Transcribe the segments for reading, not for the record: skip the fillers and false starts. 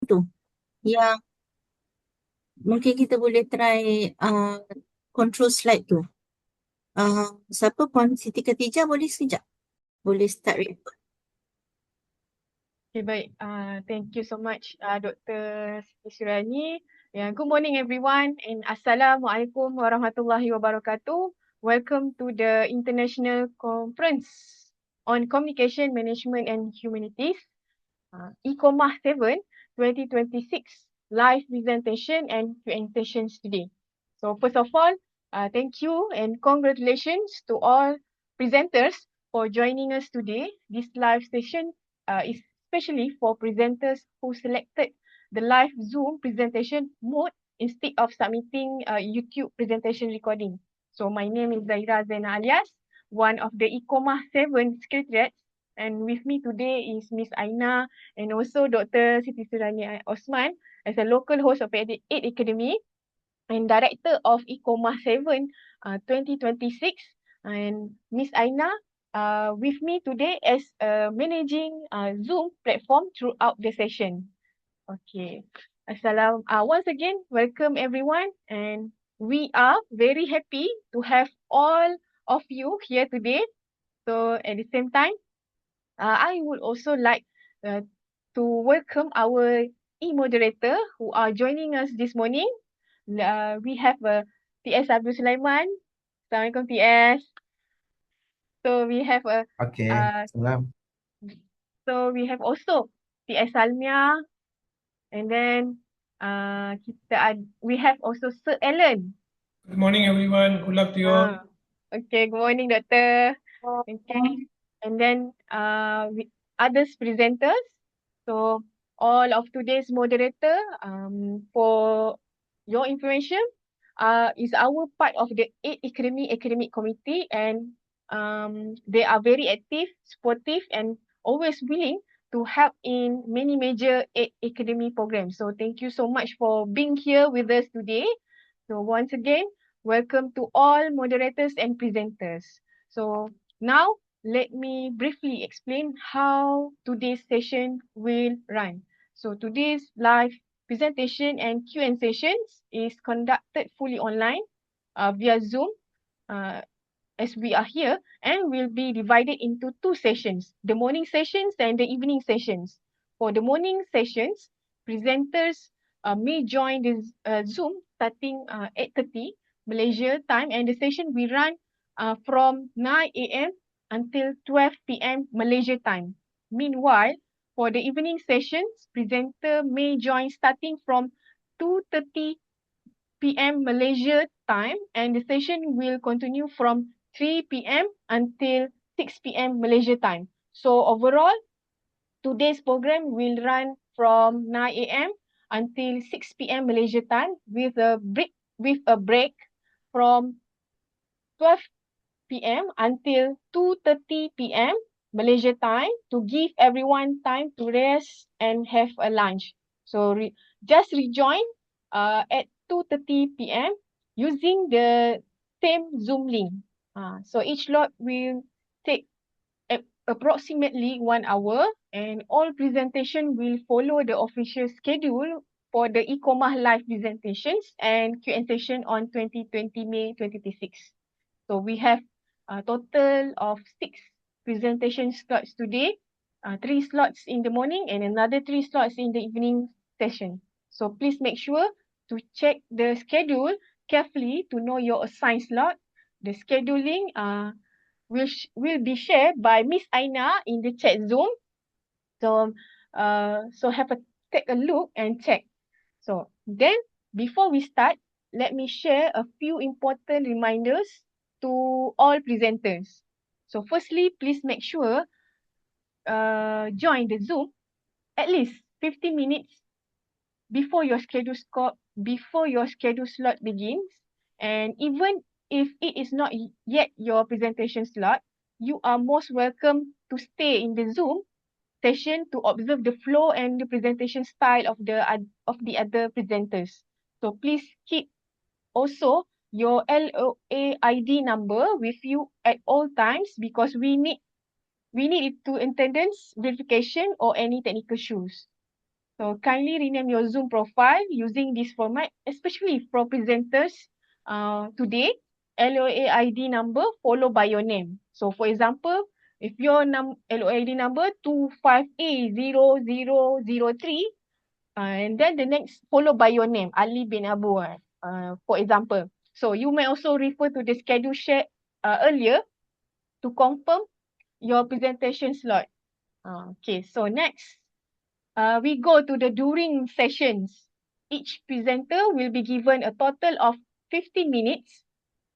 tu yang mungkin kita boleh try control slide tu. Siapa Puan Siti Khatijah boleh sekejap? Boleh start record. Okay, baik. Thank you so much, Dr. Siti Surani. Yeah, good morning, everyone, and Assalamualaikum warahmatullahi wabarakatuh. Welcome to the International Conference on Communication Management and Humanities, Iccomah 7, 2026, live presentation and presentations today. So first of all, thank you and congratulations to all presenters for joining us today. This live session is especially for presenters who selected the live Zoom presentation mode instead of submitting a YouTube presentation recording. So my name is Zahira Zaina Alias, one of the Iccomah 7 secretariats, and with me today is Miss Aina and also Dr. Siti Surani Osman as a local host of 8 Academy and director of Iccomah 7 2026, and Miss Aina with me today as managing Zoom platform throughout the session. Okay. Once again, welcome everyone, and we are very happy to have all of you here today. So at the same time, I would also like to welcome our e-moderator who are joining us this morning. We have TS Abdul Sulaiman. Assalamualaikum TS. So we have Okay, uh, salam. so we have also TS Salmia, and then we have also Sir Alan. Good morning, everyone. Good luck to you all. Okay, good morning, Doctor. Okay, and then others presenters. So all of today's moderator, for your information, is our part of the 8 Academic Committee, and they are very active, supportive, and always willing to help in many major 8 academy programs. So thank you so much for being here with us today. So once again, welcome to all moderators and presenters. So now let me briefly explain how today's session will run. So today's live presentation and Q&A sessions is conducted fully online via Zoom as we are here, and will be divided into 2 sessions, the morning sessions and the evening sessions. For the morning sessions, presenters may join the Zoom starting 8:30 Malaysia time, and the session will run from 9 a.m. until 12 p.m. Malaysia time. Meanwhile, for the evening sessions, presenter may join starting from 2:30 p.m. Malaysia time, and the session will continue from 3 p.m. until 6 p.m. Malaysia time. So overall, today's program will run from 9 a.m. until 6 p.m. Malaysia time with a break from 12 p.m. until 2:30 p.m. Malaysia time to give everyone time to rest and have a lunch. So just rejoin at 2:30 p.m. using the same Zoom link. So each slot will take approximately 1 hour, and all presentation will follow the official schedule for the Iccomah live presentations and Q&A session on 2020 May 2026. So we have a total of 6 presentation slots today, 3 slots in the morning and another 3 slots in the evening session. So please make sure to check the schedule carefully to know your assigned slot. The scheduling will be shared by Miss Aina in the chat Zoom. So take a look and check. So then before we start, let me share a few important reminders to all presenters. So firstly, please make sure join the Zoom at least 15 minutes before your scheduled slot begins. And even if it is not yet your presentation slot, you are most welcome to stay in the Zoom session to observe the flow and the presentation style of the other presenters. So please keep also your LOA ID number with you at all times, because we need it to attendance verification or any technical issues. So kindly rename your Zoom profile using this format, especially for presenters today, LOA ID number followed by your name. So for example, if your LOA ID number 25A0003, and then the next followed by your name, Ali bin Abu, for example. So you may also refer to the schedule shared earlier to confirm your presentation slot. Okay, so next, we go to the during sessions. Each presenter will be given a total of 15 minutes,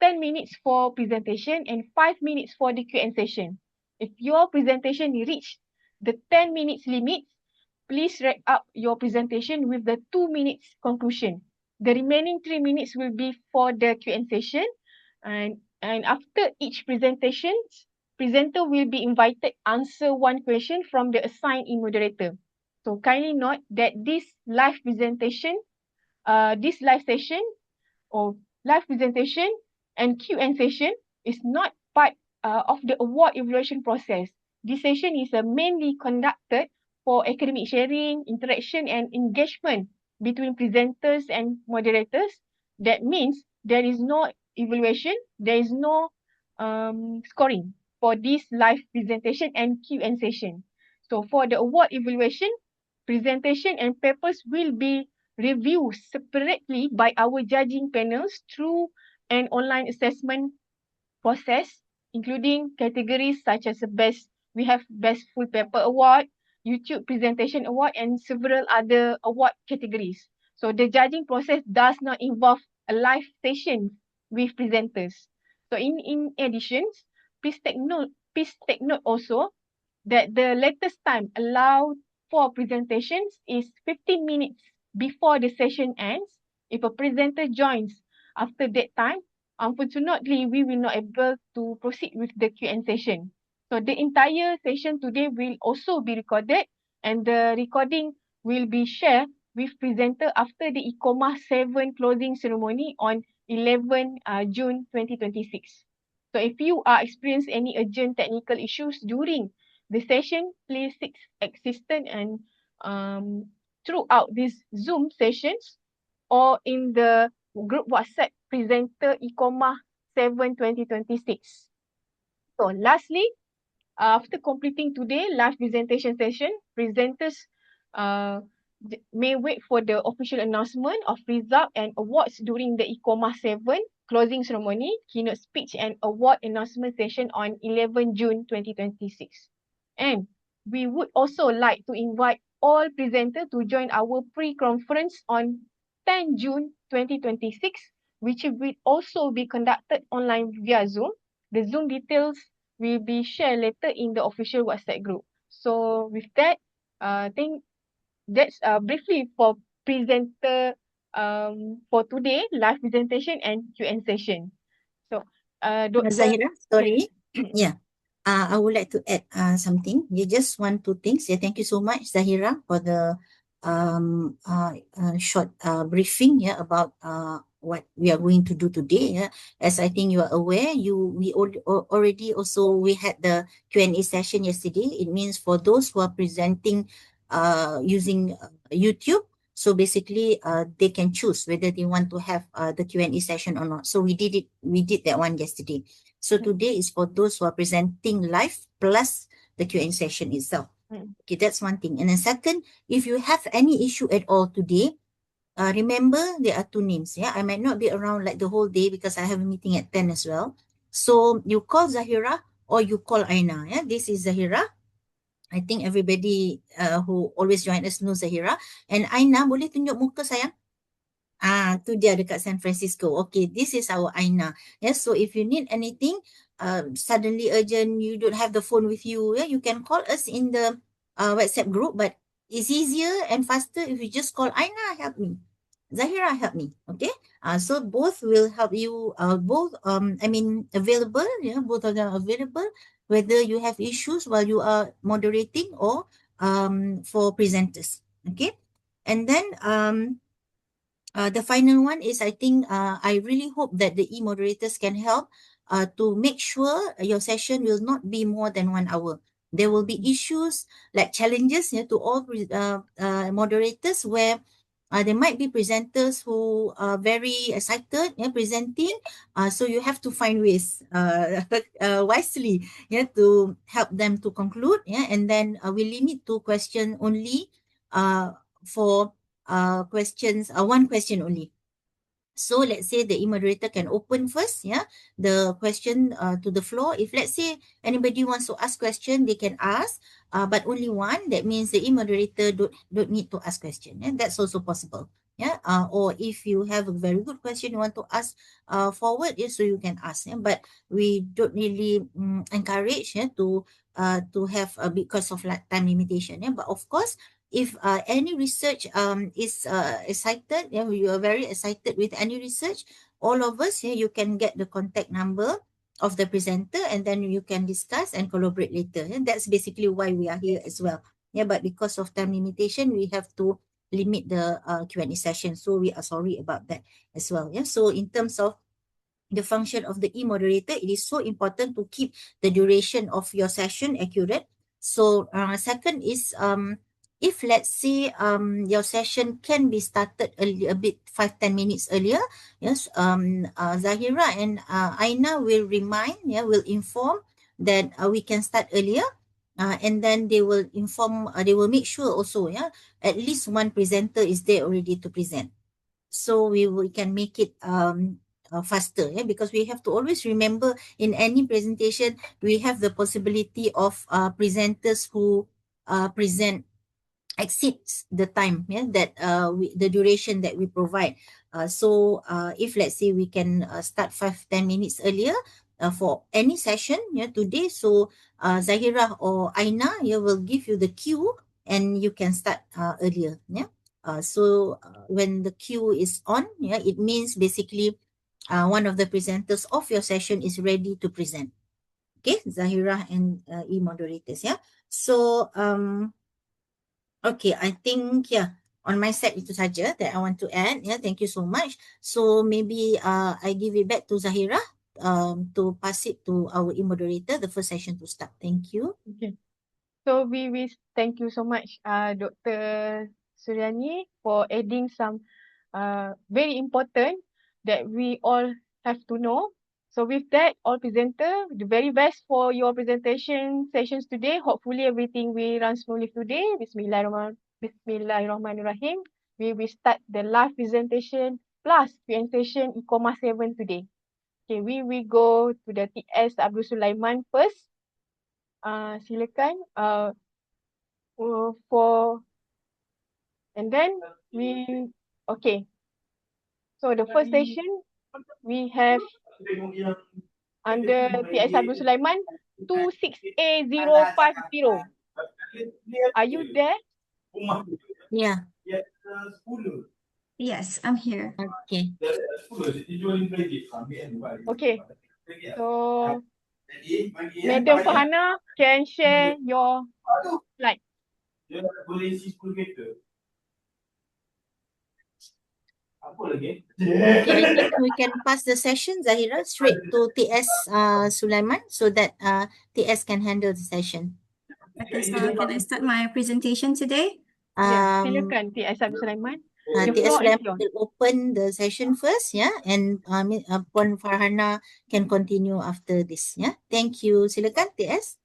10 minutes for presentation and 5 minutes for the Q&A session. If your presentation reach the 10 minutes limit, please wrap up your presentation with the 2 minutes conclusion. The remaining 3 minutes will be for the Q&A session, and after each presentation, presenter will be invited answer one question from the assigned moderator. So kindly note that this live session or live presentation and Q&A session is not part of the award evaluation process. This session is mainly conducted for academic sharing, interaction and engagement between presenters and moderators. That means there is no evaluation, there is no scoring for this live presentation and Q&A session. So for the award evaluation, presentation and papers will be reviewed separately by our judging panels through an online assessment process, including categories such as we have Best Full Paper Award, YouTube Presentation Award, and several other award categories. So the judging process does not involve a live session with presenters. So in addition, please take note also that the latest time allowed for presentations is 15 minutes before the session ends. If a presenter joins after that time, unfortunately, we will not able to proceed with the Q&A session. So the entire session today will also be recorded, and the recording will be shared with presenter after the Iccomah 7 closing ceremony on 11 June 2026. So if you are experiencing any urgent technical issues during the session, please seek assistance and throughout these Zoom sessions or in the group WhatsApp presenter Iccomah 7 2026. So lastly, after completing today live presentation session, presenters uh, may wait for the official announcement of result and awards during the Iccomah 7 closing ceremony, keynote speech and award announcement session on 11 June 2026. And we would also like to invite all presenters to join our pre-conference on 10 June 2026, which will also be conducted online via Zoom. The Zoom details will be shared later in the official WhatsApp group. So with that, I think that's briefly for presenter for today, live presentation and Q&A session. So, Dr. Zahira, sorry. Yes. Yeah. I would like to add something. You just one, two things. Yeah, thank you so much, Zahira, for the short briefing, yeah, about what we are going to do today. Yeah. As I think you are aware, already also we had the Q&A session yesterday. It means for those who are presenting using YouTube, so basically they can choose whether they want to have the Q&A session or not. So we did that one yesterday. So today is for those who are presenting live plus the Q&A session itself. Okay, that's one thing. And then second, if you have any issue at all today, remember there are two names. Yeah, I might not be around like the whole day because I have a meeting at 10 as well. So you call Zahira or you call Aina. Yeah, this is Zahira. I think everybody who always join us knows Zahira. And Aina, boleh tunjuk muka sayang? Tu dia dekat San Francisco. Okay, this is our Aina. Yes, so if you need anything, suddenly urgent, you don't have the phone with you, yeah, you can call us in the WhatsApp group, but it's easier and faster if you just call Aina, help me. Zahira, help me. Okay. So both will help you, available, yeah, both of them available, whether you have issues while you are moderating or for presenters. Okay. And then the final one is, I think, I really hope that the e-moderators can help to make sure your session will not be more than 1 hour. There will be issues like challenges, to all moderators, where there might be presenters who are very excited, presenting. So you have to find ways wisely, to help them to conclude. And then we limit to question only, for questions, one question only. So let's say the e-moderator can open first, the question to the floor. If let's say anybody wants to ask question, they can ask, but only one. That means the e-moderator don't need to ask question. And that's also possible. Or if you have a very good question you want to ask forward, so you can ask. But we don't really encourage, to have, because of like time limitation. But of course, if any research is excited, you are very excited with any research, all of us, you can get the contact number of the presenter, and then you can discuss and collaborate later. And that's basically why we are here as well. But because of time limitation, we have to limit the Q&A session. So we are sorry about that as well. So in terms of the function of the e-moderator, it is so important to keep the duration of your session accurate. So second is, if let's say your session can be started a bit 5-10 minutes earlier, yes, Zahira and Aina will remind, will inform that we can start earlier. And then they will inform, they will make sure also, at least one presenter is there already to present. So we can make it faster, because we have to always remember, in any presentation we have the possibility of presenters who present exceeds the time, that the duration that we provide. So if let's say we can start 5-10 minutes earlier for any session, today, so Zahira or Aina, will give you the cue, and you can start earlier. So when the queue is on, it means basically one of the presenters of your session is ready to present. Okay, Zahira and e-moderators. So okay, I think, on my side itu saja that I want to add. Thank you so much. So maybe I give it back to Zahira to pass it to our e-moderator, the first session to start. Thank you. Okay. So we thank you so much, Dr. Suryani, for adding some very important that we all have to know. So with that, all presenter, the very best for your presentation sessions today. Hopefully everything will run smoothly today. Bismillahirrahmanirrahim. We will start the live presentation plus presentation Iccomah 7 today. Okay, we will go to the TS Abdul Sulaiman first. Silakan. For and then okay. So the first session we have under TS Abdul Sulaiman 26A050. Are you there? Yeah. Yes, I'm here. Okay. Okay. So Madam Fahana can share your slide. Okay, I think we can pass the session, Zahira, straight to TS Sulaiman, so that TS can handle the session. Okay, so can I start my presentation today? Silakan TS Abdul Sulaiman. The TS floor is Sulaiman yours. will open the session first, and Puan Farhana can continue after this. Thank you. Silakan, TS.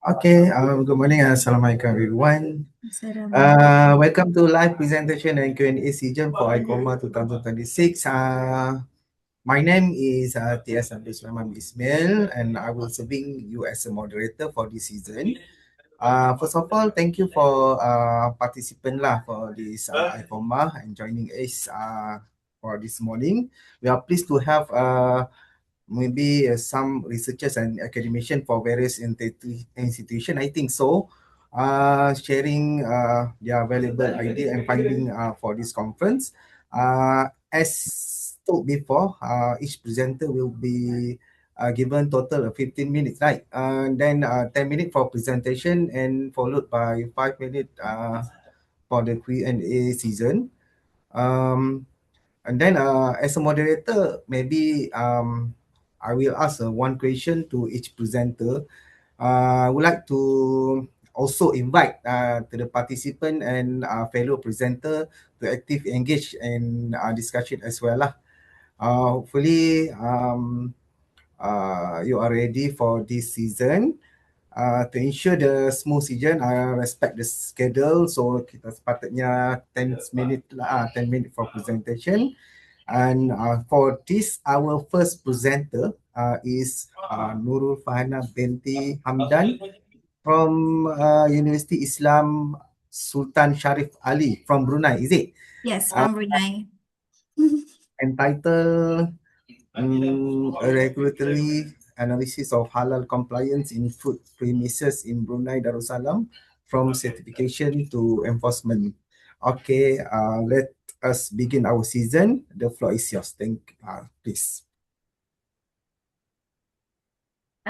Okay, good morning. Assalamualaikum everyone. Welcome to live presentation and Q&A season for Iccomah 2026. My name is T.S. Abdul Sulaiman Ismail, and I will serving you as a moderator for this season. First of all, thank you for participant lah for this Iccomah and joining us for this morning. We are pleased to have maybe some researchers and academicians for various institutions. I think so. Sharing their valuable idea and finding for this conference. As told before, each presenter will be given total of 15 minutes, right? Then 10 minutes for presentation and followed by 5 minutes for the Q&A season. And then as a moderator, maybe I will ask one question to each presenter. I would like to also invite to the participant and fellow presenter to active engage in discussion as well lah. Hopefully you are ready for this season. To ensure the smooth season, I respect the schedule. So kita sepatutnya 10 minute lah, 10 minute for presentation. And for this, our first presenter is Nurul Fahana binti Hamdan from University Islam Sultan Sharif Ali from Brunei, is it? Yes, from Brunei. Entitled a regulatory analysis of halal compliance in food premises in Brunei Darussalam from certification to enforcement. Okay, let us begin our season. The floor is yours. Please.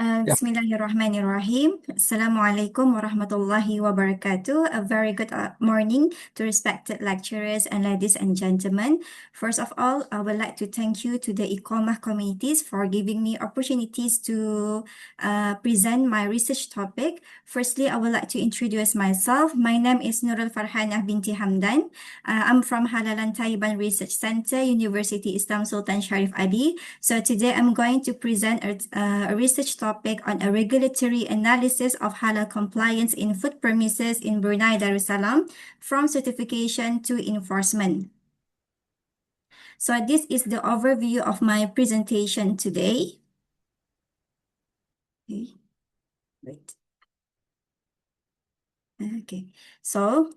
Bismillahirrahmanirrahim. Assalamualaikum warahmatullahi wabarakatuh. A very good morning to respected lecturers and ladies and gentlemen. First of all, I would like to thank you to the Iccomah communities for giving me opportunities to present my research topic. Firstly, I would like to introduce myself. My name is Nurul Farhanah binti Hamdan. I'm from Halalan Taiban Research Center, University Islam Sultan Sharif Ali. So today I'm going to present a research topic on a regulatory analysis of halal compliance in food premises in Brunei Darussalam from certification to enforcement. So this is the overview of my presentation today. Okay. Wait. Okay. So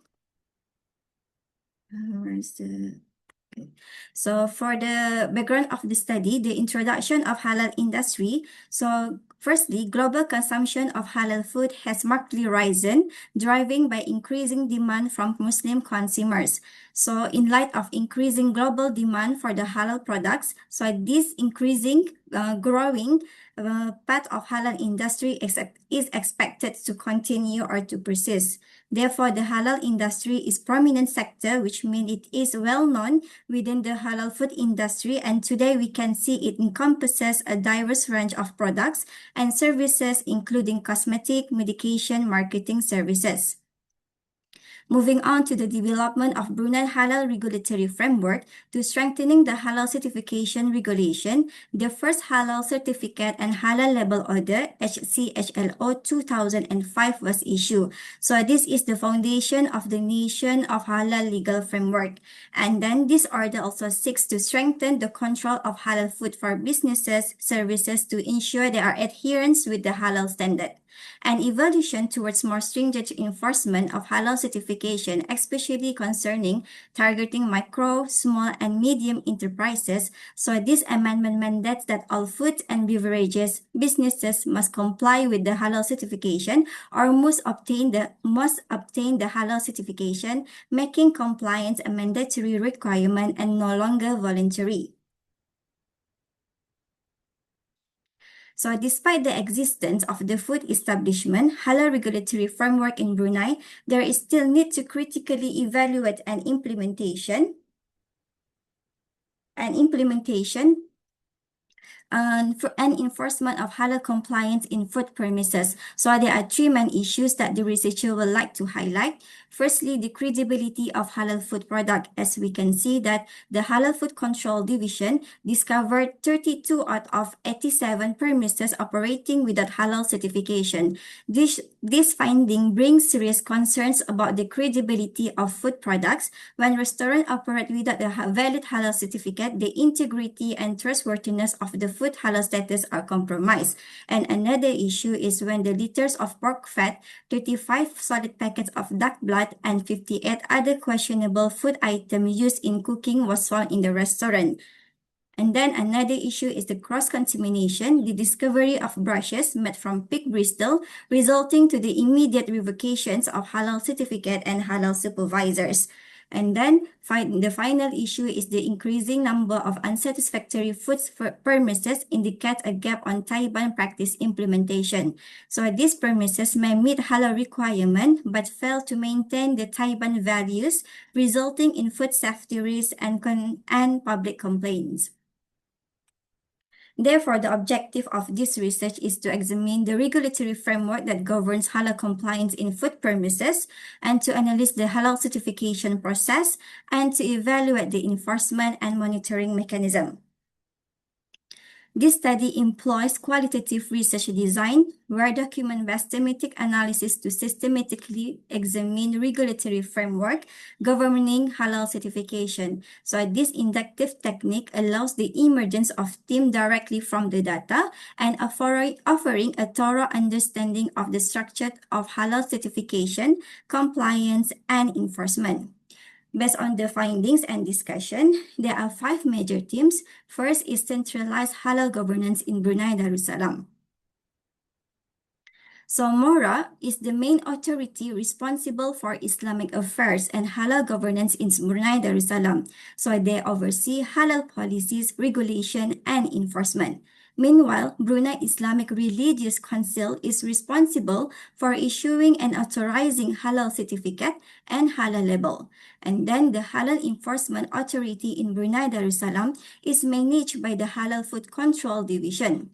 where's the... Okay. So for the background of the study, the introduction of halal industry. So firstly, global consumption of halal food has markedly risen, driving by increasing demand from Muslim consumers. So in light of increasing global demand for the halal products, so this increasing, growing part of halal industry is expected to continue or to persist. Therefore, the halal industry is prominent sector, which means it is well known within the halal food industry. And today we can see it encompasses a diverse range of products and services, including cosmetic, medication, marketing services. Moving on to the development of Brunei Halal Regulatory Framework to strengthening the halal certification regulation, the first halal certificate and halal label order HCHLO 2005 was issued. So this is the foundation of the nation of halal legal framework. And then this order also seeks to strengthen the control of halal food for businesses, services to ensure they are adherence with the halal standard. An evolution towards more stringent enforcement of halal certification, especially concerning targeting micro, small, and medium enterprises. So this amendment mandates that all food and beverages businesses must comply with the halal certification or must obtain the halal certification, making compliance a mandatory requirement and no longer voluntary. So despite the existence of the food establishment, halal regulatory framework in Brunei, there is still need to critically evaluate an implementation and enforcement of halal compliance in food premises. So there are three main issues that the researcher would like to highlight. Firstly, the credibility of halal food product. As we can see that the Halal Food Control Division discovered 32 out of 87 premises operating without halal certification. This finding brings serious concerns about the credibility of food products. When restaurants operate without a valid halal certificate, the integrity and trustworthiness of the food halal status are compromised. And another issue is when the liters of pork fat, 35 solid packets of duck blood, and 58 other questionable food items used in cooking was found in the restaurant. And then another issue is the cross-contamination, the discovery of brushes made from pig bristle, resulting to the immediate revocations of halal certificate and halal supervisors. And then the final issue is the increasing number of unsatisfactory food premises indicate a gap on Taiwan practice implementation. So these premises may meet halal requirement but fail to maintain the Taiwan values, resulting in food safety risks and public complaints. Therefore, the objective of this research is to examine the regulatory framework that governs halal compliance in food premises and to analyze the halal certification process and to evaluate the enforcement and monitoring mechanism. This study employs qualitative research design, where document-based thematic analysis to systematically examine regulatory framework governing halal certification. So this inductive technique allows the emergence of themes directly from the data and offering a thorough understanding of the structure of halal certification, compliance, and enforcement. Based on the findings and discussion, there are 5 major themes. First is centralized halal governance in Brunei Darussalam. So MORA is the main authority responsible for Islamic affairs and halal governance in Brunei Darussalam. So they oversee halal policies, regulation, and enforcement. Meanwhile, Brunei Islamic Religious Council is responsible for issuing and authorizing halal certificate and halal label. And then the Halal Enforcement Authority in Brunei Darussalam is managed by the Halal Food Control Division.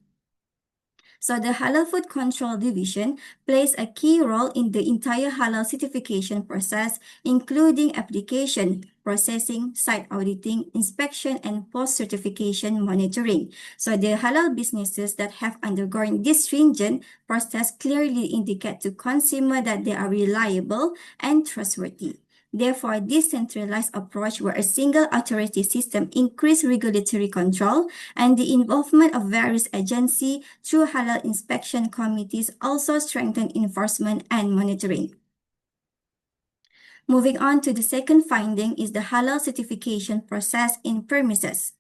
So the Halal Food Control Division plays a key role in the entire halal certification process, including application, processing, site auditing, inspection, and post-certification monitoring. So the halal businesses that have undergone this stringent process clearly indicate to consumer that they are reliable and trustworthy. Therefore, this centralized approach where a single authority system increases regulatory control and the involvement of various agencies through halal inspection committees also strengthen enforcement and monitoring. Moving on to the second finding is the halal certification process in premises.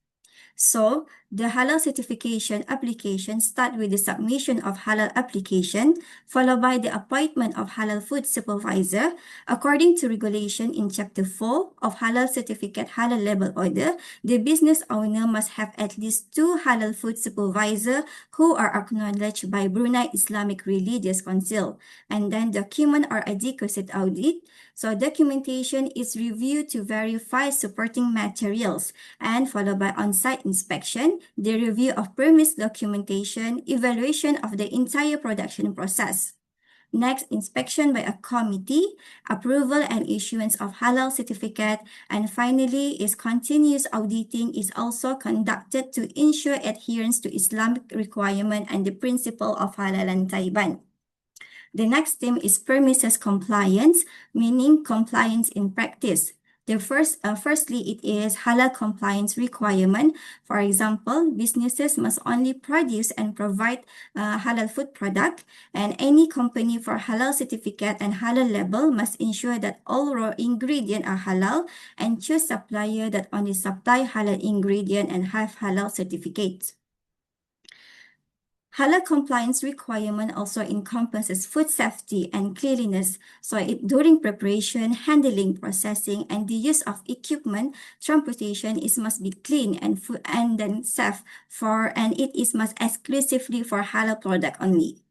So, the halal certification application starts with the submission of halal application, followed by the appointment of halal food supervisor. According to regulation in Chapter 4 of Halal Certificate Halal Label Order, the business owner must have at least 2 halal food supervisors who are acknowledged by Brunei Islamic Religious Council, and then document or adequacy audit. So documentation is reviewed to verify supporting materials and followed by on-site inspection, the review of premise documentation, evaluation of the entire production process. Next, inspection by a committee, approval and issuance of halal certificate, and finally is continuous auditing is also conducted to ensure adherence to Islamic requirement and the principle of halalan tayyiban. The next theme is premises compliance, meaning compliance in practice. Firstly, it is halal compliance requirement. For example, businesses must only produce and provide halal food product, and any company for halal certificate and halal label must ensure that all raw ingredients are halal and choose supplier that only supply halal ingredient and have halal certificates. Halal compliance requirement also encompasses food safety and cleanliness. So during preparation, handling, processing, and the use of equipment, transportation must be clean and then safe and it must exclusively for halal product only.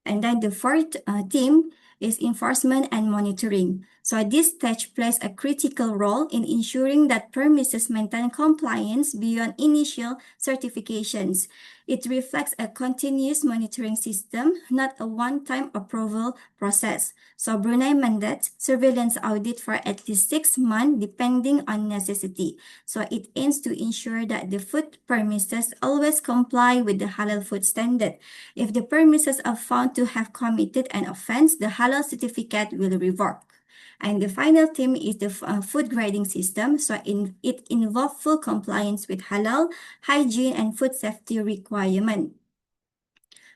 And then the fourth theme is enforcement and monitoring. So this stage plays a critical role in ensuring that premises maintain compliance beyond initial certifications. It reflects a continuous monitoring system, not a one-time approval process. So Brunei mandates surveillance audit for at least 6 months depending on necessity. So it aims to ensure that the food premises always comply with the halal food standard. If the premises are found to have committed an offense, the halal certificate will revoke. And the final theme is the food grading system. So it involves full compliance with halal, hygiene, and food safety requirement.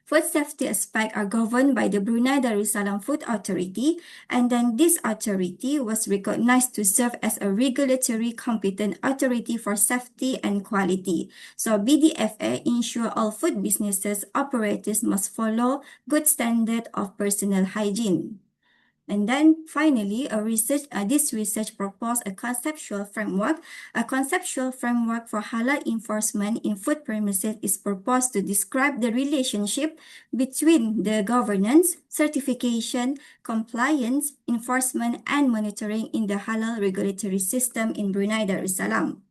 Food safety aspects are governed by the Brunei Darussalam Food Authority, and then this authority was recognized to serve as a regulatory competent authority for safety and quality. So BDFA ensure all food businesses operators must follow good standard of personal hygiene. And then finally, this research proposed a conceptual framework. A conceptual framework for halal enforcement in food premises is proposed to describe the relationship between the governance, certification, compliance, enforcement, and monitoring in the halal regulatory system in Brunei Darussalam.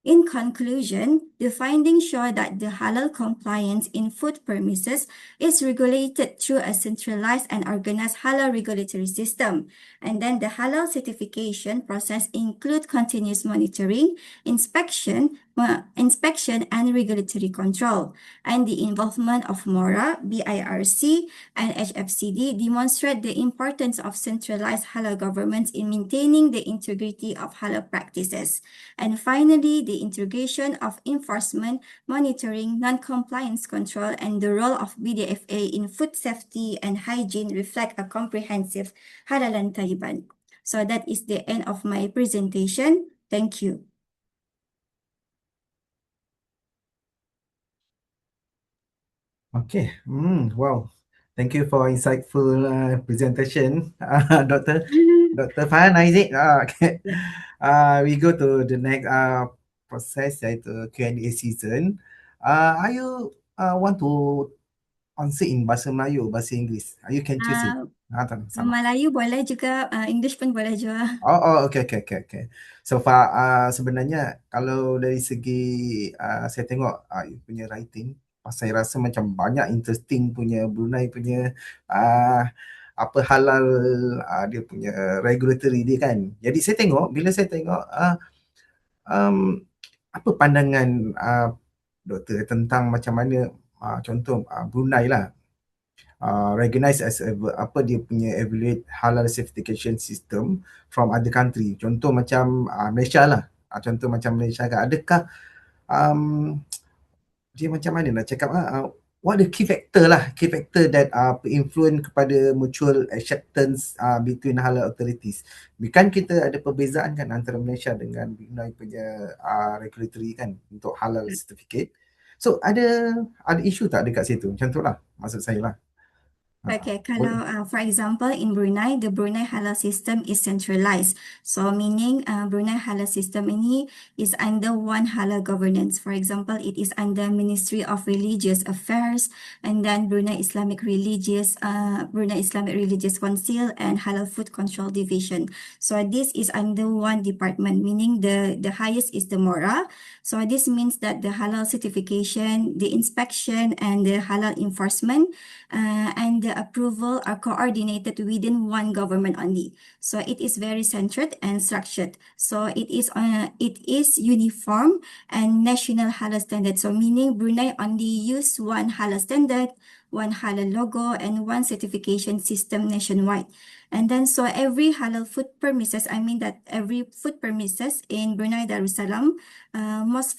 In conclusion, The findings show that the halal compliance in food premises is regulated through a centralized and organized halal regulatory system. And then the halal certification process include continuous monitoring, inspection and regulatory control. And the involvement of MORA, BIRC, and HFCD demonstrate the importance of centralized halal governments in maintaining the integrity of halal practices. And finally, the integration of enforcement, monitoring, non-compliance control, and the role of BDFA in food safety and hygiene reflect a comprehensive halalan Taliban. So that is the end of my presentation. Thank you. Okay. Wow. Thank you for insightful presentation, Dr. Farhan Isaac. Okay. We go to the next process, iaitu Q&A season. Are you want to answer in bahasa Melayu, bahasa Inggeris? You can choose it. Tak sama. Melayu boleh juga, English pun boleh juga. Okay. So far, sebenarnya kalau dari segi saya tengok you punya writing, saya rasa macam banyak interesting punya Brunei punya apa halal dia punya regulatory dia kan. Jadi saya tengok, bila saya tengok um, apa pandangan doktor tentang macam mana contoh Brunei lah recognized as apa dia punya evaluate halal certification system from other country. Contoh macam Malaysia lah. Contoh macam Malaysia kan. Adakah dia macam mana nak cakap what the key factor that influence kepada mutual acceptance between halal authorities. Bukan kita ada perbezaan kan antara Malaysia dengan Brunei punya regulatory kan untuk halal certificate. So ada isu tak dekat situ? Macam tu lah maksud saya lah. Okay, kalau for example in Brunei, the Brunei halal system is centralized. So meaning Brunei halal system ini is under one halal governance. For example, it is under Ministry of Religious Affairs, and then Brunei Islamic Religious Council and Halal Food Control Division. So this is under one department, meaning the highest is the MORA. So this means that the halal certification, the inspection, and the halal enforcement and the approval are coordinated within one government only. So it is very centered and structured. So it is uniform and national halal standard. So meaning Brunei only use one halal standard, one halal logo, and one certification system nationwide. And then so every halal food premises, every food premises in Brunei Darussalam must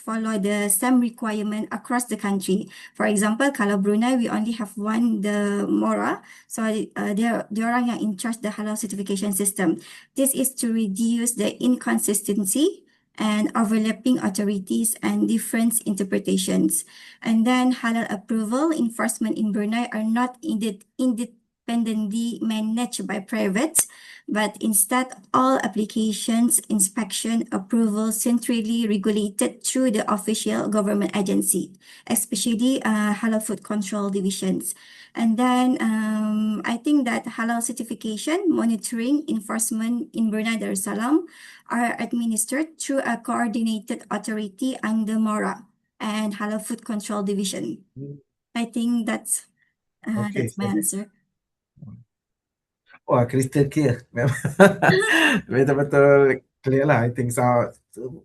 follow the same requirement across the country. For example, kalau Brunei, we only have one, the MORA. So dia orang yang in charge the halal certification system. This is to reduce the inconsistency and overlapping authorities and different interpretations. And then halal approval enforcement in Brunei are not independently managed by privates, but instead all applications, inspection, approval centrally regulated through the official government agency, especially halal food control divisions. And then I think that halal certification, monitoring, enforcement in Brunei Darussalam are administered through a coordinated authority under MORA and Halal Food Control Division. I think that's my answer. Wah, crystal clear. Betul-betul clear lah. I think so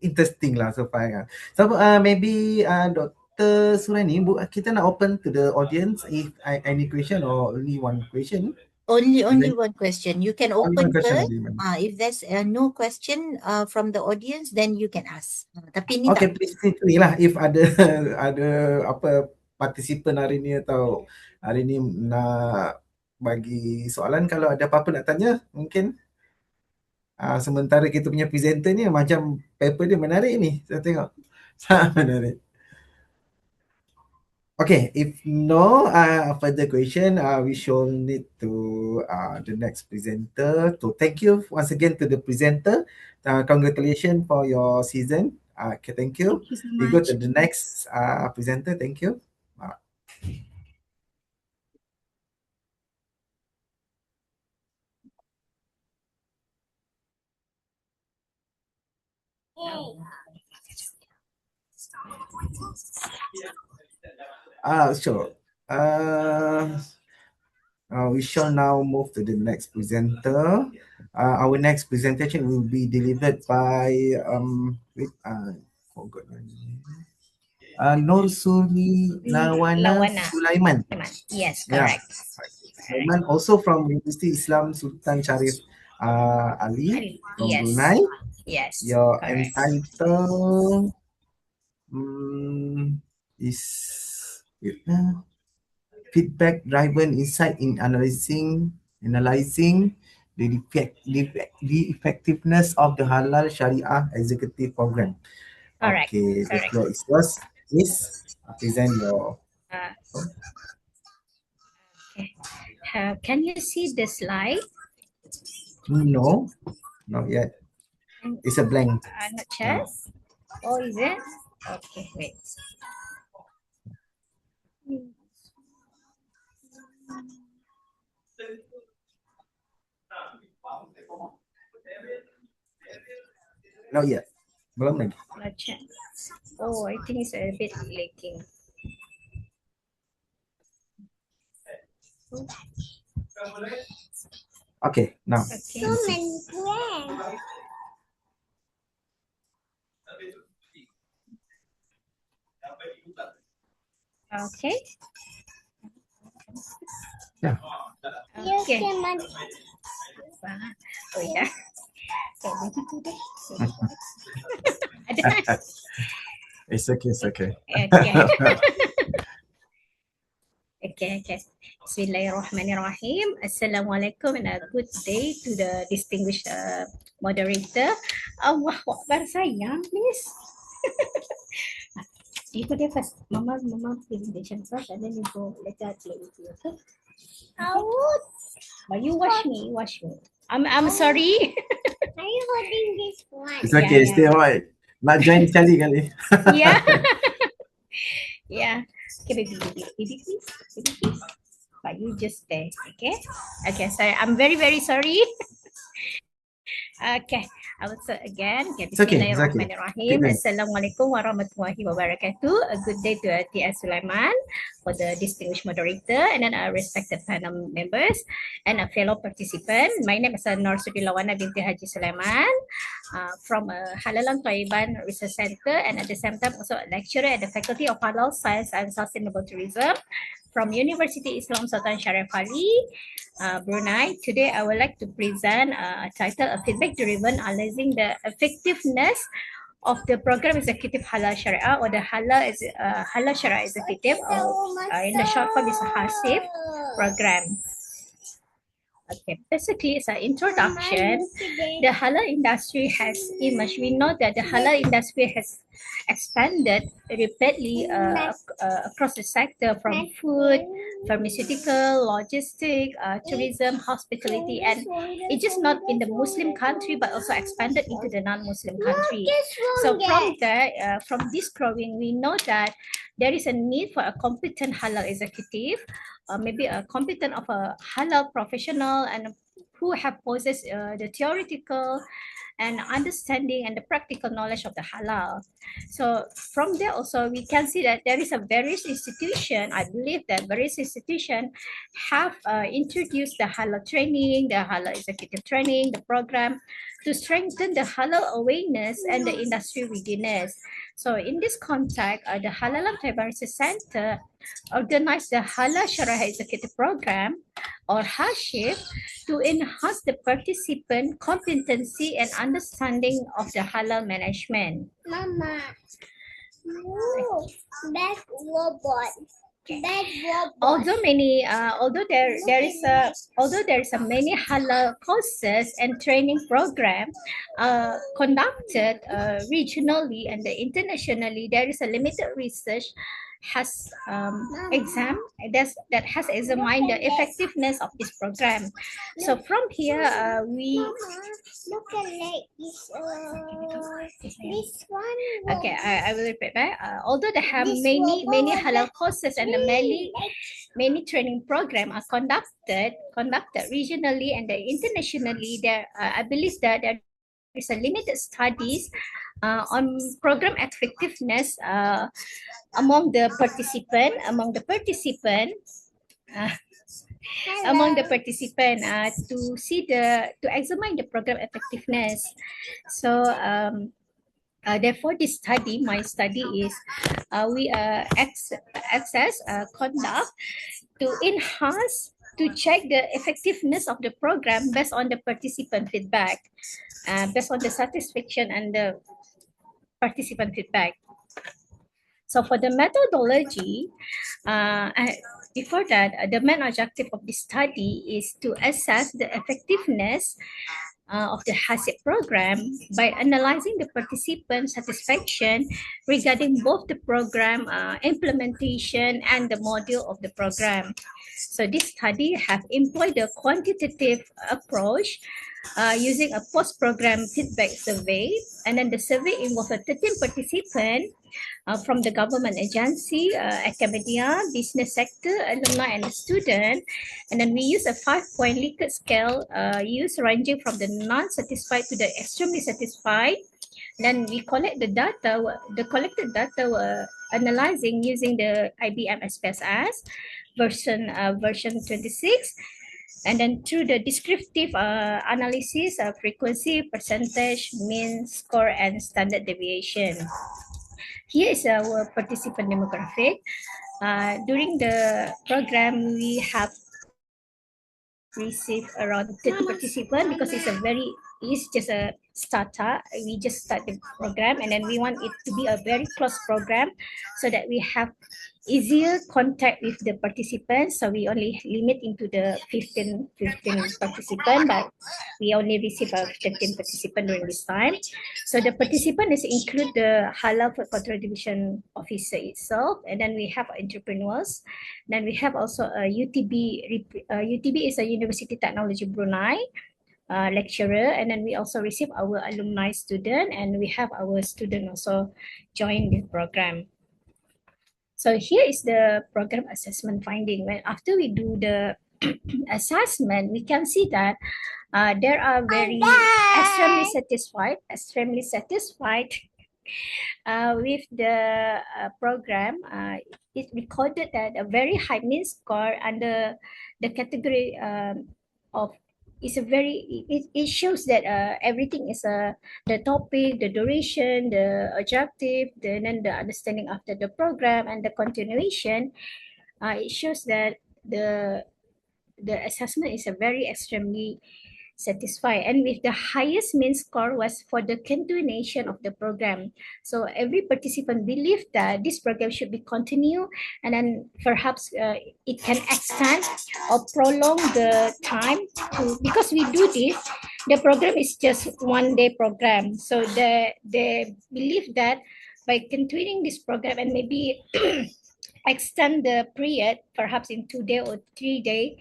interesting lah so far. So maybe Dr. Surani, kita nak open to the audience if any question or only one question. Only one question. You can open first. Only. If there's no question from the audience, then you can ask. Tapi ni Okay, tak. please feel free lah if ada apa participant hari ni atau hari ni nak bagi soalan. Kalau ada apa-apa nak tanya, mungkin sementara kita punya presenter ni macam paper dia menarik ni. Saya tengok. Sangat menarik. Okay, if no further question, we shall need to the next presenter. So thank you once again to the presenter. Congratulations for your season. Okay, thank you. Thank you so We go much. to the next presenter. Thank you. Sure. We shall now move to the next presenter. Our next presentation will be delivered by forgot her name. Nur Lawana Lawana. Sulaiman. Yes, Yeah. correct. Sulaiman, also from University Islam Sultan Sharif Ali from Yes. Brunei. Yes, Your correct. entitled is feedback driven insight in analyzing the effectiveness of the Halal Sharia Executive Program. Correct. Okay, the Correct. floor is yours. Please present your. Uh, okay. Can you see the slide? No, not yet. It's a blank. Not yet. Oh, is it? Okay, wait. Not yet. Belum lagi. Not yet. Oh, I think it's a bit lagging. Okay, now. Okay. Okay. Yeah. Okay. Oh ya. Kayak begitu deh. Ada. It's okay, it's okay. Okay. Okay. Bismillahirrahmanirrahim. Assalamualaikum and a good day to the distinguished moderator. Allah Akbar sayang, please. You go there first. Mama presentation first and then you go later play with you, okay? But you wash me. I'm sorry. Are you holding this one? It's okay, Yeah. stay alright. Nak join sekali kali. Yeah. Yeah. Okay, baby, please. But you just stay, okay? Okay, sorry. I'm very, very sorry. Okay, I will say again. Okay, It's okay, it's okay. Bismillahirrahmanirrahim. Keep going. Assalamualaikum warahmatullahi wabarakatuh. A good day to T.S. Sulaiman, for the distinguished moderator, and then our respected panel members and a fellow participant. My name is Nur Lawana binti Haji Sulaiman from Halalan Thayyiban Research Center, and at the same time also a lecturer at the Faculty of Halal Science and Sustainable Tourism from University Islam Sultan Sharif Ali, Brunei. Today, I would like to present a title, A Feedback-Driven Analyzing the Effectiveness of the Program Executive Halal Sharia, or the Halal Sharia Executive, or in the short form is a HASIF program. Okay, basically it's an introduction. The halal industry has emerged. We know that the halal industry has expanded rapidly across the sector, from food, pharmaceutical, logistics, tourism, hospitality, and it's just not in the Muslim country but also expanded into the non-Muslim country. So from this growing, we know that there is a need for a competent halal executive, maybe a competent of a halal professional, and who have possessed the theoretical and understanding and the practical knowledge of the halal. So from there also we can see that there is a various institution. I believe that various institutions have introduced the halal training, the halal executive training, the program to strengthen the halal awareness and the industry readiness. So in this context, the Halalan Thayyiban Research Center organized the Halal Sharia Executive Program, or HASHIP, to enhance the participant competency and understanding of the halal management. Mama, no, that robot. That robot. Although there is a many halal courses and training program conducted regionally and internationally, there is a limited research has that has examined the effectiveness of this program. So from here, we look at like this one. Okay, I will repeat back. Although they have many halal courses and many training programs are conducted regionally and internationally, there I believe that there is a limited studies on program effectiveness among the participant, uh, to see to examine the program effectiveness. So therefore, my study is we access conduct to enhance, to check the effectiveness of the program based on the participant feedback, based on the satisfaction and the participant feedback. So for the methodology, before that, the main objective of this study is to assess the effectiveness of the HACCP program by analyzing the participant satisfaction regarding both the program implementation and the module of the program. So this study have employed a quantitative approach using a post-program feedback survey, and then the survey involved 13 participants from the government agency, academia, business sector, alumni, and student. And then we use a 5-point Likert scale used ranging from the non-satisfied to the extremely satisfied. Then we collect the data, the collected data were analyzing using the IBM SPSS version 26. And then through the descriptive analysis of frequency, percentage, mean, score, and standard deviation. Here is our participant demographic. During the program, we have received around 30 participants because it's just a starter. We just start the program, and then we want it to be a very close program so that we have easier contact with the participants. So we only limit into the 15 participants, but we only receive 15 participants during this time. So the participant is include the Halal Food Control Division officer itself, and then we have entrepreneurs. Then we have also a UTB. UTB is a University Technology Brunei lecturer, and then we also receive our alumni student, and we have our student also join the program. So here is the program assessment finding. When after we do the assessment, we can see that there are very extremely satisfied with the program. It recorded that a very high mean score under the category of is a very it shows that everything is the topic, the duration, the objective, then the understanding after the program and the continuation. It shows that the assessment is a very extremely satisfied, and with the highest mean score was for the continuation of the program. So every participant believed that this program should be continued, and then perhaps it can extend or prolong the time to, because we do this, the program is just 1-day program. So they believe that by continuing this program and maybe extend the period, perhaps in 2 days or 3 days,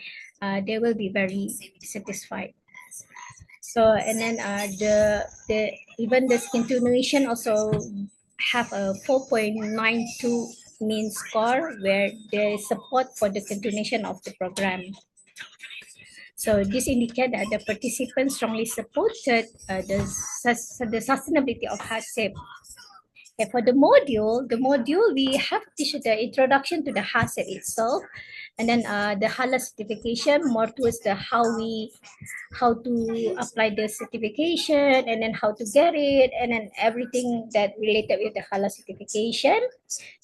they will be very satisfied. So, and then even the continuation also have a 4.92 mean score, where there is support for the continuation of the program. So this indicates that the participants strongly supported the sustainability of HACCP. Okay, for the module we have teach the introduction to the HACCP itself, and then the halal certification, more towards the how to apply the certification, and then how to get it, and then everything that related with the halal certification.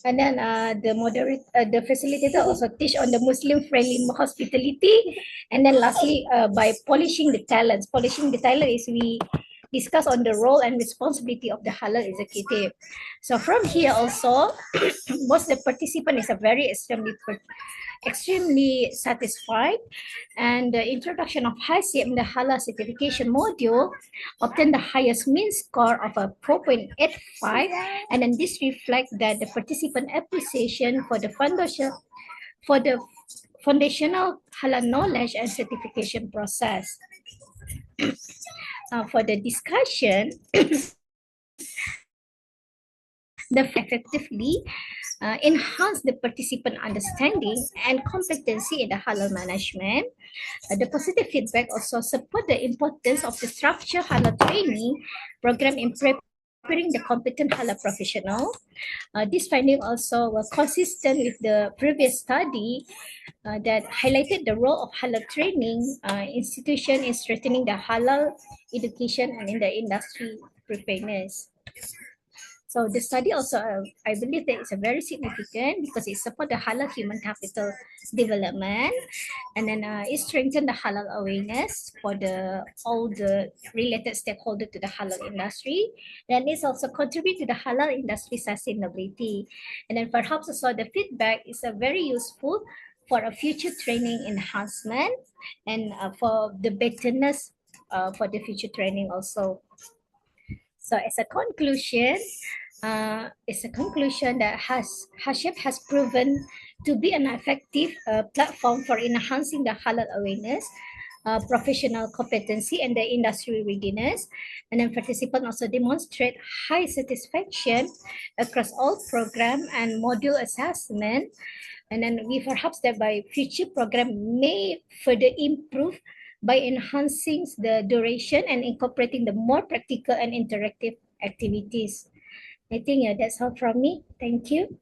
And then the facilitator also teach on the Muslim friendly hospitality. And then lastly, by polishing the talents. Polishing the talent is we discuss on the role and responsibility of the halal executive. So from here also, most the participant is a very extremely satisfied, and the introduction of HACCP in the halal certification module obtained the highest mean score of a 4.85, and then this reflects that the participant appreciation for the foundational halal knowledge and certification process. For the discussion, the effectively enhance the participant understanding and competency in the halal management. The positive feedback also support the importance of the structured halal training program in preparing preparing the competent halal professional. This finding also were consistent with the previous study that highlighted the role of halal training institution in strengthening the halal education and in the industry preparedness. So the study also, I believe that it's a very significant because it support the halal human capital development, and then it strengthen the halal awareness for all the related stakeholder to the halal industry. Then it's also contribute to the halal industry sustainability, and then perhaps also the feedback is a very useful for a future training enhancement and for the betterness for the future training also. So as a conclusion, that HASHEP has proven to be an effective platform for enhancing the halal awareness, professional competency, and the industry readiness. And then participants also demonstrate high satisfaction across all program and module assessment. And then we perhaps that by future program may further improve by enhancing the duration and incorporating the more practical and interactive activities. I think that's all from me. Thank you.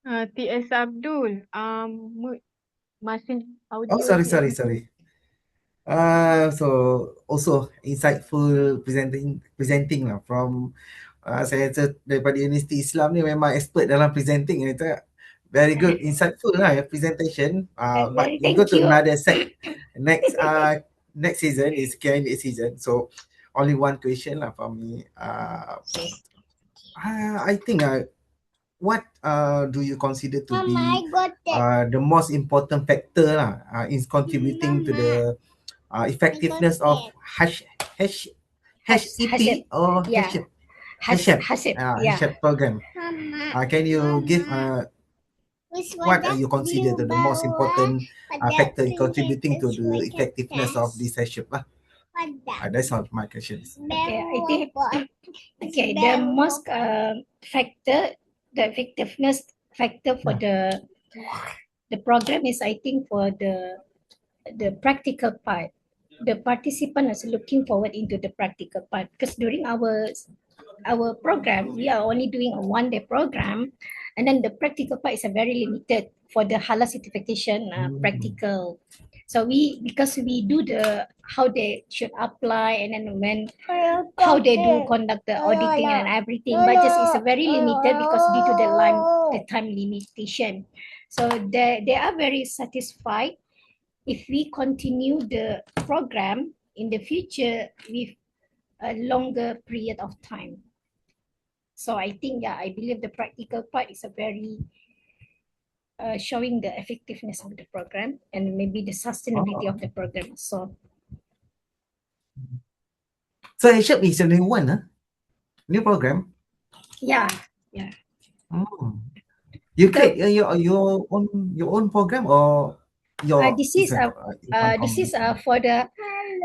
T.S. Abdul, masih audio. Oh, sorry. So also insightful presenting lah from saya rasa daripada Universiti Islam ni memang expert dalam presenting ni. Very good, insightful lah your presentation. But we go to another next season is Q&A season. So only one question lah from me. I think what do you consider to be the most important factor lah in contributing to the effectiveness of HEP or HEP program? Can you give what you consider the most important factor in contributing to the effectiveness of this HEP lah? That's all my questions. Okay, I think the most factor, the effectiveness factor for the program is, I think, for the practical part. The participant is looking forward into the practical part because during our program we are only doing a 1-day program, and then the practical part is very limited for the halal certification practical. So because we do the how they should apply, and then how they do conduct the auditing and everything, but just is very limited because due to the time limitation. So they are very satisfied if we continue the program in the future with a longer period of time. So I think, I believe the practical part is a very showing the effectiveness of the program and maybe the sustainability of the program. So HEP is a new one, new program. Yeah. Oh. You create your own program or this is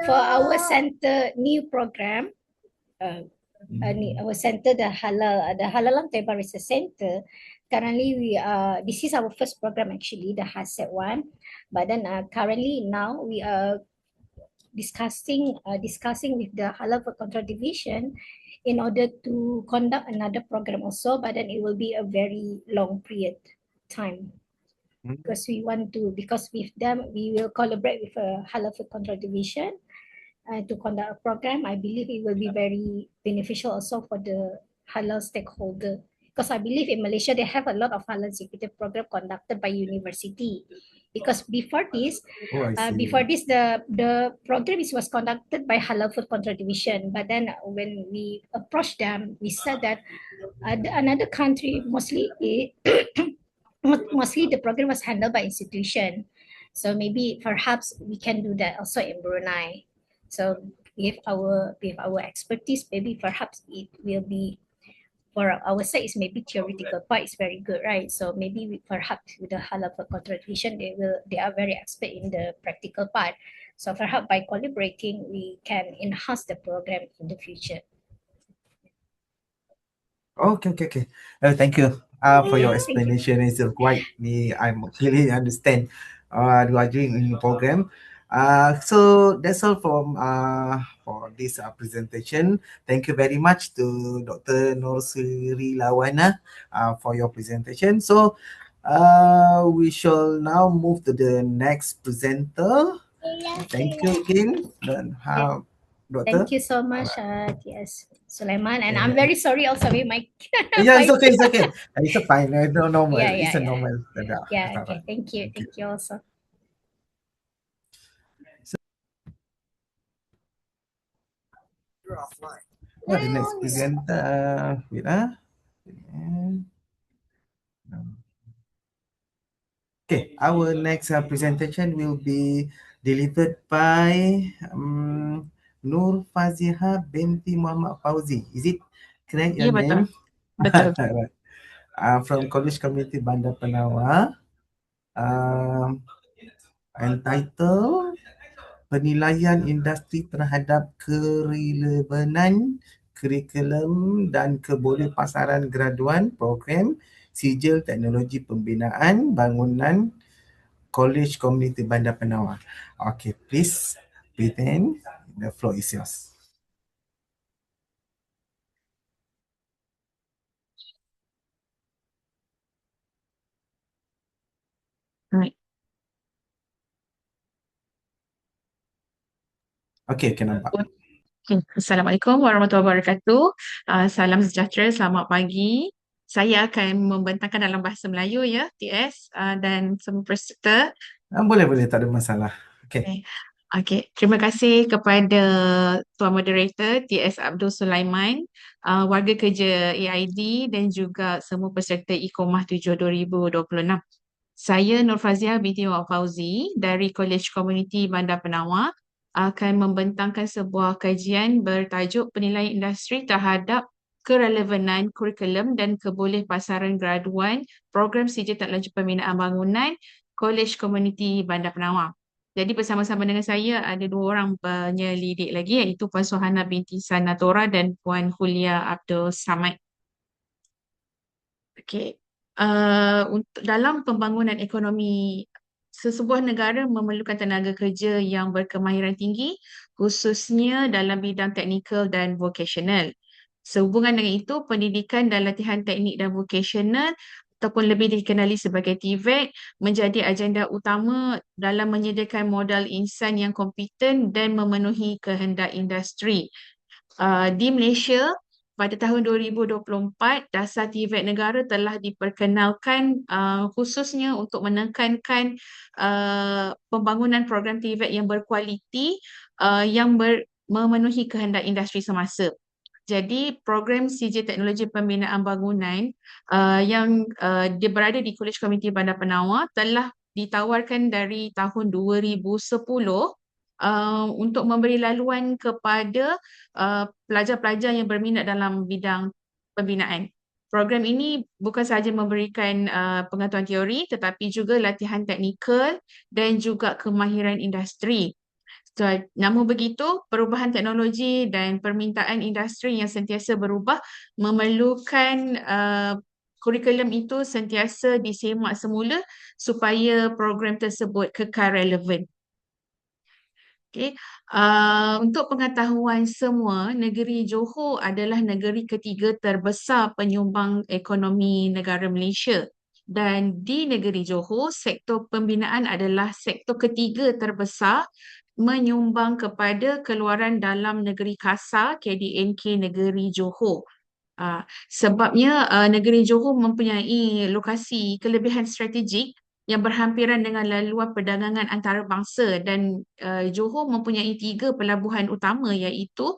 for our center new program. Our center, the Halal Lantai Research Center. Currently, this is our first program actually, the HASEP one. But then currently now we are discussing with the Halal for Control Division in order to conduct another program also. But then it will be a very long period time. Because with them we will collaborate with a Halal Food Control Division to conduct a program. I believe it will be very beneficial also for the halal stakeholder, because I believe in Malaysia they have a lot of halal executive program conducted by university. Because before this, the program was conducted by Halal Food Control Division. But then when we approached them, we said that another country mostly the program was handled by institution. So maybe perhaps we can do that also in Brunei. So with our expertise, maybe perhaps it will be, for our side is maybe theoretical part is very good, right? So maybe perhaps with the Halal for Contribution, they are very expert in the practical part. So perhaps by collaborating, we can enhance the program in the future. Okay. Thank you for your Thank you. explanation. It's quite me. I'm really understand. You are doing in your program. So that's all from for this presentation. Thank you very much to Dr. Norsuri Lawana for your presentation. So we shall now move to the next presenter. Thank you again. Then how, Doctor? Thank you so much, TS Sulaiman. And I'm very sorry also with my Yeah, it's my okay. It's okay. It's a fine. No, normal. yeah, It's yeah, a yeah. normal. Yeah, That's all okay. right. Thank you. Thank you. Thank you also. The next presenter. Wait, Okay, our next presentation will be delivered by Nur Faziha binti Muhammad Fauzi. Is it correct your Ya, betul. name? Betul. Right. From College Community Bandar Penawa. Entitled Penilaian Industri Terhadap Kerelevanan Kurikulum dan Kebolehpasaran Graduan Program Sijil Teknologi Pembinaan Bangunan College Community Bandar Penawa. Okay, please begin. The floor is yours. Right. Okay, can nampak. Okay. Assalamualaikum warahmatullahi wabarakatuh. Salam sejahtera, selamat pagi. Saya akan membentangkan dalam bahasa Melayu ya, TS dan semua peserta. Boleh, tak ada masalah. Okay. Okay. Terima kasih kepada Tuan Moderator TS Abdul Sulaiman, warga kerja AID dan juga semua peserta Iccomah 7 2026. Saya Nur Fazia binti Muhammad Fauzi dari College Community Bandar Penawa akan membentangkan sebuah kajian bertajuk Penilaian Industri Terhadap Kerelevanan Kurikulum dan Kebolehpasaran Graduan Program Sijil Teknologi Pembinaan Bangunan College Community Bandar Penawa. Jadi bersama-sama dengan saya ada dua orang penyelidik lagi iaitu Puan Suhana binti Sanatora dan Puan Hulia Abdul Samad. Okey. Untuk dalam pembangunan ekonomi, sesebuah negara memerlukan tenaga kerja yang berkemahiran tinggi, khususnya dalam bidang teknikal dan vocational. Sehubungan dengan itu, pendidikan dan latihan teknik dan vocational ataupun lebih dikenali sebagai TVET menjadi agenda utama dalam menyediakan modal insan yang kompeten dan memenuhi kehendak industri. Di Malaysia, pada tahun 2024, dasar TVET negara telah diperkenalkan khususnya untuk menekankan pembangunan program TVET yang berkualiti yang memenuhi kehendak industri semasa. Jadi program Sijil Teknologi Pembinaan Bangunan yang dia berada di College Community Bandar Penawa telah ditawarkan dari tahun 2010 untuk memberi laluan kepada pelajar-pelajar yang berminat dalam bidang pembinaan. Program ini bukan sahaja memberikan pengetahuan teori tetapi juga latihan teknikal dan juga kemahiran industri. So, namun begitu, perubahan teknologi dan permintaan industri yang sentiasa berubah memerlukan kurikulum itu sentiasa disemak semula supaya program tersebut kekal relevan. Okay. Untuk pengetahuan semua, negeri Johor adalah negeri ketiga terbesar penyumbang ekonomi negara Malaysia. Dan di negeri Johor, sektor pembinaan adalah sektor ketiga terbesar menyumbang kepada keluaran dalam negeri kasar KDNK negeri Johor. Sebabnya negeri Johor mempunyai lokasi kelebihan strategik yang berhampiran dengan laluan perdagangan antarabangsa dan Johor mempunyai 3 pelabuhan utama iaitu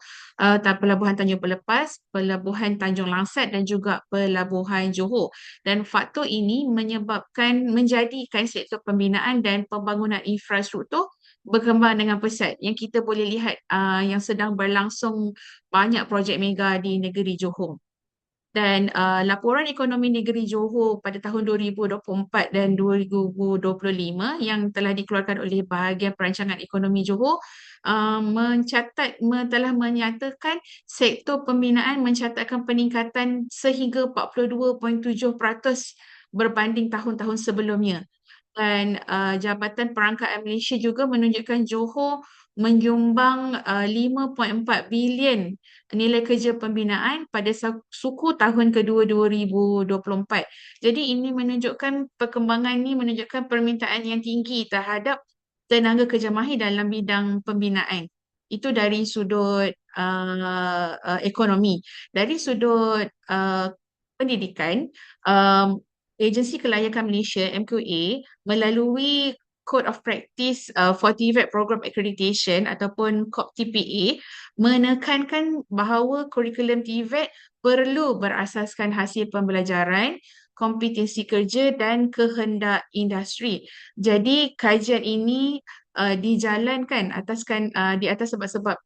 Pelabuhan Tanjung Pelepas, Pelabuhan Tanjung Langsat dan juga Pelabuhan Johor. Dan faktor ini menjadikan sektor pembinaan dan pembangunan infrastruktur berkembang dengan pesat yang kita boleh lihat yang sedang berlangsung banyak projek mega di negeri Johor. Dan laporan ekonomi negeri Johor pada tahun 2024 dan 2025 yang telah dikeluarkan oleh Bahagian Perancangan Ekonomi Johor telah menyatakan sektor pembinaan mencatatkan peningkatan sehingga 42.7% berbanding tahun-tahun sebelumnya. Dan Jabatan Perangkaan Malaysia juga menunjukkan Johor menyumbang 5.4 bilion nilai kerja pembinaan pada suku tahun kedua 2024. Jadi ini menunjukkan perkembangan ini menunjukkan permintaan yang tinggi terhadap tenaga kerja mahir dalam bidang pembinaan. Itu dari sudut ekonomi. Dari sudut pendidikan, Agensi Kelayakan Malaysia (MKA) melalui Code of Practice for TVET Program Accreditation ataupun COP TPA menekankan bahawa kurikulum TVET perlu berasaskan hasil pembelajaran, kompetensi kerja dan kehendak industri. Jadi kajian ini dijalankan di atas sebab-sebab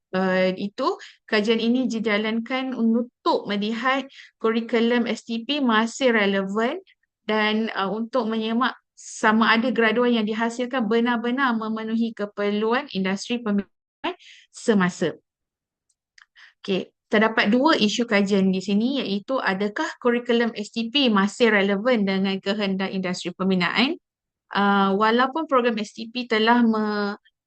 itu kajian ini dijalankan untuk melihat kurikulum STP masih relevan dan untuk menyemak sama ada graduan yang dihasilkan benar-benar memenuhi keperluan industri pembinaan semasa. Okey, terdapat dua isu kajian di sini iaitu adakah kurikulum STP masih relevan dengan kehendak industri pembinaan. Walaupun program STP telah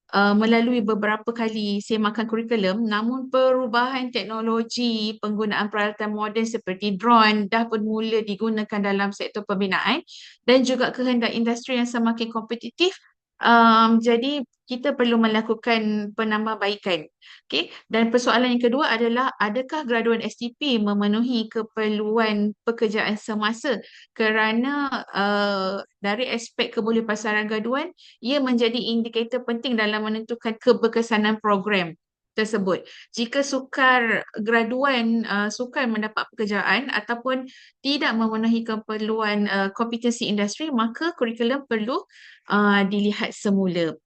melalui beberapa kali semakan kurikulum, namun perubahan teknologi penggunaan peralatan moden seperti drone dah pun mula digunakan dalam sektor pembinaan dan juga kehendak industri yang semakin kompetitif. Jadi kita perlu melakukan penambahbaikan. Okay? Dan persoalan yang kedua adalah adakah graduan STP memenuhi keperluan pekerjaan semasa, kerana dari aspek kebolehpasaran graduan ia menjadi indikator penting dalam menentukan keberkesanan program tersebut. Jika graduan sukar mendapat pekerjaan ataupun tidak memenuhi keperluan kompetensi industri, maka kurikulum perlu dilihat semula.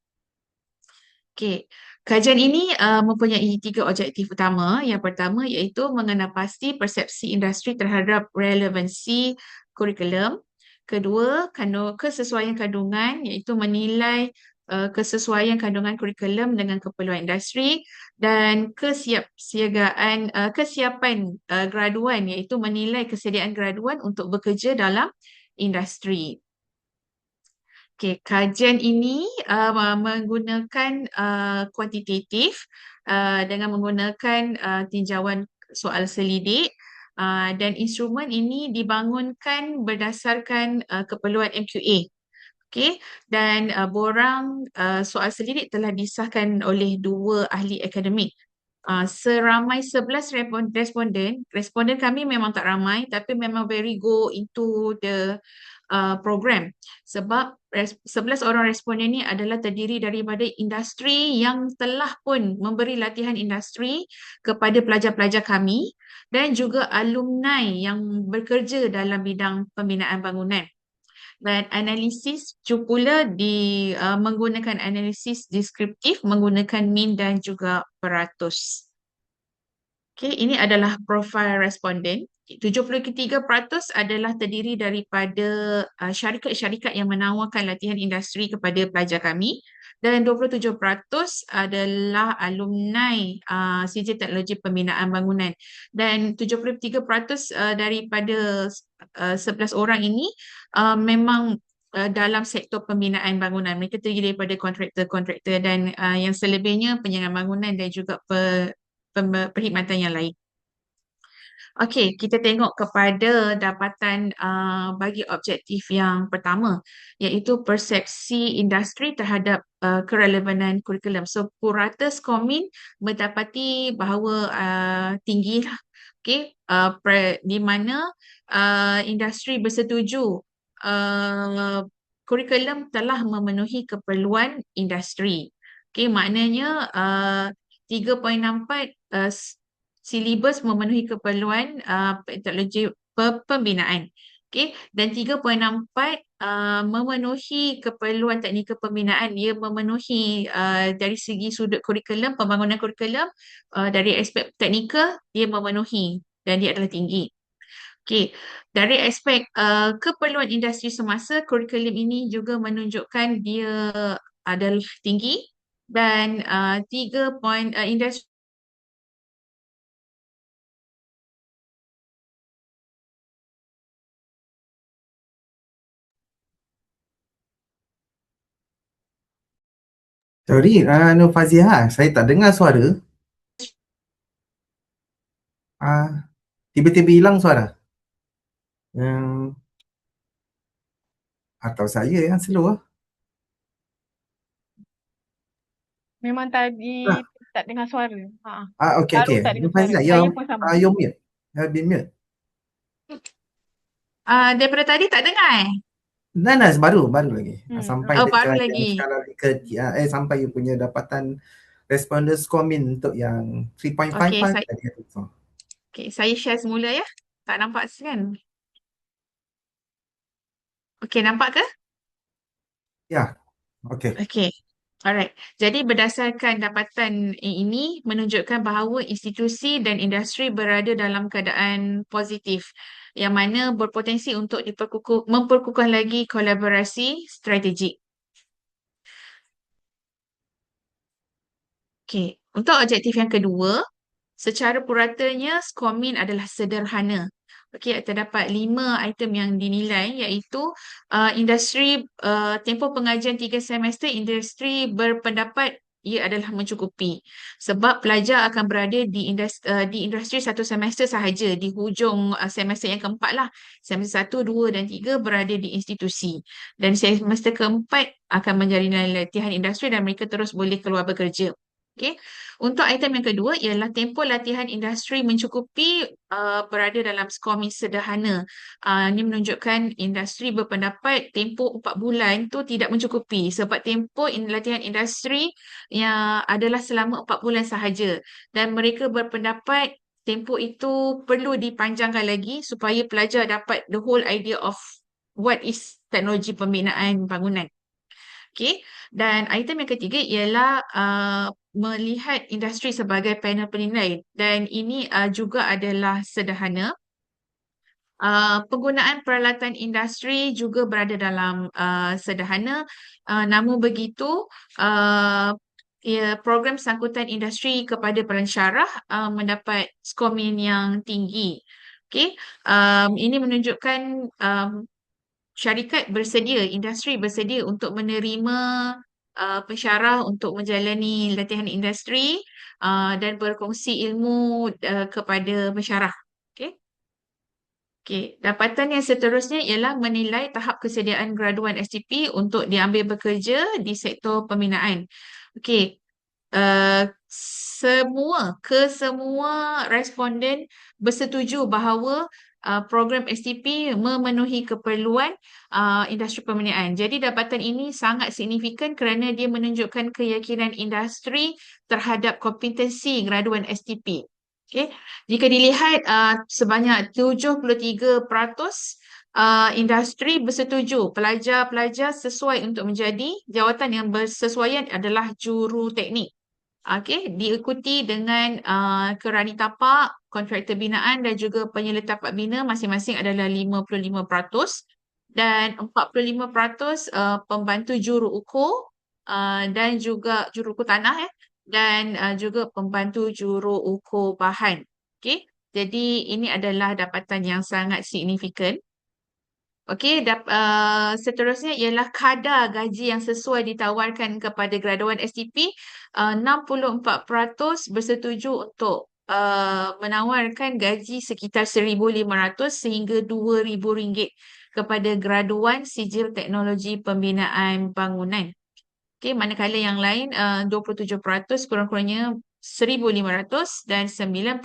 Okey, kajian ini mempunyai 3 objektif utama. Yang pertama iaitu mengenal pasti persepsi industri terhadap relevansi kurikulum. Kedua, kesesuaian kandungan iaitu menilai kesesuaian kandungan kurikulum dengan keperluan industri, dan kesiapan graduan iaitu menilai kesediaan graduan untuk bekerja dalam industri. Okay, kajian ini menggunakan kuantitatif dengan menggunakan tinjauan soal selidik, dan instrumen ini dibangunkan berdasarkan keperluan MQA. Okay, dan borang soal selidik telah disahkan oleh 2 ahli akademik. Seramai 11 responden kami memang tak ramai tapi memang very go into the program, sebab 11 orang responden ini adalah terdiri daripada industri yang telah pun memberi latihan industri kepada pelajar-pelajar kami dan juga alumni yang bekerja dalam bidang pembinaan bangunan. Dan analisis pula menggunakan analisis deskriptif menggunakan min dan juga peratus. Okay, ini adalah profil responden. 73% adalah terdiri daripada syarikat-syarikat yang menawarkan latihan industri kepada pelajar kami, dan 27% adalah alumni CJ Teknologi Pembinaan Bangunan, dan 73% daripada 11 orang ini memang dalam sektor pembinaan bangunan. Mereka terdiri daripada kontraktor dan yang selebihnya penyangga bangunan dan juga perkhidmatan yang lain. Okey, kita tengok kepada dapatan bagi objektif yang pertama iaitu persepsi industri terhadap kerelevanan kurikulum. So, purata Skomin mendapati bahawa tinggi lah. Okey, di mana industri bersetuju kurikulum telah memenuhi keperluan industri. Okey, maknanya 3.64 silibus memenuhi keperluan teknologi pembinaan. Okay? Dan 3.64 memenuhi keperluan teknikal pembinaan. Ia memenuhi dari segi sudut kurikulum, pembangunan kurikulum, dari aspek teknikal dia memenuhi dan dia adalah tinggi. Okey, dari aspek keperluan industri semasa, kurikulum ini juga menunjukkan dia adalah tinggi dan 3 poin industri Sorry, Nur Fazia, saya tak dengar suara. Tiba-tiba hilang suara. Atau saya yang slow lah. Memang tadi tak dengar suara. Okay, Baru okay. tak dengar Nur suara. Fazia, Saya pun sama. you're mute. You have been mute. daripada tadi tak dengar Nah, baru lagi. Sampai baru dekat yang lagi. skala sampai you punya dapatan responder score min untuk yang 3.5 Okey, tadi tu. So. saya share semula ya. Tak nampak kan? Okey, nampak ke? Ya, okay. Okey. Alright. Jadi berdasarkan dapatan ini menunjukkan bahawa institusi dan industri berada dalam keadaan positif yang mana berpotensi untuk memperkukuhkan lagi kolaborasi strategik. Okey. Untuk objektif yang kedua, secara puratanya skor min adalah sederhana. Okey, terdapat 5 item yang dinilai iaitu industri tempoh pengajian 3 semester, industri berpendapat ia adalah mencukupi sebab pelajar akan berada di industri 1 semester sahaja di hujung semester yang keempat lah. Semester 1, 2 dan 3 berada di institusi dan semester keempat akan menjalani latihan industri dan mereka terus boleh keluar bekerja. Okay. Untuk item yang kedua ialah tempoh latihan industri mencukupi berada dalam skor min sederhana. Ini menunjukkan industri berpendapat tempoh 4 bulan tu tidak mencukupi sebab tempoh latihan industri yang adalah selama 4 bulan sahaja dan mereka berpendapat tempoh itu perlu dipanjangkan lagi supaya pelajar dapat the whole idea of what is teknologi pembinaan bangunan. Okay. Dan item yang ketiga ialah melihat industri sebagai panel penilai dan ini juga adalah sederhana. Penggunaan peralatan industri juga berada dalam sederhana. Namun begitu, program sangkutan industri kepada pelancarah mendapat skor min yang tinggi. Okay. Ini menunjukkan syarikat bersedia, industri bersedia untuk menerima pensyarah untuk menjalani latihan industri dan berkongsi ilmu kepada pensyarah. Okay. Okay. Dapatan yang seterusnya ialah menilai tahap kesediaan graduan STP untuk diambil bekerja di sektor pembinaan. Okay. Kesemua responden bersetuju bahawa program STP memenuhi keperluan industri pembinaan. Jadi dapatan ini sangat signifikan kerana dia menunjukkan keyakinan industri terhadap kompetensi graduan STP. Okay. Jika dilihat sebanyak 73% industri bersetuju pelajar-pelajar sesuai untuk menjadi jawatan yang bersesuaian adalah juru teknik. Okey, diikuti dengan kerani tapak, kontraktor binaan dan juga penyerta tapak bina masing-masing adalah 55% dan 45% pembantu juru ukur dan juga juru ukur tanah dan juga pembantu juru ukur bahan. Okey, jadi ini adalah dapatan yang sangat signifikan. Okey, seterusnya ialah kadar gaji yang sesuai ditawarkan kepada graduan STP. 64% bersetuju untuk menawarkan gaji sekitar 1,500 sehingga RM2,000 kepada graduan sijil teknologi pembinaan bangunan. Okey, manakala yang lain 27% kurang-kurangnya 1,500 dan 9%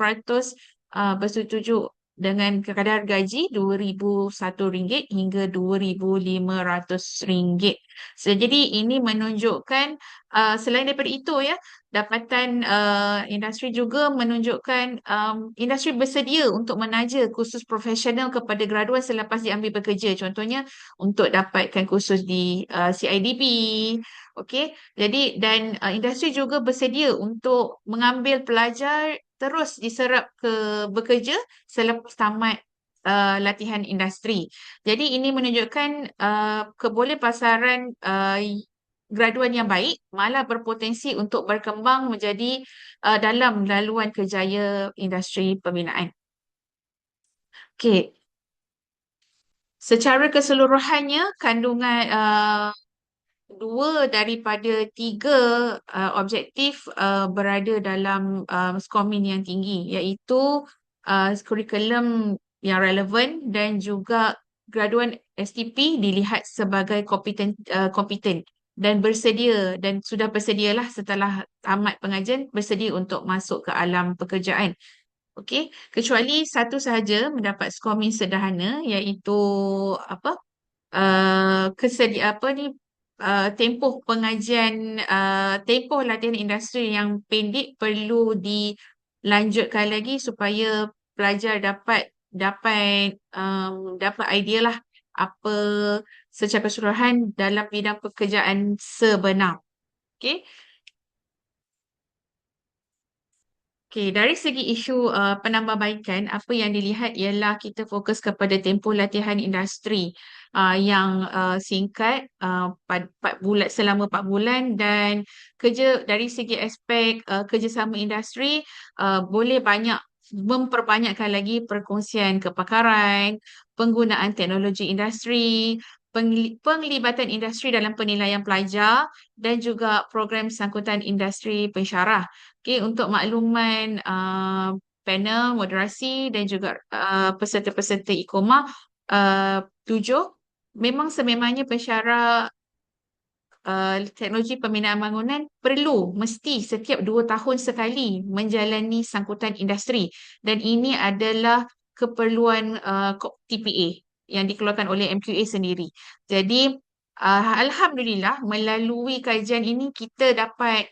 bersetuju dengan kadar gaji RM2,001 hingga RM2,500. Jadi ini menunjukkan selain daripada itu dapatan industri juga menunjukkan industri bersedia untuk menaja kursus profesional kepada graduan selepas diambil bekerja. Contohnya untuk dapatkan kursus di CIDB. Okey, jadi dan industri juga bersedia untuk mengambil pelajar terus diserap ke bekerja selepas tamat latihan industri. Jadi ini menunjukkan kebolehpasaran graduan yang baik malah berpotensi untuk berkembang menjadi dalam laluan kerjaya industri pembinaan. Okey, secara keseluruhannya kandungan dua daripada tiga objektif berada dalam skomin yang tinggi, iaitu kurikulum yang relevan dan juga graduan STP dilihat sebagai kompeten dan bersedia dan sudah bersedialah setelah tamat pengajian bersedia untuk masuk ke alam pekerjaan. Okey, kecuali satu sahaja mendapat skomin sederhana, iaitu apa? Tempoh pengajian, tempoh latihan industri yang pendek perlu dilanjutkan lagi supaya pelajar dapat idea lah apa secara keseluruhan dalam bidang pekerjaan sebenar. Okey. Okey, dari segi isu penambahbaikan, apa yang dilihat ialah kita fokus kepada tempoh latihan industri yang singkat selama 4 bulan, dan kerja dari segi aspek kerjasama industri boleh memperbanyakkan lagi perkongsian kepakaran, penggunaan teknologi industri, penglibatan industri dalam penilaian pelajar dan juga program sangkutan industri pensyarah. Okay, untuk makluman panel moderasi dan juga peserta-peserta Iccomah, 7, memang sememangnya pensyarah teknologi pembinaan bangunan mesti setiap 2 tahun sekali menjalani sangkutan industri, dan ini adalah keperluan TPA yang dikeluarkan oleh MQA sendiri. Jadi Alhamdulillah melalui kajian ini kita dapat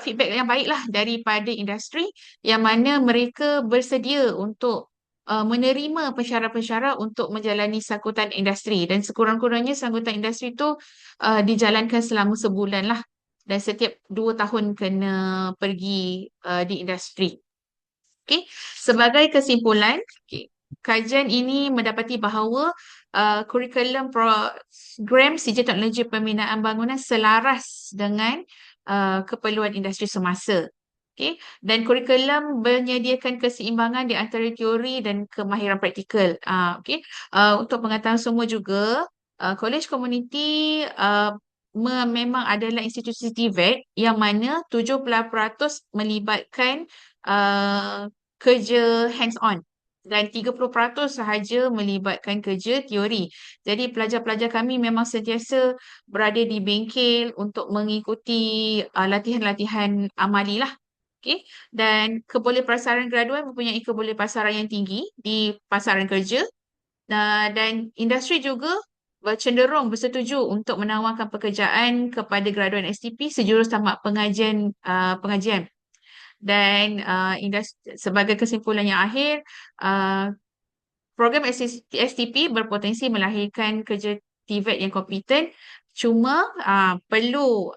feedback yang baiklah daripada industri yang mana mereka bersedia untuk menerima pensyarah-pensyarah untuk menjalani sangkutan industri, dan sekurang-kurangnya sangkutan industri itu dijalankan selama sebulan lah, dan setiap 2 tahun kena pergi di industri. Okay. Sebagai kesimpulan, kajian ini mendapati bahawa kurikulum program CJ Teknologi Pembinaan Bangunan selaras dengan keperluan industri semasa. Okay. Dan kurikulum menyediakan keseimbangan di antara teori dan kemahiran praktikal. Okay. Untuk pengetahuan semua juga, College Community memang adalah institusi TVET yang mana 70% melibatkan kerja hands-on dan 30% sahaja melibatkan kerja teori. Jadi pelajar-pelajar kami memang sentiasa berada di bengkel untuk mengikuti latihan-latihan amali lah. Okay. Dan kebolehpasaran graduan mempunyai kebolehpasaran yang tinggi di pasaran kerja, dan industri juga cenderung bersetuju untuk menawarkan pekerjaan kepada graduan STP sejurus tamat pengajian. Dan sebagai kesimpulan yang akhir, program STP berpotensi melahirkan kerja TVET yang kompeten, cuma perlu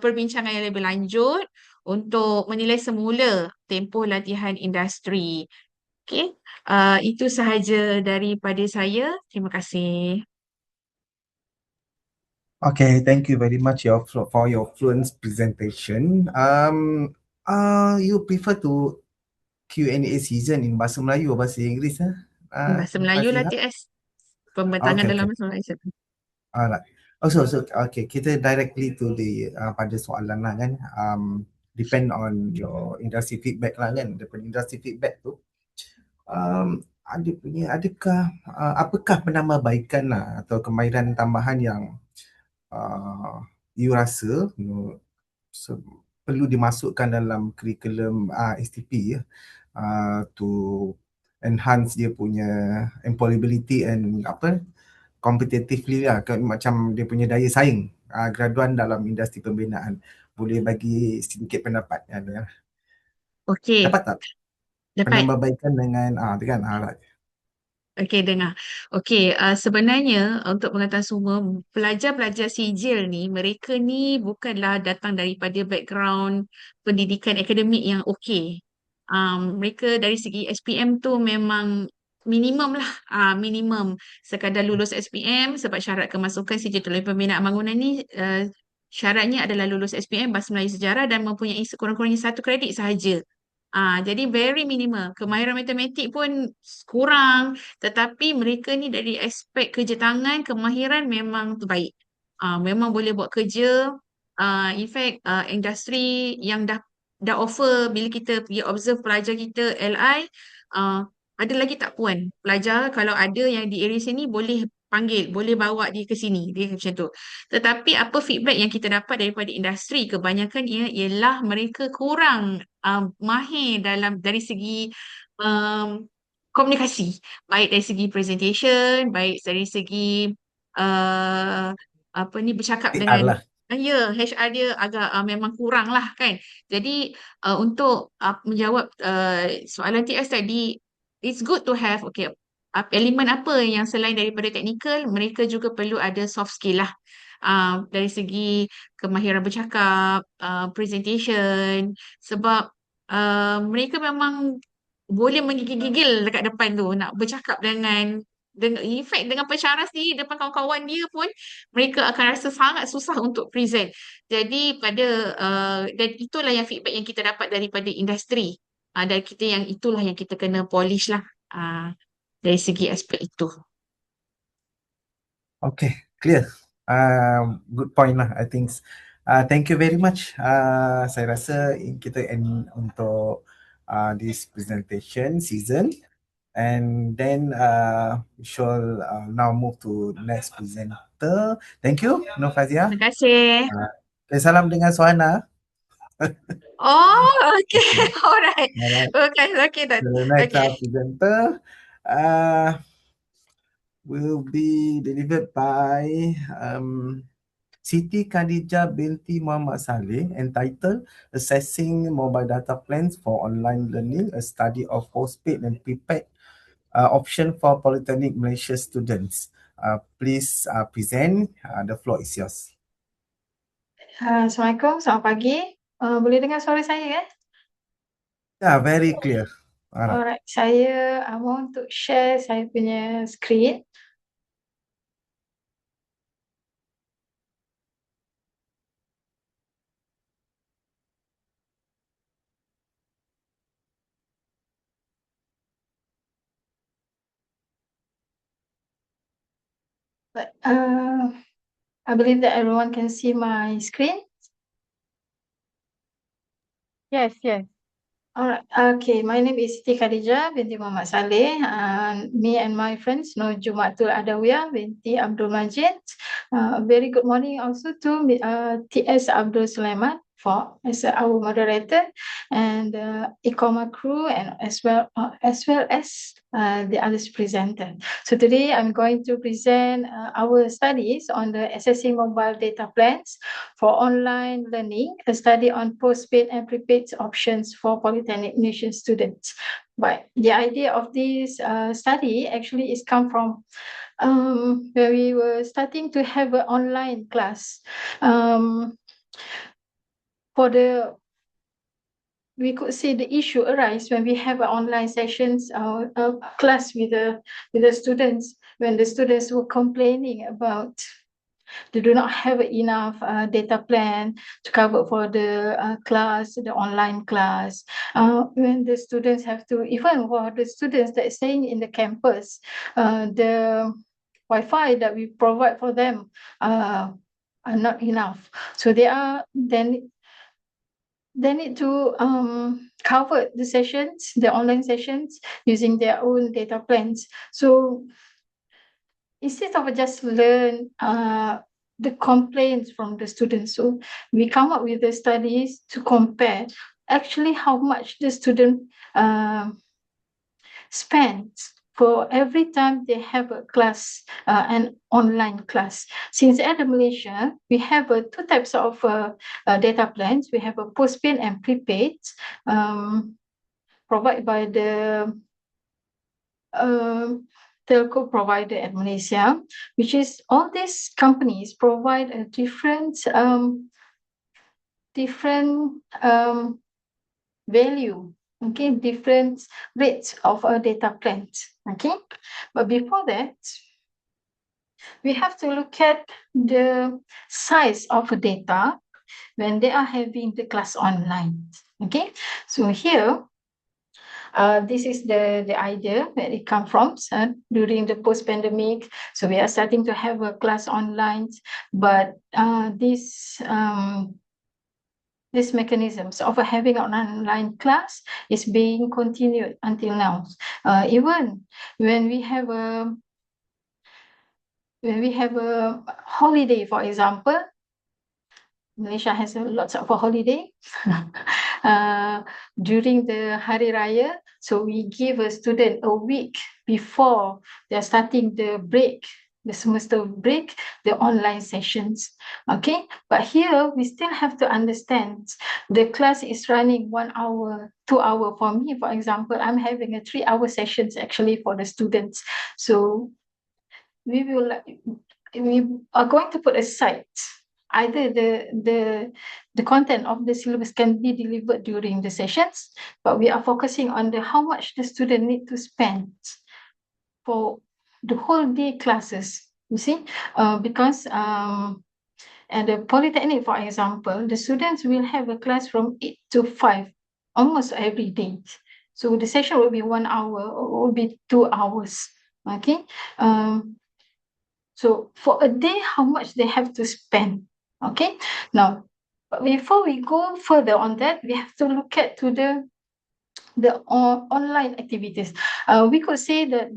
perbincangan yang lebih lanjut untuk menilai semula tempoh latihan industri. Okey, itu sahaja daripada saya. Terima kasih. Okay, thank you very much for your fluent presentation. You prefer to Q&A season in bahasa Melayu atau bahasa Inggeris? Bahasa Melayu lah, Fazila? TS. Pembentangan Okay, dalam okay. bahasa Melayu. Alright. So okay, kita directly to the pada soalan lah kan. Depend on your industry feedback lah kan. Daripada industry feedback tu, adakah apakah penambahbaikan lah atau kemahiran tambahan yang you rasa perlu dimasukkan dalam kurikulum STP to enhance dia punya employability and competitively lah, macam dia punya daya saing graduan dalam industri pembinaan. Boleh bagi sedikit pendapat ya? Okey. Dapat tak? Dapat. Penambahbaikan dengan tu kan. Okey, dengar. Okey, sebenarnya untuk pengetahuan semua, pelajar-pelajar sijil ni, mereka ni bukanlah datang daripada background pendidikan akademik yang okey. Mereka dari segi SPM tu memang minimum lah, minimum sekadar lulus SPM sebab syarat kemasukan CJ Tolong Pembinaan Bangunan ni syaratnya adalah lulus SPM Bahasa Melayu Sejarah dan mempunyai sekurang-kurangnya 1 kredit sahaja. Jadi very minimal. Kemahiran matematik pun kurang, tetapi mereka ni dari aspek kerja tangan, kemahiran memang terbaik. Memang boleh buat kerja. In fact, industri yang dah offer bila kita pergi observe pelajar kita LI, ada lagi tak puan. Pelajar kalau ada yang di area sini boleh panggil, boleh bawa dia ke sini. Dia macam tu. Tetapi apa feedback yang kita dapat daripada industri, kebanyakan ialah mereka kurang mahir dari segi komunikasi. Baik dari segi presentation, baik dari segi bercakap PR dengan lah. ya, HR dia agak memang kurang lah kan. Jadi untuk menjawab soalan TS tadi, it's good to have elemen apa yang selain daripada teknikal, mereka juga perlu ada soft skill lah. Dari segi kemahiran bercakap, presentation, sebab mereka memang boleh menggigil-gigil dekat depan tu nak bercakap dengan in fact dengan pensyarah sendiri depan kawan-kawan dia pun mereka akan rasa sangat susah untuk present. Jadi dan itulah yang feedback yang kita dapat daripada industri. Dan itulah yang kita kena polish lah dari segi aspek itu. Okay, clear. Good point lah, I think. Thank you very much. Saya rasa kita end untuk this presentation season. And then we shall now move to next presenter. Thank you, Nur Fazia. Terima kasih. Salam dengan Suhana. Oh, okay. Alright. Alright. Okay, done. The next Okay. presenter will be delivered by Siti Khadijah binti Muhammad Saleh, entitled Assessing Mobile Data Plans for Online Learning, a Study of Postpaid and Prepaid Option for Polytechnic Malaysia Students. Please present. The floor is yours. Assalamualaikum, selamat pagi. Boleh dengar suara saya kan? Yeah, very clear. Alright, saya mau untuk share saya punya screen. But I believe that everyone can see my screen. Yes, yes. Alright, okay. My name is Siti Khadijah binti Muhammad Saleh. Me and my friends, Jumatul Adawiyah binti Abdul Majid. Very good morning also to TS Abdul Sulaiman as our moderator, and Iccomah crew, and as well as the others presenter. So today I'm going to present our studies on the assessing mobile data plans for online learning, a study on postpaid and prepaid options for Polytechnic Nation students. But the idea of this study actually is come from where we were starting to have an online class. We could see the issue arise when we have online sessions, class with the students, when the students were complaining about they do not have enough data plan to cover for the class, the online class. When the students have to, even for the students that are staying in the campus, the Wi-Fi that we provide for them are not enough. So they need to cover the sessions, the online sessions, using their own data plans. So instead of just learn the complaints from the students, so we come up with the studies to compare actually how much the student spends for every time they have a class, an online class. Since at Malaysia, we have two types of data plans. We have a postpaid and prepaid, provided by the telco provider at Malaysia, which is all these companies provide a different value okay, different rates of data plans. Okay, but before that, we have to look at the size of data when they are having the class online. Okay, so here, this is the idea where it comes from during the post-pandemic. So we are starting to have a class online, but this mechanisms of having an online class is being continued until now. Even when we have a holiday, for example, Malaysia has lots of holiday during the Hari Raya. So we give a student a week before they're starting the break, the semester break, the online sessions. Okay, but here we still have to understand the class is running 1 hour, 2 hour. For me, for example, I'm having a 3 hour sessions actually for the students. So we are going to put aside either the content of the syllabus can be delivered during the sessions, but we are focusing on the how much the student need to spend for the whole day classes, you see, because and the polytechnic, for example, the students will have a class from 8 to 5 almost every day. So the session will be 1 hour or will be 2 hours. Okay, so for a day, how much they have to spend? Okay, now before we go further on that, we have to look at to the online activities. We could say that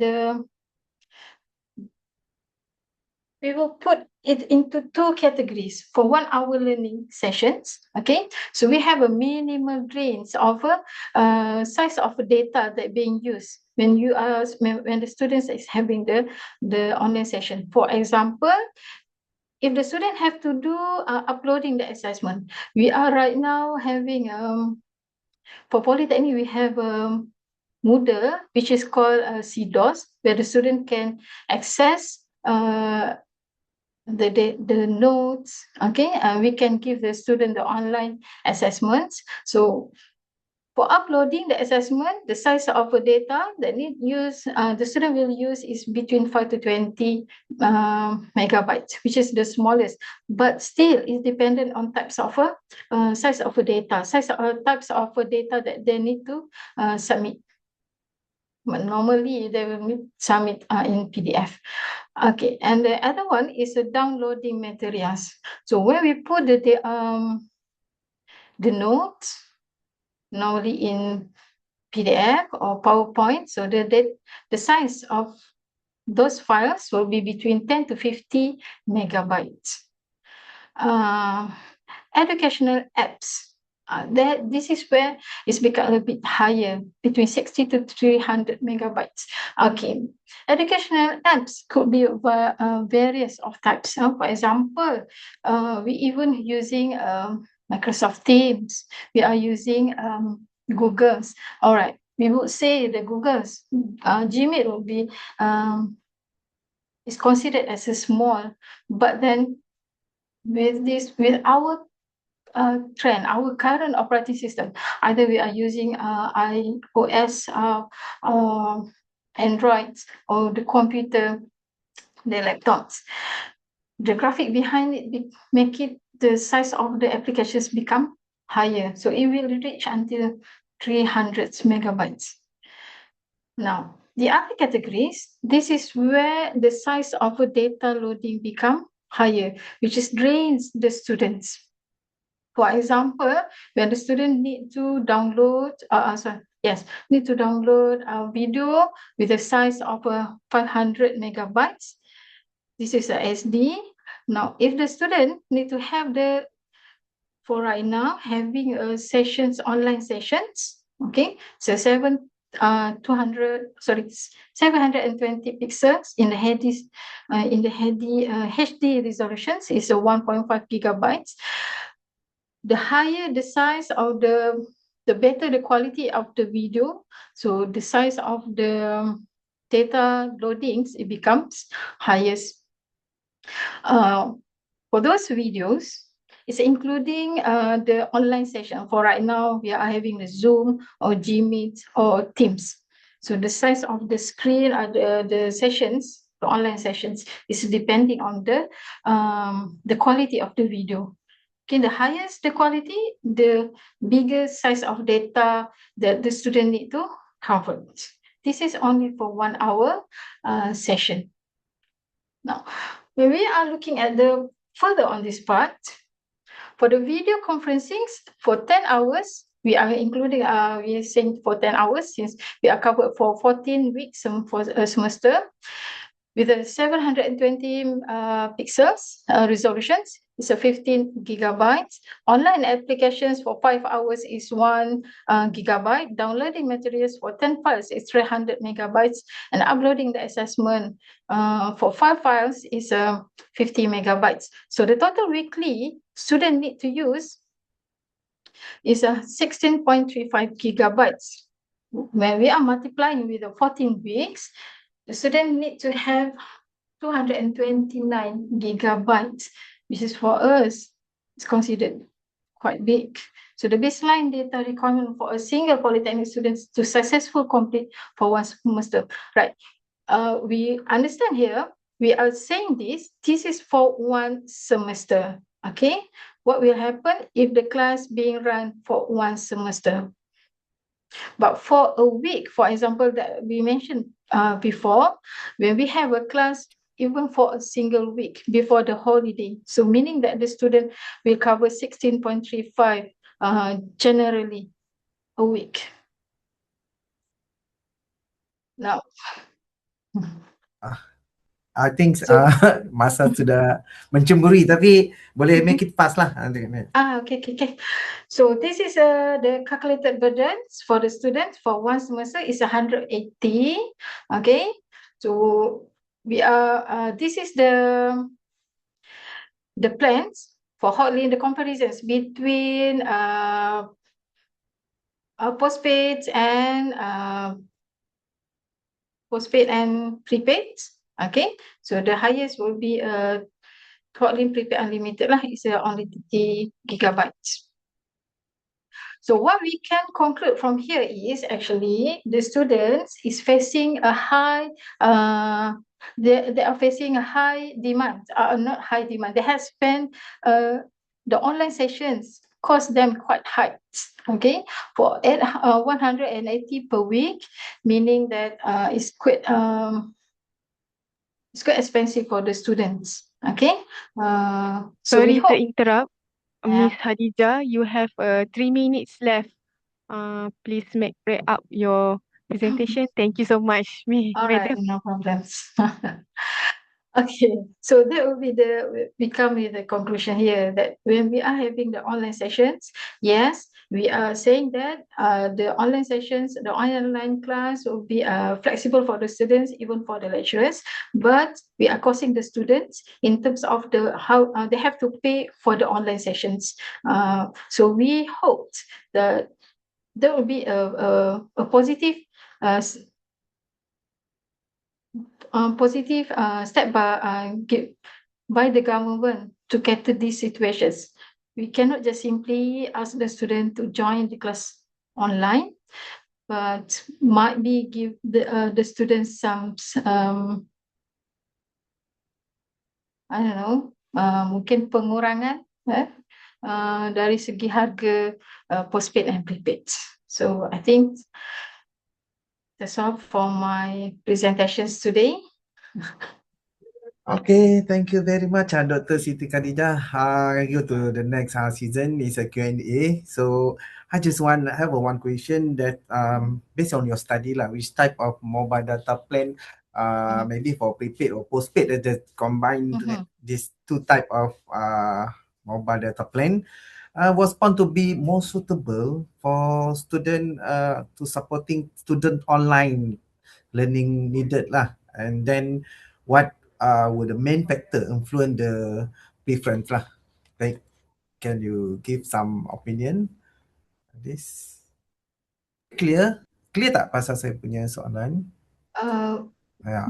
we will put it into 2 categories for 1 hour learning sessions. Okay, so we have a minimal range of a size of data that being used when the students is having the online session. For example, if the student have to do uploading the assessment, we are right now having for polytechnic we have Moodle, which is called CDOS, where the student can access the notes. Okay, we can give the student the online assessments. So for uploading the assessment, the size of the data that the student will use is between 5 to 20 megabytes, which is the smallest. But still, it's dependent on types of size of the data, types of data that they need to submit. But normally, they will submit in PDF. Okay, and the other one is the downloading materials. So when we put the notes, normally in PDF or PowerPoint, so the size of those files will be between 10 to 50 megabytes. Educational apps, this is where it's become a bit higher, between 60 to 300 megabytes. Okay, educational apps could be various of types. For example, we even using Microsoft Teams. We are using Google's. All right, we would say the Google's Gmail will be is considered as a small, but then with our trend, our current operating system, either we are using iOS, Android, or the computer, the laptops. The graphic behind it make it the size of the applications become higher, so it will reach until 300 megabytes. Now, the other categories, this is where the size of a data loading become higher, which is drains the students. For example, when the student need to download, need to download a video with a size of 500 megabytes. This is a SD. Now, if the student need to have for right now, having online sessions, okay, so 720 pixels in the HD resolutions is a 1.5 gigabytes. The higher the size of the better the quality of the video. So the size of the data loadings, it becomes highest. For those videos, It's including the online session. For right now, we are having the Zoom or Gmeet or Teams. So the size of the screen or the sessions, the online sessions, is depending on the quality of the video. Okay, the highest the quality, the bigger size of data that the student need to cover. This is only for 1 hour session. Now, when we are looking at the further on this part, for the video conferencing for 10 hours, we are including, we are saying for 10 hours since we are covered for 14 weeks for a semester with a 720 pixels resolutions. It's a 15 gigabytes. Online applications for 5 hours is 1 gigabyte. Downloading materials for 10 files is 300 megabytes. And uploading the assessment for 5 files is 50 megabytes. So the total weekly student need to use is 16.35 gigabytes. When we are multiplying with the 14 weeks, the student need to have 229 gigabytes, which is for us, it's considered quite big. So the baseline data requirement for a single polytechnic student to successfully complete for 1 semester, right? We understand here, we are saying this is for 1 semester, okay? What will happen if the class being run for 1 semester? But for a week, for example, that we mentioned before, when we have a class, even for a single week before the holiday, so meaning that the student will cover 16.35 generally a week. Now, I think So- masa sudah mencemburi, tapi boleh make it fast lah. Okay. So this is the calculated burdens for the students for 1 semester is 180. Okay, so we are this is the plans for hotly the comparisons between postpaid and prepaid. Okay, so the highest will be hotly prepaid unlimited lah. It's only 30 gigabytes. So what we can conclude from here is actually the students is facing a high they are facing a high demand, not high demand. They have spent the online sessions cost them quite high. Okay, for 180 per week, meaning that it's quite expensive for the students. Okay, so we Sorry to hope. interrupt. Yeah. Miss Hadijah, you have 3 minutes left. Please wrap up your presentation. Thank you so much, All right, Madam. no problems. Okay, so that will be we come with the conclusion here that when we are having the online sessions, yes, we are saying that the online sessions, the online class will be flexible for the students, even for the lecturers, but we are costing the students in terms of how they have to pay for the online sessions. So we hope that there will be a positive step by the government to cater these situations. We cannot just simply ask the student to join the class online, but might be give the students some I don't know, mungkin pengurangan dari segi harga postpaid and prepaid. So I think that's all for my presentations today. Okay, thank you very much, Dr. Siti Khadijah. Go to the next season is a Q&A. So I just have one question that based on your study, which type of mobile data plan, maybe for prepaid or postpaid, that combined these two type of mobile data plan, was found to be more suitable for student to supporting student online learning needed lah. And then what would the main factor influence the preference lah? Like, can you give some opinion on this? Clear tak pasal saya punya soalan? Uh, Ya.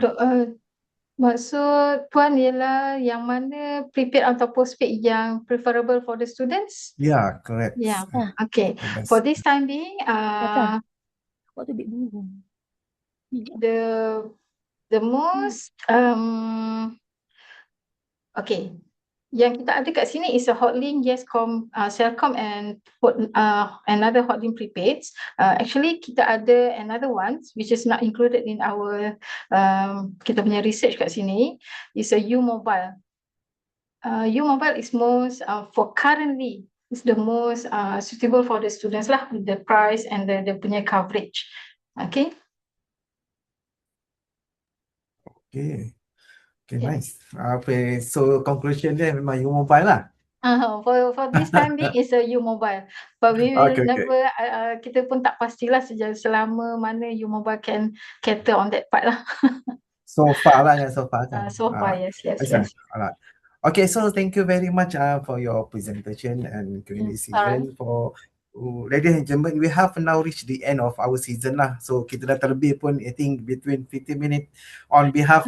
Maksud Puan ialah yang mana prepaid atau postpaid yang preferable for the students? Yeah, correct. Yeah, okay. The best. For this time being, What tu big burung? the most okay. Yang kita ada kat sini is a hotlink, Yescom, Celcom and another hotlink prepaids. Actually kita ada another one which is not included in our kita punya research kat sini, is a U Mobile. U Mobile is most for currently is the most suitable for the students lah, with the price and the punya coverage. Okay. Okay. Okay, Yeah. nice. So conclusion dia memang you mobile lah. For this time being is a U Mobile, but we will Okay, okay. never kita pun tak pastilah selama mana U Mobile can cater on that part lah. So far lah kan, so far kan. So far, yes. Alright. Okay, so thank you very much for your presentation and Q&A season. Ladies and gentlemen, we have now reached the end of our season lah. So kita dah terlebih pun, I think between 50 minutes. On behalf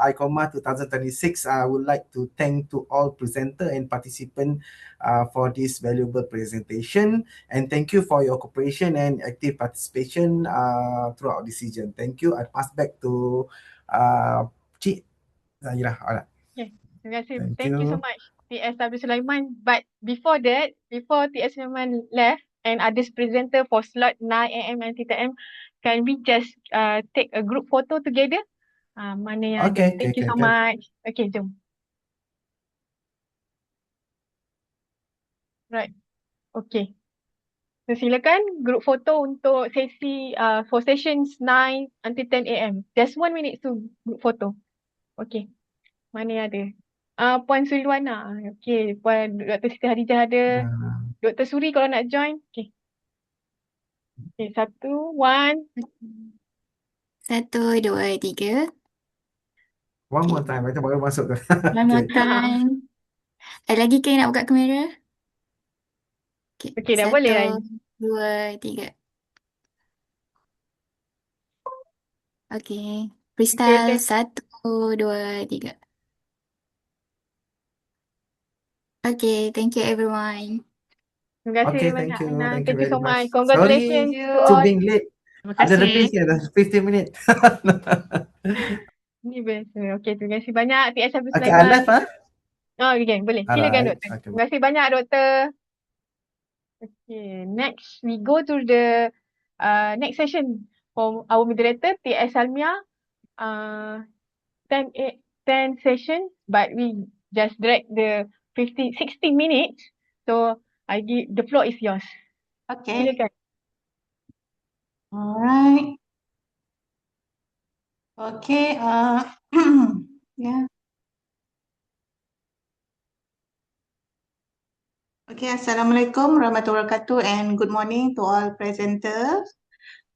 Iccomah 2026, I would like to thank to all presenter and participant for this valuable presentation. And thank you for your cooperation and active participation throughout the season. Thank you. I pass back to Cik Zahira. Alright. Okay. Terima kasih. Thank you so much, TSW Sulaiman. But before that, before TS Sulaiman left and others presenter for slot 9 AM and 10 AM, can we just take a group photo together? Mana yang ada. Thank you so much. Okay, jom. Right. Okay. So silakan group photo untuk sesi for sessions 9 until 10 AM. Just 1 minute to group photo. Okay. Mana yang ada? Puan Suliwana. Okay. Puan Dr. Siti Hadijah ada. Dr. Suri kalau nak join. Okay. Okay. 1, 1. 1, 2, 3. One more time. Macam baru masuk tu. One more time. Ada lagi ke yang nak buka kamera? Okay, dah boleh dah. 1, 2, 3. Okay. Freestyle. 1, 2, 3. Okay, thank you everyone. Terima kasih Okay, banyak, thank you. Ana. Thank you Thank you very so much. much. Congratulations Sorry to to all. being late. Terima Ada kasih. lebih sikit dah 15 minit. Ni biasa. Okay, terima kasih banyak TSW Okay, I Sulaiman. left Okay, boleh. Silakan, Alright. Doktor. Okay. Terima kasih banyak, Doktor. Okay, next we go to the next session for our moderator, TS Salmia. 10 session, but we just drag the 60 minutes. So I give the floor is yours. Okay. Silakan. Alright. Okay. Yeah. Okay. Assalamualaikum warahmatullahi wabarakatuh and good morning to all presenters.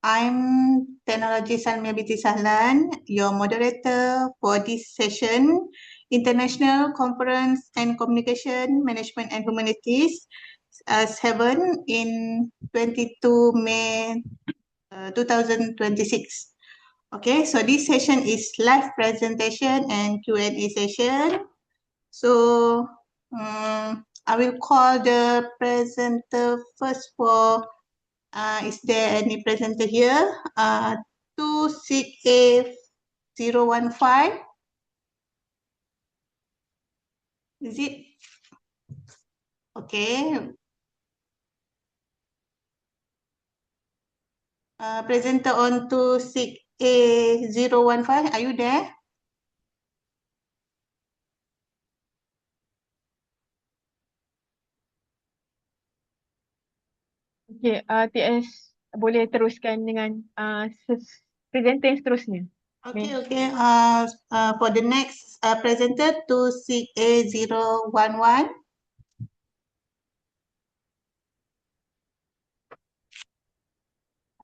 I'm Technology Salmia Binti Sahlan, your moderator for this session, International Conference and Communication Management and Humanities, 7 in 22 May 2026. Okay, so this session is live presentation and Q&A session. So I will call the presenter first for, is there any presenter here? 268-015. Is it? Okay. Presenter on 268-015, are you there? Okay, TS boleh teruskan dengan presenter yang seterusnya. Okay, okay. For the next presenter, 268-011.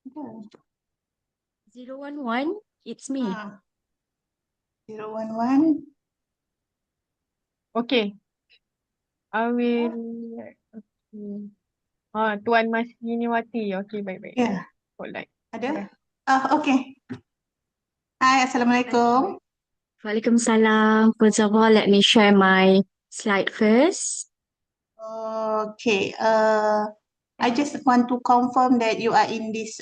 Okay. 011, it's me. 011. Okay. I will. Okay. Tuan Masiniwati. Okay, baik-baik. Yeah. Spotlight. Ada? Okay. Hai, Assalamualaikum. Waalaikumsalam. First of all, let me share my slide first. Okay. I just want to confirm that you are in this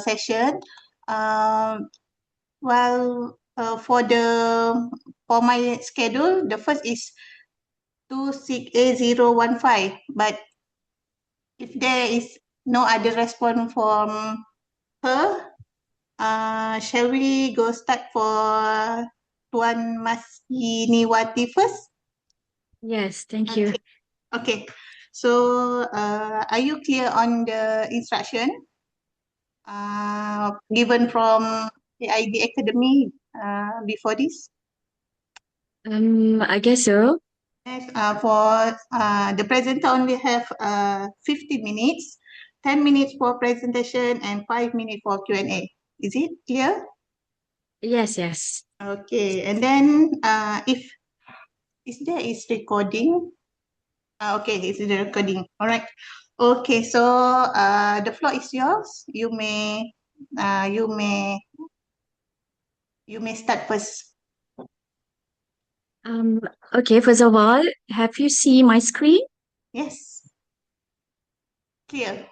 session. For my schedule, the first is 26A015. But if there is no other response from her, shall we go start for Tuan Masiniwati first? Yes, thank you. Okay. So, are you clear on the instruction given from AID Academy before this? I guess so. Yes, for the presenter only have 50 minutes, 10 minutes for presentation and 5 minutes for Q&A. Is it clear? Yes, yes. Okay, and then if there is recording, okay, it's the recording. All right. Okay, so the floor is yours. You may start first. Okay, first of all, have you seen my screen? Yes. Clear.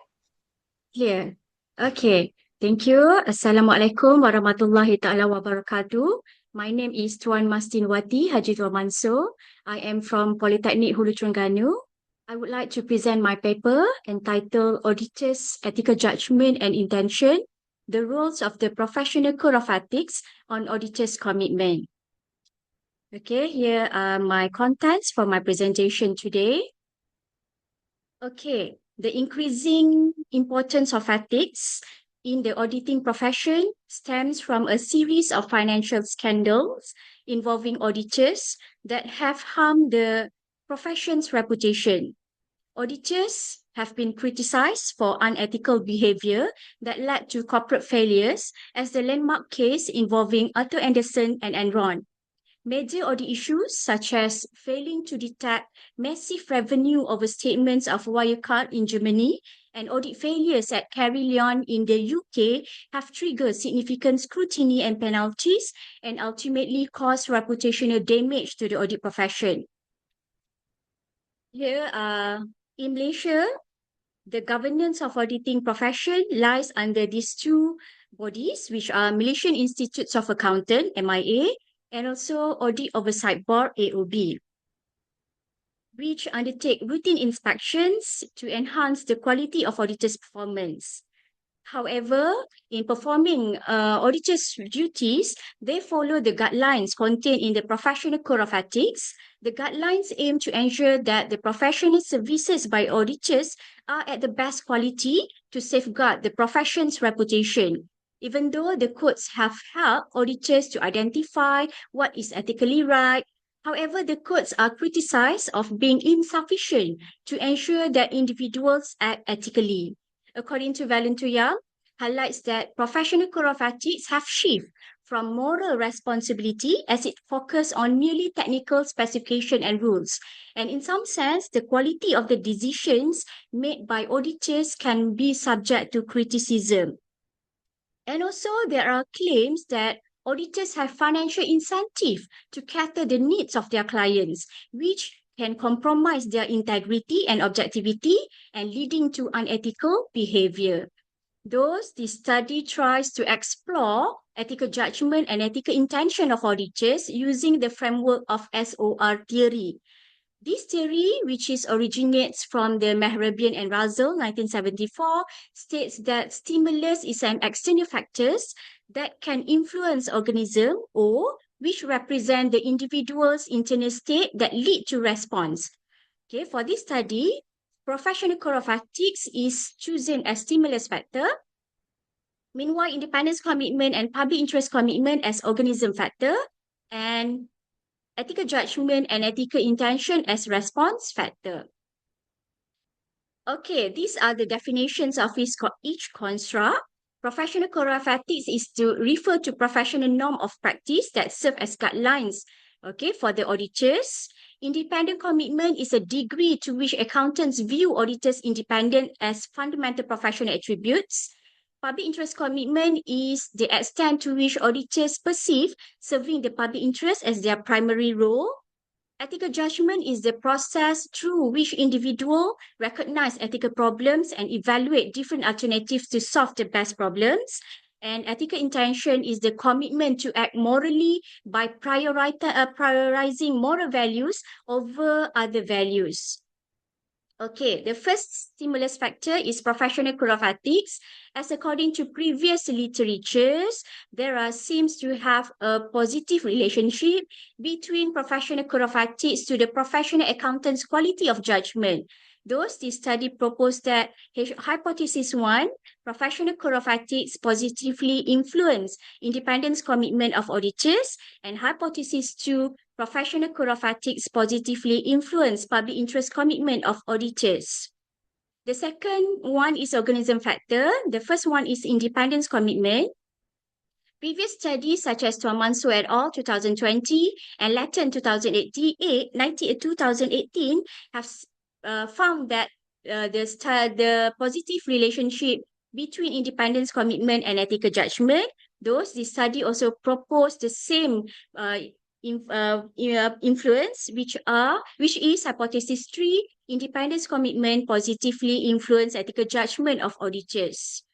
Clear. Okay, thank you. Assalamualaikum warahmatullahi ta'ala wabarakatuh. My name is Tuan Mastinwati Haji Tuan Mansur. I am from Polytechnic Hulu Terengganu. I would like to present my paper entitled Auditors' Ethical Judgment and Intention, the Roles of the Professional Code of Ethics on Auditors' Commitment. Okay, here are my contents for my presentation today. Okay, the increasing importance of ethics in the auditing profession stems from a series of financial scandals involving auditors that have harmed the profession's reputation. Auditors have been criticized for unethical behavior that led to corporate failures, as the landmark case involving Arthur Andersen and Enron. Major audit issues such as failing to detect massive revenue overstatements of Wirecard in Germany and audit failures at Carillon in the UK have triggered significant scrutiny and penalties and ultimately caused reputational damage to the audit profession. Here, in Malaysia, the governance of auditing profession lies under these two bodies, which are Malaysian Institutes of Accountant, MIA, and also Audit Oversight Board, AOB, which undertake routine inspections to enhance the quality of auditors' performance. However, in performing auditors' duties, they follow the guidelines contained in the Professional Code of Ethics. The guidelines aim to ensure that the professional services by auditors are at the best quality to safeguard the profession's reputation. Even though the codes have helped auditors to identify what is ethically right, however, the codes are criticized of being insufficient to ensure that individuals act ethically. According to Valentuya, highlights that professional code of ethics have shifted from moral responsibility as it focuses on merely technical specification and rules. And in some sense, the quality of the decisions made by auditors can be subject to criticism. And also, there are claims that auditors have financial incentive to cater the needs of their clients, which can compromise their integrity and objectivity and leading to unethical behavior. Thus, this study tries to explore ethical judgment and ethical intention of auditors using the framework of SOR theory. This theory, which originates from the Mehrabian and Russell, 1974, states that stimulus is an external factors that can influence organism or which represent the individual's internal state that lead to response. Okay, for this study, professional code of ethics is chosen as stimulus factor. Meanwhile, independence commitment and public interest commitment as organism factor, and ethical judgment and ethical intention as response factor. Okay, these are the definitions of each construct. Professional code of ethics is to refer to professional norm of practice that serve as guidelines, okay, for the auditors. Independent commitment is a degree to which accountants view auditors' independence as fundamental professional attributes. public interest commitment is the extent to which auditors perceive serving the public interest as their primary role. Ethical judgment is the process through which individuals recognize ethical problems and evaluate different alternatives to solve the best problems. And ethical intention is the commitment to act morally by prioritizing moral values over other values. Okay, the first stimulus factor is professional code of ethics. As according to previous literatures, seems to have a positive relationship between professional code of ethics to the professional accountant's quality of judgment. Thus, this study proposed that hypothesis 1, professional code of ethics positively influence independence commitment of auditors, and hypothesis 2, professional code of ethics positively influence public interest commitment of auditors. The second one is organism factor. The first one is independence commitment. Previous studies such as Tuan Mansur et al. 2020 and Latin 2018 have found that the positive relationship between independence commitment and ethical judgment. Thus, this study also proposed the same influence, which is hypothesis 3, independence commitment positively influence ethical judgment of auditors.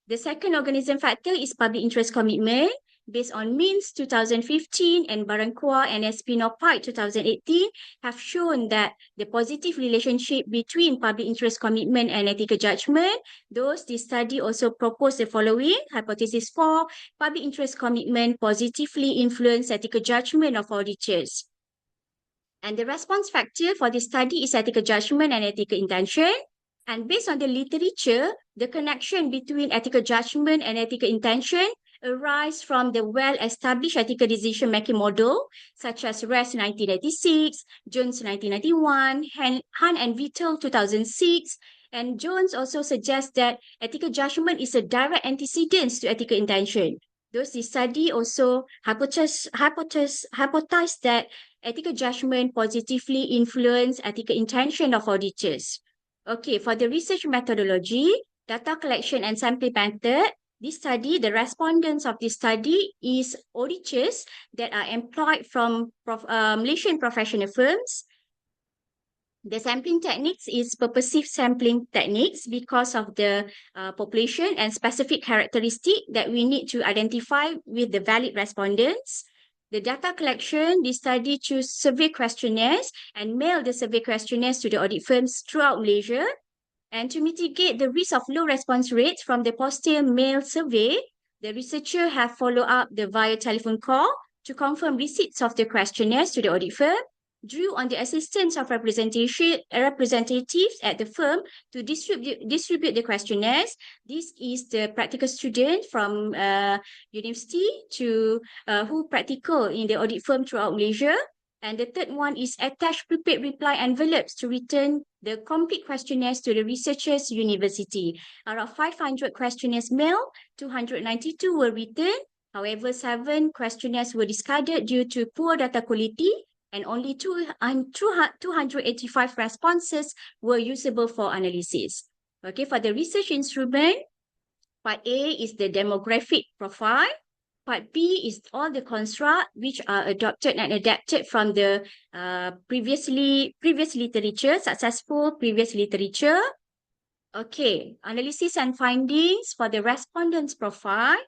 The second organism factor is public interest commitment. Based on Means 2015 and Barangkua and Espinopai 2018 have shown that the positive relationship between public interest commitment and ethical judgment. Thus, this study also proposed the following. Hypothesis 4, public interest commitment positively influence ethical judgment of auditors. And the response factor for this study is ethical judgment and ethical intention. And based on the literature, the connection between ethical judgment and ethical intention arise from the well-established ethical decision-making model, such as REST 1996, Jones 1991, Han and Vittel 2006, and Jones also suggests that ethical judgment is a direct antecedent to ethical intention. Thus, this study also hypothesized that ethical judgment positively influence ethical intention of auditors. Okay, for the research methodology, data collection and sampling method, this study, the respondents of this study is auditors that are employed from Malaysian professional firms. The sampling techniques is purposive sampling techniques because of the population and specific characteristic that we need to identify with the valid respondents. The data collection, this study choose survey questionnaires and mail the survey questionnaires to the audit firms throughout Malaysia. And to mitigate the risk of low response rates from the postal mail survey, the researcher have followed up via telephone call to confirm receipts of the questionnaires to the audit firm, drew on the assistance of representatives at the firm to distribute the questionnaires. This is the practical student from university who practical in the audit firm throughout Malaysia. And the third one is attach prepaid reply envelopes to return the complete questionnaires to the researchers' university. Out of 500 questionnaires mailed, 292 were returned. However, 7 questionnaires were discarded due to poor data quality, and only 285 responses were usable for analysis. Okay, for the research instrument, part A is the demographic profile. Part B is all the construct which are adopted and adapted from the previous literature, successful previous literature. Okay, analysis and findings for the respondents profile.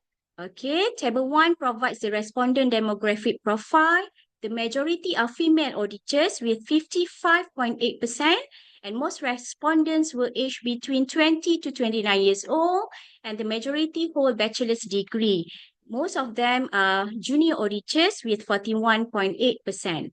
Okay, table 1 provides the respondent demographic profile. The majority are female auditors with 55.8%, and most respondents were aged between 20 to 29 years old, and the majority hold bachelor's degree. Most of them are junior auditors with 41.8%.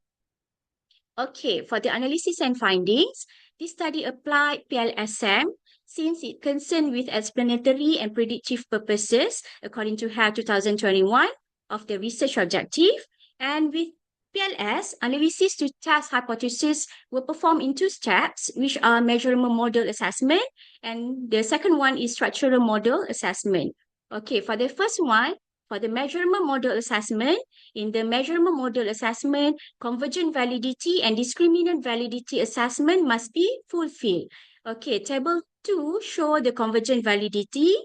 Okay, for the analysis and findings, this study applied PLSM since it concerned with explanatory and predictive purposes according to HAL 2021 of the research objective. And with PLS, analysis to test hypothesis were performed in 2 steps, which are measurement model assessment, and the second one is structural model assessment. Okay, for the first one, for the measurement model assessment, in the measurement model assessment, convergent validity and discriminant validity assessment must be fulfilled. Okay, table 2 show the convergent validity.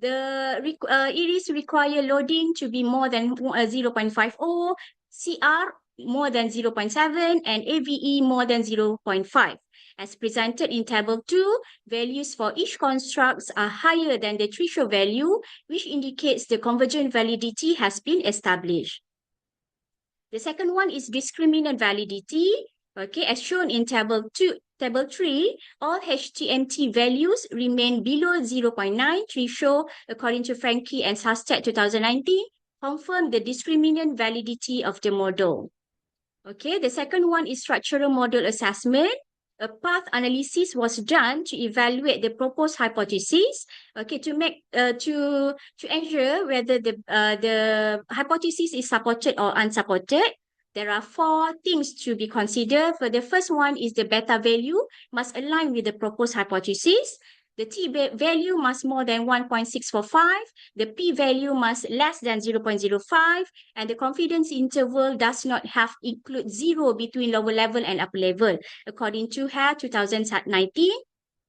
It is require loading to be more than 0.50, CR more than 0.7, and AVE more than 0.5. As presented in table 2, values for each constructs are higher than the threshold value, which indicates the convergent validity has been established. The second one is discriminant validity. Okay, as shown in table 3, all HTMT values remain below 0.9 threshold according to Frankie and Sastek 2019, confirm the discriminant validity of the model. Okay, the second one is structural model assessment. A path analysis was done to evaluate the proposed hypothesis. Okay, to ensure whether the hypothesis is supported or unsupported. There are 4 things to be considered. For the first one is the beta value must align with the proposed hypothesis. The t value must more than 1.645. The p value must less than 0.05. And the confidence interval does not have include 0 between lower level and upper level, according to Hare 2019.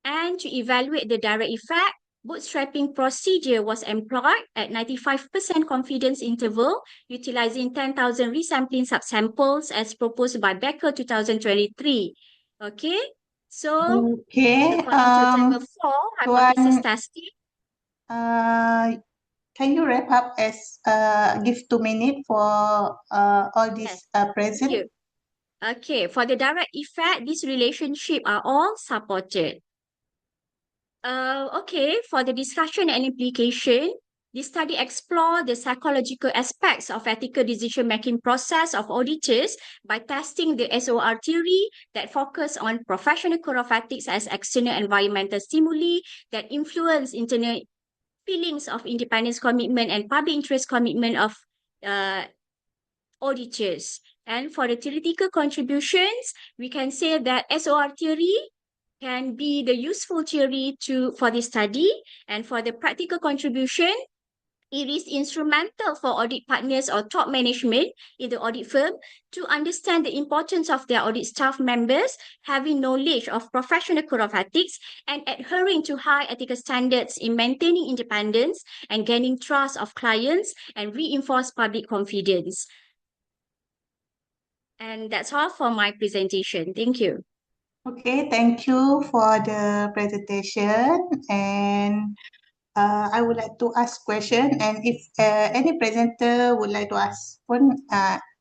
And to evaluate the direct effect, bootstrapping procedure was employed at 95% confidence interval, utilizing 10,000 resampling subsamples as proposed by Becker 2023. Okay, so Okay. according to table 4, hypothesis Tuan, testing. can you wrap up as give 2 minutes for all Yes, these thank present? you. Okay, for the direct effect, these relationships are all supported. Okay, for the discussion and implication, this study explore the psychological aspects of ethical decision-making process of auditors by testing the SOR theory that focus on professional code of ethics as external environmental stimuli that influence internal feelings of independence commitment and public interest commitment of auditors. And for the theoretical contributions, we can say that SOR theory can be the useful theory for this study. And for the practical contribution, it is instrumental for audit partners or top management in the audit firm to understand the importance of their audit staff members having knowledge of professional code of ethics and adhering to high ethical standards in maintaining independence and gaining trust of clients and reinforce public confidence. And that's all for my presentation. Thank you. Okay, thank you for the presentation. And I would like to ask question. And if any presenter would like to ask one,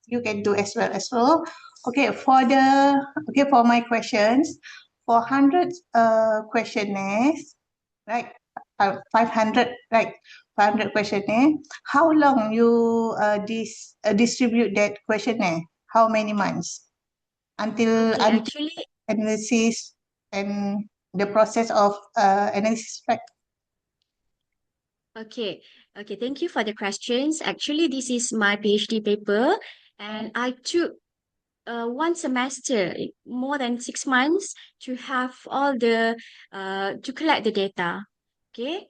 you can do as well. Okay, for my questions, for 100 questionnaires, right? 500, right? 500 questionnaire. How long you distribute that questionnaire? How many months? Until Okay, actually, analysis and the process of analysis, right? Okay, thank you for the questions. Actually, this is my PhD paper, and I took 1 semester, more than 6 months, to have all the to collect the data. Okay,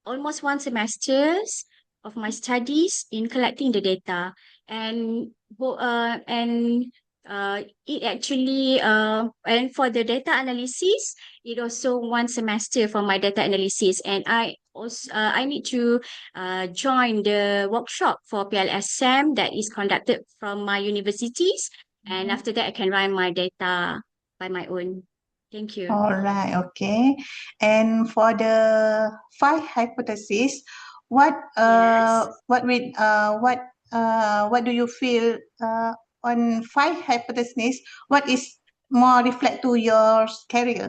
almost 1 semesters of my studies in collecting the data, and it actually and for the data analysis, it also 1 semester for my data analysis, and I also I need to join the workshop for PLSM that is conducted from my universities, and after that I can run my data by my own. Thank you. All right, okay. And for the 5 hypotheses, what Yes. what do you feel on 5 hypotheses? What is more reflect to your career?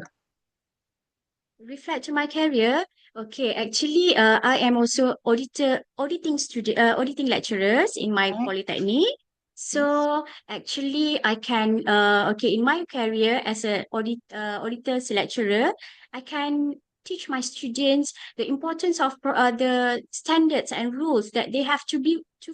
Reflect to my career. Okay, actually, I am also auditing lecturers in my Right. polytechnic. So actually, I can in my career as a auditor's lecturer, I can teach my students the importance of the standards and rules that they have to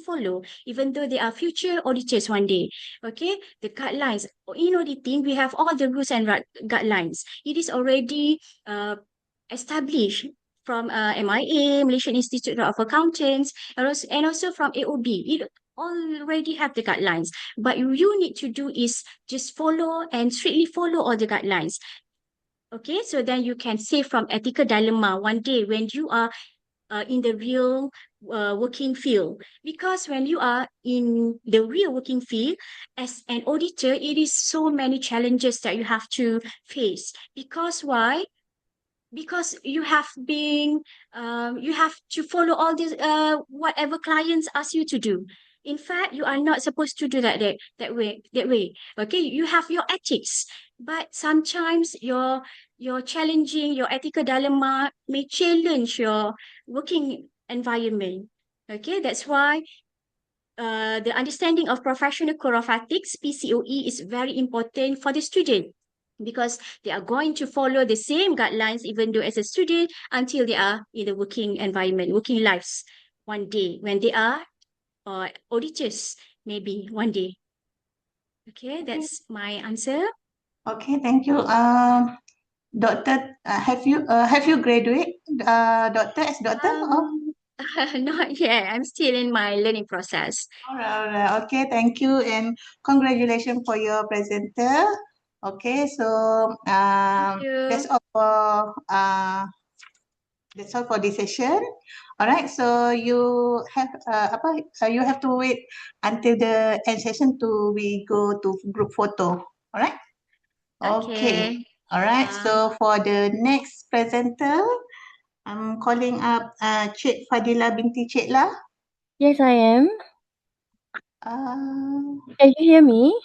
follow, even though they are future auditors one day. Okay, the guidelines in auditing, we have all the rules and guidelines. It is already established from MIA, Malaysian Institute of Accountants, and also from AOB. It already have the guidelines. But you need to do is just follow and strictly follow all the guidelines. Okay, so then you can save from ethical dilemma one day when you are in the real working field. Because when you are in the real working field as an auditor, it is so many challenges that you have to face. Because why? Because you have to follow all this whatever clients ask you to do. In fact, you are not supposed to do that way. Okay, you have your ethics, but sometimes your challenging your ethical dilemma may challenge your working environment. Okay, that's why the understanding of professional code of ethics, PCOE, is very important for the student because they are going to follow the same guidelines even though as a student until they are in the working environment, working lives one day when they are auditors, maybe one day. Okay, that's my answer. Okay, thank you. Doctor, have you graduate, doctor as doctor? Not yet. I'm still in my learning process. All right. Okay, thank you and congratulations for your presenter. Okay, so Thank that's you. all for this session. All right, so you have you have to wait until the end session to we go to group photo. All right. Okay. Okay. All right. So for the next presenter, I'm calling up Cik Fadila binti Cik La. Yes, I am. Uh, Can you hear me?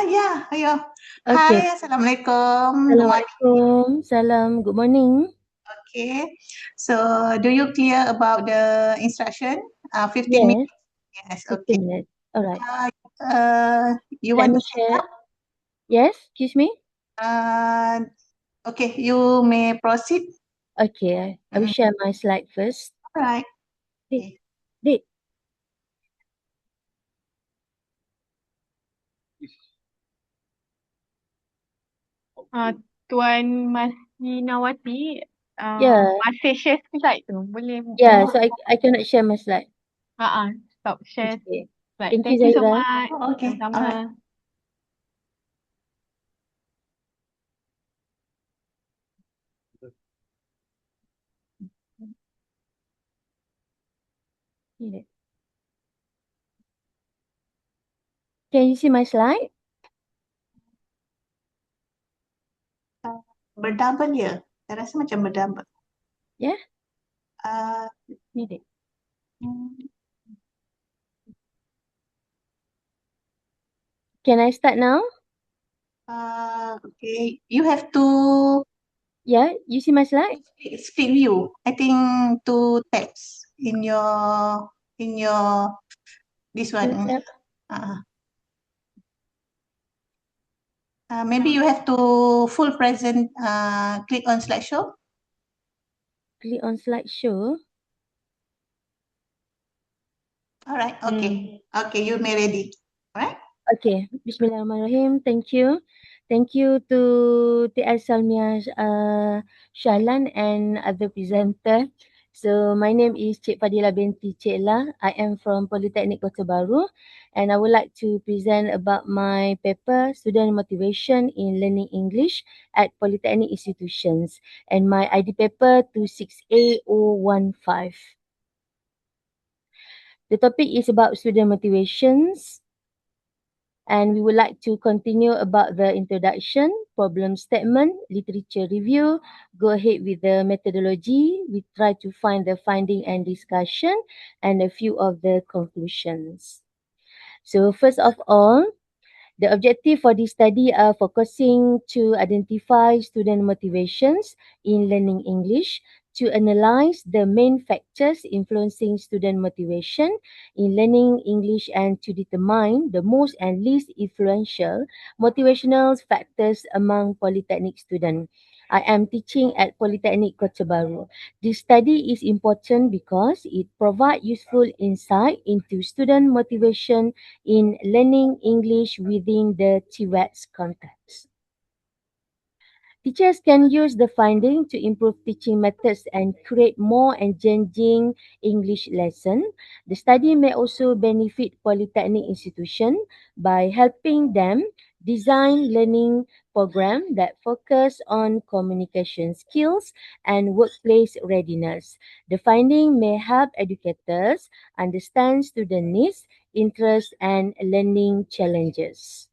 yeah, ayo. Okay. Hi, Assalamualaikum. Good morning. Assalamualaikum. Salam. Good morning. Okay. So do you clear about the instruction? 15 Yes, minutes? Yes, okay. 15 minutes. All right. You Let want me to start share. up? Yes, excuse me. Okay, you may proceed. Okay, I will share my slide first. All right. Did Tuan Masninawati Yeah. masih share slide tu. Boleh Yeah, so I cannot share my slide. stop share Okay. slide. Thank you, Thank you so Zahira. much. Okay, all Sama-sama. right. Can you see my slide? Berdouble ya? Saya rasa macam berdouble. Yeah. Ni dek. Can I start now? Okay, you have to Yeah, you see my slide? split view. I think two tabs in your this one. Two tab. Maybe you have to full present. Click on slideshow. Click on slideshow. All right. Okay. Okay, you may ready. All right. Okay, Bismillahirrahmanirrahim. Thank you. Thank you to TL Salmia Shahlan and other presenter. So my name is Cik Fadila binti Cik La. I am from Polytechnic Kota Baru and I would like to present about my paper Student Motivation in Learning English at Polytechnic Institutions and my ID paper 26A015. The topic is about student motivations. And we would like to continue about the introduction, problem statement, literature review, go ahead with the methodology. We try to find the finding and discussion and a few of the conclusions. So first of all, the objective for this study are focusing to identify student motivations in learning English, to analyze the main factors influencing student motivation in learning English and to determine the most and least influential motivational factors among polytechnic students. I am teaching at Polytechnic Kota Baru. This study is important because it provides useful insight into student motivation in learning English within the TWET's context. Teachers can use the finding to improve teaching methods and create more engaging English lesson. The study may also benefit polytechnic institution by helping them design learning program that focus on communication skills and workplace readiness. The finding may help educators understand student needs, interests, and learning challenges.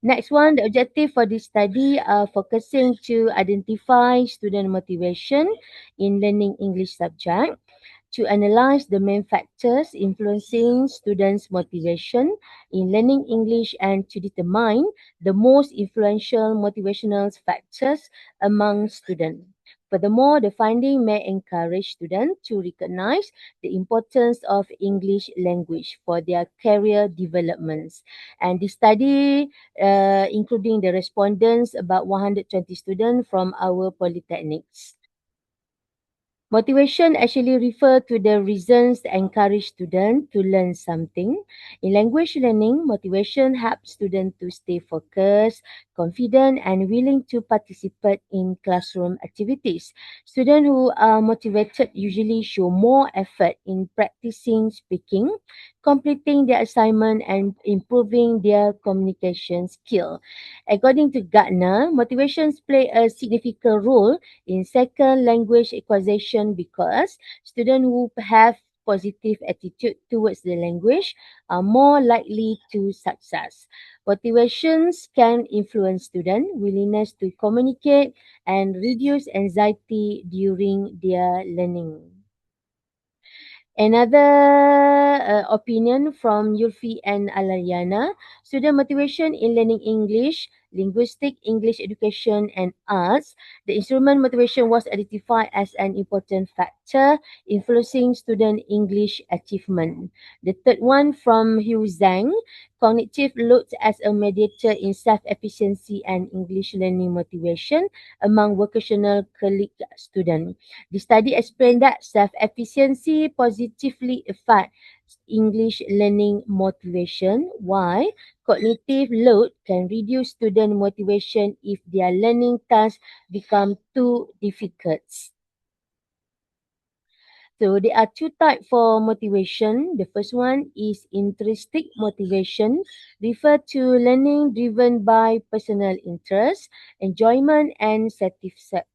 Next one, the objective for this study are focusing to identify student motivation in learning English subject, to analyze the main factors influencing students' motivation in learning English and to determine the most influential motivational factors among students. Furthermore, the finding may encourage students to recognize the importance of English language for their career developments. And the study, including the respondents, about 120 students from our polytechnics. Motivation actually refer to the reasons that encourage students to learn something. In language learning, motivation helps students to stay focused, confident, and willing to participate in classroom activities. Students who are motivated usually show more effort in practicing speaking, completing their assignment, and improving their communication skill. According to Gardner, motivations play a significant role in second language acquisition because students who have positive attitude towards the language are more likely to success. Motivations can influence student willingness to communicate and reduce anxiety during their learning. Another opinion from Yulfi and Alayana, student motivation in learning English, linguistic, English education, and arts. The instrument motivation was identified as an important factor influencing student English achievement. The third one from Hugh Zhang, cognitive load as a mediator in self-efficiency and English learning motivation among vocational colleague students. The study explained that self-efficiency positively affects English learning motivation, while cognitive load can reduce student motivation if their learning tasks become too difficult. So there are two types for motivation. The first one is intrinsic motivation, refer to learning driven by personal interest, enjoyment, and satisfaction.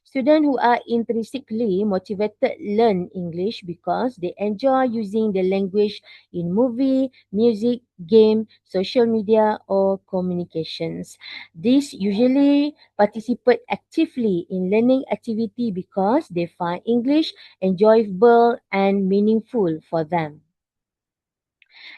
Students who are intrinsically motivated learn English because they enjoy using the language in movie, music, game, social media, or communications. These usually participate actively in learning activity because they find English enjoyable and meaningful for them.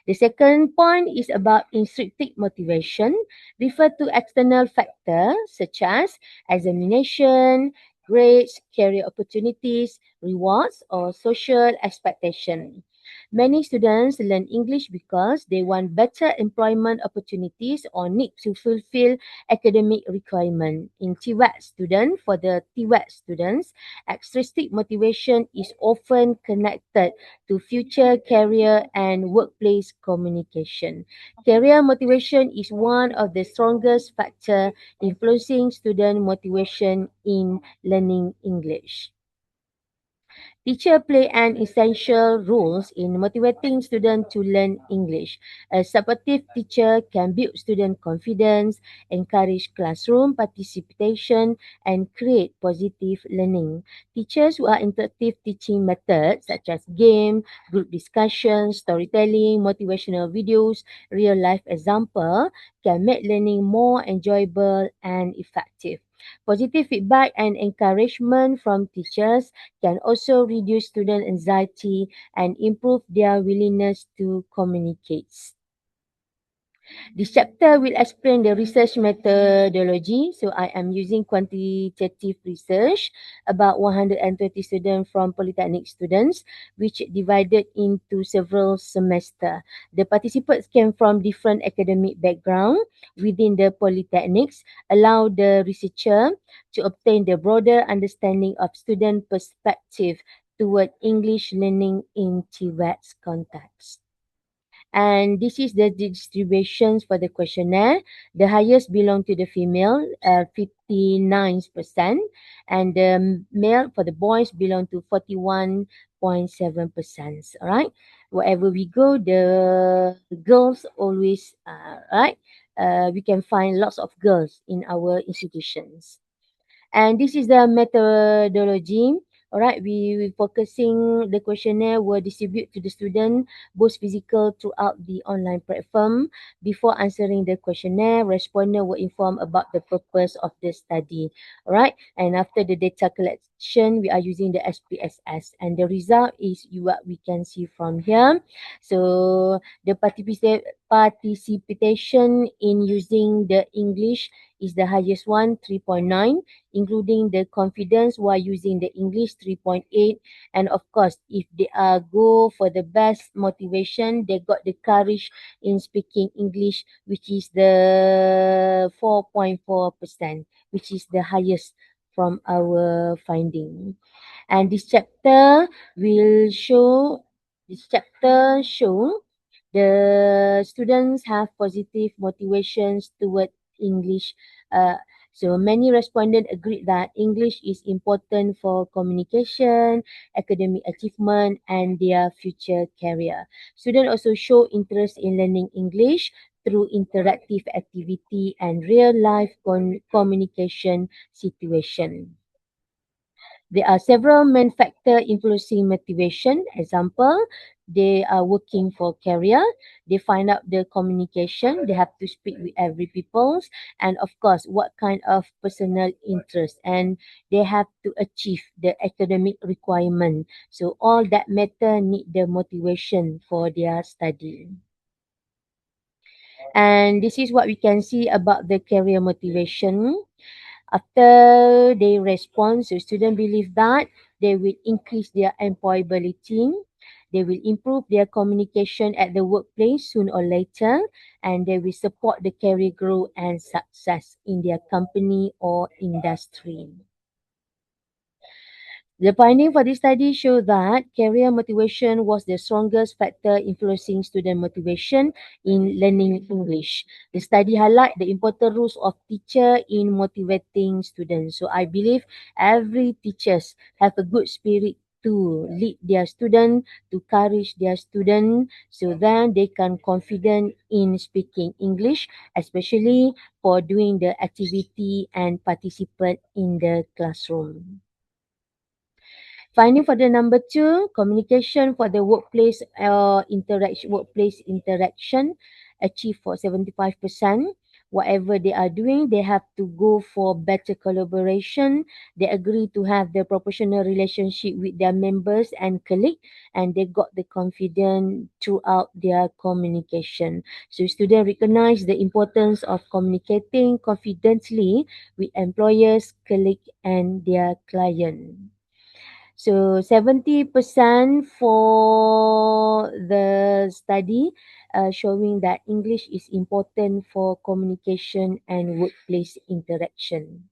The second point is about intrinsic motivation, refer to external factors such as examination, grades, career opportunities, rewards, or social expectation. Many students learn English because they want better employment opportunities or need to fulfill academic requirement. In for the TWET students, extrinsic motivation is often connected to future career and workplace communication. Career motivation is one of the strongest factors influencing student motivation in learning English. Teacher play an essential role in motivating students to learn English. A supportive teacher can build student confidence, encourage classroom participation, and create positive learning. Teachers who are interactive teaching methods such as game, group discussion, storytelling, motivational videos, real life example can make learning more enjoyable and effective. Positive feedback and encouragement from teachers can also reduce student anxiety and improve their willingness to communicate. This chapter will explain the research methodology. So I am using quantitative research about 120 students from polytechnic students, which divided into several semesters. The participants came from different academic background within the polytechnics, allow the researcher to obtain the broader understanding of student perspective toward English learning in TWET's context. And this is the distributions for the questionnaire. The highest belong to the female, 59%, and the male for the boys belong to 41.7%. All right. Wherever we go, the girls always, right? We can find lots of girls in our institutions. And this is the methodology. All right, we focusing the questionnaire will distribute to the student both physical throughout the online platform. Before answering the questionnaire, respondent will inform about the purpose of the study. All right, and after the data collection, we are using the SPSS, and the result is what we can see from here. So the participation in using the English is the highest one, 3.9, including the confidence while using the English, 3.8. And of course, if they go for the best motivation, they got the courage in speaking English, which is the 4.4%, which is the highest from our finding. And this chapter show the students have positive motivations toward English. So many respondents agreed that English is important for communication, academic achievement, and their future career. Students also show interest in learning English through interactive activity and real-life communication situation. There are several main factors influencing motivation. Example, they are working for career. They find out the communication. They have to speak with every people. And of course, what kind of personal interest. And they have to achieve the academic requirement. So all that matter need the motivation for their study. And this is what we can see about the career motivation. After they respond, so students believe that they will increase their employability, they will improve their communication at the workplace soon or later, and they will support the career growth and success in their company or industry. The finding for this study show that career motivation was the strongest factor influencing student motivation in learning English. The study highlight the important roles of teacher in motivating students. So I believe every teachers have a good spirit to lead their student, to encourage their student, so then they can confident in speaking English, especially for doing the activity and participate in the classroom. Finding for the number 2, communication for the workplace interaction achieved for 75%. Whatever they are doing, they have to go for better collaboration. They agree to have the professional relationship with their members and colleagues, and they got the confidence throughout their communication. So students recognize the importance of communicating confidently with employers, colleagues, and their client. So 70% for the study showing that English is important for communication and workplace interaction.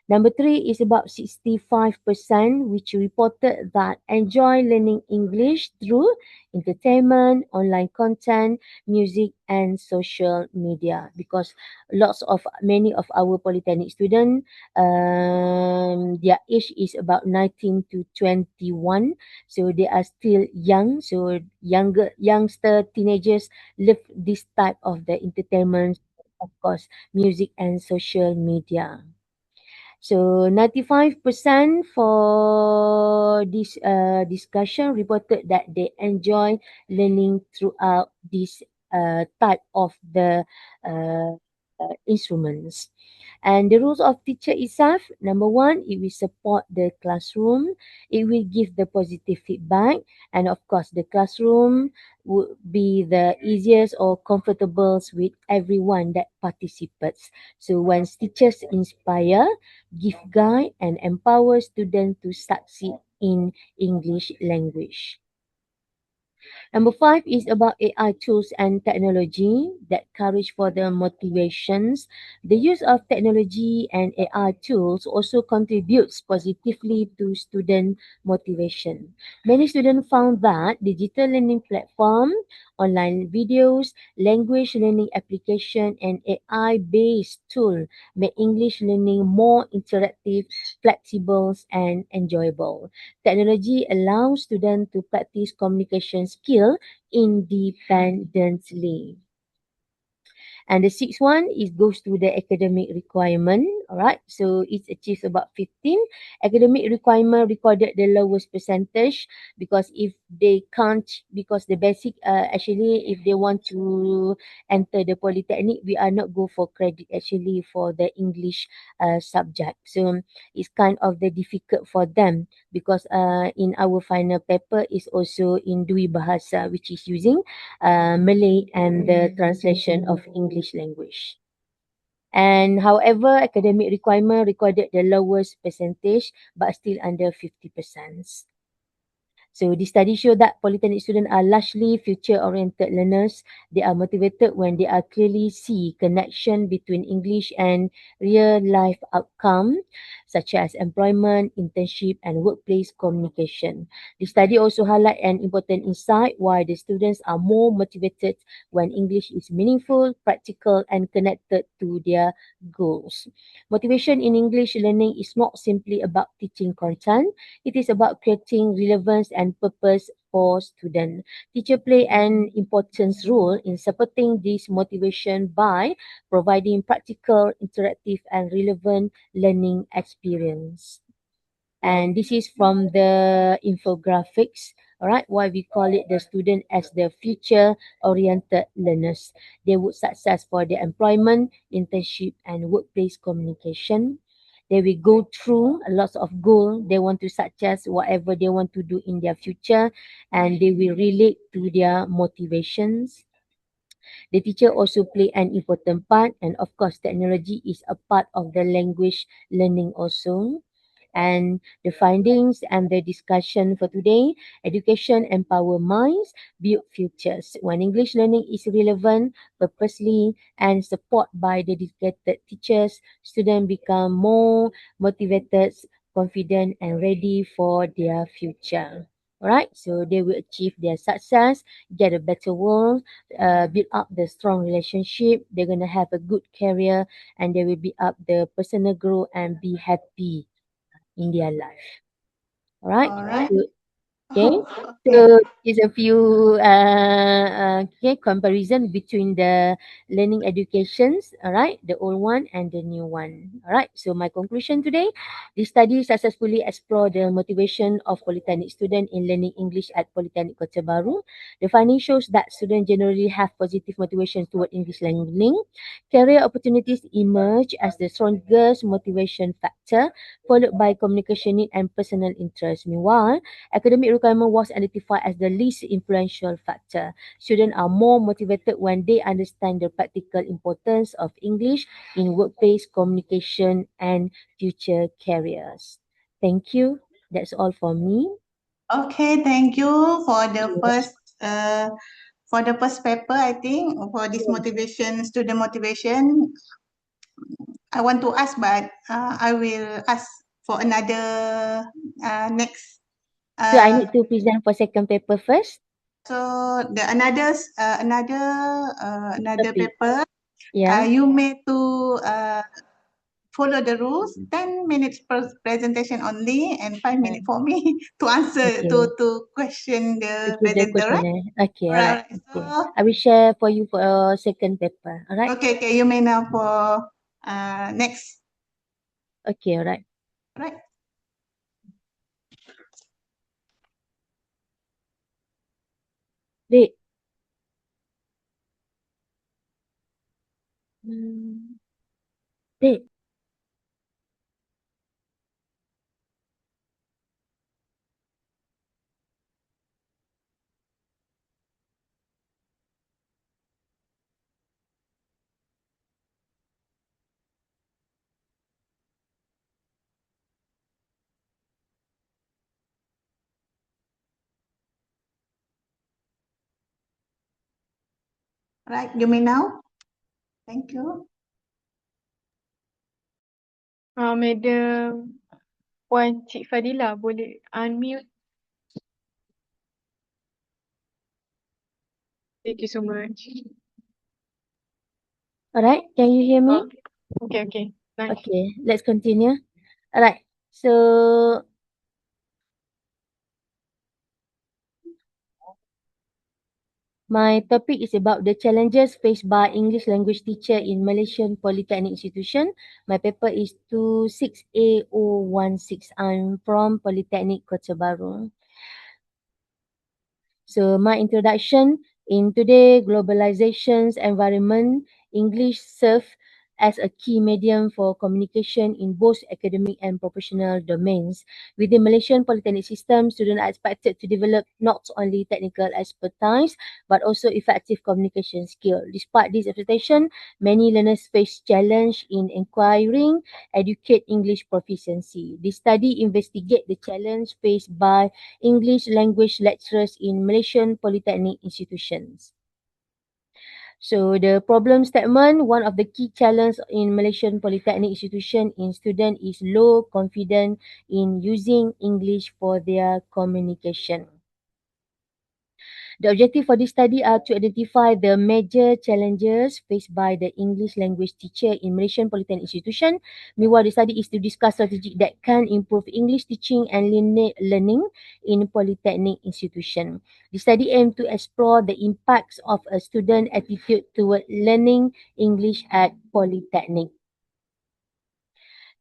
Number 3 is about 65%, which reported that enjoy learning English through entertainment, online content, music, and social media. Because many of our polytechnic students, their age is about 19 to 21, so they are still young. So youngster teenagers love this type of the entertainment, of course, music and social media. So 95% for this discussion reported that they enjoy learning throughout this type of the uh, instruments. And the rules of teacher itself, number 1, it will support the classroom. It will give the positive feedback. And of course, the classroom would be the easiest or comfortable with everyone that participates. So when teachers inspire, give guide, and empower students to succeed in English language. Number 5 is about AI tools and technology that courage for the motivations. The use of technology and AI tools also contributes positively to student motivation. Many students found that digital learning platform, online videos, language learning application, and AI-based tool make English learning more interactive, flexible, and enjoyable. Technology allows students to practice communication skill independently. And the sixth one is goes to the academic requirement. All right. So it achieves about 15. Academic requirement recorded the lowest percentage because if they can't, because the basic, actually, if they want to enter the polytechnic, we are not go for credit actually for the English subject. So it's kind of the difficult for them because in our final paper is also in Dwi Bahasa, which is using Malay and the translation of English language. And however, academic requirement recorded the lowest percentage, but still under 50%. So the study showed that polytechnic students are largely future-oriented learners. They are motivated when they are clearly see connection between English and real-life outcome, such as employment, internship, and workplace communication. The study also highlight an important insight why the students are more motivated when English is meaningful, practical, and connected to their goals. Motivation in English learning is not simply about teaching content. It is about creating relevance and purpose for students. Teacher play an important role in supporting this motivation by providing practical, interactive, and relevant learning experience. And this is from the infographics. All right, why we call it the student as the future oriented learners. They would success for their employment, internship, and workplace communication. They will go through a lot of goal. They want to success whatever they want to do in their future, and they will relate to their motivations. The teacher also play an important part, and of course, technology is a part of the language learning also. And the findings and the discussion for today: education empower minds, build futures. When English learning is relevant, purposely, and support by the dedicated teachers, students become more motivated, confident, and ready for their future. Alright, so they will achieve their success, get a better world, build up the strong relationship. They're gonna have a good career, and they will build up the personal growth and be happy in their life. All right. All right. So, okay. Okay. So is a few okay comparison between the learning educations. All right, the old one and the new one. All right. So my conclusion today: the study successfully explored the motivation of polytechnic students in learning English at Polytechnic Kota Baru. The finding shows that students generally have positive motivation toward English learning. Career opportunities emerge as the strongest motivation factor, followed by communication need and personal interest. Meanwhile, academic requirement was identified as the least influential factor. Students are more motivated when they understand the practical importance of English in workplace communication and future careers. Thank you. That's all for me. Okay, thank you for the first paper, I think, for this motivation, student motivation. I want to ask, but I will ask for another next. So I need to present for second paper first. So the another Topic. paper, Yeah. you may to follow the rules. 10 minutes per presentation only, and 5 minutes for me to answer Okay. to question the Okay, the presenter, right? questionnaire. Okay, All alright. right. Okay. So I will share for you for second paper. Alright. okay, you may now for next. Okay, alright. Right. Dek. Dek. Right, you may now. Thank you. Madam Puan Cik Fadila boleh unmute. Thank you so much. Alright, can you hear me? Okay. Nice. Okay, let's continue. Alright. So My topic is about the challenges faced by English language teacher in Malaysian Polytechnic Institution. My paper is 26A016. I'm from Polytechnic Kota Baru. So my introduction in today globalization's environment, English serve as a key medium for communication in both academic and professional domains. Within Malaysian polytechnic system, students are expected to develop not only technical expertise but also effective communication skill. Despite this expectation, many learners face challenge in acquiring educate English proficiency. This study investigate the challenge faced by English language lecturers in Malaysian polytechnic institutions. So the problem statement, one of the key challenges in Malaysian polytechnic institution in student is low confidence in using English for their communication. The objective for this study are to identify the major challenges faced by the English language teacher in Malaysian polytechnic institution. Meanwhile, the study is to discuss strategies that can improve English teaching and learning in polytechnic institution. The study aims to explore the impacts of a student attitude toward learning English at polytechnic.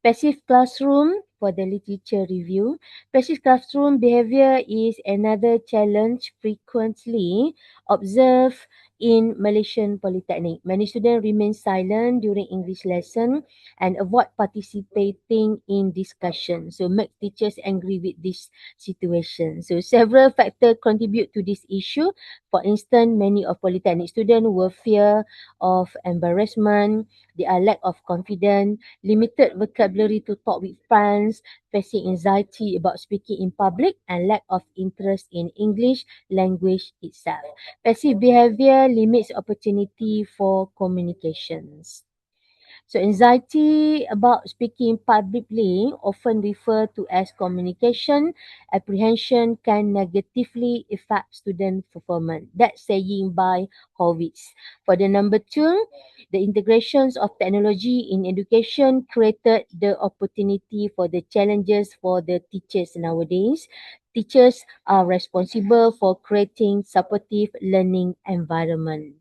Passive classroom for the literature review. Passive classroom behavior is another challenge frequently observed in Malaysian Polytechnic. Many students remain silent during English lesson and avoid participating in discussion. So make teachers angry with this situation. So several factors contribute to this issue. For instance, many of Polytechnic students will fear of embarrassment, they are lack of confidence, limited vocabulary to talk with friends, facing anxiety about speaking in public, and lack of interest in English language itself. Passive behavior limits opportunity for communications. So anxiety about speaking publicly, often referred to as communication apprehension, can negatively affect student performance. That's saying by Horwitz. For the number two, the integrations of technology in education created the opportunity for the challenges for the teachers nowadays. Teachers are responsible for creating supportive learning environment.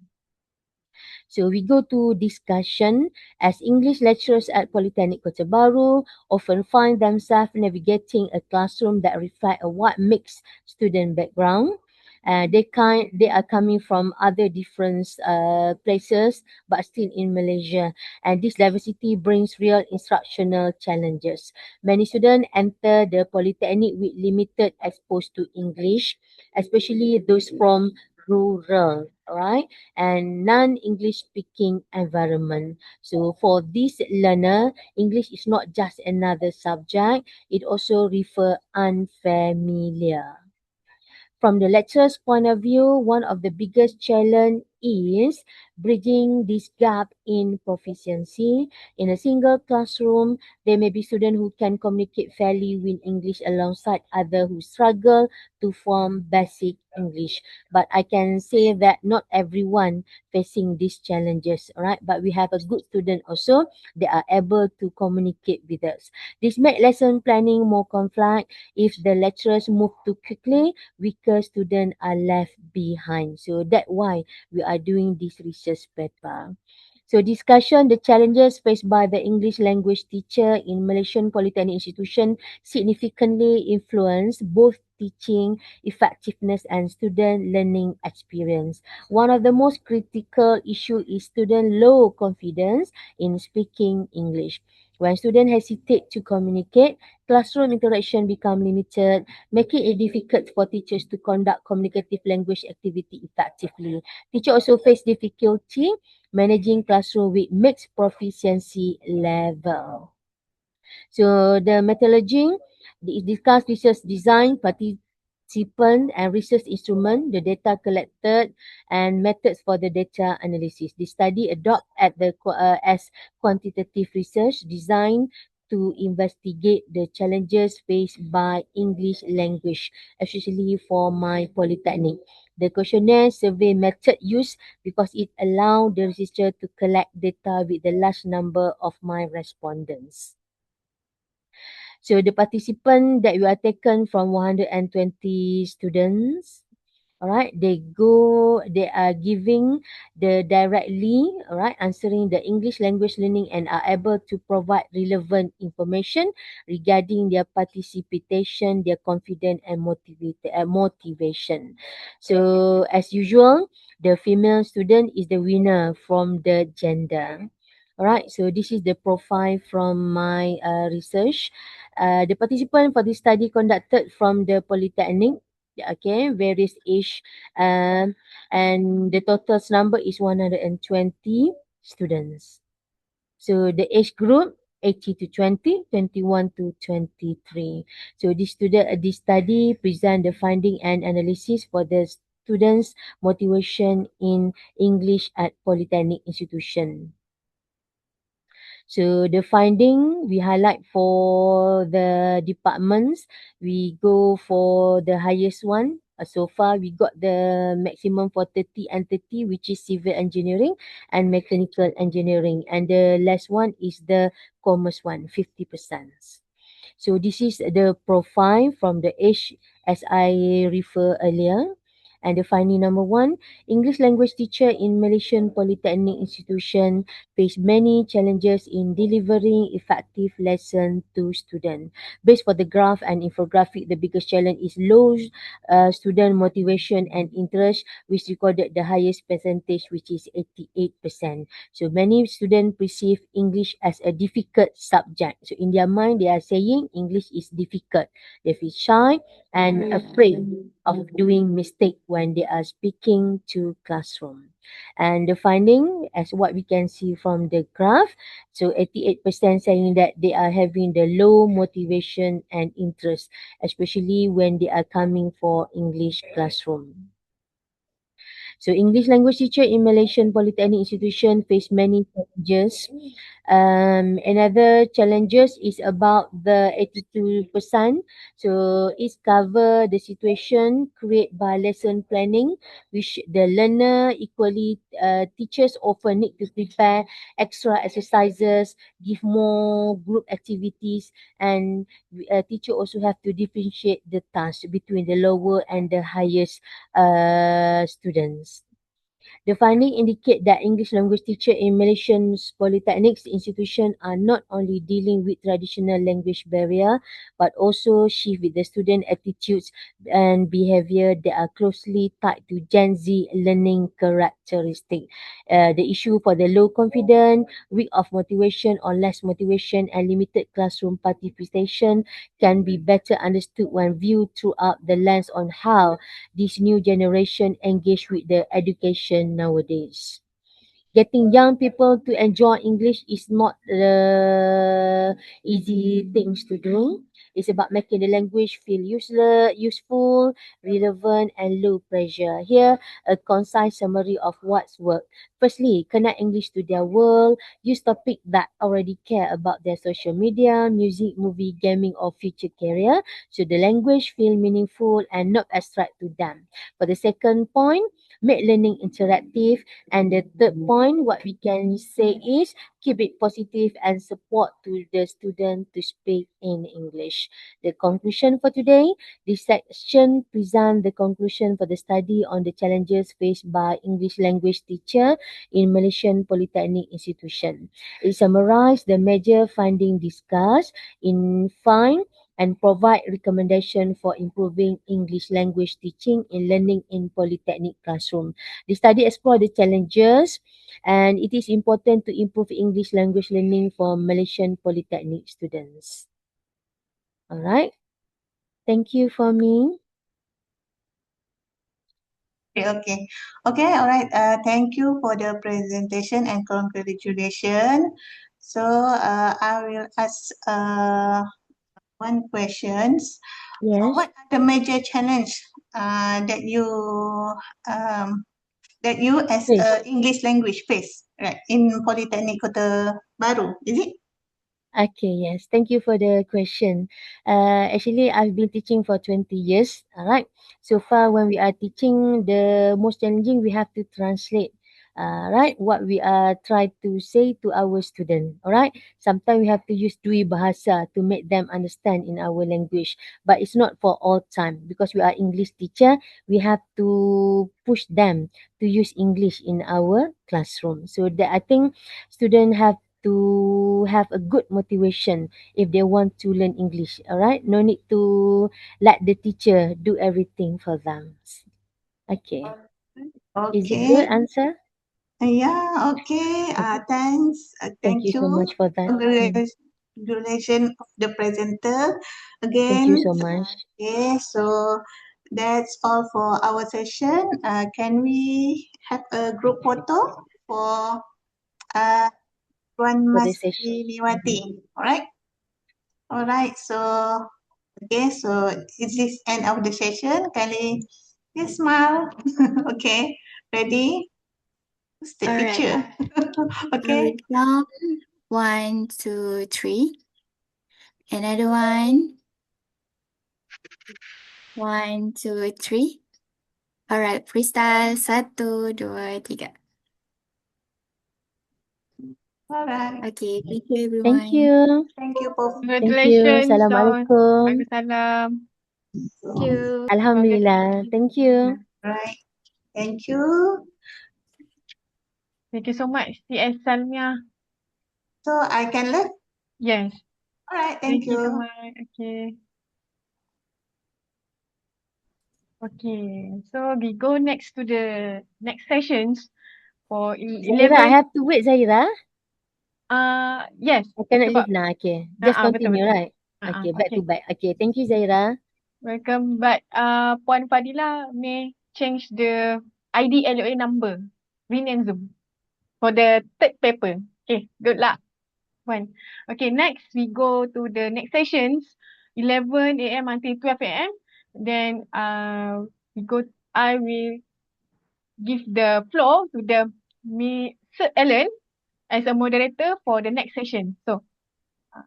So we go to discussion. As English lecturers at Polytechnic Kota Baru often find themselves navigating a classroom that reflect a wide mixed student background. They are coming from other different places but still in Malaysia, and this diversity brings real instructional challenges. Many students enter the polytechnic with limited exposure to English, especially those from rural, right, and non-English speaking environment. So for this learner, English is not just another subject, it also refer unfamiliar. From the lecturer's point of view, one of the biggest challenge is bridging this gap in proficiency. In a single classroom, there may be students who can communicate fairly with English alongside others who struggle to form basic English. But I can say that not everyone facing these challenges, right? But we have a good student also that are able to communicate with us. This make lesson planning more complex. If the lecturers move too quickly, weaker students are left behind. So that's why we are doing this research paper. So discussion, the challenges faced by the English language teacher in Malaysian Polytechnic Institution significantly influence both teaching effectiveness and student learning experience. One of the most critical issue is student low confidence in speaking English. When students hesitate to communicate, classroom interaction become limited, making it difficult for teachers to conduct communicative language activity effectively. Teachers also face difficulty managing classroom with mixed proficiency level. So the methodology discuss research design, participant and research instrument, the data collected and methods for the data analysis. The study adopt at the as quantitative research design to investigate the challenges faced by English language, especially for my polytechnic. The questionnaire survey method used because it allowed the researcher to collect data with the large number of my respondents. So the participant that we are taken from 120 students. All right, they are giving the directly, all right, answering the English language learning and are able to provide relevant information regarding their participation, their confidence and motivation. So as usual, the female student is the winner from the gender. All right, so this is the profile from my research. The participant for this study conducted from the Polytechnic, okay, various age, um, and the total number is 120 students. So the age group 18 to 20, 21 to 23. So this study present the finding and analysis for the students' motivation in English at Polytechnic institution. So the finding we highlight for the departments, we go for the highest one. So far we got the maximum for 30 and 30, which is civil engineering and mechanical engineering. And the last one is the commerce one, 50%. So this is the profile from the age as I refer earlier. And the finding number one, English language teacher in Malaysian Polytechnic institution face many challenges in delivering effective lesson to students. Based for the graph and infographic, the biggest challenge is low student motivation and interest, which recorded the highest percentage, which is 88%. So many students perceive English as a difficult subject. So in their mind, they are saying English is difficult. They feel shy and afraid of doing mistake when they are speaking to classroom. And the finding, as what we can see from the graph, so 88% saying that they are having the low motivation and interest, especially when they are coming for English classroom. So English language teacher in Malaysian Polytechnic institution face many challenges. Another challenges is about the 82%. So it's cover the situation created by lesson planning, which the learner equally teachers often need to prepare extra exercises, give more group activities, and teacher also have to differentiate the task between the lower and the highest students. The finding indicate that English language teacher in Malaysian polytechnics institution are not only dealing with traditional language barrier, but also shift with the student attitudes and behavior that are closely tied to Gen Z learning characteristic. The issue for the low confidence, weak of motivation or less motivation and limited classroom participation can be better understood when viewed throughout the lens on how this new generation engage with the education nowadays. Getting young people to enjoy English is not the easy things to do. It's about making the language feel useful, relevant, and low pressure. Here, a concise summary of what's worked. Firstly, connect English to their world. Use topic that already care about their social media, music, movie, gaming, or future career. So the language feel meaningful and not abstract to them. For the second point, make learning interactive. And the third point, what we can say is keep it positive and support to the student to speak in English. The conclusion for today, this section present the conclusion for the study on the challenges faced by English language teacher in Malaysian Polytechnic institution. It summarized the major finding discussed in find and provide recommendation for improving English language teaching and learning in polytechnic classroom. The study explore the challenges and it is important to improve English language learning for Malaysian polytechnic students. All right. Thank you for me. Okay, all right. Thank you for the presentation and congratulations. So, I will ask one questions. Yes. What are the major challenge that um you as Please. a English language face, right, in Polytechnic Kota Baru, is it? Okay, yes. Thank you for the question. Actually, I've been teaching for 20 years. All right. So far, when we are teaching, the most challenging, we have to translate right? What we are trying to say to our student. All right. Sometimes we have to use Dui Bahasa to make them understand in our language, but it's not for all time because we are English teacher. We have to push them to use English in our classroom. So that I think students have to have a good motivation if they want to learn English. All right. No need to let the teacher do everything for them. Okay. Is it good Okay. answer? Yeah, okay. Thanks. Thank you Thank so you. much for that. Congratulations of the presenter Thank you again. so much. Okay, so that's all for our session. Can we have a group photo for Tuan For the Mas session. Niwati? All right. So okay, so this is end of the session. Kindly just smile. Okay, ready? Take All right. picture. I Okay. will count 1, 2, 3. Another one. 1, 2, 3. All right, freestyle. 1, 2, 3. All right. Okay, thank you Thank everyone. you. Thank you, Prof. Thank you. Congratulations, Dawn. Assalamualaikum. Waalaikumsalam. Thank you. Alhamdulillah. Thank you. Right. Thank you. Thank you so much, CS Salmia. So I can left? Yes. All right. Thank Thank you so you. much. Okay. Okay. So we go next to the next sessions for Zahira, I 11. have to wait, Zahira. Yes. I cannot Sebab leave now. Okay. Just betul continue, betul. right? Okay, back Okay. to back. Okay, thank you, Zahira. Welcome. But Puan Fadila may change the ID LOA number. Rename Zoom for the third paper. Okay. Good luck. One. Okay, next we go to the next sessions, 11 a.m. until 12 a.m. Then we go. I will give the floor to the Sir Ellen as a moderator for the next session. So, Right,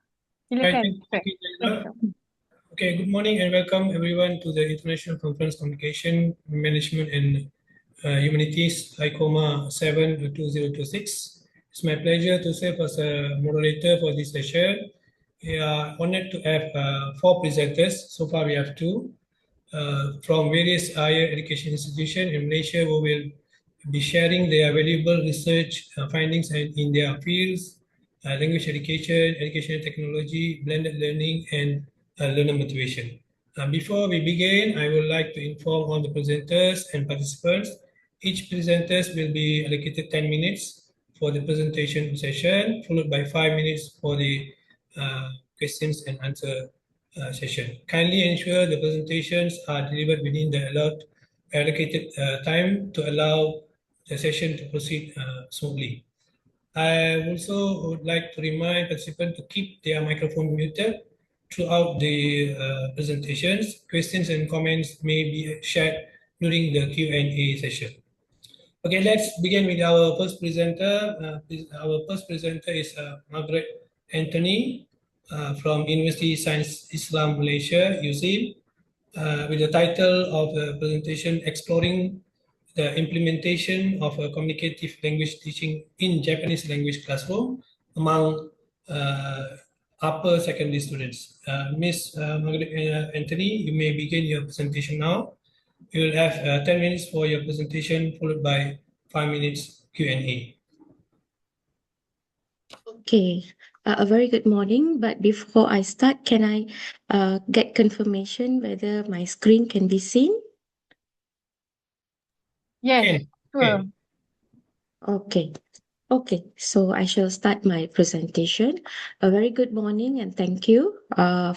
silakan, sir. thank you, Thank Zainab. you. Okay, good morning and welcome everyone to the International Conference Communication, Management and Humanities, Iccomah 7-2026. It's my pleasure to serve as a moderator for this session. We are honored to have 4 presenters. So far we have 2 from various higher education institutions in Malaysia who will be sharing their valuable research findings in their fields, language education, educational technology, blended learning, and learner motivation. Before we begin, I would like to inform all the presenters and participants. Each presenters will be allocated 10 minutes for the presentation session, followed by 5 minutes for the questions and answer session. Kindly ensure the presentations are delivered within the allocated time to allow the session to proceed smoothly. I also would like to remind participants to keep their microphone muted throughout the presentations. Questions and comments may be shared during the Q&A session. Okay, let's begin with our first presenter. Our first presenter is Margaret Anthony from University Science Islam Malaysia, USIM, with the title of the presentation Exploring the Implementation of a Communicative Language Teaching in Japanese Language Classroom among upper secondary students. Ms. Margaret Anthony, you may begin your presentation now. You will have 10 minutes for your presentation, followed by 5 minutes Q&A. Okay, a very good morning. But before I start, can I get confirmation whether my screen can be seen? Yes, sure. Okay. Okay, so I shall start my presentation. A very good morning and thank you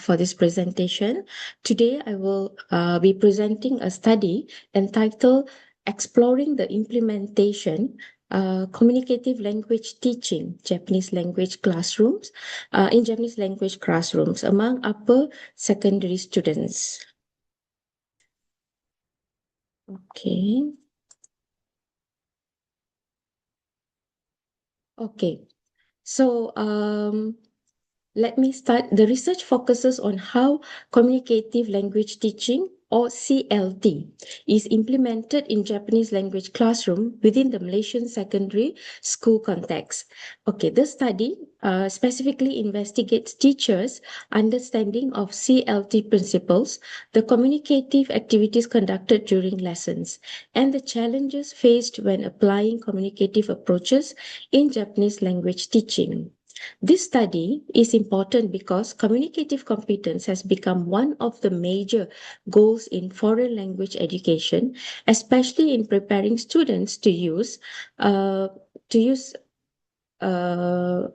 for this presentation. Today I will be presenting a study entitled Exploring the Implementation Communicative Language Teaching Japanese Language Classrooms in Japanese Language Classrooms among upper secondary students. Okay. Okay, so let me start. The research focuses on how communicative language teaching or CLT is implemented in Japanese language classroom within the Malaysian secondary school context. Okay, this study specifically investigates teachers' understanding of CLT principles, the communicative activities conducted during lessons, and the challenges faced when applying communicative approaches in Japanese language teaching. This study is important because communicative competence has become one of the major goals in foreign language education, especially in preparing students to use uh, to use uh,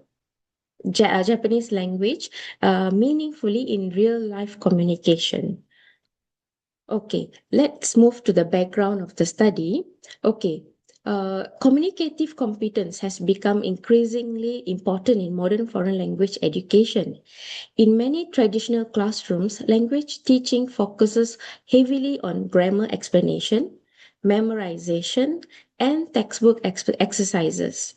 Japanese language meaningfully in real life communication. Okay, let's move to the background of the study. Okay, communicative competence has become increasingly important in modern foreign language education. In many traditional classrooms, language teaching focuses heavily on grammar explanation, memorization, and textbook exercises.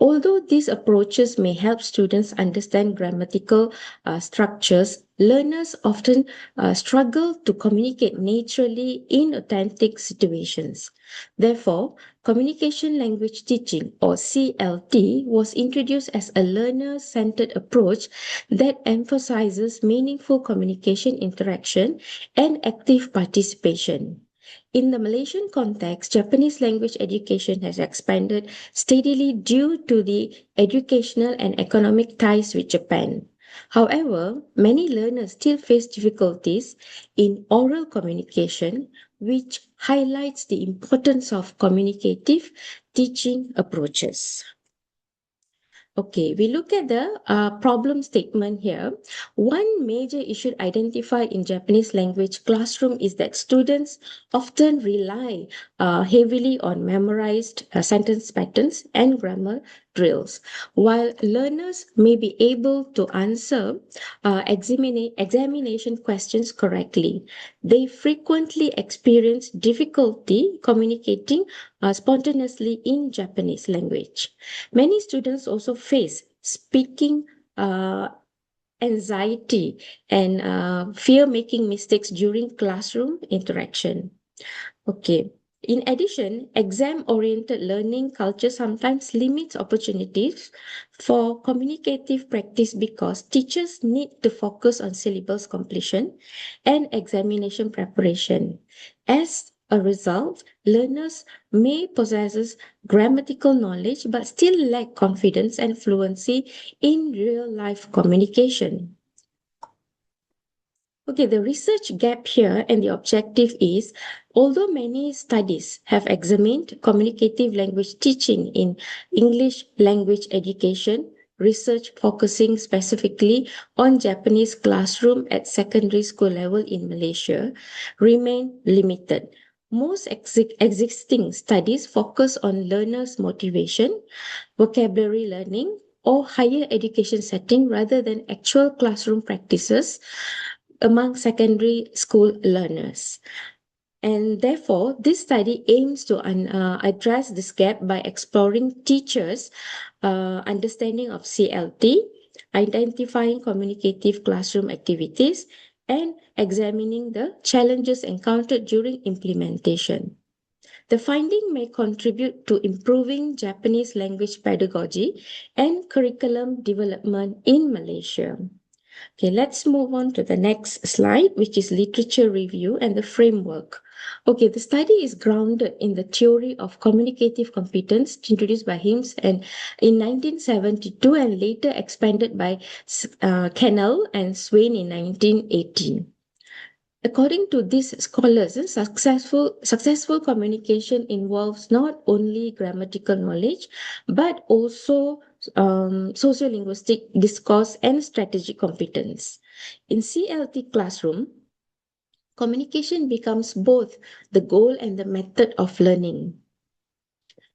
Although these approaches may help students understand grammatical structures, learners often struggle to communicate naturally in authentic situations. Therefore, communication language teaching, or CLT, was introduced as a learner-centered approach that emphasizes meaningful communication interaction and active participation. In the Malaysian context, Japanese language education has expanded steadily due to the educational and economic ties with Japan. However, many learners still face difficulties in oral communication, which highlights the importance of communicative teaching approaches. Okay, we look at the problem statement here. One major issue identified in Japanese language classroom is that students often rely heavily on memorized sentence patterns and grammar drills. While learners may be able to answer examination questions correctly, they frequently experience difficulty communicating spontaneously in Japanese language. Many students also face speaking anxiety and fear making mistakes during classroom interaction. Okay. In addition, exam-oriented learning culture sometimes limits opportunities for communicative practice because teachers need to focus on syllabus completion and examination preparation. As a result, learners may possess grammatical knowledge but still lack confidence and fluency in real-life communication. Okay, the research gap here and the objective is, although many studies have examined communicative language teaching in English language education, research focusing specifically on Japanese classroom at secondary school level in Malaysia remain limited. Most existing studies focus on learners' motivation, vocabulary learning, or higher education setting rather than actual classroom practices among secondary school learners. And therefore, this study aims to address this gap by exploring teachers' understanding of CLT, identifying communicative classroom activities, and examining the challenges encountered during implementation. The finding may contribute to improving Japanese language pedagogy and curriculum development in Malaysia. Okay, let's move on to the next slide, which is literature review and the framework. Okay, the study is grounded in the theory of communicative competence introduced by Himes and in 1972 and later expanded by Kennel and Swain in 1918. According to these scholars, successful communication involves not only grammatical knowledge, but also sociolinguistic discourse and strategic competence. In CLT classroom, communication becomes both the goal and the method of learning.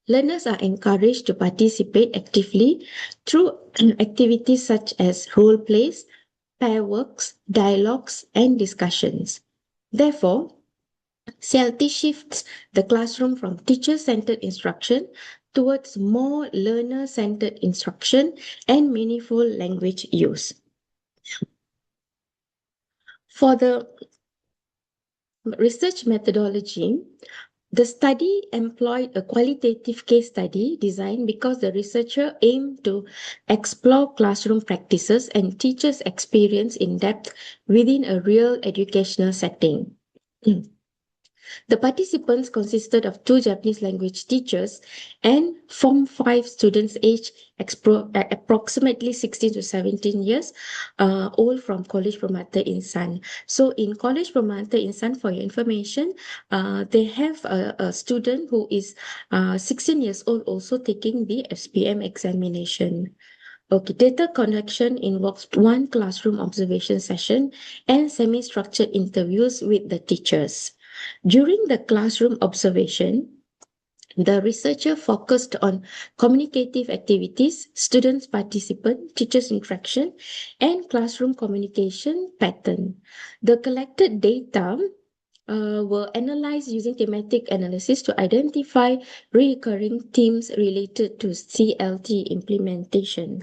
Learners are encouraged to participate actively through activities such as role plays, pair works, dialogues, and discussions. Therefore, CLT shifts the classroom from teacher-centered instruction towards more learner-centered instruction and meaningful language use. For the research methodology, the study employed a qualitative case study design because the researcher aimed to explore classroom practices and teachers' experience in depth within a real educational setting. The participants consisted of 2 Japanese language teachers and Form 5 students aged approximately 16 to 17 years old from College Permata Insan. So in College Permata Insan, for your information, they have a student who is 16 years old also taking the SPM examination. Okay, data collection involves 1 classroom observation session and semi-structured interviews with the teachers. During the classroom observation, the researcher focused on communicative activities, students participant, teachers interaction, and classroom communication pattern. The collected data were analyzed using thematic analysis to identify recurring themes related to CLT implementation.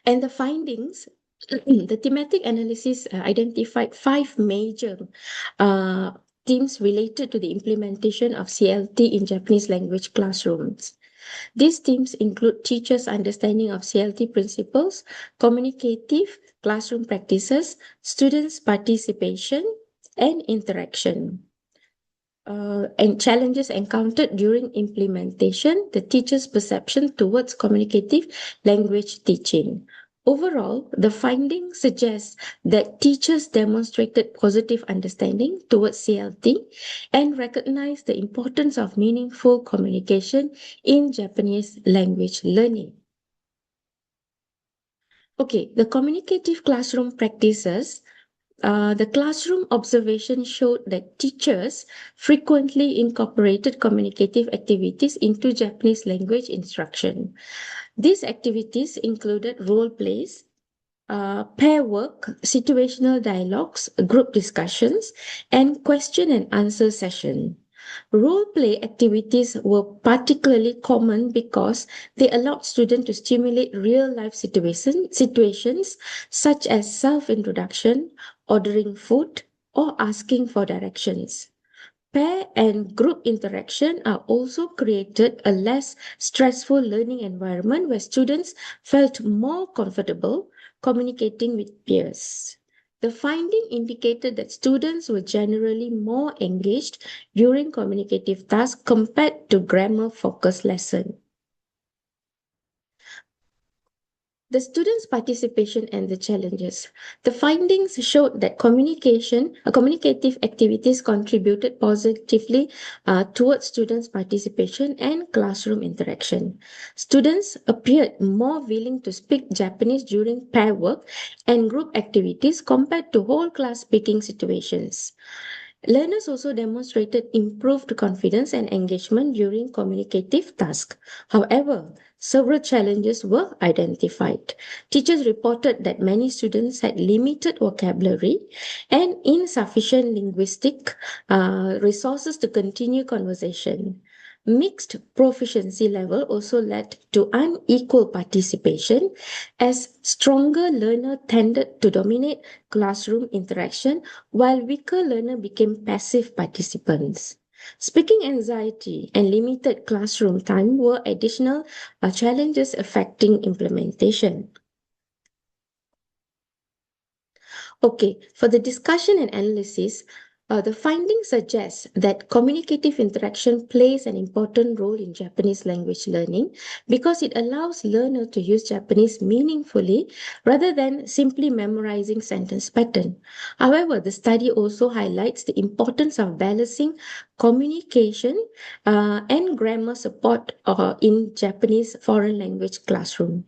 And the findings, the thematic analysis identified 5 major themes related to the implementation of CLT in Japanese language classrooms. These themes include teachers' understanding of CLT principles, communicative classroom practices, students' participation, and interaction. And challenges encountered during implementation, the teacher's perception towards communicative language teaching. Overall, the findings suggest that teachers demonstrated positive understanding towards CLT and recognized the importance of meaningful communication in Japanese language learning. Okay, the communicative classroom practices. The classroom observation showed that teachers frequently incorporated communicative activities into Japanese language instruction. These activities included role plays, pair work, situational dialogues, group discussions, and question and answer session. Role play activities were particularly common because they allowed students to stimulate real life situations such as self-introduction, ordering food, or asking for directions. Pair and group interaction are also created a less stressful learning environment where students felt more comfortable communicating with peers. The finding indicated that students were generally more engaged during communicative tasks compared to grammar-focused lessons. The students' participation and the challenges. The findings showed that communicative activities contributed positively towards students' participation and classroom interaction. Students appeared more willing to speak Japanese during pair work and group activities compared to whole class speaking situations. Learners also demonstrated improved confidence and engagement during communicative tasks. However, several challenges were identified. Teachers reported that many students had limited vocabulary and insufficient linguistic resources to continue conversation. Mixed proficiency level also led to unequal participation as stronger learner tended to dominate classroom interaction while weaker learner became passive participants. Speaking anxiety and limited classroom time were additional challenges affecting implementation. Okay, for the discussion and analysis, the findings suggest that communicative interaction plays an important role in Japanese language learning because it allows learners to use Japanese meaningfully rather than simply memorizing sentence pattern. However, the study also highlights the importance of balancing communication and grammar support in Japanese foreign language classroom.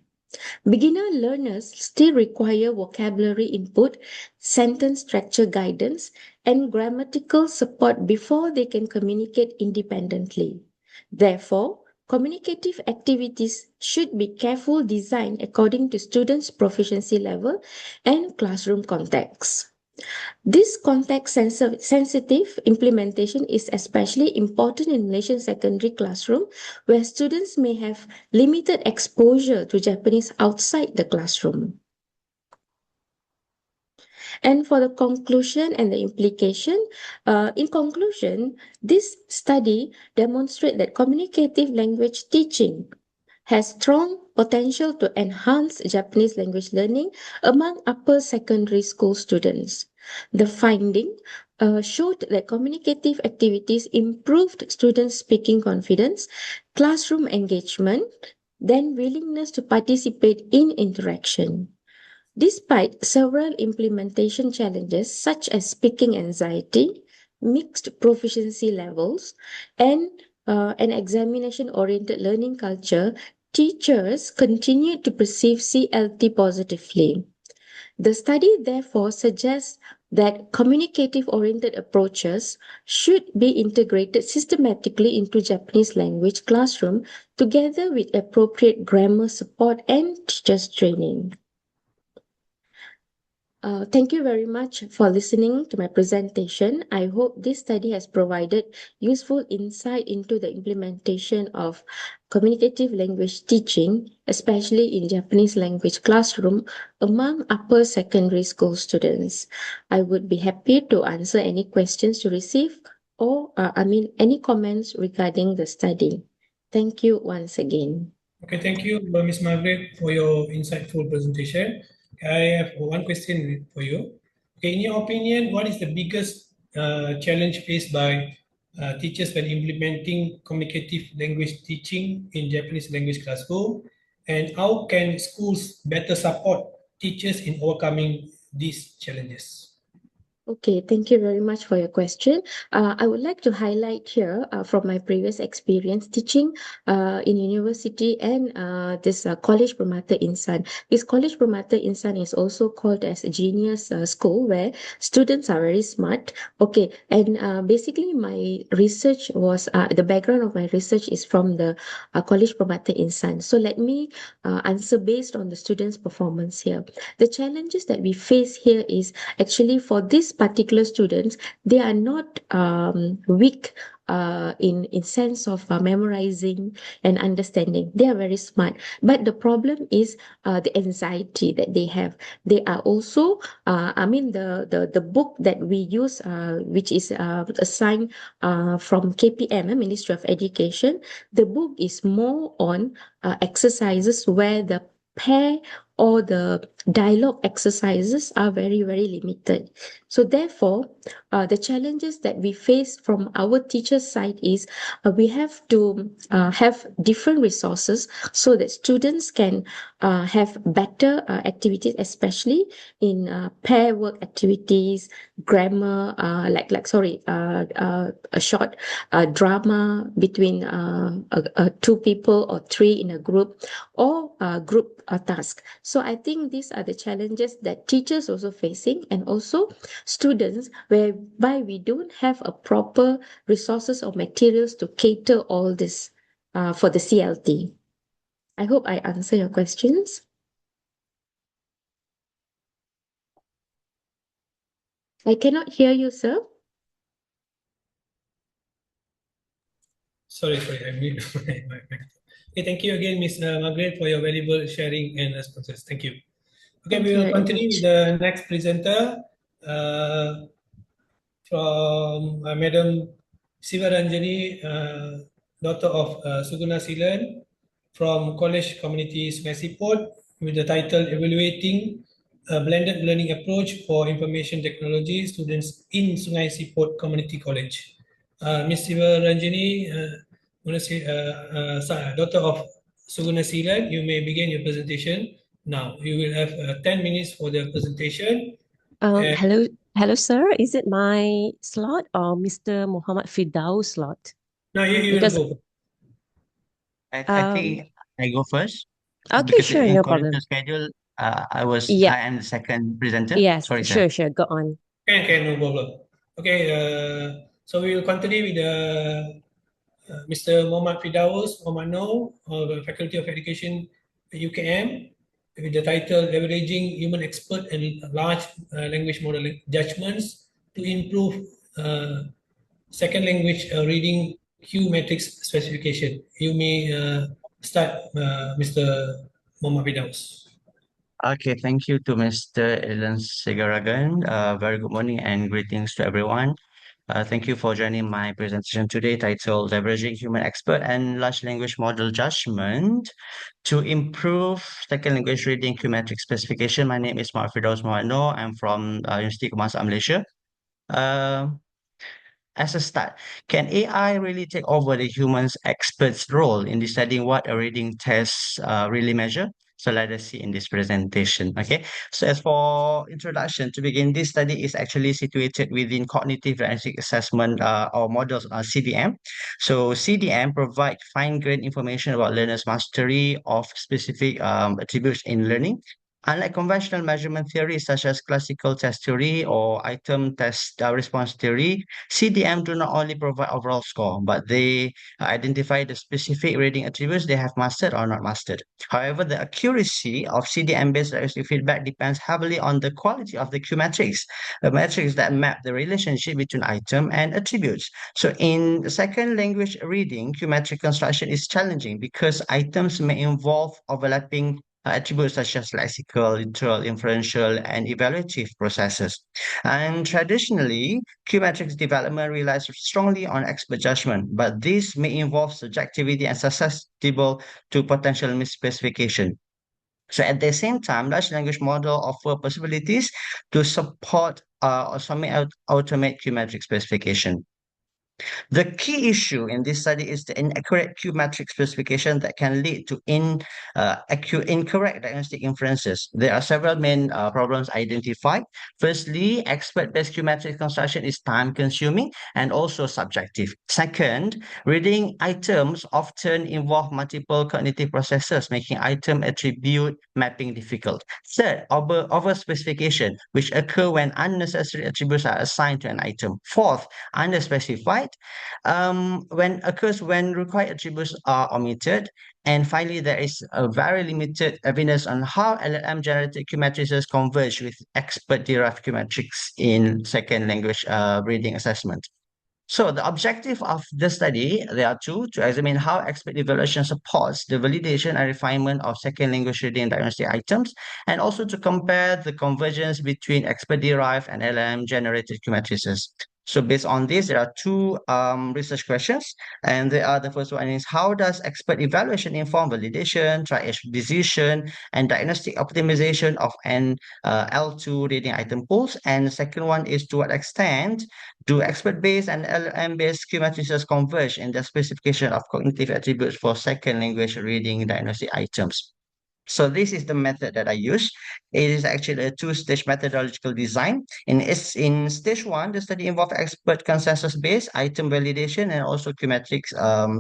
Beginner learners still require vocabulary input, sentence structure guidance, and grammatical support before they can communicate independently. Therefore, communicative activities should be carefully designed according to students' proficiency level and classroom context. This context-sensitive implementation is especially important in Malaysian secondary classroom, where students may have limited exposure to Japanese outside the classroom. And for the conclusion and the implication, in conclusion, this study demonstrates that communicative language teaching has strong potential to enhance Japanese language learning among upper secondary school students. The finding showed that communicative activities improved students' speaking confidence, classroom engagement, then willingness to participate in interaction. Despite several implementation challenges such as speaking anxiety, mixed proficiency levels, and an examination-oriented learning culture, teachers continue to perceive CLT positively. The study therefore suggests that communicative-oriented approaches should be integrated systematically into Japanese language classroom together with appropriate grammar support and teachers training. Thank you very much for listening to my presentation. I hope this study has provided useful insight into the implementation of communicative language teaching, especially in Japanese language classroom among upper secondary school students. I would be happy to answer any questions you receive or, any comments regarding the study. Thank you once again. Okay, thank you, Ms. Margaret, for your insightful presentation. I have one question for you. Okay, in your opinion, what is the biggest challenge faced by teachers when implementing communicative language teaching in Japanese language classroom? And how can schools better support teachers in overcoming these challenges? Okay, thank you very much for your question. I would like to highlight here from my previous experience teaching in university and this College Permata Insan. This College Permata Insan is also called as a genius school where students are very smart. Okay, and basically my research was, the background of my research is from the College Permata Insan. So let me answer based on the students' performance here. The challenges that we face here is actually for this particular students, they are not weak in sense of memorizing and understanding. They are very smart, but the problem is the anxiety that they have. They are also the book that we use, which is assigned from KPM, Ministry of Education. The book is more on exercises where the pair or the dialogue exercises are very, very limited. So therefore, the challenges that we face from our teacher side is we have to have different resources so that students can have better activities, especially in pair work activities, grammar, a short drama between two people or three in a group, or group task. So I think these are the challenges that teachers also facing, and also students, whereby we don't have a proper resources or materials to cater all this for the CLT. I hope I answer your questions. I cannot hear you, sir. Sorry, I muted my microphone. Okay, thank you again, Ms. Margaret, for your valuable sharing and responses. Thank you. Okay, we will continue with the next presenter from Madam Sivaranjani, daughter of Suguna Silan from College Community Sungai Siput, with the title Evaluating a Blended Learning Approach for Information Technology Students in Sungai Siput Community College. Ms. Sivaranjani, daughter of Suguna Silan, you may begin your presentation now. You will have 10 minutes for the presentation. Hello, sir. Is it my slot or Mr. Muhammad Firdaus slot? No, you will go. I think I go first. Okay, because sure, no problem. according to schedule, I am the second presenter. Yes, Sorry, sir. sure, go on. Okay, no problem. Okay, so we will continue with Mr. Muhammad Firdaus Muhammad Noor of the Faculty of Education UKM, with the title Leveraging Human Expert and Large Language Model Judgments to Improve Second Language Reading Q Matrix Specification. You may start, Mr. Muhammad Firdaus. Okay, thank you to Mr. Elan Sigaragan. Very good morning and greetings to everyone. Thank you for joining my presentation today titled Leveraging Human Expert and Large Language Model Judgment to Improve Second Language Reading Cumetric Specification. My name is Firdaus Muhammad Noor. I'm from University Kemasam, Malaysia. Uh, as a start, can AI really take over the human's expert's role in deciding what a reading test really measure? So let us see in this presentation. Okay. So as for introduction, to begin, this study is actually situated within cognitive diagnostic assessment or models CDM. So CDM provide fine-grained information about learners' mastery of specific attributes in learning. Unlike conventional measurement theories such as classical test theory or item test response theory, CDM do not only provide overall score, but they identify the specific reading attributes they have mastered or not mastered. However, the accuracy of CDM-based diagnostic feedback depends heavily on the quality of the Q metrics, the metrics that map the relationship between item and attributes. So in second language reading, Q metric construction is challenging because items may involve overlapping attributes such as lexical, literal, inferential, and evaluative processes. And traditionally, Q-metrics development relies strongly on expert judgment, but this may involve subjectivity and susceptible to potential misspecification. So at the same time, large language model offer possibilities to support or automate Q-metric specification. The key issue in this study is the inaccurate Q metric specification that can lead to incorrect diagnostic inferences. There are several main problems identified. Firstly, expert-based Q metric construction is time-consuming and also subjective. Second, reading items often involve multiple cognitive processes, making item attribute mapping difficult. Third, over-specification, which occur when unnecessary attributes are assigned to an item. Fourth, underspecified when occurs when required attributes are omitted. And finally, there is a very limited evidence on how LLM generated Q matrices converge with expert derived Q metrics in second language reading assessment. So the objective of the study, there are two, to examine how expert evaluation supports the validation and refinement of second language reading diagnostic items, and also to compare the convergence between expert-derived and LLM-generated Q matrices. So based on this, there are two research questions, and the first one is how does expert evaluation inform validation, triage decision, and diagnostic optimization of an L2 reading item pools? And the second one is to what extent do expert-based and LLM-based Q matrices converge in the specification of cognitive attributes for second language reading diagnostic items? So this is the method that I use. It is actually a two-stage methodological design. In stage one, the study involved expert consensus-based item validation and also Q-metrics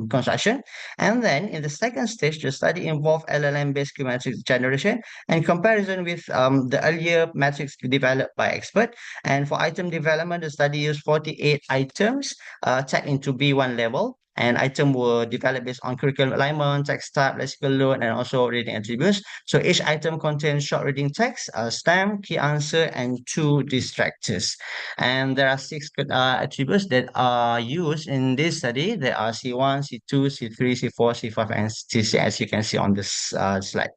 construction. And then in the second stage, the study involved LLM-based Q-metrics generation and comparison with the earlier metrics developed by expert. And for item development, the study used 48 items tagged into B1 level, and items were developed based on curriculum alignment, text type, lexical load, and also reading attributes. So each item contains short reading text, a stem, key answer, and two distractors. And there are six attributes that are used in this study. There are C1, C2, C3, C4, C5, and C6, as you can see on this slide.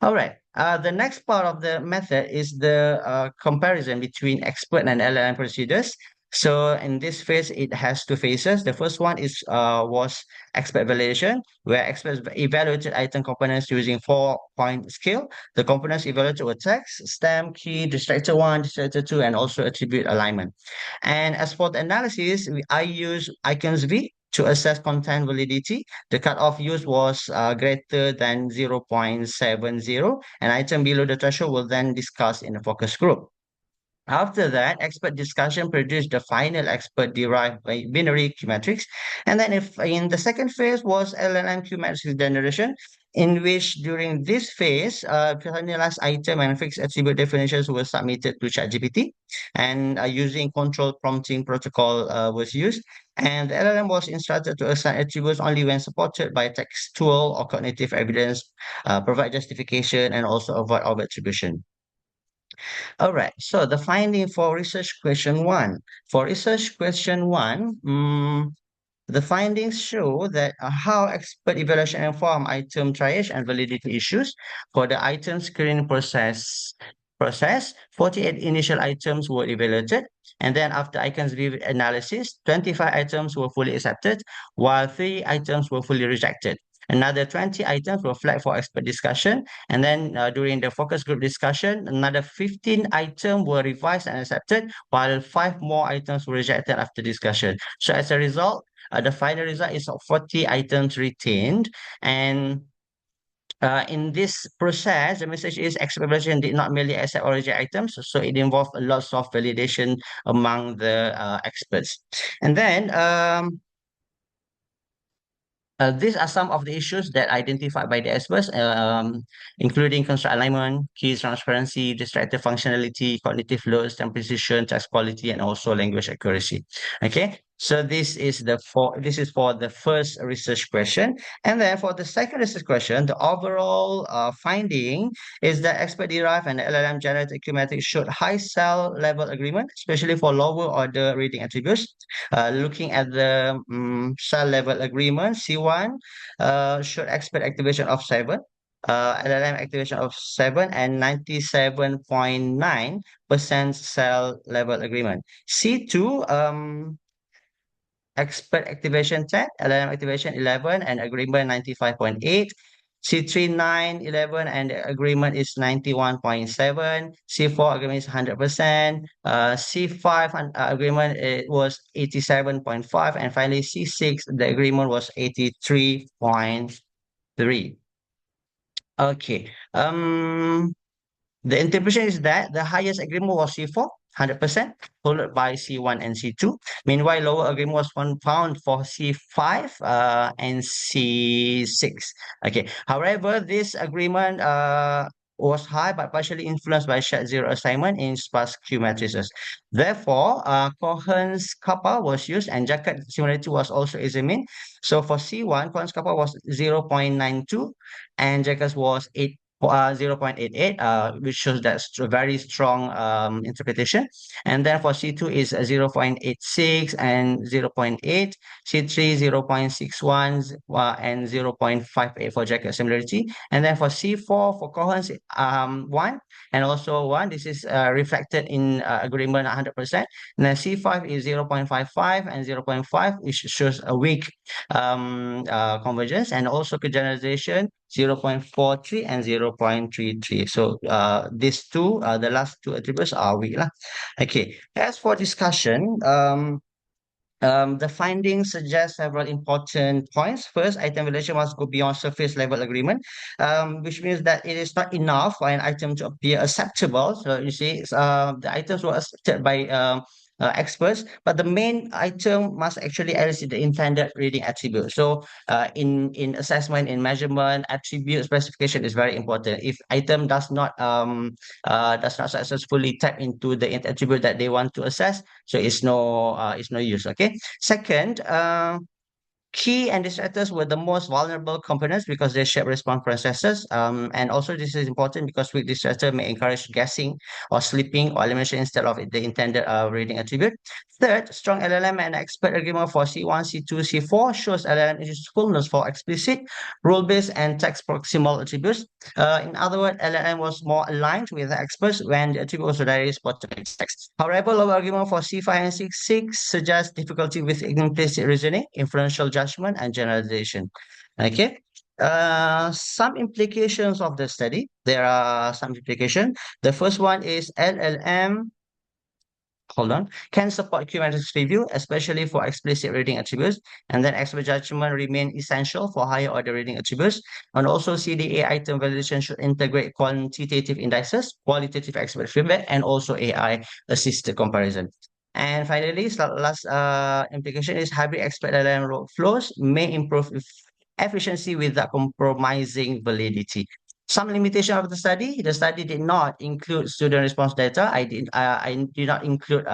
All right. The next part of the method is the comparison between expert and LLM procedures. So in this phase, it has two phases. The first one was expert validation, where experts evaluated item components using 4-point scale. The components evaluated were text, stem, key, distractor 1, distractor 2, and also attribute alignment. And as for the analysis, I use icons V to assess content validity. The cutoff used was greater than 0.70. An item below the threshold will then discuss in a focus group. After that, expert discussion produced the final expert-derived binary Q matrix. And then if in the second phase was LLM Q matrix generation, in which during this phase, finalized item and fixed attribute definitions were submitted to ChatGPT, and using control prompting protocol was used. And the LLM was instructed to assign attributes only when supported by textual or cognitive evidence, provide justification, and also avoid over-attribution. All right. So the finding for research question one. For research question one, The findings show that how expert evaluation inform item triage and validity issues. For the item screening process, 48 initial items were evaluated, and then after items review analysis, 25 items were fully accepted, while 3 items were fully rejected. Another 20 items were flagged for expert discussion, and then during the focus group discussion, another 15 items were revised and accepted, while 5 more items were rejected after discussion. So as a result, the final result is 40 items retained, and in this process, the message is expert evaluation did not merely accept or reject items, so it involved lots of validation among the experts. And then these are some of the issues that identified by the experts, including constraint alignment, key transparency, distracted functionality, cognitive loads, time precision, text quality, and also language accuracy. Okay, so this is for the first research question, and then for the second research question, the overall finding is that expert derived and LLM generated arithmetic showed high cell level agreement, especially for lower order reading attributes. Looking at the cell level agreement, C1 showed expert activation of 7, LLM activation of 7, and 97.9% cell level agreement. C2 expert activation 10, LLM activation 11, and agreement 95.8. C3 9, 11, and the agreement is 91.7. C4 agreement is 100%. C5 agreement it was 87.5. And finally, C6, the agreement was 83.3. Okay. The interpretation is that the highest agreement was C4, 100%, followed by C1 and C2. Meanwhile, lower agreement was found for C5 and C6. Okay. However, this agreement was high but partially influenced by shared zero assignment in sparse Q matrices. Therefore, Cohen's kappa was used and Jacob similarity was also examined. So for C1, Cohen's kappa was 0.92 and Jacob's was 0.88, which shows that very strong interpretation. And then for C2 is 0.86 and 0.8, C3 0.61 and 0.58 for jacket similarity. And then for C4 for Cohen's 1 and also 1, this is reflected in agreement 100%. And then C5 is 0.55 and 0.5, which shows a weak convergence, and also generalization 0.43 and 0.33. So these two, the last two attributes are weak lah. Okay, as for discussion, the findings suggest several important points. First, item validation must go beyond surface level agreement, which means that it is not enough for an item to appear acceptable. So you see, the items were accepted by experts, but the main item must actually elicit the intended reading attribute. So in assessment, in measurement, attribute specification is very important. If item does not successfully tap into the attribute that they want to assess, so it's no use. Okay. Second, key and distractors were the most vulnerable components because they shape response processes. And also this is important because weak distractor may encourage guessing or sleeping or elimination instead of the intended reading attribute. Third, strong LLM and expert agreement for C1, C2, C4 shows LLM usefulness for explicit, rule-based, and text proximal attributes. In other words, LLM was more aligned with the experts when the attribute was directly spotted in text. However, lower argument for C5 and C6 suggests difficulty with implicit reasoning, inferential judgment, and generalization. Okay. Some implications of the study. There are some implications. The first one is LLM can support Q-matrix review, especially for explicit reading attributes, and then expert judgment remain essential for higher order reading attributes. And also CDA item validation should integrate quantitative indices, qualitative expert feedback, and also AI assisted comparison. And finally, last implication is hybrid expert LLM workflows may improve efficiency without compromising validity. Some limitation of the study did not include student response data. I did not include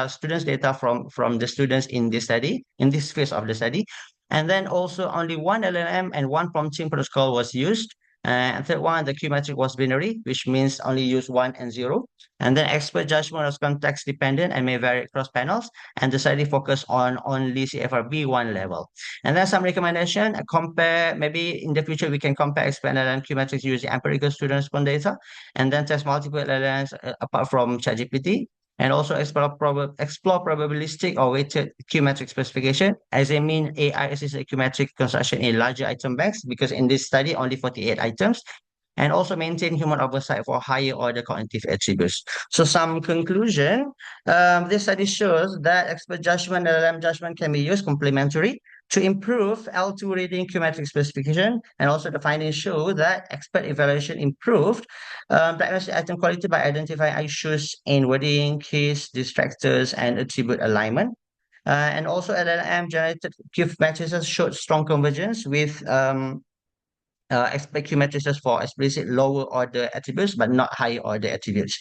students data from the students in this study, in this phase of the study. And then also only one LLM and one prompting protocol was used. And third one, the Q metric was binary, which means only use 1 and 0. And then expert judgment was context dependent and may vary across panels. And the study focused on only CFRB 1 level. And then some recommendation, compare, maybe in the future we can compare expert LLM Q metrics using empirical student response data, and then test multiple LLMs apart from ChatGPT, and also explore probabilistic or weighted Q metric specification, as I mean AI assisted Q metric construction in larger item banks, because in this study only 48 items, and also maintain human oversight for higher order cognitive attributes. So some conclusion, this study shows that expert judgment and LLM judgment can be used complementary to improve L2 reading Q metric specification, and also the findings show that expert evaluation improved diagnostic item quality by identifying issues in wording, keys, distractors, and attribute alignment. And also LLM generated Q matrices showed strong convergence with expect Q matrices for explicit lower order attributes, but not higher order attributes.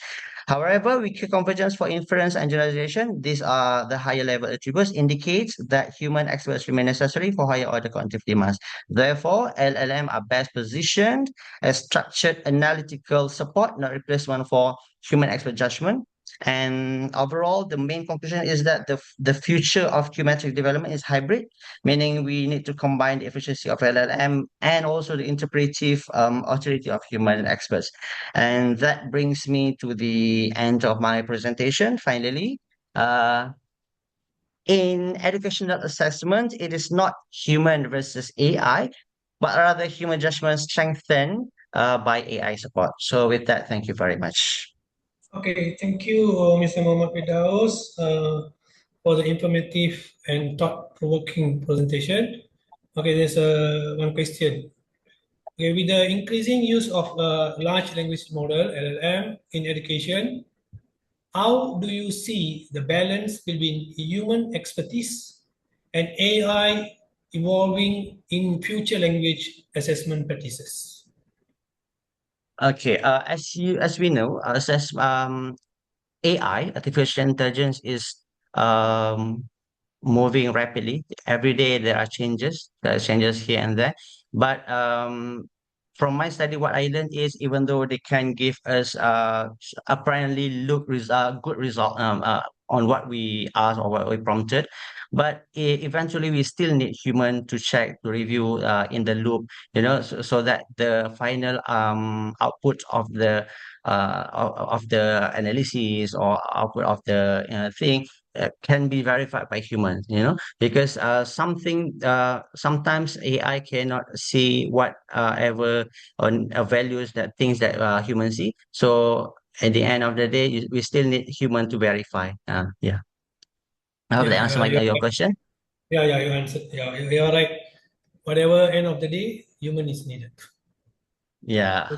However, with Q convergence for inference and generalization, these are the higher level attributes, indicates that human experts remain necessary for higher order cognitive demands. Therefore, LLM are best positioned as structured analytical support, not replacement for human expert judgment. And overall, the main conclusion is that the future of Q-metric development is hybrid, meaning we need to combine the efficiency of LLM and also the interpretive authority of human experts. And that brings me to the end of my presentation. Finally, in educational assessment, it is not human versus AI, but rather human judgment strengthened by AI support. So with that, thank you very much. Okay, thank you, Mr. Muhammad Firdaus, for the informative and thought-provoking presentation. Okay, there's one question. Okay, with the increasing use of large language model, LLM, in education, how do you see the balance between human expertise and AI evolving in future language assessment practices? Okay, as we know, AI, artificial intelligence, is um, moving rapidly. Every day there are changes here and there. But from my study, what I learned is even though they can give us apparently good result on what we asked or what we prompted, but eventually we still need human to check, to review in the loop, so that the final output of the analysis or output of the thing can be verified by humans, because sometimes AI cannot see whatever on values that things that humans see. So at the end of the day, we still need human to verify. Yeah, I hope that answer your question. Yeah, you answered. Yeah, you're right. Whatever end of the day, human is needed. Yeah.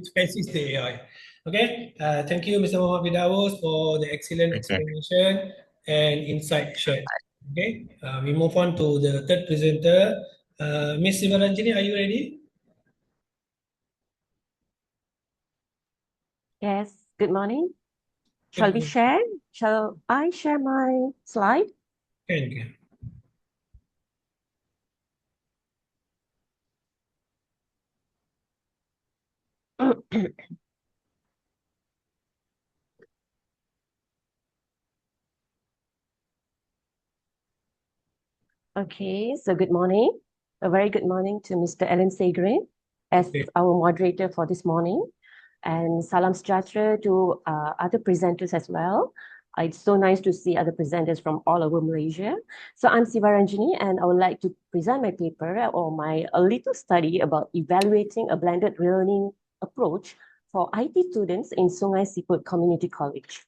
Species the AI. Okay. Thank you, Mr. Muhammad Firdaus, for the excellent explanation and insight shared. Okay. We move on to the third presenter. Ms. Sivaranjini, are you ready? Yes, good morning. Shall we share? Shall I share my slide? Can. Okay, so good morning. A very good morning to Mr. Alan Segrin as our moderator for this morning. And salam sejahtera to other presenters as well. It's so nice to see other presenters from all over Malaysia. So I'm Sivaranjini, and I would like to present my paper or a little study about evaluating a blended learning approach for IT students in Sungai Siput Community College.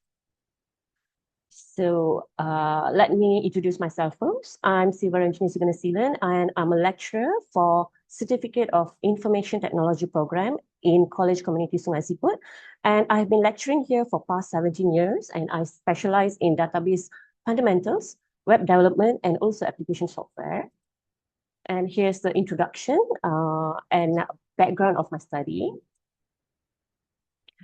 So let me introduce myself first. I'm Sivaranjini Suganasilan, and I'm a lecturer for Certificate of Information Technology program in College Community Sungai Siput. And I've been lecturing here for past 17 years, and I specialize in database fundamentals, web development, and also application software. And here's the introduction and background of my study.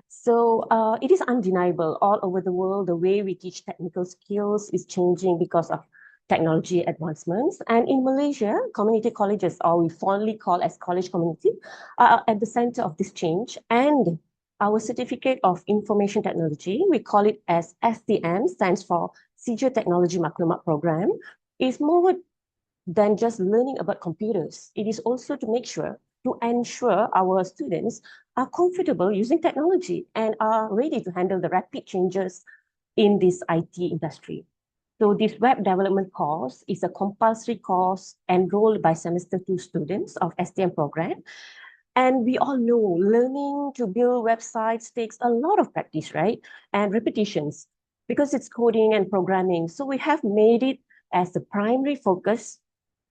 So it is undeniable all over the world, the way we teach technical skills is changing because of technology advancements. And in Malaysia, community colleges, or we fondly call as college community, are at the center of this change. And our Certificate of Information Technology, we call it as STM, stands for Sijil Technology Maklumat Program, is more than just learning about computers. It is also to ensure our students are comfortable using technology and are ready to handle the rapid changes in this IT industry. So this web development course is a compulsory course enrolled by semester 2 students of STM program. And we all know learning to build websites takes a lot of practice, right? And repetitions because it's coding and programming. So we have made it as the primary focus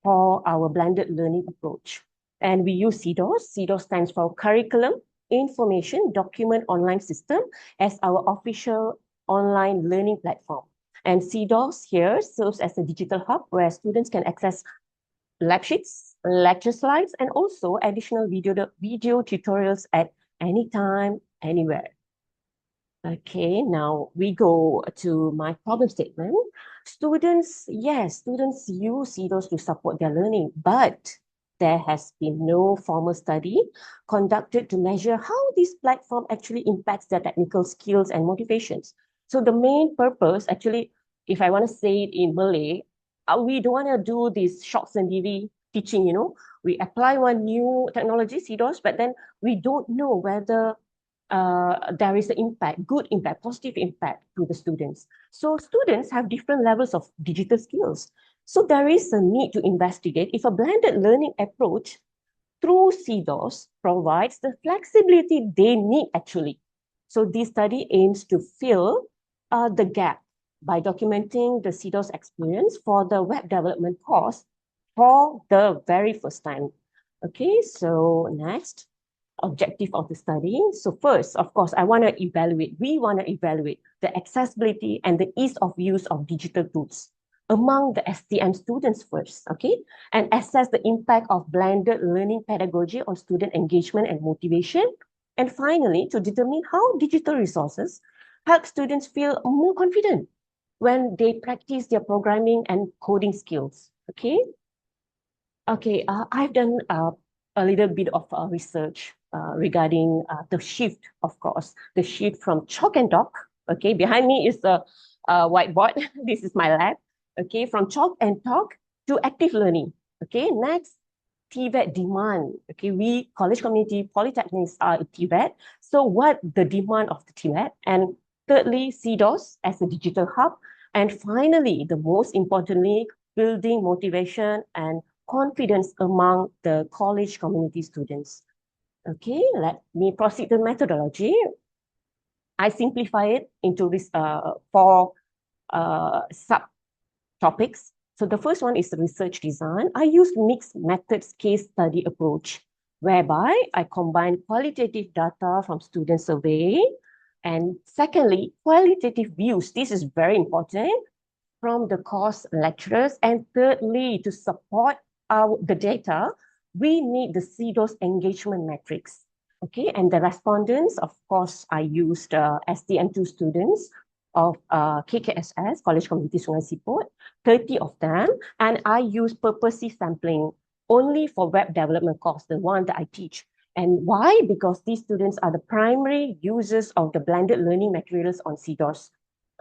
for our blended learning approach. And we use CDOS. CDOS stands for Curriculum Information Document Online System as our official online learning platform. And CDOS here serves as a digital hub where students can access lab sheets, lecture slides, and also additional video tutorials at any time, anywhere. Okay, now we go to my problem statement. Students use CDOS to support their learning, but there has been no formal study conducted to measure how this platform actually impacts their technical skills and motivations. So the main purpose, actually, if I want to say it in Malay, we don't want to do this short sendiri teaching, we apply one new technology, CDOS, but then we don't know whether there is an impact, good impact, positive impact to the students. So students have different levels of digital skills. So there is a need to investigate if a blended learning approach through CDOS provides the flexibility they need actually. So this study aims to fill the gap by documenting the CDOS experience for the web development course for the very first time. Okay, so next. Objective of the study. So first, of course, we want to evaluate the accessibility and the ease of use of digital tools among the STM students first, okay? And assess the impact of blended learning pedagogy on student engagement and motivation. And finally, to determine how digital resources help students feel more confident when they practice their programming and coding skills, okay? Okay, I've done a little bit of research regarding the shift, of course, the shift from chalk and talk. Okay, behind me is a whiteboard. This is my lab. Okay, from chalk and talk to active learning. Okay, next, TVET demand. Okay, we college community polytechnics are TVET. So what the demand of the TVET? And thirdly, CDOS as a digital hub. And finally, the most importantly, building motivation and confidence among the college community students. Okay, let me proceed to methodology. I simplify it into this 4 subtopics. So the first one is the research design. I use mixed methods case study approach, whereby I combine qualitative data from student survey, and secondly, qualitative views. This is very important from the course lecturers. And thirdly, to support the data, we need the CDOS engagement metrics. Okay, and the respondents, of course, I used STM2 students of KKSS, College Community Sungai Siput, 30 of them, and I use purposive sampling only for web development course, the one that I teach. And why? Because these students are the primary users of the blended learning materials on CDOS.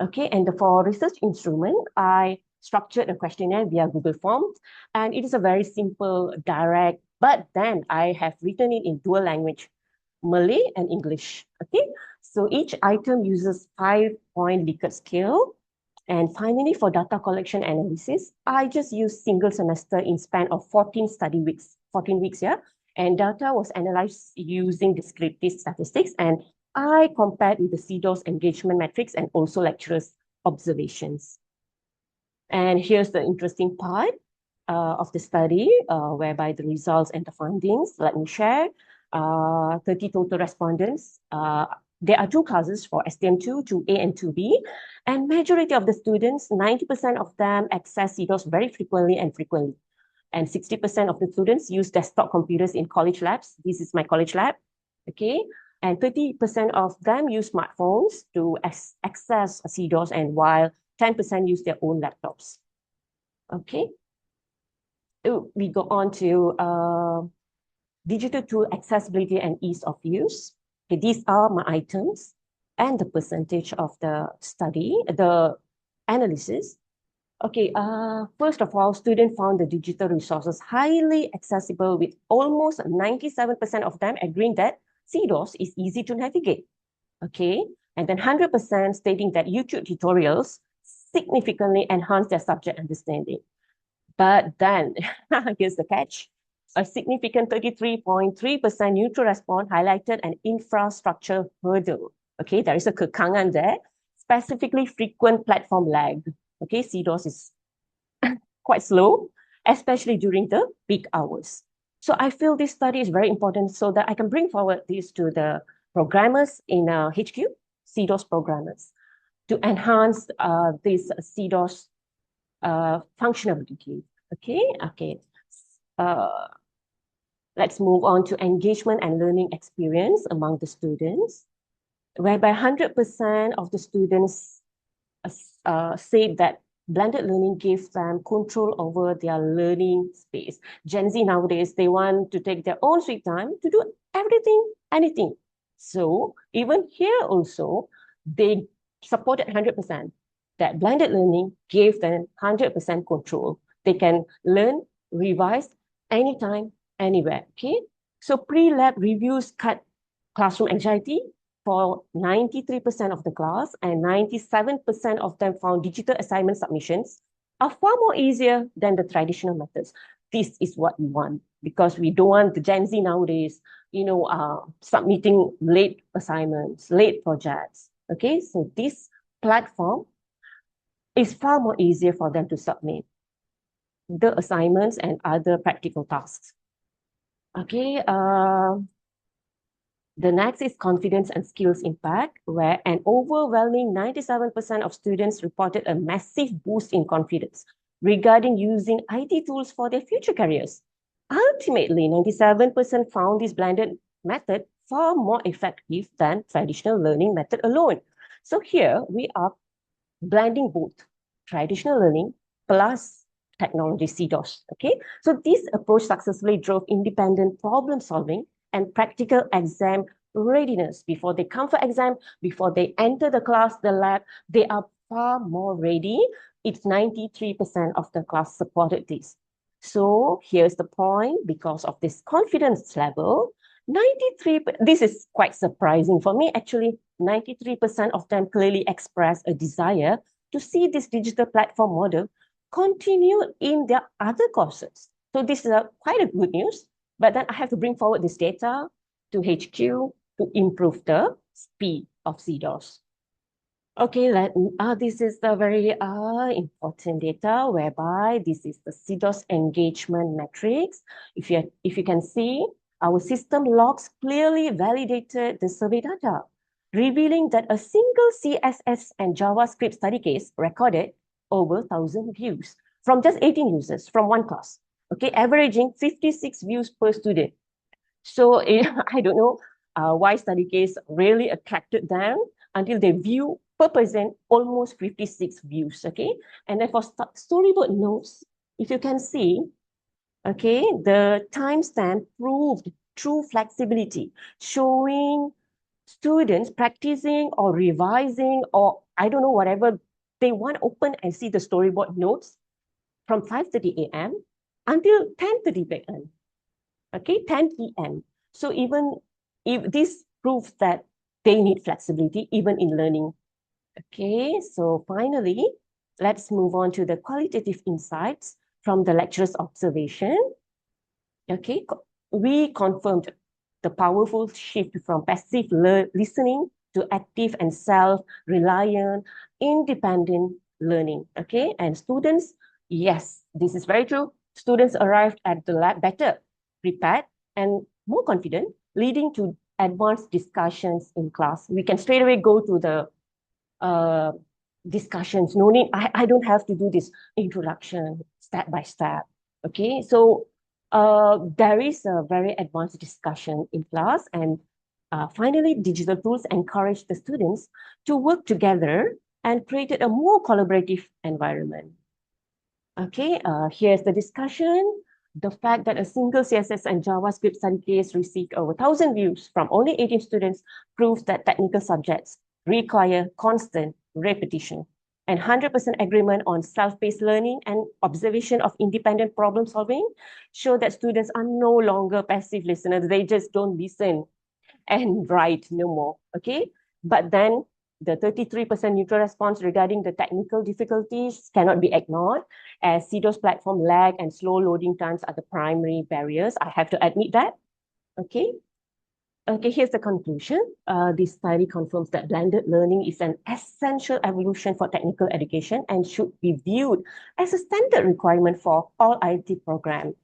Okay, and for research instrument, I structured a questionnaire via Google Forms, and it is a very simple, direct, but then I have written it in dual language, Malay and English. Okay, so each item uses 5-point Likert scale. And finally, for data collection analysis, I just use single semester in span of 14 study weeks, 14 weeks, yeah. And data was analyzed using descriptive statistics, and I compared with the CDOS engagement metrics and also lecturers' observations. And here's the interesting part of the study, whereby the results and the findings, let me share. 30 total respondents. There are 2 classes for STM2, 2A and 2B. And majority of the students, 90% of them access CDOS very frequently. And 60% of the students use desktop computers in college labs. This is my college lab, okay? And 30% of them use smartphones to access CDOS, and while 10% use their own laptops. Okay. We go on to digital tool accessibility and ease of use. Okay, these are my items and the percentage of the study, the analysis. Okay, first of all, students found the digital resources highly accessible with almost 97% of them agreeing that CDOS is easy to navigate. Okay, and then 100% stating that YouTube tutorials significantly enhance their subject understanding. But then, here's the catch. A significant 33.3% neutral response highlighted an infrastructure hurdle. Okay, there is a kekangan there, specifically frequent platform lag. Okay, CDOS is quite slow, especially during the peak hours. So I feel this study is very important so that I can bring forward this to the programmers in HQ, CDOS programmers, to enhance this CDOS functionality. Okay. Let's move on to engagement and learning experience among the students, whereby 100% of the students said that blended learning gives them control over their learning space. Gen Z nowadays, they want to take their own sweet time to do everything, anything. So even here also, they supported 100%. That blended learning gave them 100% control. They can learn, revise anytime, anywhere. Okay. So pre-lab reviews cut classroom anxiety for 93% of the class, and 97% of them found digital assignment submissions are far more easier than the traditional methods. This is what we want, because we don't want the Gen Z nowadays, submitting late assignments, late projects. Okay, so this platform is far more easier for them to submit the assignments and other practical tasks. Okay, the next is confidence and skills impact, where an overwhelming 97% of students reported a massive boost in confidence regarding using IT tools for their future careers. Ultimately, 97% found this blended method far more effective than traditional learning method alone. So here we are blending both traditional learning plus technology CDOS. Okay, so this approach successfully drove independent problem solving and practical exam readiness. Before they come for exam, before they enter the class, the lab, they are far more ready. It's 93% of the class supported this. So here's the point, because of this confidence level, 93, this is quite surprising for me actually, 93% of them clearly express a desire to see this digital platform model continue in their other courses. So this is quite a good news, but then I have to bring forward this data to HQ to improve the speed of CDOS. Okay, this is the very important data, whereby this is the CDOS engagement metrics. If you can see, our system logs clearly validated the survey data, revealing that a single CSS and JavaScript study case recorded over 1,000 views from just 18 users from one class. Okay, averaging 56 views per student. So I don't know why study case really attracted them until they view per person almost 56 views. Okay, and then for storyboard notes, if you can see, okay, the timestamp proved true flexibility, showing students practicing or revising, or I don't know, whatever they want, open and see the storyboard notes from 5:30 a.m. until 10:30 p.m. Okay, 10 p.m. So even if this proves that they need flexibility even in learning. Okay, so finally, let's move on to the qualitative insights from the lecturer's observation. Okay, we confirmed the powerful shift from passive listening to active and self-reliant, independent learning. Okay, and students, yes, this is very true. Students arrived at the lab better prepared and more confident, leading to advanced discussions in class. We can straight away go to the discussions. No need, I don't have to do this introduction step by step. Okay, so there is a very advanced discussion in class, and finally, digital tools encourage the students to work together and created a more collaborative environment. Okay, here's the discussion. The fact that a single CSS and JavaScript study case received over 1,000 views from only 18 students proves that technical subjects require constant repetition. And 100% agreement on self-paced learning and observation of independent problem solving show that students are no longer passive listeners. They just don't listen and write no more, okay? But then the 33% neutral response regarding the technical difficulties cannot be ignored, as CDOS platform lag and slow loading times are the primary barriers. I have to admit that, okay? Okay, here's the conclusion. This study confirms that blended learning is an essential evolution for technical education and should be viewed as a standard requirement for all IT programs.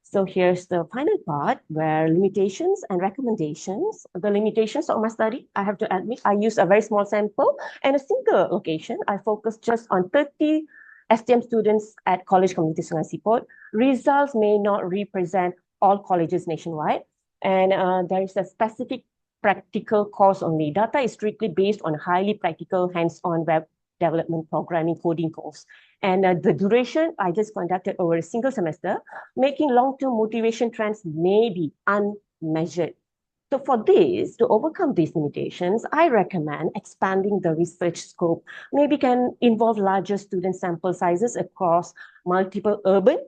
So here's the final part where limitations and recommendations. The limitations of my study, I have to admit, I use a very small sample and a single location. I focus just on 30 STM students at College Community Sungai Siput. Results may not represent all colleges nationwide. And there is a specific practical course only. Data is strictly based on highly practical hands-on web development programming coding course. And the duration I just conducted over a single semester, making long-term motivation trends may be unmeasured. So for this, to overcome these limitations, I recommend expanding the research scope. Maybe can involve larger student sample sizes across multiple urban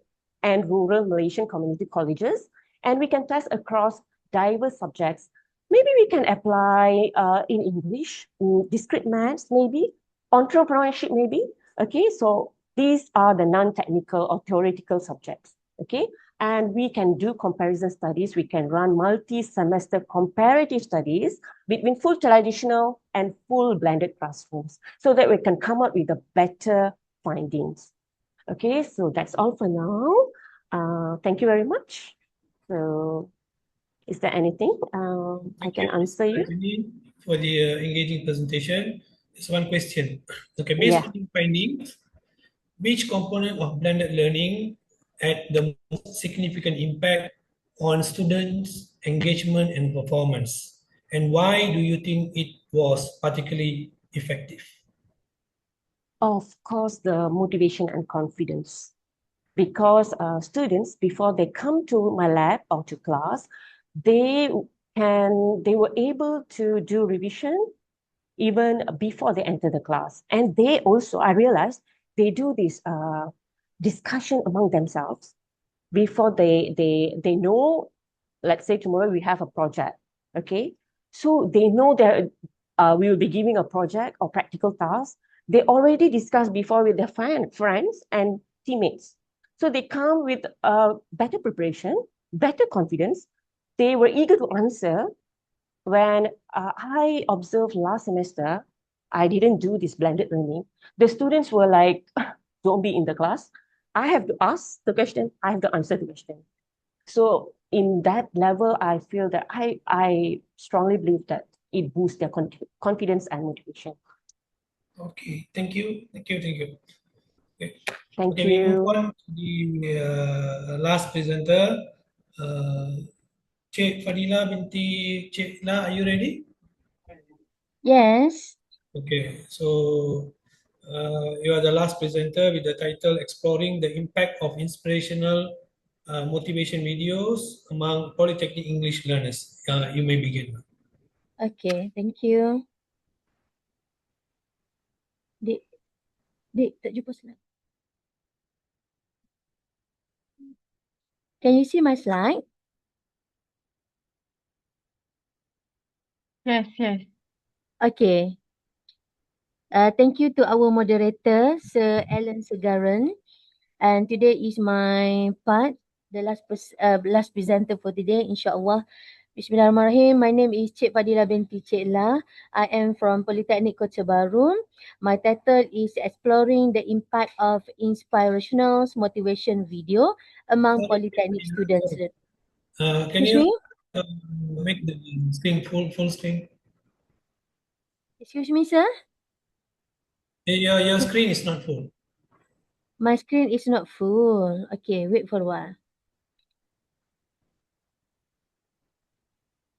and rural Malaysian community colleges. And we can test across diverse subjects. Maybe we can apply in English, discrete maths, maybe, entrepreneurship, maybe. Okay, so these are the non-technical or theoretical subjects. Okay, and we can do comparison studies. We can run multi-semester comparative studies between full traditional and full blended classrooms so that we can come up with the better findings. Okay, so that's all for now. Thank you very much. So is there anything I can answer you? For the engaging presentation, there's one question. Okay, based on your findings, which component of blended learning had the most significant impact on students' engagement and performance? And why do you think it was particularly effective? Of course, the motivation and confidence. Because students, before they come to my lab or to class, they were able to do revision even before they enter the class. And they also, I realized, they do this discussion among themselves before they know, let's say tomorrow we have a project, okay? So they know that we will be giving a project or practical task. They already discussed before with their friends and teammates. So they come with better preparation, better confidence. They were eager to answer. When I observed last semester, I didn't do this blended learning. The students were like, don't be in the class. I have to ask the question. I have to answer the question. So in that level, I feel that I strongly believe that it boosts their confidence and motivation. Okay, thank you. Thank you. Okay. Thank We you. move on to the last presenter. Cik Fadila binti Cik La, are you ready? Yes. Okay, so you are the last presenter with the title Exploring the Impact of Inspirational Motivation Videos Among Polytechnic English Learners. You may begin. Okay, thank you. Dek, tak jumpa slide. Can you see my slide? Yes, yes. Okay. Thank you to our moderator, Sir Alan Segaran. And today is my part, the last presenter for today, insyaAllah. Bismillahirrahmanirrahim. My name is Cik Fadila binti Cik La. I am from Polytechnic Kota Baru. My title is Exploring the Impact of Inspirational Motivation Video Among Polytechnic Students. Can you make the screen full screen? Excuse me, sir? Your screen is not full. My screen is not full. Okay, wait for a while.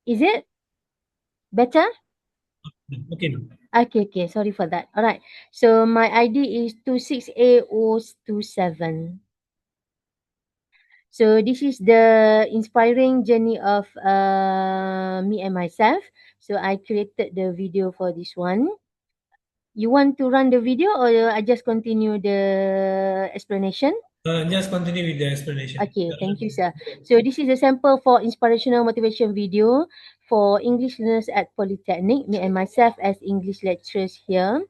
Is it better? Okay. Okay. Sorry for that. All right. So my ID is 26A027. So this is the inspiring journey of me and myself. So I created the video for this one. You want to run the video or I just continue the explanation? Just continue with the explanation. Okay, thank you, sir. So this is a sample for inspirational motivation video for English learners at Polytechnic, me and myself as English lecturers here.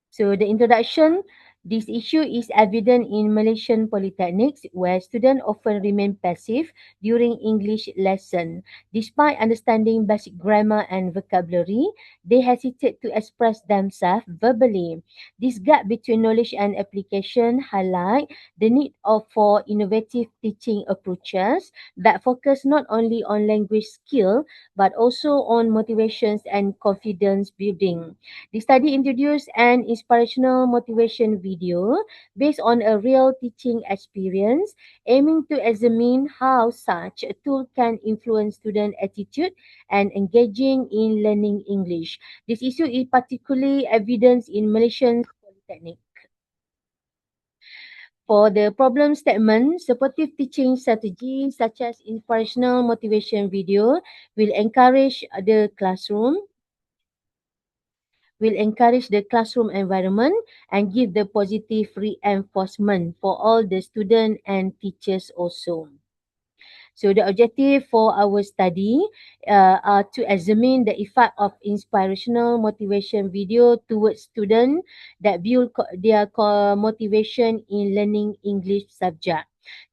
So the introduction, this issue is evident in Malaysian polytechnics where students often remain passive during English lesson. Despite understanding basic grammar and vocabulary, they hesitate to express themselves verbally. This gap between knowledge and application highlight the need for innovative teaching approaches that focus not only on language skill but also on motivations and confidence building. The study introduced an inspirational motivation video based on a real teaching experience, aiming to examine how such a tool can influence student attitude and engaging in learning English. This issue is particularly evident in Malaysian polytechnic. For the problem statement, supportive teaching strategies such as inspirational motivation video will encourage the classroom environment and give the positive reinforcement for all the students and teachers also. So the objective for our study are to examine the effect of inspirational motivation video towards students that build their motivation in learning English subject.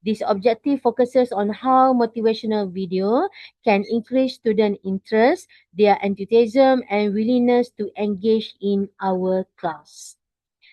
This objective focuses on how motivational video can increase student interest, their enthusiasm and willingness to engage in our class.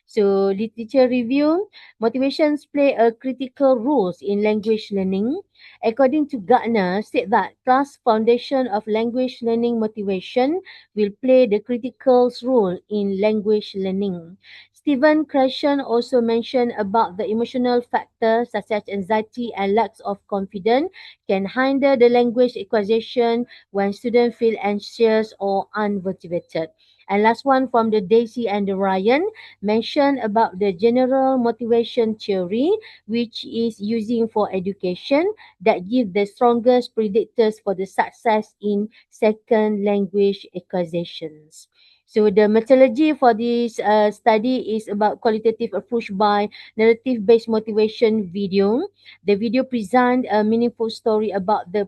So literature review, motivations play a critical role in language learning. According to Gartner, said that class foundation of language learning motivation will play the critical role in language learning. Stephen Krashen also mentioned about the emotional factors such as anxiety and lack of confidence can hinder the language acquisition when students feel anxious or unmotivated. And last one from the Daisy and the Ryan mentioned about the general motivation theory, which is using for education that give the strongest predictors for the success in second language acquisitions. So the methodology for this study is about qualitative approach by narrative-based motivation video. The video present a meaningful story about the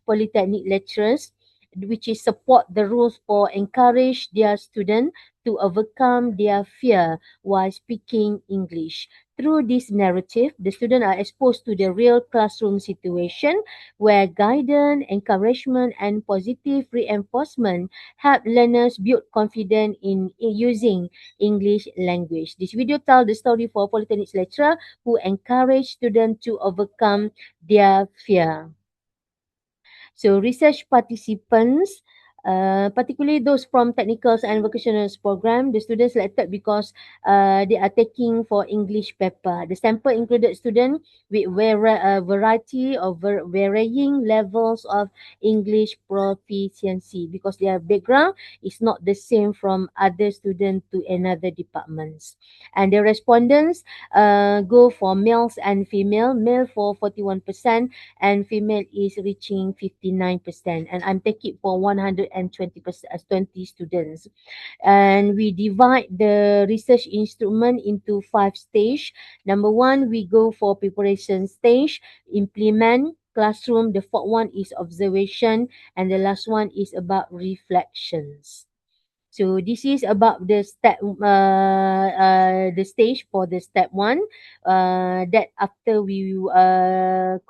polytechnic lecturers, which is support the rules for encourage their students to overcome their fear while speaking English. Through this narrative, the students are exposed to the real classroom situation where guidance, encouragement, and positive reinforcement help learners build confidence in using English language. This video tells the story for polytechnics lecturer who encourage students to overcome their fear. So research participants, particularly those from technicals and vocational program, the students selected because they are taking for English paper. The sample included students with variety of varying levels of English proficiency because their background is not the same from other students to another departments. And the respondents go for males and female, male for 41%, and female is reaching 59%, and I'm taking for 120% as 20 students. And we divide the research instrument into 5 stage. Number one, we go for preparation stage, implement, classroom. The fourth one is observation, and the last one is about reflections. So this is about the stage for the step one. That after we are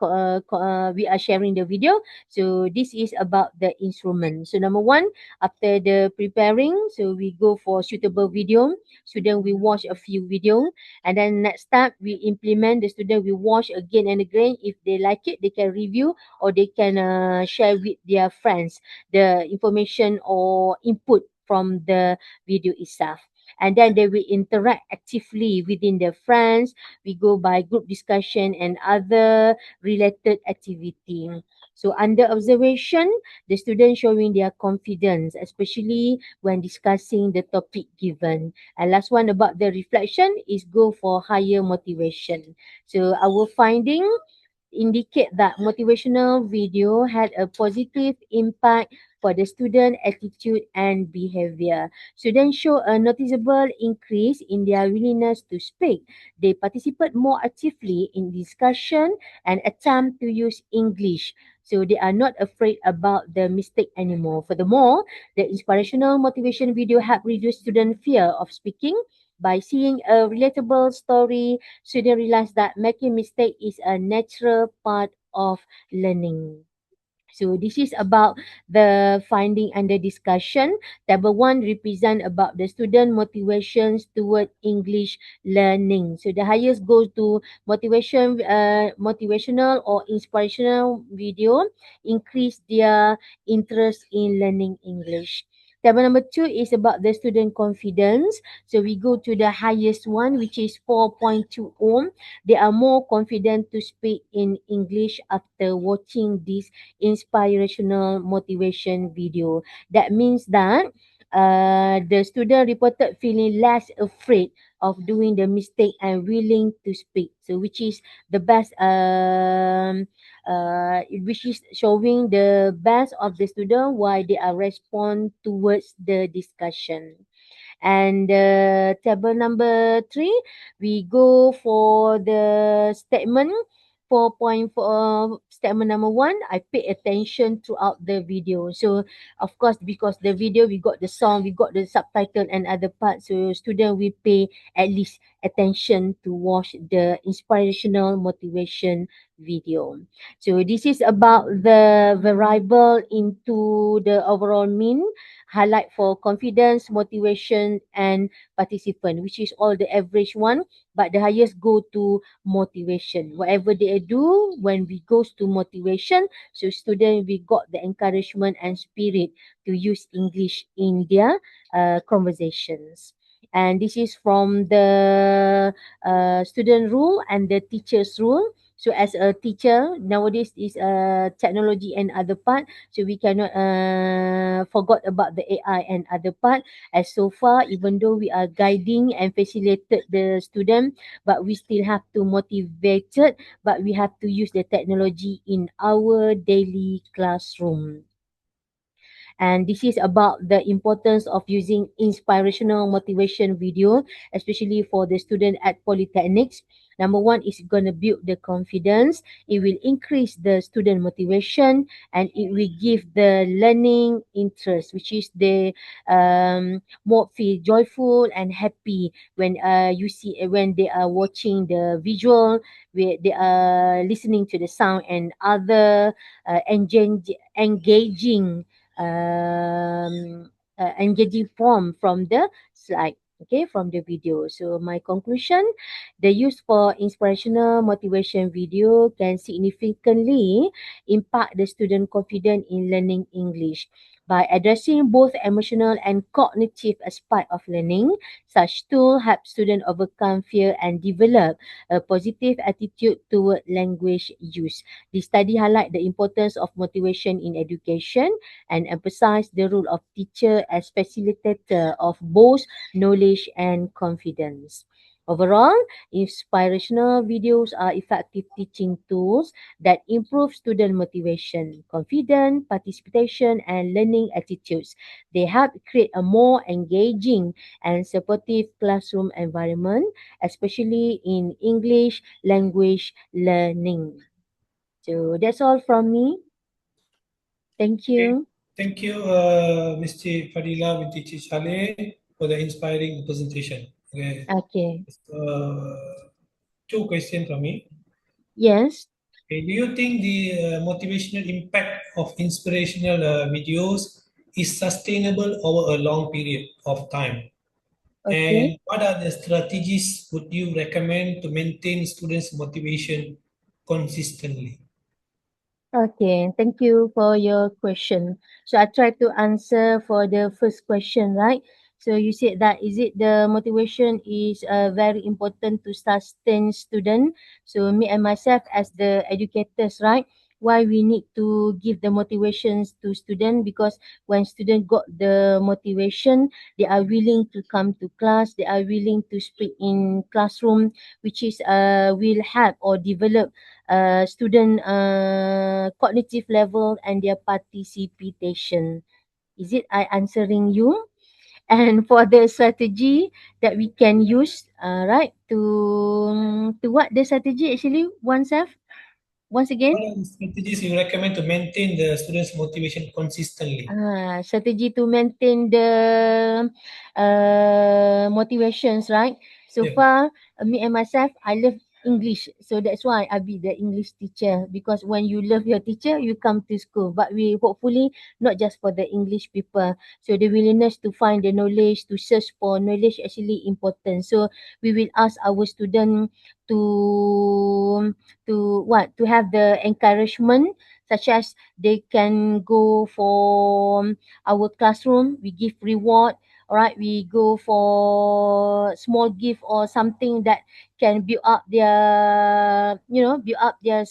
sharing the video. So this is about the instrument. So number one, after the preparing, so we go for suitable video. Student we watch a few video, and then next step we implement. The student will watch again and again. If they like it, they can review or they can share with their friends the information or input from the video itself. And then they will interact actively within their friends. We go by group discussion and other related activity. So under observation, the students showing their confidence, especially when discussing the topic given. And last one about the reflection is go for higher motivation. So our finding indicate that motivational video had a positive impact for the student attitude and behavior. Students show a noticeable increase in their willingness to speak. They participate more actively in discussion and attempt to use English. So they are not afraid about the mistake anymore. Furthermore, the inspirational motivation video help reduce student fear of speaking by seeing a relatable story. Students realize that making mistake is a natural part of learning. So this is about the finding under discussion. Table 1 represent about the student motivations toward English learning. So the highest goes to motivational or inspirational video, increase their interest in learning English. Table number 2 is about the student confidence. So we go to the highest one, which is 4.2 ohm. They are more confident to speak in English after watching this inspirational motivation video. That means that the student reported feeling less afraid of doing the mistake and willing to speak. So which is the best, which is showing the best of the student why they are respond towards the discussion. And table number 3, we go for the statement 4.4. Statement number 1, I pay attention throughout the video. So of course, because the video we got the song, we got the subtitle and other parts, so student will pay at least attention to watch the inspirational motivation video. So this is about the variable into the overall mean, highlight for confidence, motivation, and participant, which is all the average one, but the highest go to motivation. Whatever they do, when we goes to motivation, so student we got the encouragement and spirit to use English in their conversations. And this is from the student rule and the teacher's rule. So as a teacher, nowadays is technology and other part, so we cannot forgot about the AI and other part. As so far, even though we are guiding and facilitated the student, but we still have to motivate it, but we have to use the technology in our daily classroom. And this is about the importance of using inspirational motivation video, especially for the student at polytechnics. Number 1 is going to build the confidence. It will increase the student motivation, and it will give the learning interest, which is the more feel joyful and happy when you see when they are watching the visual, where they are listening to the sound and other engaging engaging from the slide, okay, from the video. So my conclusion, the use for inspirational motivation video can significantly impact the student confidence in learning English by addressing both emotional and cognitive aspect of learning. Such tool help students overcome fear and develop a positive attitude toward language use. The study highlight the importance of motivation in education and emphasize the role of teacher as facilitator of both knowledge and confidence. Overall, inspirational videos are effective teaching tools that improve student motivation, confidence, participation, and learning attitudes. They help create a more engaging and supportive classroom environment, especially in English language learning. So that's all from me. Thank Okay. you. Thank you, Mr. Fadila binti Cik Saleh, for the inspiring presentation. Okay. Okay. Two questions from me. Yes. Okay. Do you think the motivational impact of inspirational videos is sustainable over a long period of time? Okay. And what are the strategies would you recommend to maintain students' motivation consistently? Okay, thank you for your question. So I try to answer for the first question, right? So you said that is it the motivation is very important to sustain student. So me and myself as the educators, right? why we need to give the motivations to student, because when student got the motivation, they are willing to come to class, they are willing to speak in classroom, which is will help or develop student cognitive level and their participation. Is it I answering you? And for the strategy that we can use, right, to what the strategy actually oneself once again? What are the strategies you recommend to maintain the students' motivation consistently? Strategy to maintain the motivations, right? So Yeah. far, me and myself, I love English. So that's why I be the English teacher, because when you love your teacher, you come to school. But we hopefully not just for the English people. So the willingness to find the knowledge, to search for knowledge actually important. So we will ask our student to what? To have the encouragement, such as they can go for our classroom, we give reward, all right, we go for small gift or something that can build up their, build up their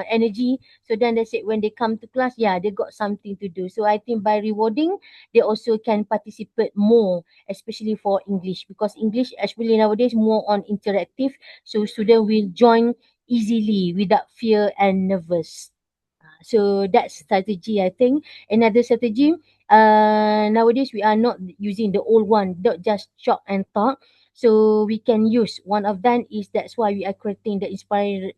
energy. So then they say when they come to class, yeah, they got something to do. So I think by rewarding, they also can participate more, especially for English, because English actually nowadays more on interactive, so student will join easily without fear and nervous. So that's strategy, I think. Another strategy, nowadays we are not using the old one, not just chalk and talk. So we can use one of them is that's why we are creating the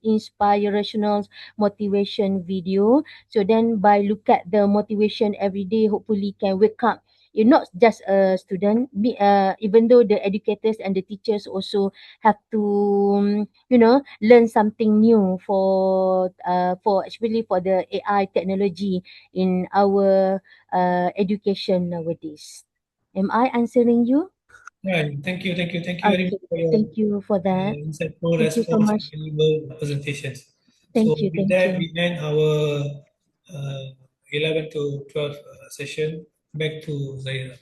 inspirational motivation video. So then by look at the motivation every day, hopefully can wake up. You're not just a student, even though the educators and the teachers also have to learn something new for especially for the AI technology in our education nowadays. Am I answering you? Yeah, thank you very Okay, much for your thank you for that. insightful Thank you so response and much. valuable presentations. So Thank you, with thank that, you. we end our 11 to 12 session. Back to Zaira.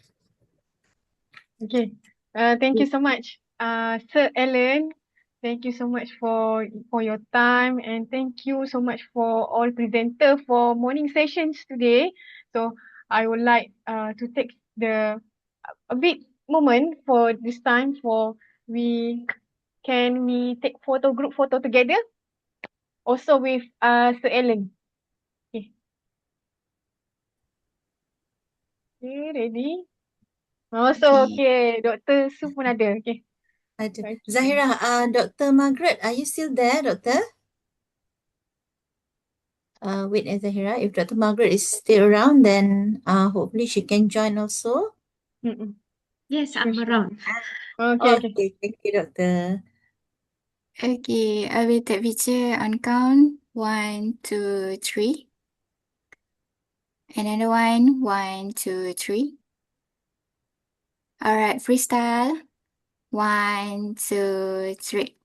Okay. Thank you so much, Sir Alan. Thank you so much for your time, and thank you so much for all presenter for morning sessions today. So I would like to take the a bit moment for this time for we we take group photo together also with Sir Alan. Okay. Okay, ready? Also okay, Dr. Su pun ada. Okay. Ada. Okay. Zahira, Dr. Margaret, are you still there, Doctor? Wait, Zahira, if Dr. Margaret is still around, then hopefully she can join also. Mm-mm. Yes, I'm Sure. around. Okay, okay. Okay, thank you, Doctor. Okay, I will take picture on count. 1, 2, 3. Another one. 1, 2, 3. All right, freestyle. 1, 2, 3.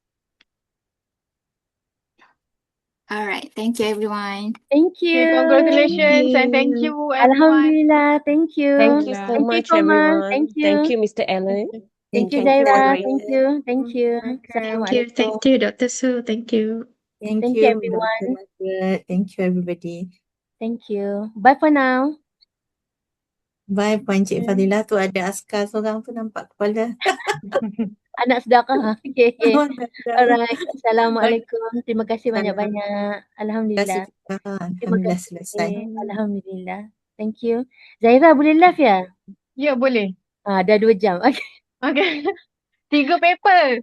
All right, thank you, everyone. Thank Okay, you. congratulations and thank you everyone. Alhamdulillah. Thank you. Thank you so Alhamdulillah. Thank you, much, Iccomah. everyone. Thank Thank you. you, Mr. Alan. Okay. Thank you, Thank you, Zaira. Margaret. Thank you. Thank you. Welcome. Thank you. Assalamualaikum. Thank you, Dr. Su. Thank you. Thank Thank you, you, Dr. everyone. Margaret. Thank you, everybody. Thank you. Bye for now. Bye, Puan Cik Okay. Fadilah. Tu ada askar seorang tu nampak kepala. Anak sedekah. Okay, okay. Oh, dah. Alright. Bye. Assalamualaikum. Terima kasih Salam. banyak-banyak. Terima kasih Alhamdulillah. juga. Terima Alhamdulillah selesai. kasih. Alhamdulillah. Thank you. Zaira boleh live ya? Ya, boleh. Dah 2 jam. Okay. Okay. 3 paper.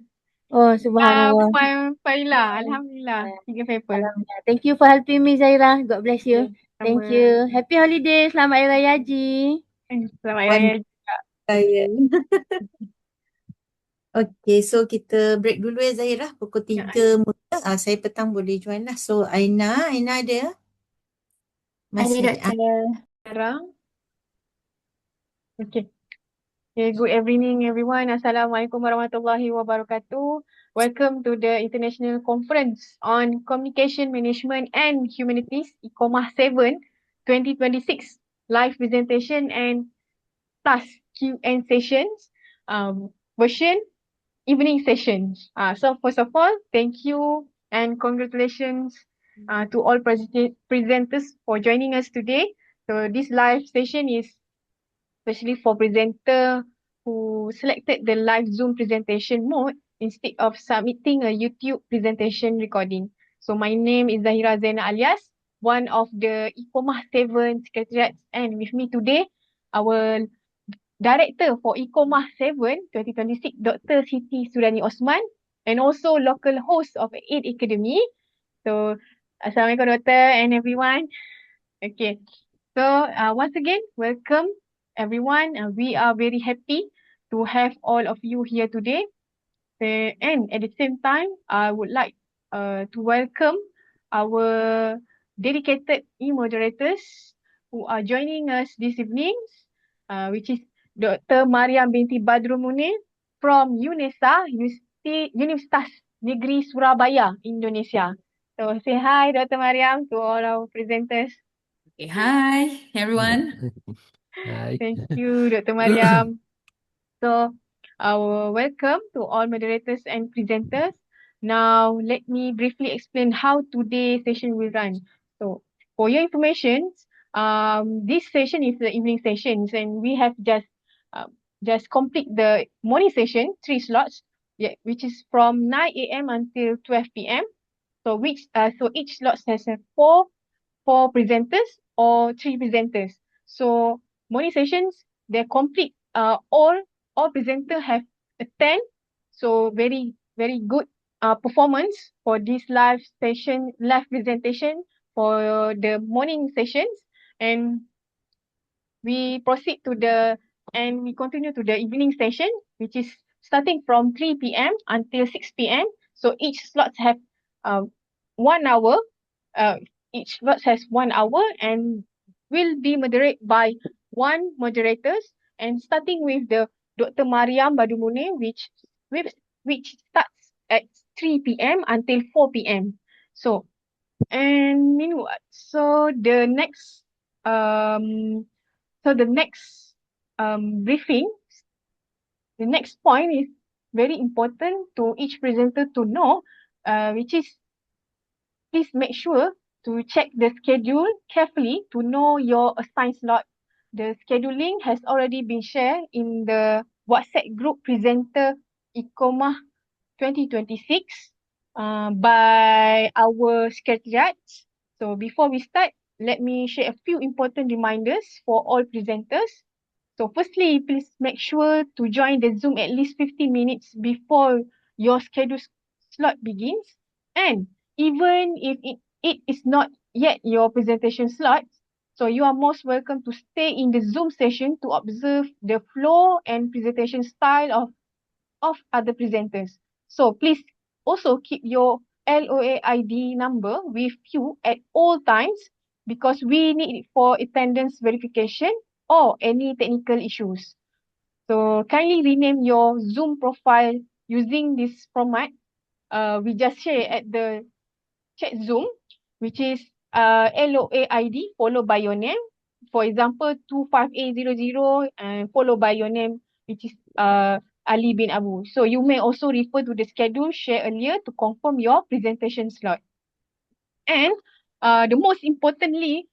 Oh, subhanallah. Puan Failah. Alhamdulillah. 3 paper. Alhamdulillah. Thank you for helping me, Zaira. God bless you. Okay. Thank Sama. you. Happy holiday. Selamat Hari Raya Haji. Selamat Hari Puan Raya juga. saya. Okay, so kita break dulu ya Zahira. Pukul Ya, 3 mula. Saya petang boleh join lah. So Aina ada? Masih Ada, ada. Doktor. sekarang. Okay. Okay, good evening everyone. Assalamualaikum warahmatullahi wabarakatuh. Welcome to the International Conference on Communication Management and Humanities, Iccomah 7, 2026, live presentation and plus Q&A sessions, version evening sessions. So first of all, thank you and congratulations to all presenters for joining us today. So this live session is especially for presenter who selected the live Zoom presentation mode instead of submitting a YouTube presentation recording. So my name is Zahira Zaina alias one of the Iccomah 7 secretariats, and with me today, our director for Iccomah 7 2026, Dr. Siti Surani Osman, and also local host of 8 Academy. So, Assalamualaikum Doctor and everyone. Okay, so once again, welcome everyone. We are very happy to have all of you here today. And at the same time, I would like to welcome our dedicated e-moderators who are joining us this evening, which is Dr. Mariam binti Badrul Munir from UNESA, Universitas Negeri Surabaya, Indonesia. So say hi, Dr. Mariam, to all our presenters. Okay, hi everyone. Hi. Thank you, Dr. Mariam. So, welcome to all moderators and presenters. Now, let me briefly explain how today's session will run. So, for your information, this session is the evening sessions, and we have just complete the morning session, 3 slots, which is from 9 a.m. until 12 p.m. So, each slot has four presenters or 3 presenters. So morning sessions, they're complete. All presenters have attend. So very good performance for this live presentation for the morning sessions, and we continue to the evening session, which is starting from 3 p.m. until 6 p.m. So each slot have 1 hour. Each slot has 1 hour and will be moderated by one moderators, and starting with the Dr. Mariam Badumune, which starts at 3 p.m. until 4 p.m. So so the next um briefing, the next point is very important to each presenter to know, which is please make sure to check the schedule carefully to know your assigned slot. The scheduling has already been shared in the WhatsApp group presenter Iccomah 2026 by our secretariat. So before we start, let me share a few important reminders for all presenters. So firstly, please make sure to join the Zoom at least 15 minutes before your scheduled slot begins. And even if it is not yet your presentation slot, so you are most welcome to stay in the Zoom session to observe the flow and presentation style of other presenters. So please also keep your LOA ID number with you at all times because we need it for attendance verification or any technical issues. So kindly rename your Zoom profile using this format. We just share at the chat Zoom, which is LOA ID followed by your name. For example, 25A00 and followed by your name, which is Ali bin Abu. So you may also refer to the schedule shared earlier to confirm your presentation slot. And the most importantly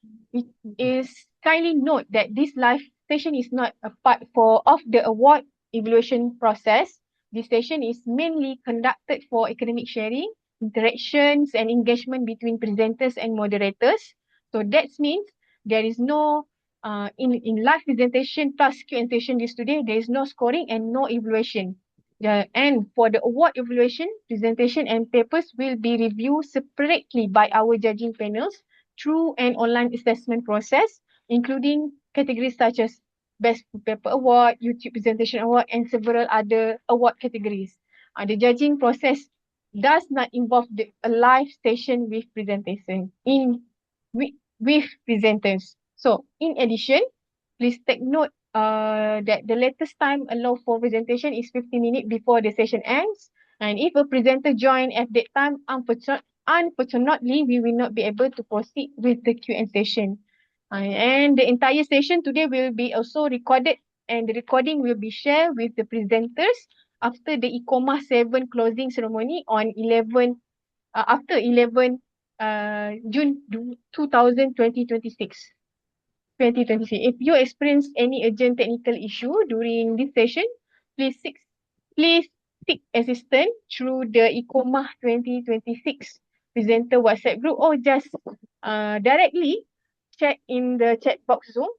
is kindly note that this live session is not a part of the award evaluation process. This session is mainly conducted for academic sharing, interactions and engagement between presenters and moderators. So that means there is no in live presentation plus Q&A session this today, there is no scoring and no evaluation. And for the award evaluation, presentation and papers will be reviewed separately by our judging panels through an online assessment process, including categories such as Best Paper Award, YouTube Presentation Award, and several other award categories. The judging process does not involve a live session with presentation with presenters. So, in addition, please take note that the latest time allowed for presentation is 15 minutes before the session ends. And if a presenter join at that time, unfortunately, we will not be able to proceed with the Q&A session. And the entire session today will be also recorded, and the recording will be shared with the presenters after the Iccomah 7 closing ceremony on after 11 June 2026. If you experience any urgent technical issue during this session, please seek assistance through the Iccomah 2026 presenter WhatsApp group, or just directly check in the chat box Zoom.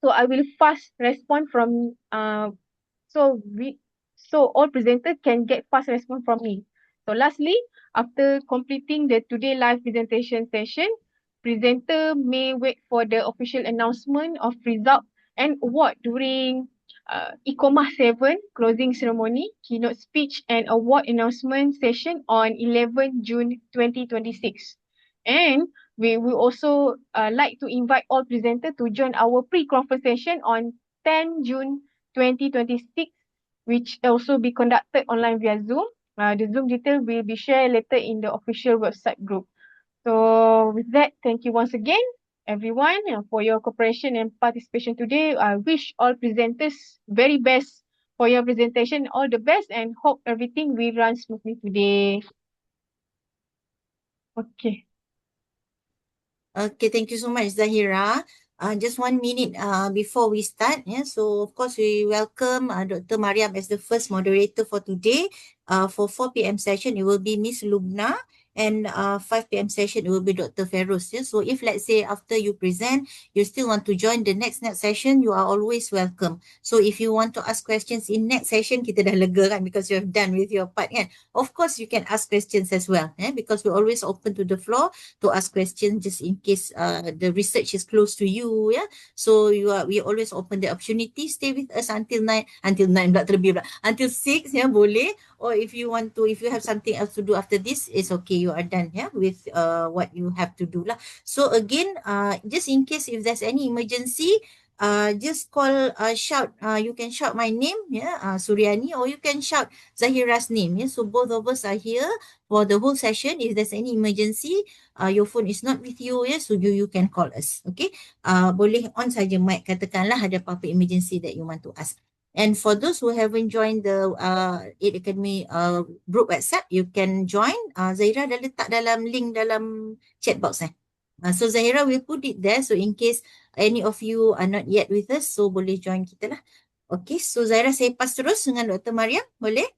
So I will fast respond from so we so all presenters can get fast response from me. So lastly, after completing the today live presentation session, presenter may wait for the official announcement of result and award during Iccomah 7 closing ceremony, keynote speech and award announcement session on 11 June 2026. And we will also like to invite all presenters to join our pre-conference session on 10 June 2026, which also be conducted online via Zoom. The Zoom detail will be shared later in the official website group. So with that, thank you once again, everyone, for your cooperation and participation today. I wish all presenters very best for your presentation, all the best, and hope everything will run smoothly today. Okay. Okay, thank you so much, Zahira. Just 1 minute before we start. Yeah, so of course we welcome Dr. Mariam as the first moderator for today. For 4 p.m. session, it will be Miss Lubna, and 5 p.m. session, it will be Dr. Feroz. Yeah? So if let's say after you present, you still want to join the next session, you are always welcome. So if you want to ask questions in next session, kita dah lega kan, because you have done with your part kan. Of course, you can ask questions as well, because we're always open to the floor to ask questions just in case the research is close to you. Yeah, so we always open the opportunity. Stay with us until 9 pula terlebih pula, until 6 ya, boleh. Or if you have something else to do after this, it's okay, you are done with what you have to do lah. So again, just in case if there's any emergency, just call, shout, you can shout my name, Suryani, or you can shout Zahira's name. So both of us are here for the whole session. If there's any emergency, your phone is not with you, so you can call us. Okay, boleh on saja mic, katakanlah ada apa-apa emergency that you want to ask. And for those who haven't joined the 8 Academy group WhatsApp, you can join. Zahira dah letak dalam link dalam chat box. So Zahira will put it there. So in case any of you are not yet with us, so boleh join kita lah. Okay, so Zahira saya pass terus dengan Dr. Mariam, boleh?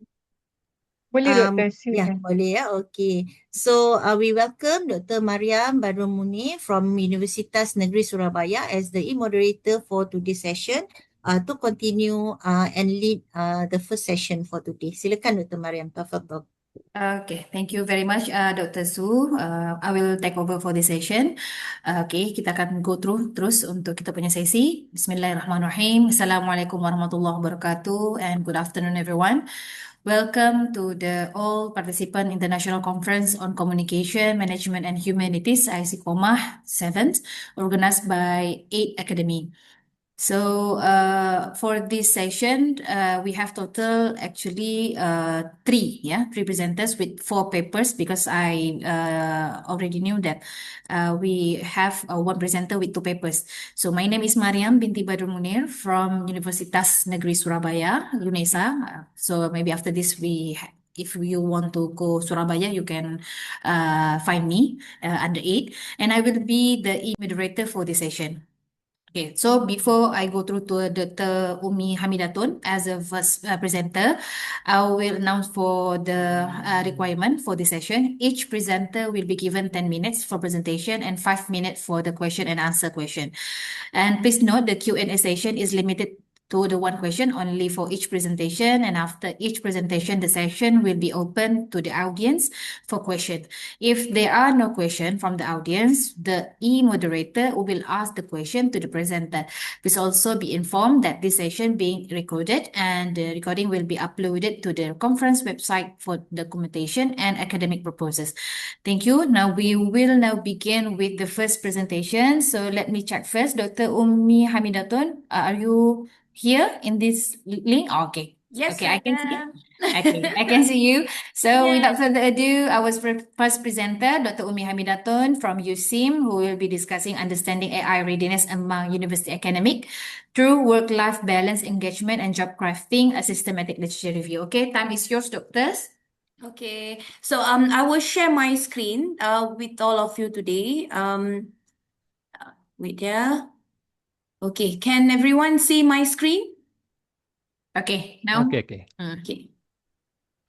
Boleh Doktor, Yeah, silakan. boleh ya. Okay. So we welcome Dr. Mariam Badrul Munir from Universitas Negeri Surabaya as the e-moderator for today's session to continue and lead the first session for today. Silakan Dr. Mariam, tafadhal. Okay, thank you very much, Dr. Su. I will take over for this session. Okay, kita akan go through terus untuk kita punya sesi. Bismillahirrahmanirrahim. Assalamualaikum warahmatullahi wabarakatuh, and good afternoon, everyone. Welcome to the All Participant International Conference on Communication, Management and Humanities, Iccomah 7th, organized by 8 Academy. So for this session, we have total actually three presenters with 4 papers, because I already knew that we have one presenter with 2 papers. So my name is Mariam binti Badrul Munir from Universitas Negeri Surabaya, UNESA. So maybe after this if you want to go Surabaya, you can find me under 8, and I will be the e-moderator for this session. Okay, so before I go through to Dr. Umi Hamidatun as a first presenter, I will announce for the requirement for this session. Each presenter will be given 10 minutes for presentation and 5 minutes for the question and answer question. And please note the Q&A session is limited to the one question only for each presentation, and after each presentation, the session will be open to the audience for question. If there are no question from the audience, the e-moderator will ask the question to the presenter. Please also be informed that this session being recorded, and the recording will be uploaded to the conference website for documentation and academic purposes. Thank you. Now we will begin with the first presentation. So let me check first. Dr. Umi Hamidatun, are you here in this link? Okay. Yes, okay, I can see. am. Okay, I can see you. So Yes. without further ado, our first presenter, Dr. Umi Hamidatun from USIM, who will be discussing understanding AI readiness among university academic through work-life balance, engagement, and job crafting, a systematic literature review. Okay, time is yours, doctors. Okay, so I will share my screen with all of you today. Wait here. Okay, can everyone see my screen? Okay, now. Okay. Okay.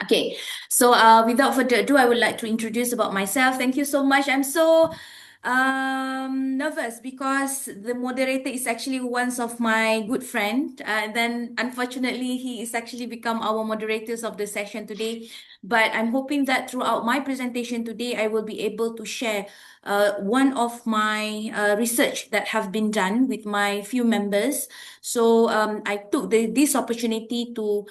Okay, so without further ado, I would like to introduce about myself. Thank you so much. I'm so nervous because the moderator is actually one of my good friend. Then unfortunately, he is actually become our moderators of the session today. But I'm hoping that throughout my presentation today, I will be able to share one of my research that have been done with my few members. So I took this opportunity to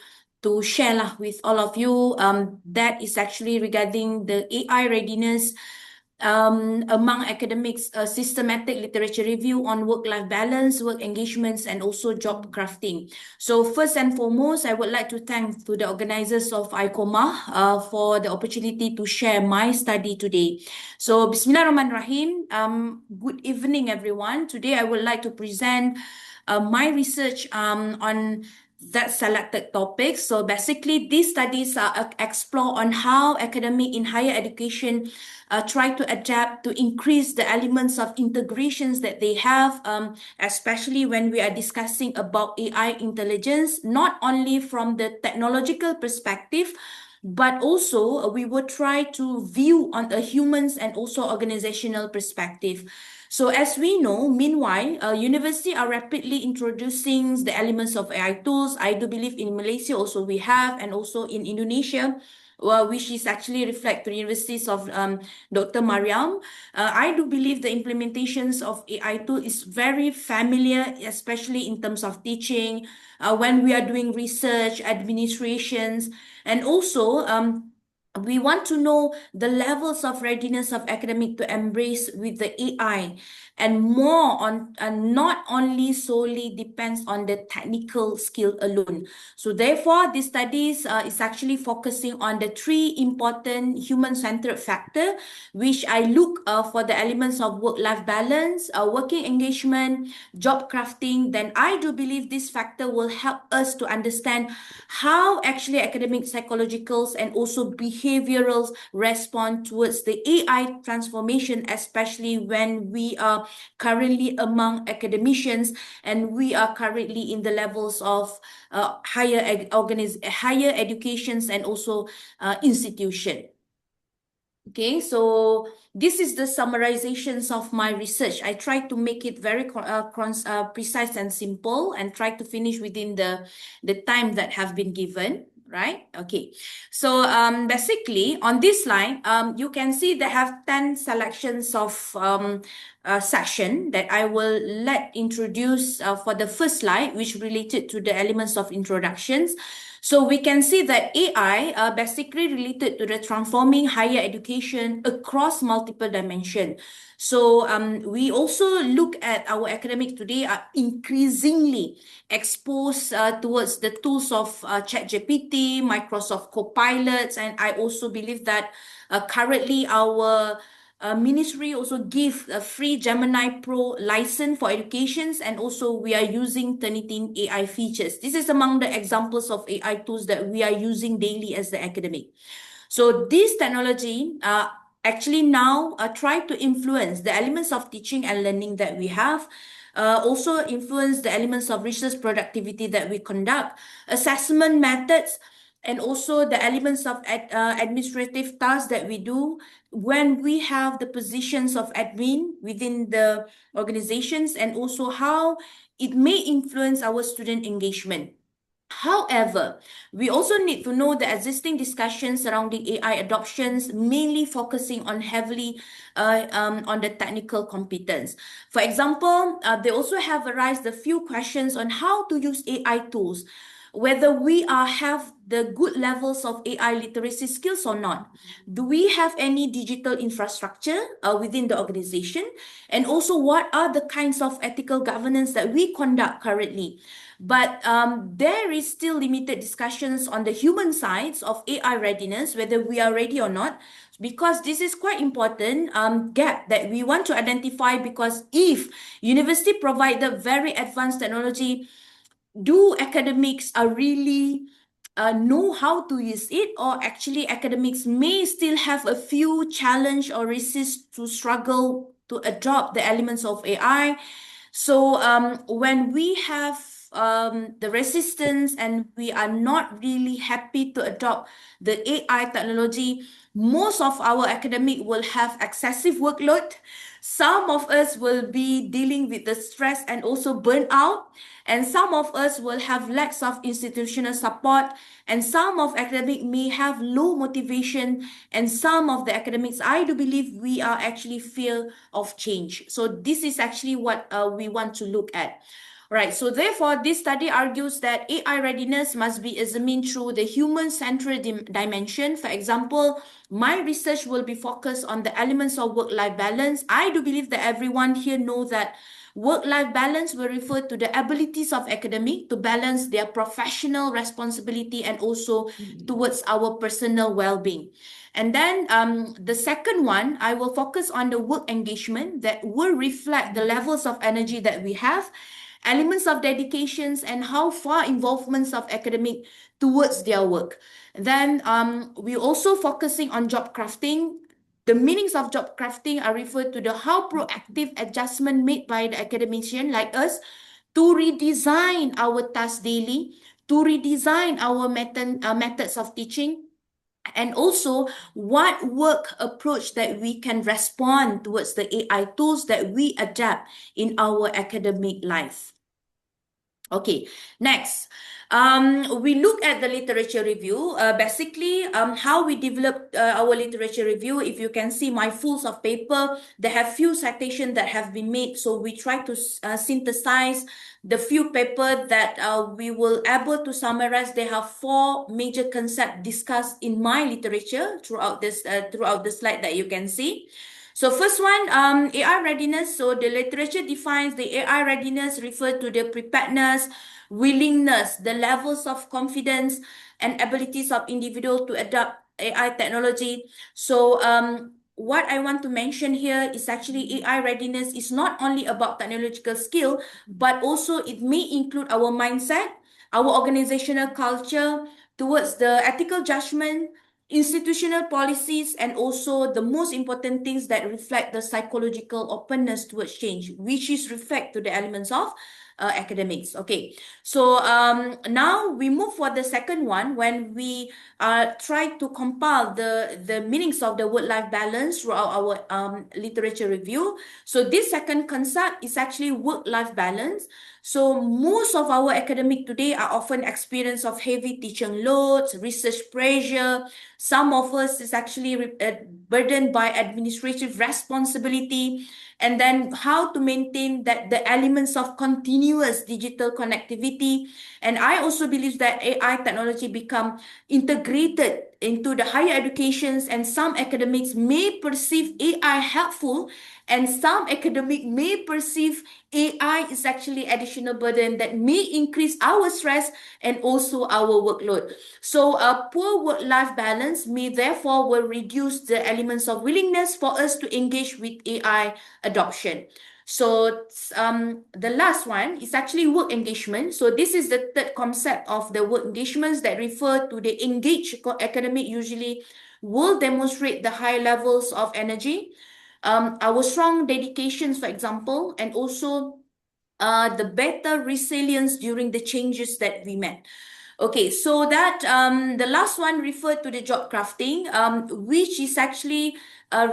share lah with all of you. That is actually regarding the AI readiness among academics, a systematic literature review on work-life balance, work engagements, and also job crafting. So first and foremost, I would like to thank to the organizers of Iccomah for the opportunity to share my study today. So Bismillahirrahmanirrahim. Good evening, everyone. Today, I would like to present my research on that selected topics. So basically, these studies explore on how academic in higher education try to adapt to increase the elements of integrations that they have, especially when we are discussing about AI intelligence, not only from the technological perspective, but also we will try to view on a humans and also organizational perspective. So as we know, meanwhile, universities are rapidly introducing the elements of AI tools. I do believe in Malaysia also we have, and also in Indonesia, which is actually reflect the universities of Dr. Mariam. I do believe the implementations of AI tool is very familiar, especially in terms of teaching, when we are doing research, administrations, and also we want to know the levels of readiness of academic to embrace with the AI, and more on not only solely depends on the technical skill alone. So therefore, this studies is actually focusing on the three important human-centered factor, which I look for the elements of work-life balance, working engagement, job crafting. Then I do believe this factor will help us to understand how actually academic psychologicals and also behaviorals respond towards the AI transformation, especially when we are currently among academicians and we are currently in the levels of higher educations and also institution. Okay, so this is the summarizations of my research. I try to make it very precise and simple and try to finish within the time that have been given, right? Okay, so basically on this slide, you can see they have 10 selections of section that I will introduce for the first slide, which related to the elements of introductions. So we can see that AI are basically related to the transforming higher education across multiple dimensions. So we also look at our academics today are increasingly exposed towards the tools of ChatGPT, Microsoft Copilots, and I also believe that currently our ministry also give a free Gemini Pro license for educations, and also we are using Turnitin AI features. This is among the examples of AI tools that we are using daily as the academic. So this technology actually now try to influence the elements of teaching and learning that we have, also influence the elements of research productivity that we conduct, assessment methods, and also the elements of administrative tasks that we do when we have the positions of admin within the organizations, and also how it may influence our student engagement. However, we also need to know the existing discussions surrounding AI adoptions, mainly focusing on heavily on the technical competence. For example, they also have raised a few questions on how to use AI tools, whether we have the good levels of AI literacy skills or not. Do we have any digital infrastructure within the organization? And also, what are the kinds of ethical governance that we conduct currently? But there is still limited discussions on the human sides of AI readiness, whether we are ready or not, because this is quite important gap that we want to identify, because if university provide the very advanced technology, do academics are really know how to use it, or actually academics may still have a few challenge or resist to struggle to adopt the elements of AI. So when we have the resistance and we are not really happy to adopt the AI technology, most of our academic will have excessive workload. Some of us will be dealing with the stress and also burnout, and some of us will have lacks of institutional support, and some of academic may have low motivation, and some of the academics, I do believe, we are actually fear of change. So this is actually what we want to look at. Right, so therefore, this study argues that AI readiness must be examined through the human-centered dimension. For example, my research will be focused on the elements of work-life balance. I do believe that everyone here knows that work-life balance will refer to the abilities of academic to balance their professional responsibility and also towards our personal well-being. And then the second one, I will focus on the work engagement that will reflect the levels of energy that we have, elements of dedications, and how far involvements of academic towards their work. Then we also focusing on job crafting. The meanings of job crafting are referred to the how proactive adjustment made by the academician like us to redesign our task daily, to redesign our methods of teaching, and also what work approach that we can respond towards the AI tools that we adapt in our academic life. Okay, next, we look at the literature review. Basically, how we develop our literature review. If you can see my fulls of paper, they have few citations that have been made. So we try to synthesize the few paper that we will able to summarize. They have 4 major concepts discussed in my literature throughout the slide that you can see. So first one, AI readiness. So the literature defines the AI readiness refer to the preparedness, willingness, the levels of confidence and abilities of individual to adopt AI technology. So what I want to mention here is actually AI readiness is not only about technological skill, but also it may include our mindset, our organizational culture towards the ethical judgment, institutional policies, and also the most important things that reflect the psychological openness towards change, which is reflect to the elements of academics. Okay, so now we move for the second one when we try to compile the meanings of the work-life balance throughout our literature review. So this second concept is actually work-life balance. So most of our academic today are often experience of heavy teaching loads, research pressure. Some of us is actually burdened by administrative responsibility, and then how to maintain that the elements of continuous digital connectivity. And I also believe that AI technology become integrated into the higher educations, and some academics may perceive AI helpful, and some academic may perceive AI is actually additional burden that may increase our stress and also our workload. So a poor work-life balance may therefore will reduce the elements of willingness for us to engage with AI adoption. So the last one is actually work engagement. So this is the third concept of the work engagements that refer to the engaged academic usually will demonstrate the high levels of energy, our strong dedications, for example, and also the better resilience during the changes that we met. Okay, so that the last one referred to the job crafting, which is actually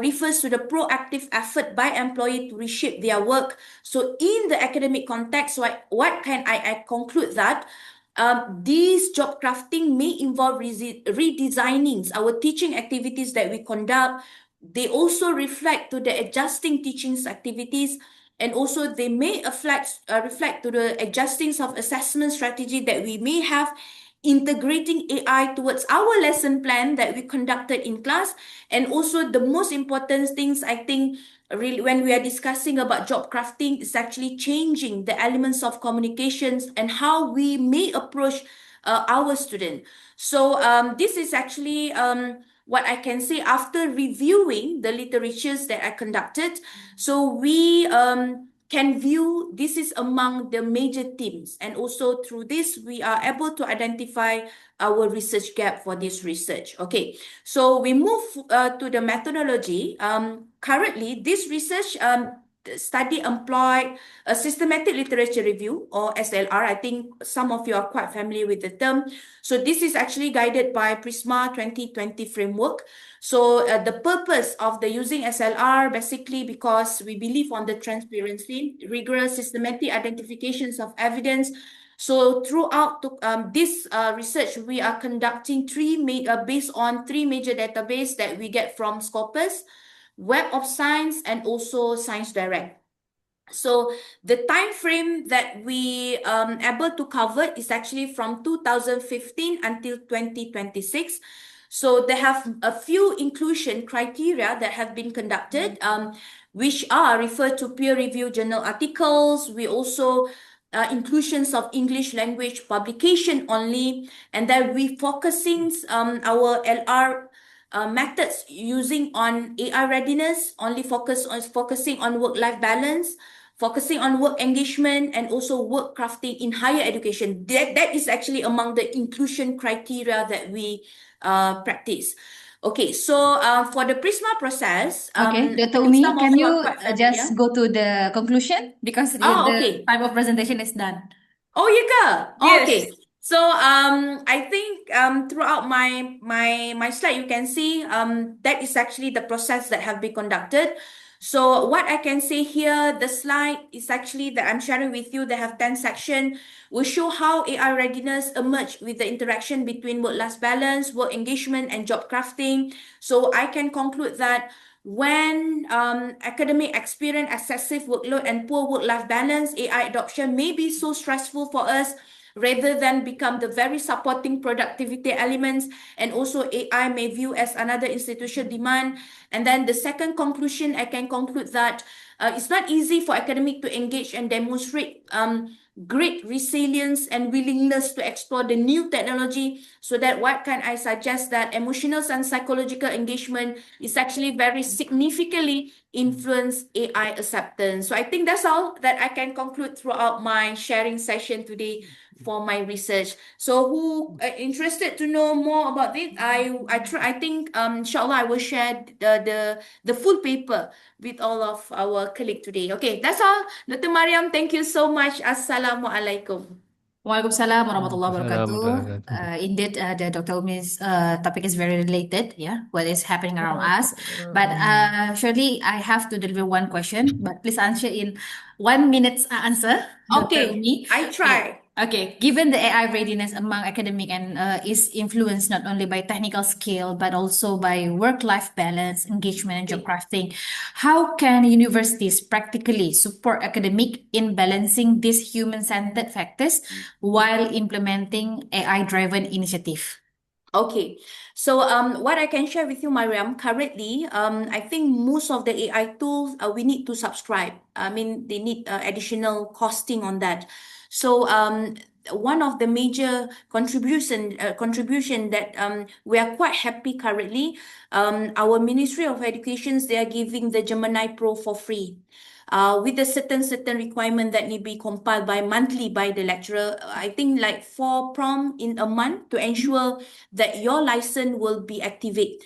refers to the proactive effort by employee to reshape their work. So in the academic context, what can I conclude that these job crafting may involve redesigning our teaching activities that we conduct. They also reflect to the adjusting teaching activities, and also they may reflect to the adjustings of assessment strategy that we may have, integrating AI towards our lesson plan that we conducted in class. And also the most important things, I think, really when we are discussing about job crafting, is actually changing the elements of communications and how we may approach our student. So this is actually what I can say after reviewing the literatures that I conducted. So we can view this is among the major themes. And also through this, we are able to identify our research gap for this research. Okay, so we move to the methodology. Currently, this research study employed a systematic literature review, or SLR. I think some of you are quite familiar with the term. So this is actually guided by Prisma 2020 framework. So the purpose of the using SLR basically because we believe on the transparency, rigorous, systematic identifications of evidence. So throughout this research, we are conducting based on three major databases that we get from Scopus, Web of Science, and also Science Direct. So the time frame that we able to cover is actually from 2015 until 2026. So they have a few inclusion criteria that have been conducted, which are referred to peer review journal articles. We also inclusions of English language publication only, and then we focusing our LR methods using on AI readiness, only focusing on work-life balance, focusing on work engagement, and also work crafting in higher education. That is actually among the inclusion criteria that we practice. Okay, so for the Prisma process, Okay, I Dr. think Umi, some of can you are you quite familiar. just go to the conclusion because Oh, the okay. time of presentation is done. Oh, ya ke? Oh, Yes. okay. So I think throughout my slide you can see that is actually the process that have been conducted. So what I can say here, the slide is actually that I'm sharing with you. They have 10 sections. We show how AI readiness emerged with the interaction between work-life balance, work engagement, and job crafting. So I can conclude that when academic experience excessive workload and poor work-life balance, AI adoption may be so stressful for us rather than become the very supporting productivity elements, and also AI may view as another institutional demand. And then the second conclusion, I can conclude that it's not easy for academic to engage and demonstrate great resilience and willingness to explore the new technology. So that what can I suggest that emotional and psychological engagement is actually very significantly influence AI acceptance. So I think that's all that I can conclude throughout my sharing session today for my research. So who interested to know more about it, I think inshallah I will share the full paper with all of our colleagues today. Okay, that's all. Dr. Mariam, thank you so much. Assalamualaikum. Waalaikumsalam warahmatullahi Waalaikumsalam wabarakatuh. warahmatullahi Indeed, the Dr. Umi's topic is very related, yeah, what is happening around us. But surely I have to deliver one question, but please answer in 1 minute answer, Dr. Okay, Umi. I try. Okay, given the AI readiness among academic and is influenced not only by technical skill but also by work-life balance, engagement, and job crafting, how can universities practically support academic in balancing these human-centered factors while implementing AI-driven initiative? Okay, so what I can share with you, Mariam, currently, I think most of the AI tools we need to subscribe. I mean, they need additional costing on that. So one of the major contribution that we are quite happy currently, our Ministry of Education, they are giving the Gemini Pro for free. With a certain requirement that need be compiled by monthly by the lecturer. I think like 4 prompt in a month to ensure that your license will be activated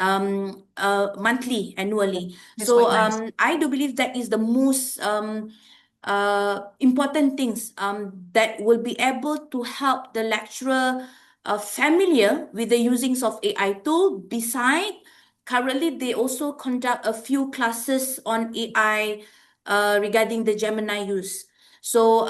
monthly, annually. That's So quite nice. I do believe that is the most important things that will be able to help the lecturer familiar with the usings of AI tool. Beside, currently they also conduct a few classes on AI regarding the Gemini use. So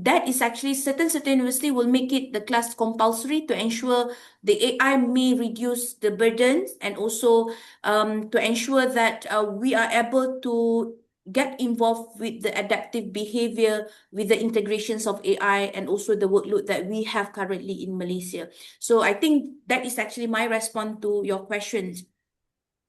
that is actually certain university will make it the class compulsory to ensure the AI may reduce the burdens, and also to ensure that we are able to get involved with the adaptive behavior with the integrations of AI and also the workload that we have currently in Malaysia. So I think that is actually my response to your questions.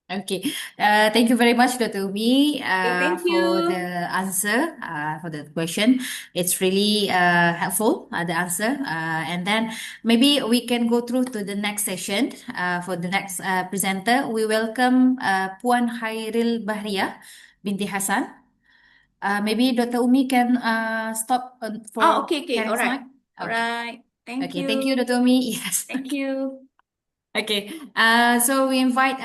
Okay, thank you very much, Dr. Umi, thank for you. the answer, for the question. It's really helpful, the answer. And then maybe we can go through to the next session. For the next presenter, we welcome Puan Khairil Bahria binti Hassan. Maybe Dr. Umi can stop for Okay. sharing All right. slide. All Okay. right. Thank Okay, you. thank you, Dr. Umi. Yes. Thank you. Okay, so we invite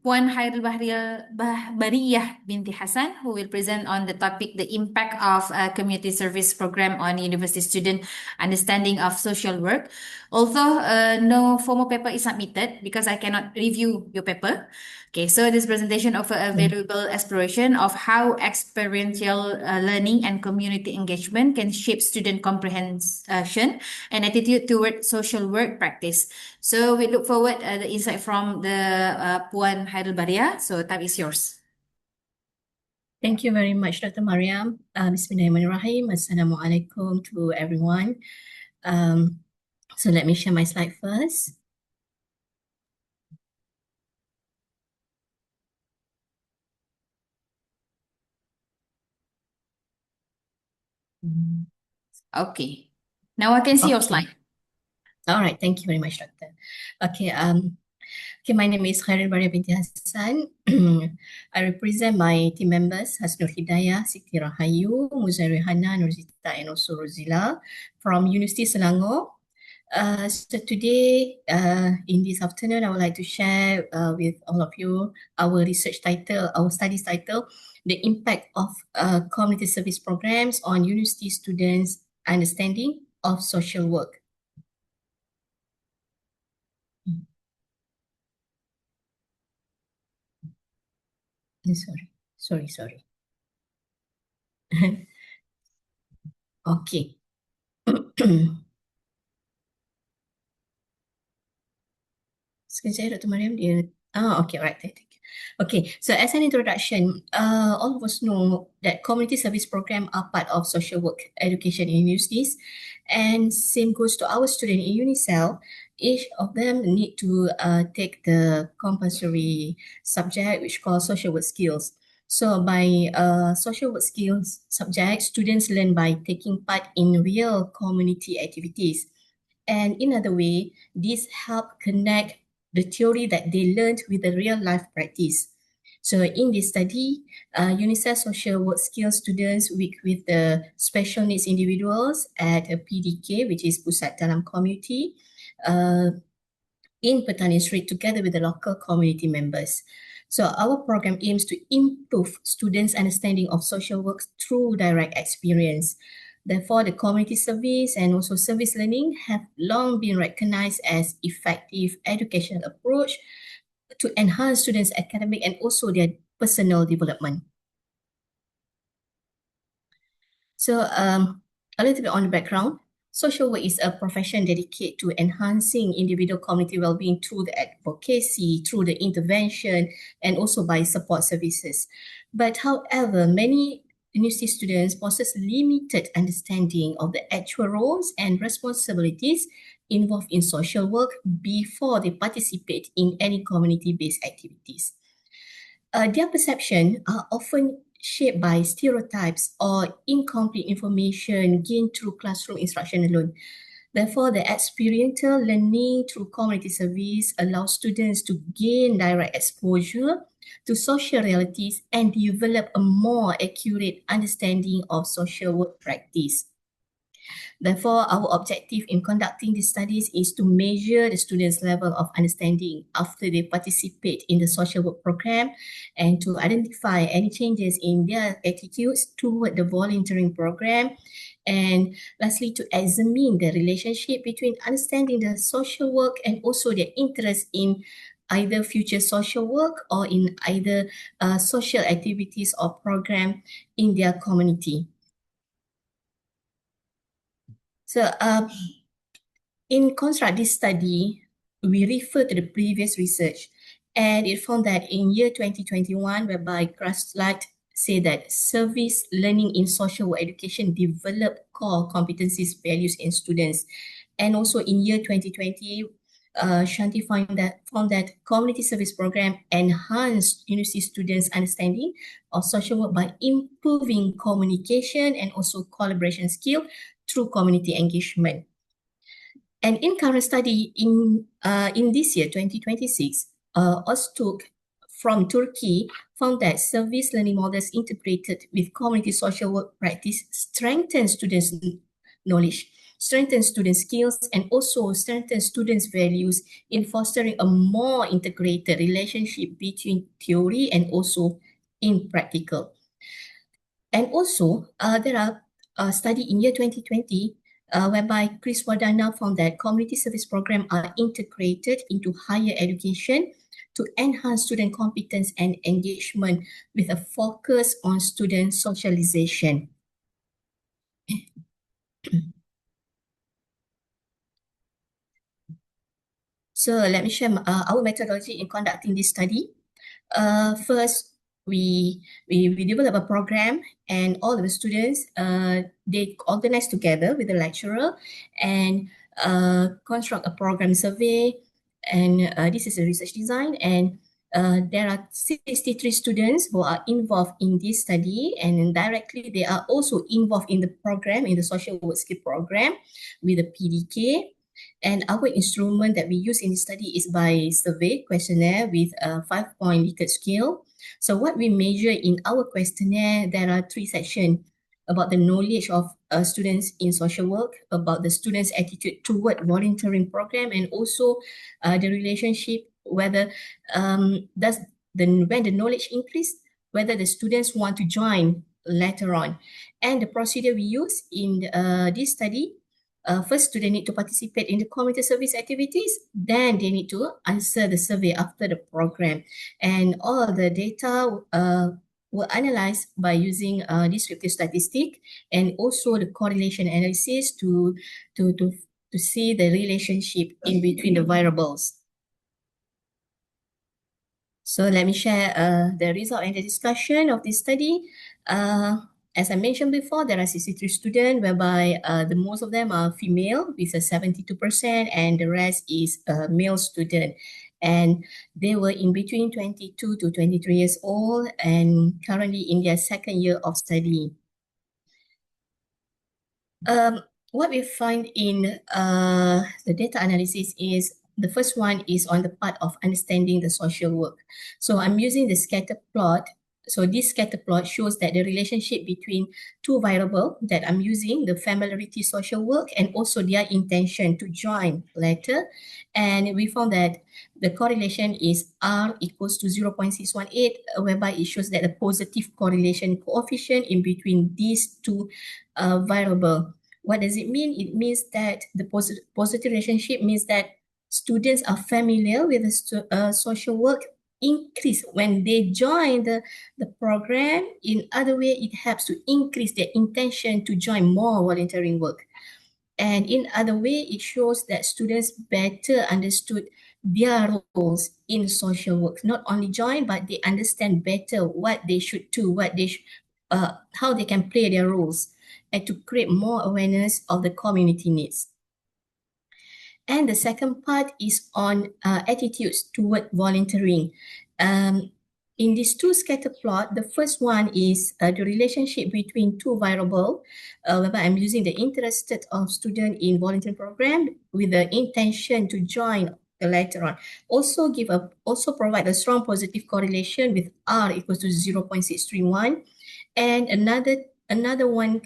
Puan Hairul Bariyah binti Hassan, who will present on the topic, the impact of community service program on university student understanding of social work. Although no formal paper is submitted because I cannot review your paper. Okay, so this presentation offers a valuable exploration of how experiential learning and community engagement can shape student comprehension and attitude toward social work practice. So we look forward the insight from the Puan Hairul Bariyah. So time is yours. Thank you very much, Dr. Mariam. Bismillahirrahmanirrahim. Assalamualaikum to everyone. So let me share my slide first. Okay. Now I can see your slide. All right. Thank you very much, Doctor. Okay. My name is Khairul Bariyah binti Hassan. I represent my team members Hasnul Hidayah, Siti Rahayu, Muzairi Hana, Nurzita, and also Rozila from University Selangor. So today, in this afternoon, I would like to share with all of you our research title, our studies title, the impact of community service programs on university students' understanding of social work. Sorry. Okay. Sekejap, Dr. Mariam, dia... okay, right. Thank you. Okay, so as an introduction, all of us know that community service programs are part of social work education in universities, and same goes to our student in UNICEF. Each of them need to take the compulsory subject which called social work skills. So by social work skills subject, students learn by taking part in real community activities. And in other way, this help connect the theory that they learned with the real life practice. So in this study, UNICEF social work skills students work with the special needs individuals at a PDK, which is Pusat Dalam Community, in Petani Street together with the local community members. So our program aims to improve students' understanding of social work through direct experience. Therefore, the community service and also service learning have long been recognized as effective educational approach to enhance students' academic and also their personal development. So a little bit on the background. Social work is a profession dedicated to enhancing individual community well-being through the advocacy, through the intervention, and also by support services. But however, many university students possess limited understanding of the actual roles and responsibilities involved in social work before they participate in any community-based activities. Their perception are often shaped by stereotypes or incomplete information gained through classroom instruction alone. Therefore, the experiential learning through community service allows students to gain direct exposure to social realities and develop a more accurate understanding of social work practice. Therefore, our objective in conducting these studies is to measure the students' level of understanding after they participate in the social work program and to identify any changes in their attitudes toward the volunteering program. And lastly, to examine the relationship between understanding the social work and also their interest in either future social work or in either social activities or program in their community. So in construct this study, we refer to the previous research, and it found that in year 2021, whereby Grasslight say that service learning in social work education develop core competencies, values in students. And also in year 2020, Shanti found that community service program enhanced university students' understanding of social work by improving communication and also collaboration skill through community engagement. And in current study in this year, 2026, Öztürk from Turkey found that service learning models integrated with community social work practice strengthen students' knowledge, strengthen students' skills, and also strengthen students' values in fostering a more integrated relationship between theory and also in practical. And also, there are a study in year 2020 whereby Chris Wadana found that community service programs are integrated into higher education to enhance student competence and engagement with a focus on student socialization. So let me share our methodology in conducting this study. First, we develop a program, and all the students they organize together with the lecturer and construct a program survey. And this is a research design, and there are 63 students who are involved in this study, and directly they are also involved in the program, in the social work skill program with the PDK. And our instrument that we use in the study is by survey questionnaire with a 5-point Likert scale. So what we measure in our questionnaire, there are 3 sections about the knowledge of students in social work, about the students' attitude toward volunteering program, and also the relationship, whether when the knowledge increase, whether the students want to join later on. And the procedure we use in this study, first, students need to participate in the community service activities. Then they need to answer the survey after the program. And all the data were analyzed by using descriptive statistic and also the correlation analysis to see the relationship in between the variables. So let me share the result and the discussion of this study. As I mentioned before, there are 63 students, whereby the most of them are female with a 72%, and the rest is male student. And they were in between 22 to 23 years old and currently in their second year of study. What we find in the data analysis is the first one is on the part of understanding the social work. So I'm using the scatter plot. So this scatter plot shows that the relationship between 2 variables that I'm using, the familiarity social work and also their intention to join later. And we found that the correlation is R equals to 0.618, whereby it shows that a positive correlation coefficient in between these 2 variables. What does it mean? It means that the positive relationship means that students are familiar with the social work increase when they join the program. In other way, it helps to increase their intention to join more volunteering work. And in other way, it shows that students better understood their roles in social work. Not only join, but they understand better what they should do, how they can play their roles, and to create more awareness of the community needs. And the second part is on attitudes toward volunteering. In these 2 scatter plot, the first one is the relationship between 2 variables, whereby I'm using the interested of student in volunteering program with the intention to join later on. Also provide a strong positive correlation with R equals to 0.631, and another one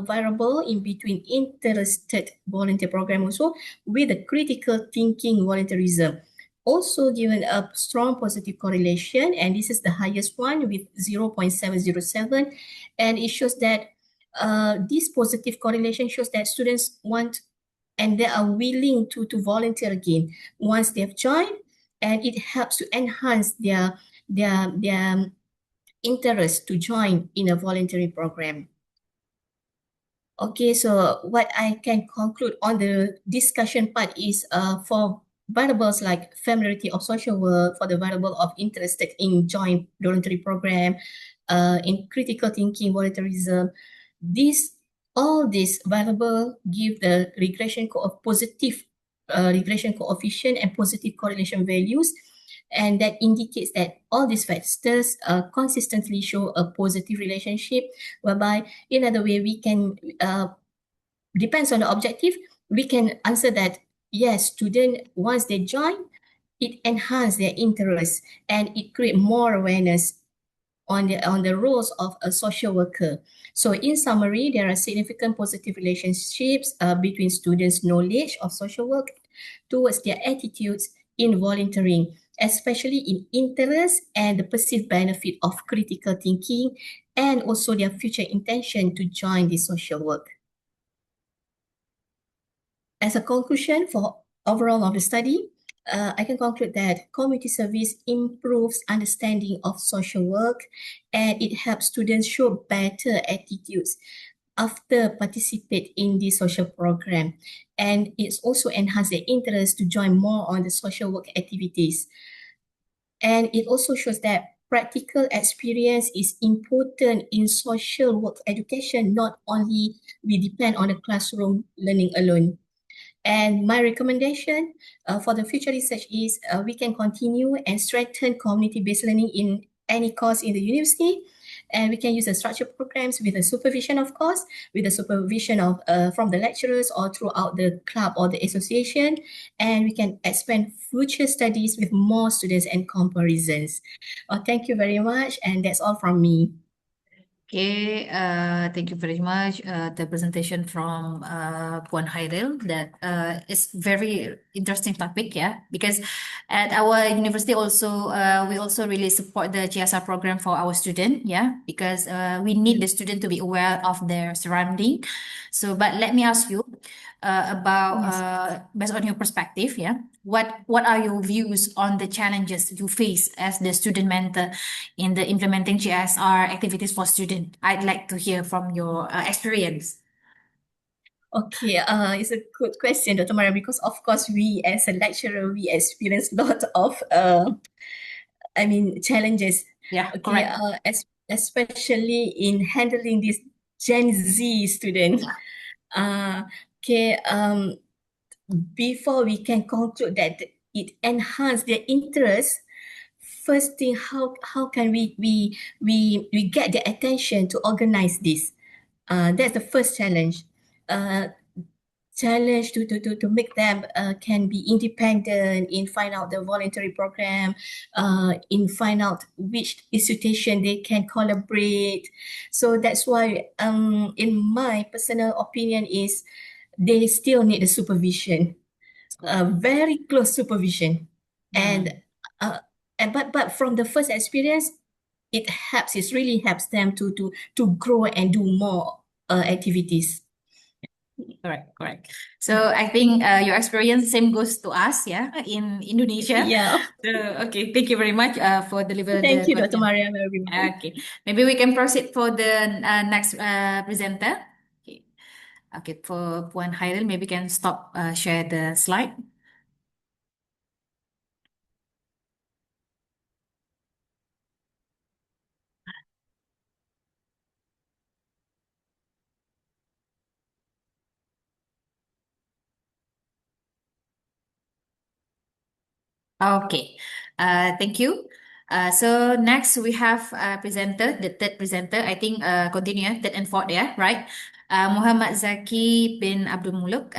variable in between interested volunteer program also with a critical thinking volunteerism, also given a strong positive correlation, and this is the highest one with 0.707, and it shows that this positive correlation shows that students want and they are willing to volunteer again once they've joined, and it helps to enhance their interest to join in a voluntary program. Okay, so what I can conclude on the discussion part is for variables like familiarity of social work, for the variable of interested in joint voluntary program, in critical thinking, volunteerism, all these variable give the positive regression coefficient and positive correlation values, and that indicates that all these factors consistently show a positive relationship, whereby in other way we can depends on the objective, we can answer that yes, student once they join, it enhance their interest and it create more awareness on the roles of a social worker. So in summary, there are significant positive relationships between students' knowledge of social work towards their attitudes in volunteering, especially in interest and the perceived benefit of critical thinking, and also their future intention to join the social work. As a conclusion for overall of the study, I can conclude that community service improves understanding of social work and it helps students show better attitudes after participate in the social program, and it's also enhance their interest to join more on the social work activities. And it also shows that practical experience is important in social work education, not only we depend on the classroom learning alone. And my recommendation for the future research is we can continue and strengthen community-based learning in any course in the university. And we can use the structured programs with the supervision, of course, with the supervision of from the lecturers or throughout the club or the association. And we can expand future studies with more students and comparisons. Thank you very much. And that's all from me. Okay, thank you very much. The presentation from Puan Hairil, that is very interesting topic, yeah. Because at our university also, we also really support the GSR program for our student, yeah. Because we need the student to be aware of their surrounding. So, but let me ask you about based on your perspective, yeah. What are your views on the challenges you face as the student mentor in the implementing GSR activities for students? I'd like to hear from your experience. Okay, it's a good question, Dr. Maria, because of course we as a lecturer, we experience a lot of, challenges. Yeah, okay, correct. Especially in handling this Gen Z student. Okay, before we can conclude that it enhance their interest, first thing, how can we get their attention to organize this? That's the first challenge. Challenge to make them can be independent in find out the voluntary program, in find out which institution they can collaborate. So that's why in my personal opinion is they still need the supervision, very close supervision. And but from the first experience, it really helps them to grow and do more activities. Correct. So I think your experience same goes to us, yeah, in Indonesia. Yeah. So okay, thank you very much for delivering Thank the you, Dr. content. Mariam, everyone. Okay, maybe we can proceed for the next presenter. Okay, for Puan Hairil, maybe can stop share the slide. Okay, thank you. So next we have presenter, the third presenter. I think continue, third and fourth, yeah, right? Muhammad Zaki bin Abdul Muluk,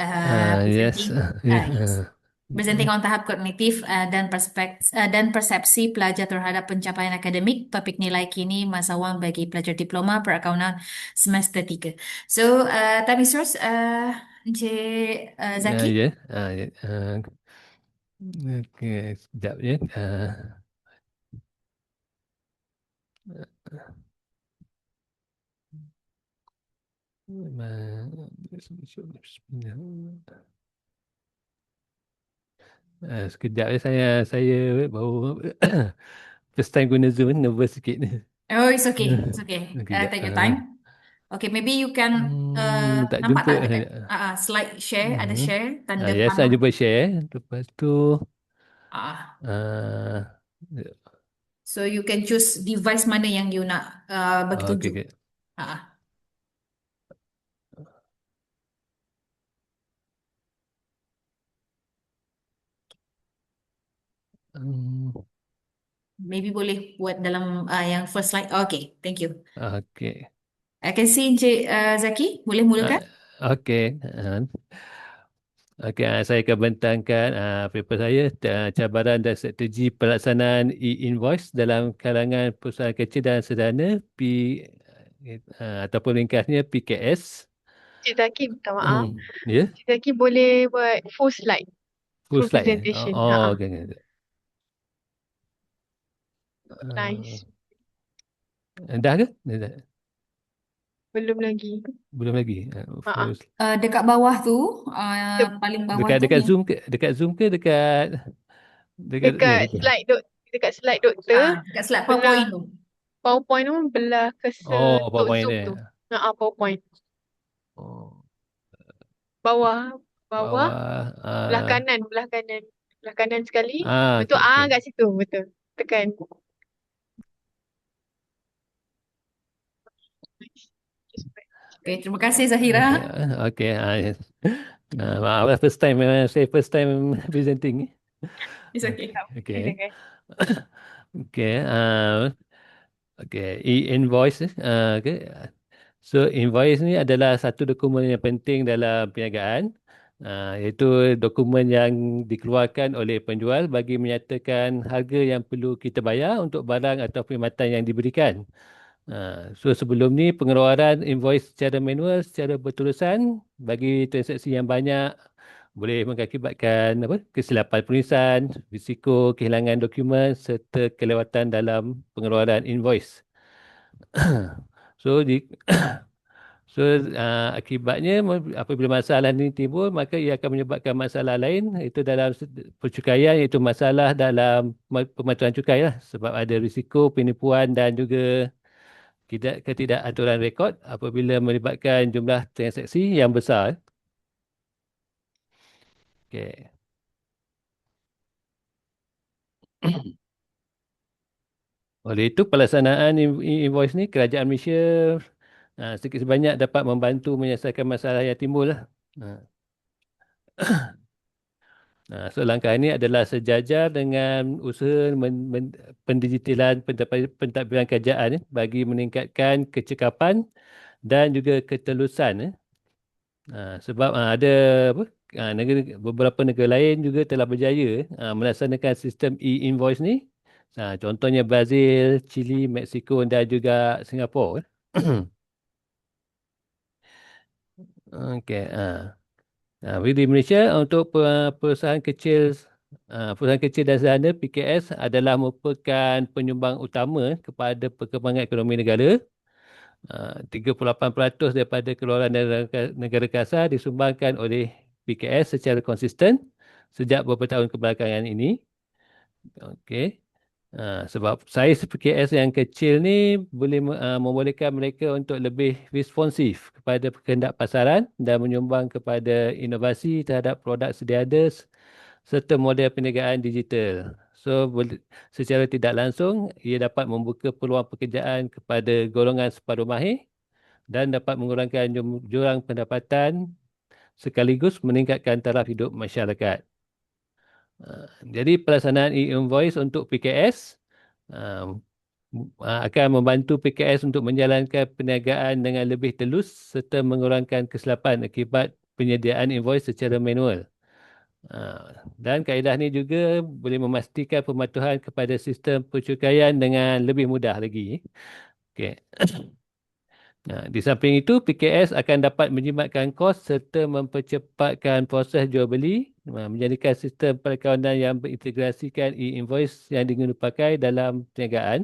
Yes, yes. Presenting on tahap kognitif dan persepsi pelajar terhadap pencapaian akademik, topik nilai kini masa wang bagi pelajar diploma perakaunan semester 3. So, time is yours, Encik Zaki. ya. Okey, sekejap ya. Sekejap ya, saya baru first time guna Zoom, nervous sikit. Oh, it's okay. It's okay. Sekejap. Take your time. Okay, maybe you can Tak nampak jumpa. tak dekat slide share, ada share tanda Yes, saya panah. jumpa share. Lepas tu So you can choose device mana yang you nak bagi tunjuk. okay. Maybe boleh buat dalam yang first slide. Okay, thank you. Okay. I can see Encik Zaki, boleh mulakan? Okay. Okey, saya akan bentangkan paper saya, cabaran dan strategi pelaksanaan e-invoice dalam kalangan perusahaan kecil dan sederhana, ataupun ringkasnya PKS. Cik Zaki, minta maaf. Ya, Cik Zaki boleh buat full slide, full full slide. presentation. Okey. Nice. Dah ke? Dah. Belum lagi. Belum lagi. Full Dekat bawah tu, paling bawah tu dekat yang Zoom ke? Dekat Zoom ke dekat ni? Dekat slide doktor. dekat slide PowerPoint tu. PowerPoint tu belah ke Oh, untuk PowerPoint Zoom dia. tu. PowerPoint. Oh, Bawah bawah. belah kanan belah kanan sekali. Betul Okey. kat situ betul. Tekan. Okay, terima kasih Zahira. Okey. Yes. Maaf lah, saya first time presenting. It's okay. Okey. Okey. Okey. E-invoice. Okey. So invoice ni adalah satu dokumen yang penting dalam perniagaan, iaitu dokumen yang dikeluarkan oleh penjual bagi menyatakan harga yang perlu kita bayar untuk barang atau perkhidmatan yang diberikan. So sebelum ni pengeluaran invoice secara manual, secara berterusan bagi transaksi yang banyak boleh mengakibatkan kesilapan penulisan, risiko kehilangan dokumen serta kelewatan dalam pengeluaran invoice. So So akibatnya apabila masalah ini timbul, maka ia akan menyebabkan masalah lain, itu dalam percukaian, iaitu masalah dalam pematuhan cukai lah, sebab ada risiko penipuan dan juga ketidakaturan rekod apabila melibatkan jumlah transaksi yang besar. Okay. Oleh itu, pelaksanaan invoice ni, kerajaan Malaysia sedikit sebanyak dapat membantu menyelesaikan masalah yang timbul lah. So langkah ini adalah sejajar dengan usaha pendigitalan pentadbiran kerajaan bagi meningkatkan kecekapan dan juga ketelusan. Sebab ada beberapa negara lain juga telah berjaya melaksanakan sistem e-invoice ni. Contohnya Brazil, Chile, Mexico dan juga Singapura. Okey. Di Malaysia untuk perusahaan kecil dan sederhana PKS adalah merupakan penyumbang utama kepada perkembangan ekonomi negara. 38% daripada keluaran negara kasar disumbangkan oleh PKS secara konsisten sejak beberapa tahun kebelakangan ini. Okey. Sebab saiz PKS yang kecil ni boleh membolehkan mereka untuk lebih responsif kepada kehendak pasaran dan menyumbang kepada inovasi terhadap produk sedia ada serta model perniagaan digital. So secara tidak langsung ia dapat membuka peluang pekerjaan kepada golongan separuh mahir dan dapat mengurangkan jurang pendapatan sekaligus meningkatkan taraf hidup masyarakat. Jadi pelaksanaan e-invoice untuk PKS akan membantu PKS untuk menjalankan perniagaan dengan lebih telus serta mengurangkan kesilapan akibat penyediaan invoice secara manual. Dan kaedah ini juga boleh memastikan pematuhan kepada sistem percukaian dengan lebih mudah lagi. Okay. Di samping itu, PKS akan dapat menjimatkan kos serta mempercepatkan proses jual beli, menjadikan sistem perakawanan yang berintegrasikan e-invoice yang diguna pakai dalam perniagaan.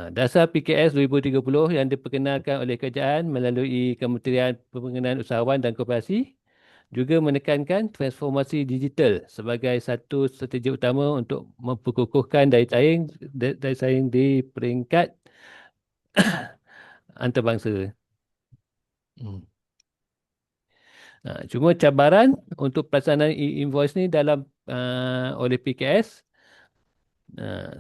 Dasar PKS 2030 yang diperkenalkan oleh kerajaan melalui Kementerian Pembangunan Usahawan dan Koperasi juga menekankan transformasi digital sebagai satu strategi utama untuk memperkukuhkan daya saing di peringkat antarabangsa. Cuma cabaran untuk pelaksanaan e-invoice ni dalam oleh PKS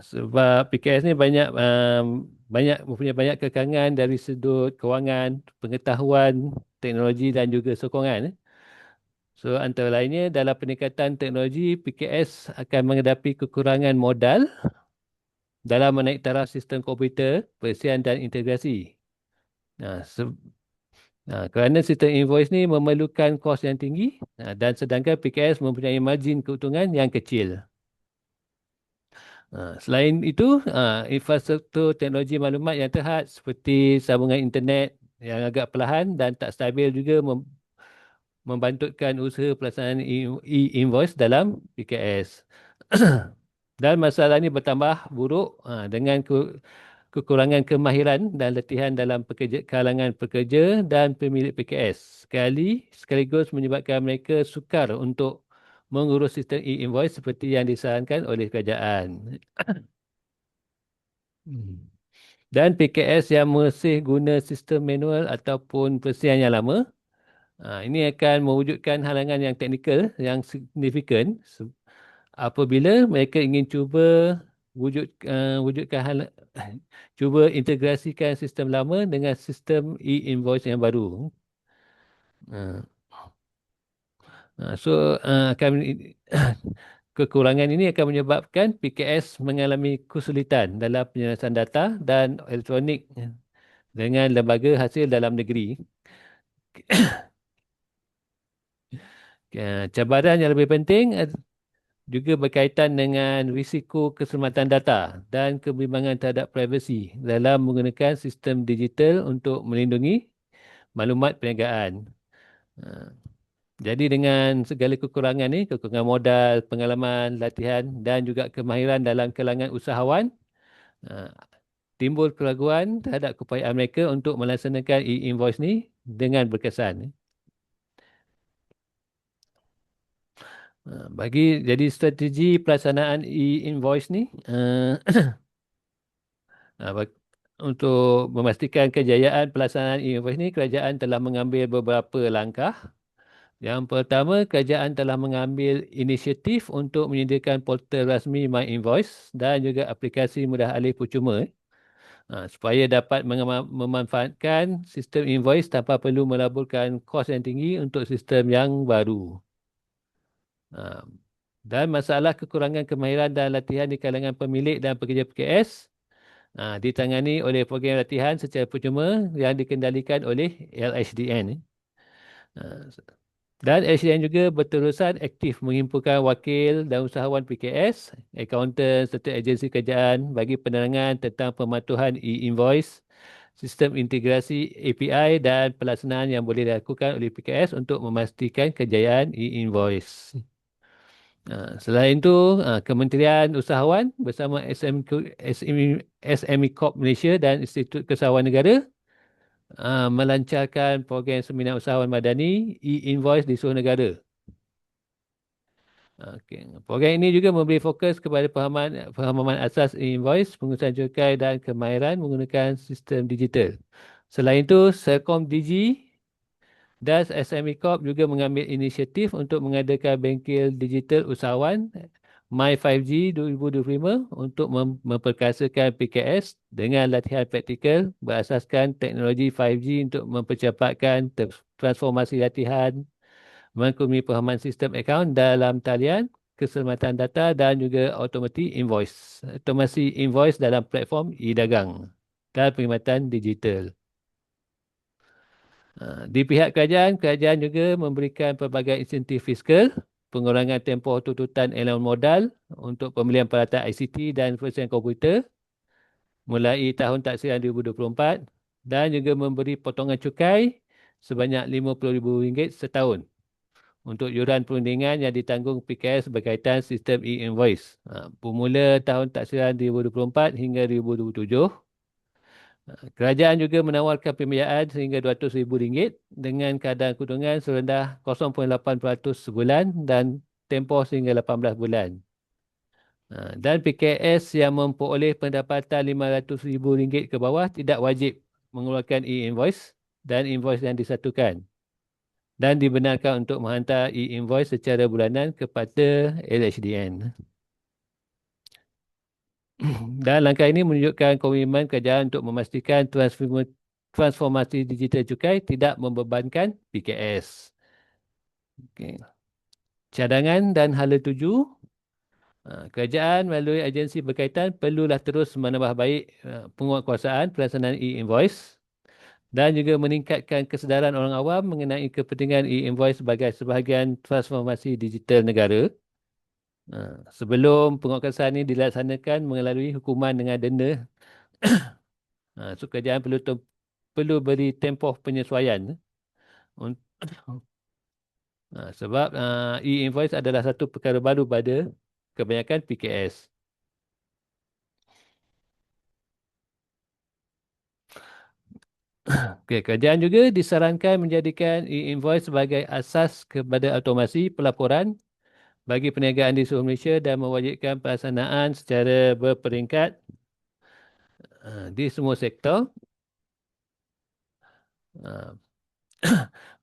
sebab PKS ni mempunyai banyak kekangan dari sudut kewangan, pengetahuan, teknologi dan juga sokongan. So antara lainnya dalam peningkatan teknologi, PKS akan menghadapi kekurangan modal dalam menaik taraf sistem komputer, persian dan integrasi. Kerana sistem invoice ni memerlukan kos yang tinggi dan sedangkan PKS mempunyai margin keuntungan yang kecil. Selain itu, infrastruktur teknologi maklumat yang terhad seperti sambungan internet yang agak perlahan dan tak stabil juga membantutkan usaha pelaksanaan e-invoice dalam PKS. Dan masalah ini bertambah buruk dengan kekurangan kemahiran dan letihan dalam kalangan pekerja dan pemilik PKS. Sekaligus menyebabkan mereka sukar untuk mengurus sistem e-invoice seperti yang disarankan oleh kerajaan. Dan PKS yang masih guna sistem manual ataupun persian yang lama, ini akan mewujudkan halangan yang teknikal yang signifikan apabila mereka ingin cuba integrasikan sistem lama dengan sistem e-invoice yang baru. Kekurangan ini akan menyebabkan PKS mengalami kesulitan dalam penyelesaian data dan elektronik dengan lembaga hasil dalam negeri. Cabaran yang lebih penting juga berkaitan dengan risiko keselamatan data dan kebimbangan terhadap privasi dalam menggunakan sistem digital untuk melindungi maklumat perniagaan. Jadi dengan segala kekurangan ni, kekurangan modal, pengalaman, latihan dan juga kemahiran dalam kalangan usahawan, timbul keraguan terhadap keupayaan mereka untuk melaksanakan e-invoice ni dengan berkesan. Jadi strategi pelaksanaan e-invoice ni untuk memastikan kejayaan pelaksanaan e-invoice ni, kerajaan telah mengambil beberapa langkah. Yang pertama, kerajaan telah mengambil inisiatif untuk menyediakan portal rasmi My Invoice dan juga aplikasi mudah alih percuma supaya dapat memanfaatkan sistem invoice tanpa perlu melaburkan kos yang tinggi untuk sistem yang baru. Dan masalah kekurangan kemahiran dan latihan di kalangan pemilik dan pekerja PKS ditangani oleh program latihan secara percuma yang dikendalikan oleh LHDN. Dan LHDN juga berterusan aktif menghimpunkan wakil dan usahawan PKS, akauntan serta agensi kerajaan bagi penerangan tentang pematuhan e-invoice, sistem integrasi API dan pelaksanaan yang boleh dilakukan oleh PKS untuk memastikan kejayaan e-invoice. Selain itu, Kementerian Usahawan bersama SME Corp Malaysia dan Institut Kesehatan Negara melancarkan program seminar usahawan madani e-invoice di seluruh negara. Program ini juga memberi fokus kepada pemahaman asas e-invoice, pengurusan cukai dan kemahiran menggunakan sistem digital. Selain itu, Serkom Digi dan SME Corp juga mengambil inisiatif untuk mengadakan bengkel digital usahawan My 5G 2025 untuk memperkasakan PKS dengan latihan praktikal berasaskan teknologi 5G untuk mempercepatkan transformasi latihan, mengkurni pemahaman sistem akaun dalam talian, keselamatan data dan juga otomasi invoice dalam platform e-dagang dan perkhidmatan digital. Di pihak kerajaan juga memberikan pelbagai insentif fiskal, pengurangan tempoh tuntutan elemen modal untuk pembelian peralatan ICT dan persiapan komputer mulai tahun taksiran 2024 dan juga memberi potongan cukai sebanyak RM50,000 setahun untuk yuran perundingan yang ditanggung PKS berkaitan sistem e-invoice bermula tahun taksiran 2024 hingga 2027. Kerajaan juga menawarkan pembiayaan sehingga RM200,000 dengan kadar keuntungan serendah 0.8% sebulan dan tempoh sehingga 18 bulan. Dan PKS yang memperoleh pendapatan RM500,000 ke bawah tidak wajib mengeluarkan e-invoice dan invoice yang disatukan dan dibenarkan untuk menghantar e-invoice secara bulanan kepada LHDN. Dan langkah ini menunjukkan komitmen kerajaan untuk memastikan transformasi digital cukai tidak membebankan PKS. Cadangan dan hala tuju, kerajaan melalui agensi berkaitan perlulah terus menambah baik penguatkuasaan pelaksanaan e-invoice dan juga meningkatkan kesedaran orang awam mengenai kepentingan e-invoice sebagai sebahagian transformasi digital negara. Sebelum penguatkuasaan ini dilaksanakan melalui hukuman dengan denda, so kerajaan perlu beri tempoh penyesuaian. Sebab e-invoice adalah satu perkara baru pada kebanyakan PKS. Okay, kerajaan juga disarankan menjadikan e-invoice sebagai asas kepada automasi pelaporan bagi perniagaan di seluruh Malaysia dan mewajibkan pelaksanaan secara berperingkat di semua sektor.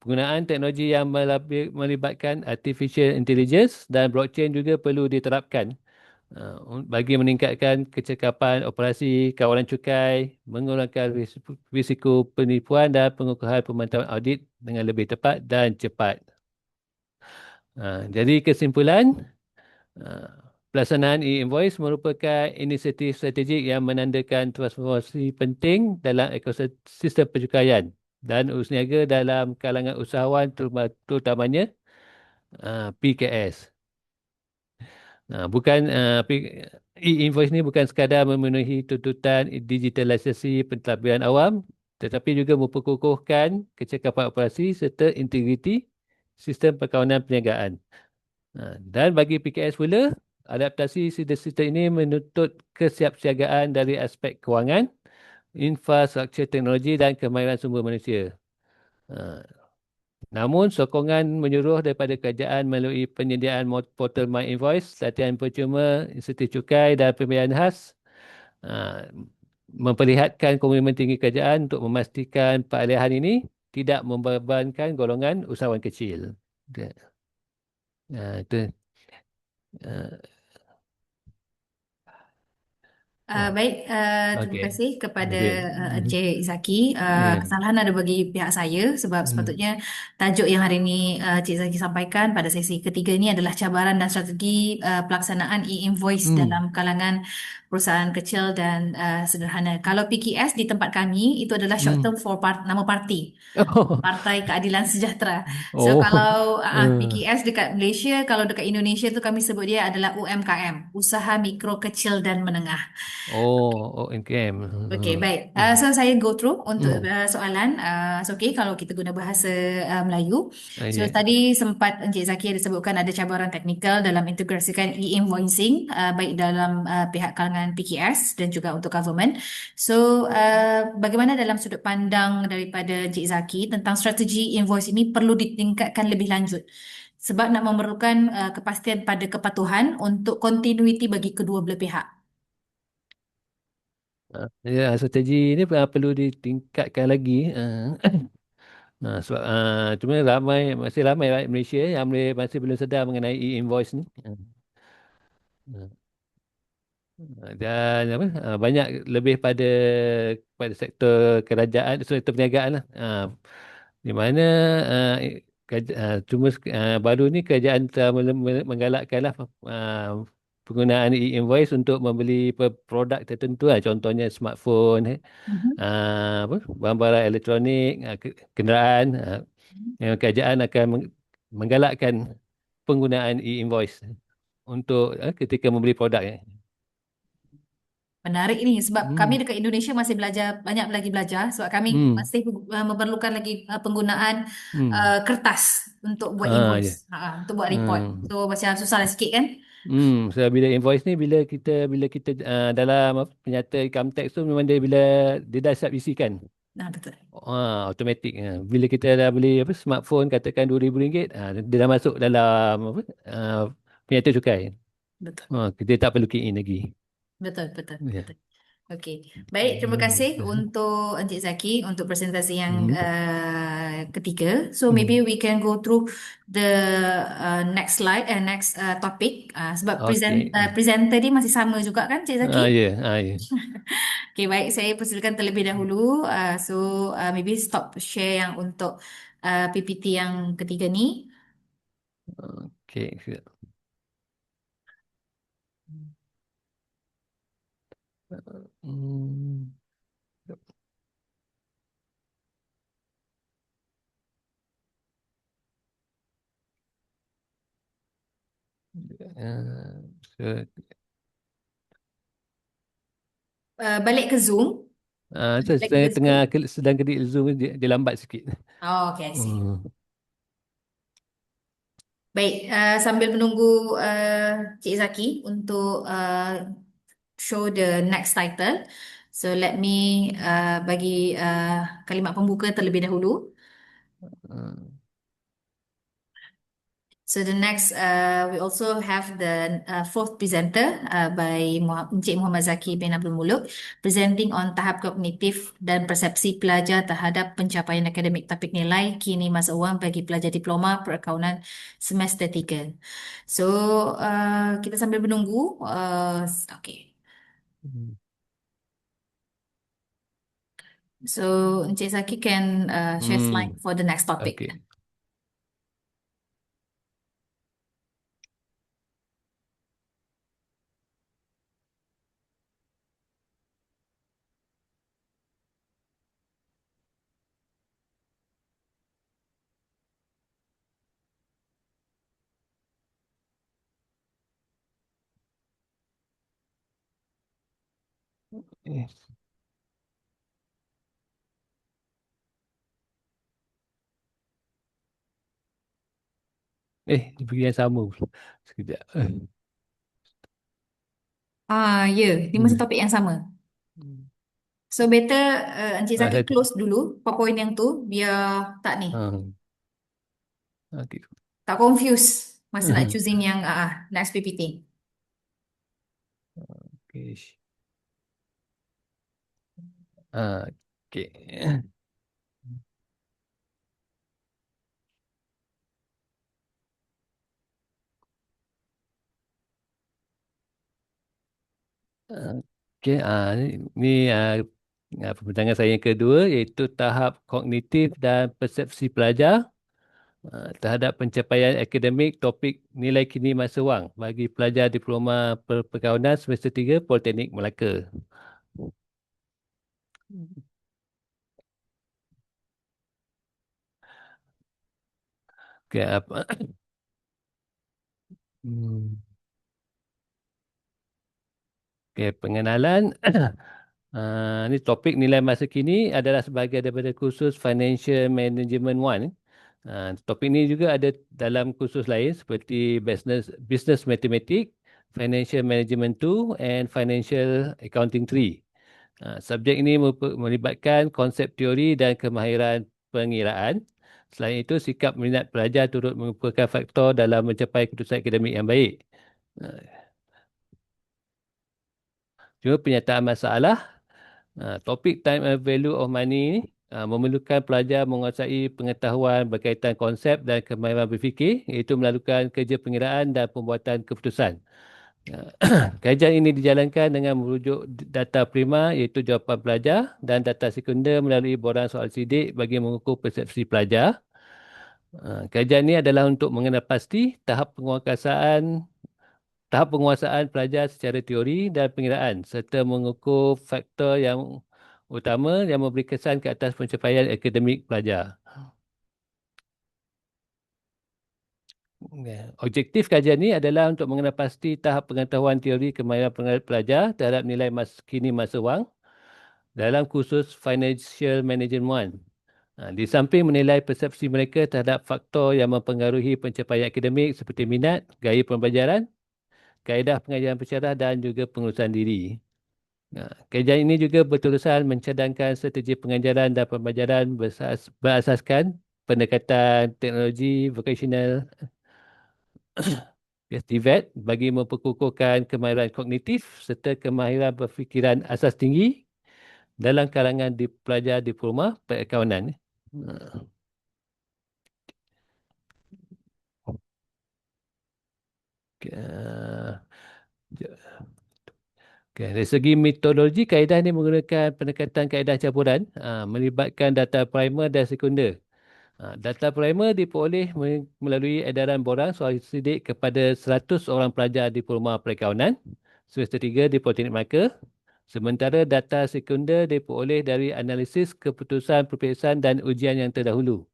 Penggunaan teknologi yang melibatkan artificial intelligence dan blockchain juga perlu diterapkan bagi meningkatkan kecekapan operasi kawalan cukai, mengurangkan risiko penipuan dan pengukuhan pemantauan audit dengan lebih tepat dan cepat. Jadi kesimpulan, pelaksanaan e-invoice merupakan inisiatif strategik yang menandakan transformasi penting dalam ekosistem percukaian dan urus niaga dalam kalangan usahawan terutamanya PKS. E-invoice ni bukan sekadar memenuhi tuntutan digitalisasi pentadbiran awam, tetapi juga memperkukuhkan kecekapan operasi serta integriti sistem perkawanan perniagaan. Dan bagi PKS pula, adaptasi sistem ini menuntut kesiapsiagaan dari aspek kewangan, infrastruktur teknologi dan kemahiran sumber manusia. Namun, sokongan menyuruh daripada kerajaan melalui penyediaan portal My Invoice, latihan percuma, insentif cukai dan pembiayaan khas memperlihatkan komitmen tinggi kerajaan untuk memastikan peralihan ini tidak membebankan golongan usahawan kecil. Itu. Baik, terima kasih kepada Encik Zaki. Yeah. Kesalahan ada bagi pihak saya sebab sepatutnya tajuk yang hari ini Encik Zaki sampaikan pada sesi ketiga ini adalah cabaran dan strategi pelaksanaan e-invoice dalam kalangan perusahaan kecil dan sederhana. Kalau PKS di tempat kami itu adalah short term for nama parti. Partai Keadilan Sejahtera. So kalau PKS dekat Malaysia, kalau dekat Indonesia tu kami sebut dia adalah UMKM, Usaha Mikro Kecil dan Menengah. UMKM. Okay, baik. So saya go through untuk soalan. So okay, kalau kita guna bahasa Melayu. So tadi sempat Encik Zaki ada sebutkan ada cabaran teknikal dalam integrasikan e-invoicing baik dalam pihak kalangan PKS dan juga untuk government. So bagaimana dalam sudut pandang daripada Encik Zaki tentang strategi invoice ini perlu ditingkatkan lebih lanjut sebab nak memerlukan kepastian pada kepatuhan untuk continuity bagi kedua belah pihak. Strategi ini perlu ditingkatkan lagi. Sebab cuma masih ramai rakyat Malaysia yang masih belum sedar mengenai e-invoice ni. Dan banyak lebih pada sektor kerajaan, sektor perniagaan lah. Di mana cuma baru ni kerajaan telah menggalakkanlah penggunaan e-invoice untuk membeli produk tertentu lah. Contohnya smartphone, barang-barang elektronik, kenderaan. Yang kerajaan akan menggalakkan penggunaan e-invoice untuk ketika membeli produk. Menarik ni sebab kami dekat Indonesia masih banyak lagi belajar sebab kami masih memerlukan lagi penggunaan kertas untuk buat invoice, untuk buat report. So macam susah lah sikit kan? So bila invoice ni bila kita dalam penyata income tax tu memang dia dah siap isikan. Betul. Automatik. Bila kita dah beli smartphone katakan RM2,000, dia dah masuk dalam penyata cukai. Betul. Kita tak perlu key in lagi. Betul. Okey. Baik, terima kasih untuk Encik Zaki untuk presentasi yang ketiga. So maybe we can go through the next slide and next topic sebab presenter dia masih sama juga kan Encik Zaki? Ya. Okay, baik, saya persilakan terlebih dahulu. So maybe stop share yang untuk PPT yang ketiga ni. Okay. So, Balik ke Zoom. saya tengah sedang ketik Zoom dia lambat sikit. Oh, okay, I see. Baik, sambil menunggu Cik Zaki untuk show the next title. So let me bagi kalimat pembuka terlebih dahulu. So the next, we also have the fourth presenter by Encik Muhammad Zaki bin Abdul Muluk, presenting on tahap kognitif dan persepsi pelajar terhadap pencapaian akademik topik nilai kini masa wang bagi pelajar diploma perakaunan semester 3. So kita sambil menunggu. Okay. So Encik Zaki can share slide for the next topic. Okay. Dia pergi yang sama pula. Sekejap. Ya, di masa topik yang sama. So better Encik Zaki close dulu PowerPoint yang tu biar tak ni. Okay. Tak confuse masa nak choosing yang next PPT. Okay. Okay. Okay, ni pembincangan saya yang kedua iaitu tahap kognitif dan persepsi pelajar terhadap pencapaian akademik topik nilai kini masa wang bagi pelajar diploma perkawanan semester 3 Politeknik Melaka. Okay, apa? Okay, pengenalan. Ni topik nilai masa kini adalah sebahagian daripada kursus Financial Management 1. Topik ini juga ada dalam kursus lain seperti Business Mathematics, Financial Management 2 and Financial Accounting 3. Subjek ini melibatkan konsep teori dan kemahiran pengiraan. Selain itu, sikap minat pelajar turut merupakan faktor dalam mencapai keputusan akademik yang baik. Cuma penyataan masalah, topik time and value of money ni memerlukan pelajar menguasai pengetahuan berkaitan konsep dan kemahiran berfikir, iaitu melakukan kerja pengiraan dan pembuatan keputusan. Kajian ini dijalankan dengan merujuk data prima iaitu jawapan pelajar dan data sekunder melalui borang soal sidik bagi mengukur persepsi pelajar. Kajian ini adalah untuk mengenal pasti tahap penguasaan pelajar secara teori dan pengiraan serta mengukur faktor yang utama yang memberi kesan ke atas pencapaian akademik pelajar. Objektif kajian ini adalah untuk mengenal pasti tahap pengetahuan teori kemahiran pelajar terhadap nilai kini masa wang dalam kursus Financial Management 1. Di samping menilai persepsi mereka terhadap faktor yang mempengaruhi pencapaian akademik seperti minat, gaya pembelajaran, kaedah pengajaran pensyarah dan juga pengurusan diri. Kajian ini juga berterusan mencadangkan strategi pengajaran dan pembelajaran berasaskan pendekatan teknologi vocational TVET bagi memperkukuhkan kemahiran kognitif serta kemahiran berfikiran asas tinggi dalam kalangan pelajar diploma perakawanan. Dari segi metodologi, kaedah ini menggunakan pendekatan kaedah campuran melibatkan data primer dan sekunder. Data primer diperoleh melalui edaran borang soal sidik kepada 100 orang pelajar diploma perakawanan semester 3 di Politeknik Melaka. Sementara data sekunder diperoleh dari analisis keputusan peperiksaan dan ujian yang terdahulu.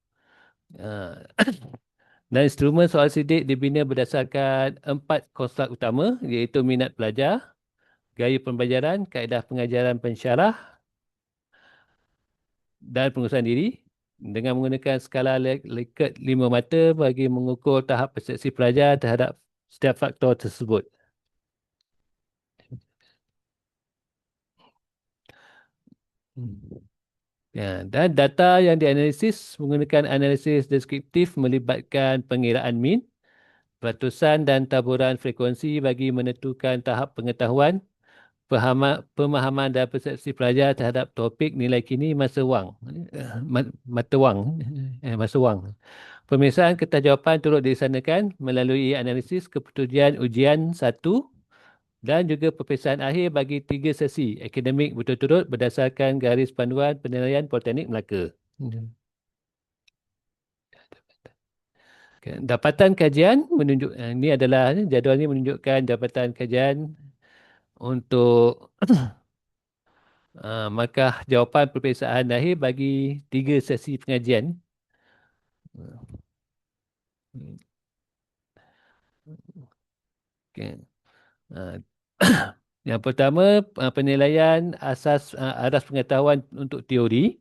Dan instrumen soal sidik dibina berdasarkan 4 konstruk utama iaitu minat pelajar, gaya pembelajaran, kaedah pengajaran pensyarah dan pengurusan diri dengan menggunakan skala Likert 5 mata bagi mengukur tahap persepsi pelajar terhadap setiap faktor tersebut. Ya, dan data yang dianalisis menggunakan analisis deskriptif melibatkan pengiraan min, peratusan dan taburan frekuensi bagi menentukan tahap pengetahuan, pemahaman dan persepsi pelajar terhadap topik nilai kini masa wang. Mata wang. Masa wang. Pemeriksaan kertajawapan turut dilaksanakan melalui analisis keputusan ujian 1 dan juga peperiksaan akhir bagi 3 sesi akademik berturut-turut berdasarkan garis panduan penilaian Politeknik Melaka. Dapatan kajian menunjuk ini adalah jadual ini menunjukkan dapatan kajian untuk markah jawapan peperiksaan akhir bagi 3 sesi pengajian. Okay. Yang pertama, penilaian asas aras pengetahuan untuk teori.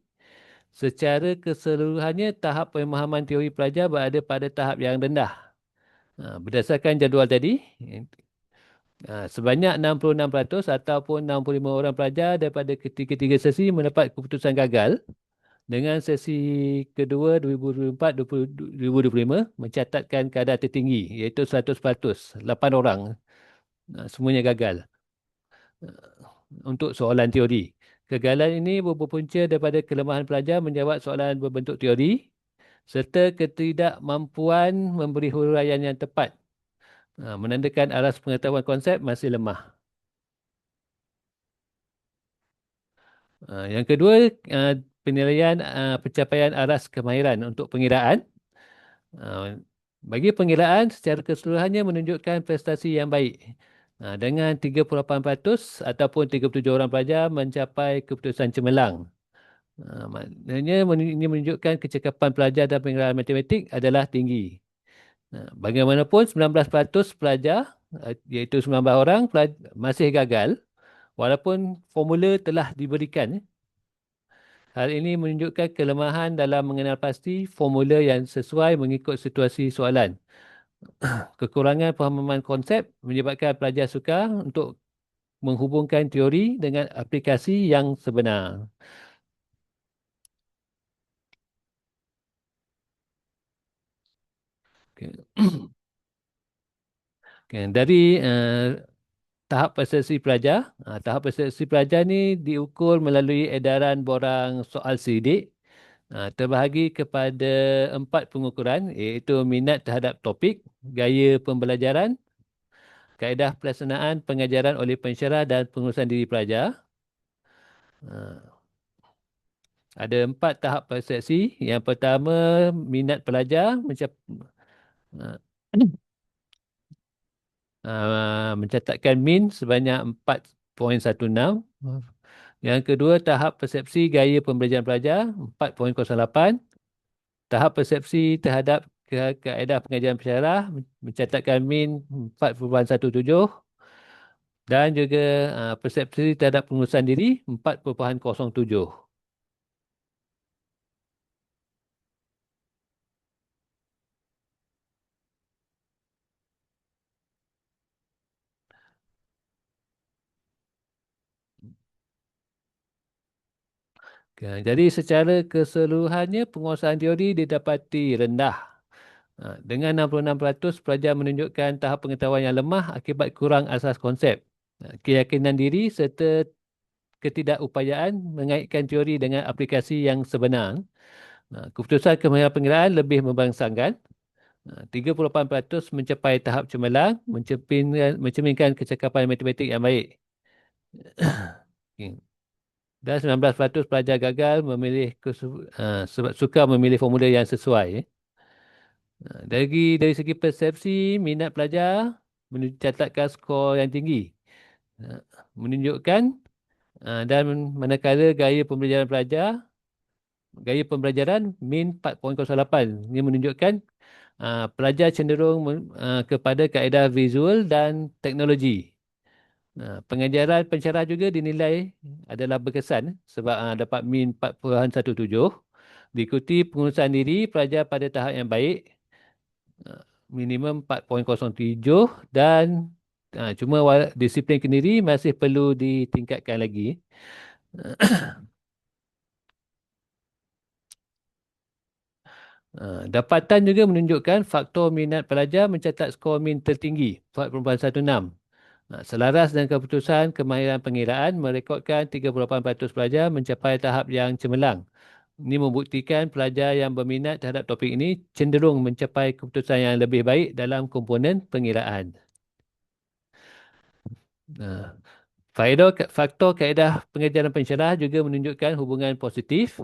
Secara keseluruhannya, tahap pemahaman teori pelajar berada pada tahap yang rendah. Berdasarkan jadual tadi, sebanyak 66% ataupun 65 orang pelajar daripada ketiga-tiga sesi mendapat keputusan gagal dengan sesi kedua 2024-2025 mencatatkan kadar tertinggi iaitu 100%, 8 orang. Semuanya gagal untuk soalan teori. Kegagalan ini berpunca daripada kelemahan pelajar menjawab soalan berbentuk teori serta ketidakmampuan memberi huraian yang tepat. Menandakan aras pengetahuan konsep masih lemah. Yang kedua, penilaian pencapaian aras kemahiran untuk pengiraan. Bagi pengiraan secara keseluruhannya menunjukkan prestasi yang baik. Dengan 38% ataupun 37 orang pelajar mencapai keputusan cemerlang. Maknanya ini menunjukkan kecekapan pelajar dalam pengiraan matematik adalah tinggi. Bagaimanapun 19% pelajar iaitu 19 orang masih gagal walaupun formula telah diberikan. Hal ini menunjukkan kelemahan dalam mengenal pasti formula yang sesuai mengikut situasi soalan. Kekurangan pemahaman konsep menyebabkan pelajar sukar untuk menghubungkan teori dengan aplikasi yang sebenar. Okay. Okay. Dari tahap persepsi pelajar, tahap persepsi pelajar ni diukur melalui edaran borang soal sidik. Terbahagi kepada 4 pengukuran iaitu minat terhadap topik, gaya pembelajaran, kaedah pelaksanaan pengajaran oleh pensyarah dan pengurusan diri pelajar. Ada 4 tahap persepsi. Yang pertama, minat pelajar mencatatkan min sebanyak 4.16. Yang kedua, tahap persepsi gaya pembelajaran pelajar 4.08. Tahap persepsi terhadap kaedah pengajaran pensyarah mencatatkan min 4.17 dan juga persepsi terhadap pengurusan diri 4.07. Jadi secara keseluruhannya penguasaan teori didapati rendah. Dengan 66% pelajar menunjukkan tahap pengetahuan yang lemah akibat kurang asas konsep, keyakinan diri serta ketidakupayaan mengaitkan teori dengan aplikasi yang sebenar. Keputusan kemahiran pengiraan lebih membangsangkan. 38% mencapai tahap cemerlang, mencerminkan kecekapan matematik yang baik. Dan 19% pelajar gagal memilih sebab suka memilih formula yang sesuai. Dari segi persepsi, minat pelajar mencatatkan skor yang tinggi. Menunjukkan dan manakala gaya pembelajaran min 4.08. Ini menunjukkan pelajar cenderung kepada kaedah visual dan teknologi. Pengajaran pencerah juga dinilai adalah berkesan sebab dapat min 4.17. Diikuti pengurusan diri pelajar pada tahap yang baik, minimum 4.07, dan cuma disiplin kendiri masih perlu ditingkatkan lagi. Dapatan juga menunjukkan faktor minat pelajar mencatat skor min tertinggi 4.16. Selaras dengan keputusan kemahiran pengiraan merekodkan 38% pelajar mencapai tahap yang cemerlang. Ini membuktikan pelajar yang berminat terhadap topik ini cenderung mencapai keputusan yang lebih baik dalam komponen pengiraan. Faktor kaedah pengajaran pencerah juga menunjukkan hubungan positif.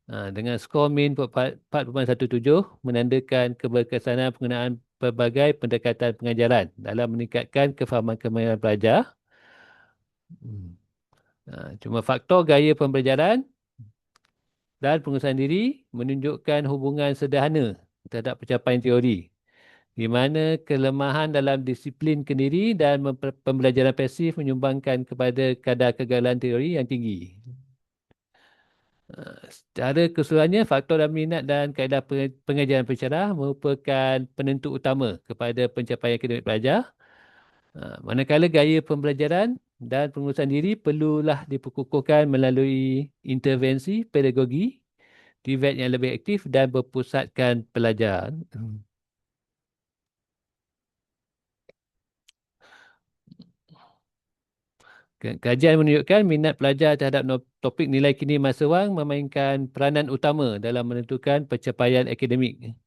Dengan skor min 4.17 menandakan keberkesanan penggunaan pelbagai pendekatan pengajaran dalam meningkatkan kefahaman kemahiran pelajar. Cuma faktor gaya pembelajaran dan pengurusan diri menunjukkan hubungan sederhana terhadap pencapaian teori, di mana kelemahan dalam disiplin kendiri dan pembelajaran pasif menyumbangkan kepada kadar kegagalan teori yang tinggi. Secara keseluruhannya, faktor dan minat dan kaedah pengajaran pencerah merupakan penentu utama kepada pencapaian akademik pelajar. Manakala gaya pembelajaran dan pengurusan diri perlulah diperkukuhkan melalui intervensi pedagogi, TVET yang lebih aktif dan berpusatkan pelajar. Kajian menunjukkan minat pelajar terhadap topik nilai kini masa wang memainkan peranan utama dalam menentukan pencapaian akademik.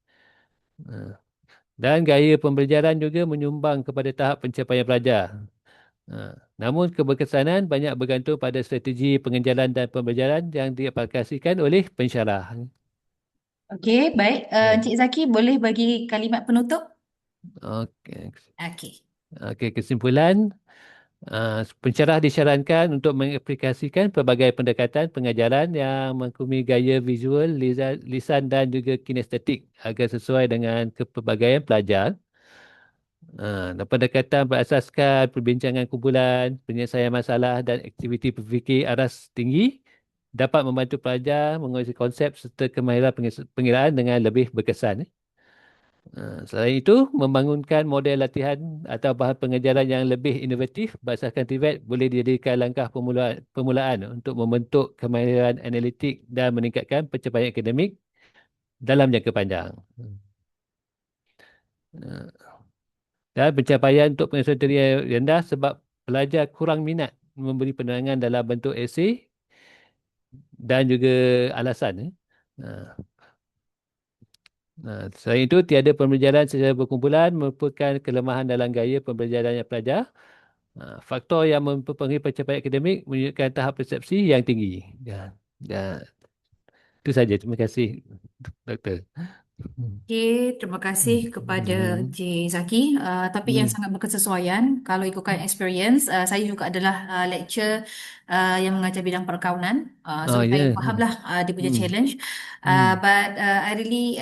Dan gaya pembelajaran juga menyumbang kepada tahap pencapaian pelajar. Namun keberkesanan banyak bergantung pada strategi pengajaran dan pembelajaran yang diaplikasikan oleh pensyarah. Okey, baik. Encik Zaki boleh bagi kalimat penutup? Okey. Okey. Okey, kesimpulan. Pencerah disyarankan untuk mengaplikasikan pelbagai pendekatan pengajaran yang mengkumi gaya visual, lisan dan juga kinestetik agar sesuai dengan kepelbagaian pelajar. Pendekatan berasaskan perbincangan kumpulan, penyelesaian masalah dan aktiviti berfikir aras tinggi dapat membantu pelajar menguasai konsep serta kemahiran pengiraan dengan lebih berkesan. Selain itu, membangunkan model latihan atau bahan pengajaran yang lebih inovatif berdasarkan TVET boleh dijadikan langkah permulaan untuk membentuk kemahiran analitik dan meningkatkan pencapaian akademik dalam jangka panjang. Dan pencapaian untuk penyelesaian teori yang rendah sebab pelajar kurang minat memberi penerangan dalam bentuk esei dan juga alasan. Selain itu, tiada pembelajaran secara berkumpulan merupakan kelemahan dalam gaya pembelajaran yang pelajar. Faktor yang mempengaruhi pencapaian akademik menunjukkan tahap persepsi yang tinggi. Itu saja. Terima kasih, Doktor. Okey, terima kasih kepada Encik Zaki. Tapi yang sangat berkesesuaian, kalau ikutkan experience, saya juga adalah lecturer yang mengajar bidang perkaunan. So saya fahamlah dia punya challenge. But I really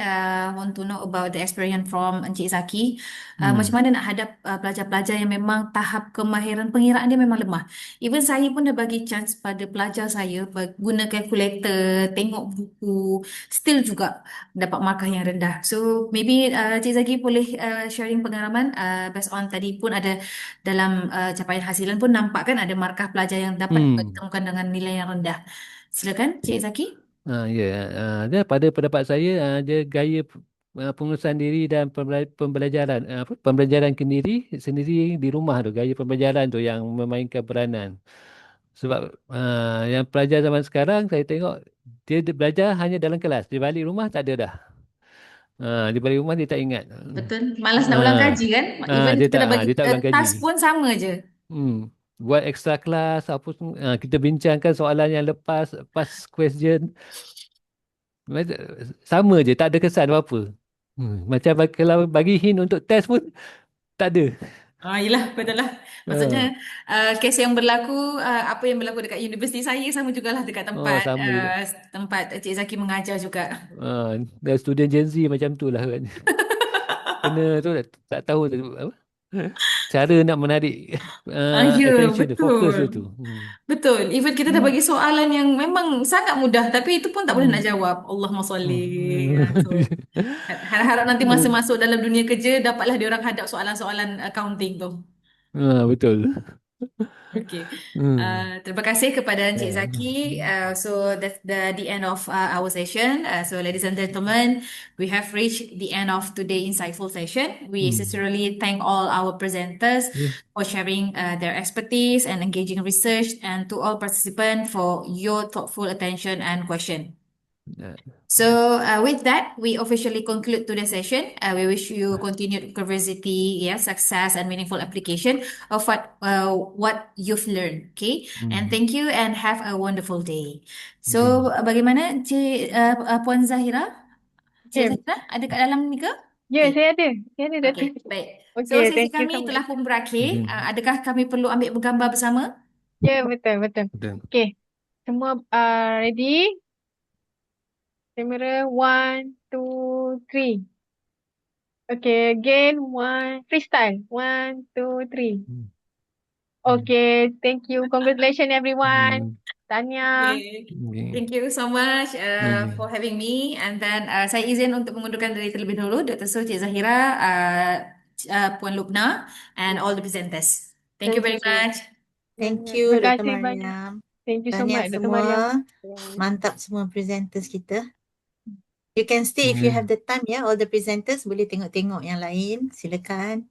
want to know about the experience from Encik Zaki. Macam mana nak hadap pelajar-pelajar yang memang tahap kemahiran pengiraan dia memang lemah. Even saya pun dah bagi chance pada pelajar saya guna calculator, tengok buku, still juga dapat markah yang rendah. So maybe Cik Zaki boleh sharing pengalaman based on tadi pun ada dalam capaian hasilan pun nampak kan ada markah pelajar yang dapat ditemukan dengan nilai yang rendah. Silakan Cik Zaki. Dia pada pendapat saya dia gaya pengurusan diri dan pembelajaran pembelajaran sendiri di rumah tu, gaya pembelajaran tu yang memainkan peranan. Sebab yang pelajar zaman sekarang saya tengok dia belajar hanya dalam kelas, di balik rumah tak ada dah. Di balik rumah dia tak ingat. Betul. Malas nak ulang kaji kan? Even Dia kita dah bagi tak ulang kaji. task pun sama je. Buat extra kelas apa semua, kita bincangkan soalan yang lepas past question. Sama je, tak ada kesan apa-apa. Macam kalau bagi hint untuk test pun tak ada. Yelah, betul lah. Maksudnya kes yang berlaku, apa yang berlaku dekat universiti saya sama jugalah dekat tempat Sama juga. tempat Cik Zaki mengajar juga. Dan student Gen Z macam tu lah kan. kena tu tak tahu apa cara nak menarik Ya, attention dia, fokus dia betul. tu. Betul. Even kita dah bagi soalan yang memang sangat mudah, tapi itu pun tak boleh nak Hmm. jawab. Allahumma salli. Hmm. So, harap-harap nanti masa masuk dalam dunia kerja, dapatlah diorang hadap soalan-soalan accounting tu. Betul. Okay. Hmm. Terima kasih kepada Encik Yeah. Zaki. So that's the end of our session. So ladies and gentlemen, we have reached the end of today's insightful session. We sincerely thank all our presenters Yes. for sharing their expertise and engaging research, and to all participants for your thoughtful attention and question. So with that, we officially conclude today's session. We wish you continued curiosity, success, and meaningful application of what you've learned. Okay, and thank you, and have a wonderful day. So bagaimana Puan Zahira? Cik Okay. Zahira ada kat dalam ni ke? Ya, saya ada. Saya ada, Doktor. Okay, baik. So Okay, sesi thank you so kami much. telah pun berakhir. Adakah kami perlu ambil bergambar bersama? Ya, betul, betul. Okay, semua ready? Kamera, 1, 2, 3. Okay, again, freestyle. 1, 2, 3. Okay, thank you. Congratulations, everyone. Tanya. Okay. Thank you so much for having me. And then saya izin untuk mengundurkan diri terlebih dahulu, Dr. Su, Cik Zahira, Puan Lubna, and all the presenters. Thank you very much. Thank Terima you, Dr. kasih banyak. Mariam. Thank you so Tahniah much, Dr. Mariam. semua. Mantap semua presenters kita. You can stay if you have the time, all the presenters boleh tengok-tengok yang lain. Silakan.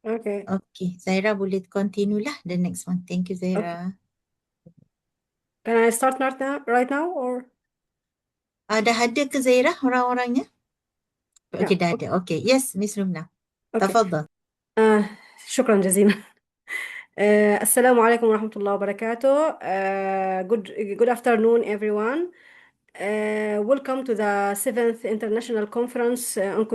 Okay. Okay, Zaira boleh continue lah the next one. Thank you, Zaira. Can I start right now or? Dah ada ke Zaira orang-orangnya? Okay, Yeah, dah ada. Okay, yes, Miss Lumna. Okay. تفضل. شكرا جزيلا. السلام عليكم ورحمة الله وبركاته. Good afternoon, everyone. Welcome to the 7th International Conference on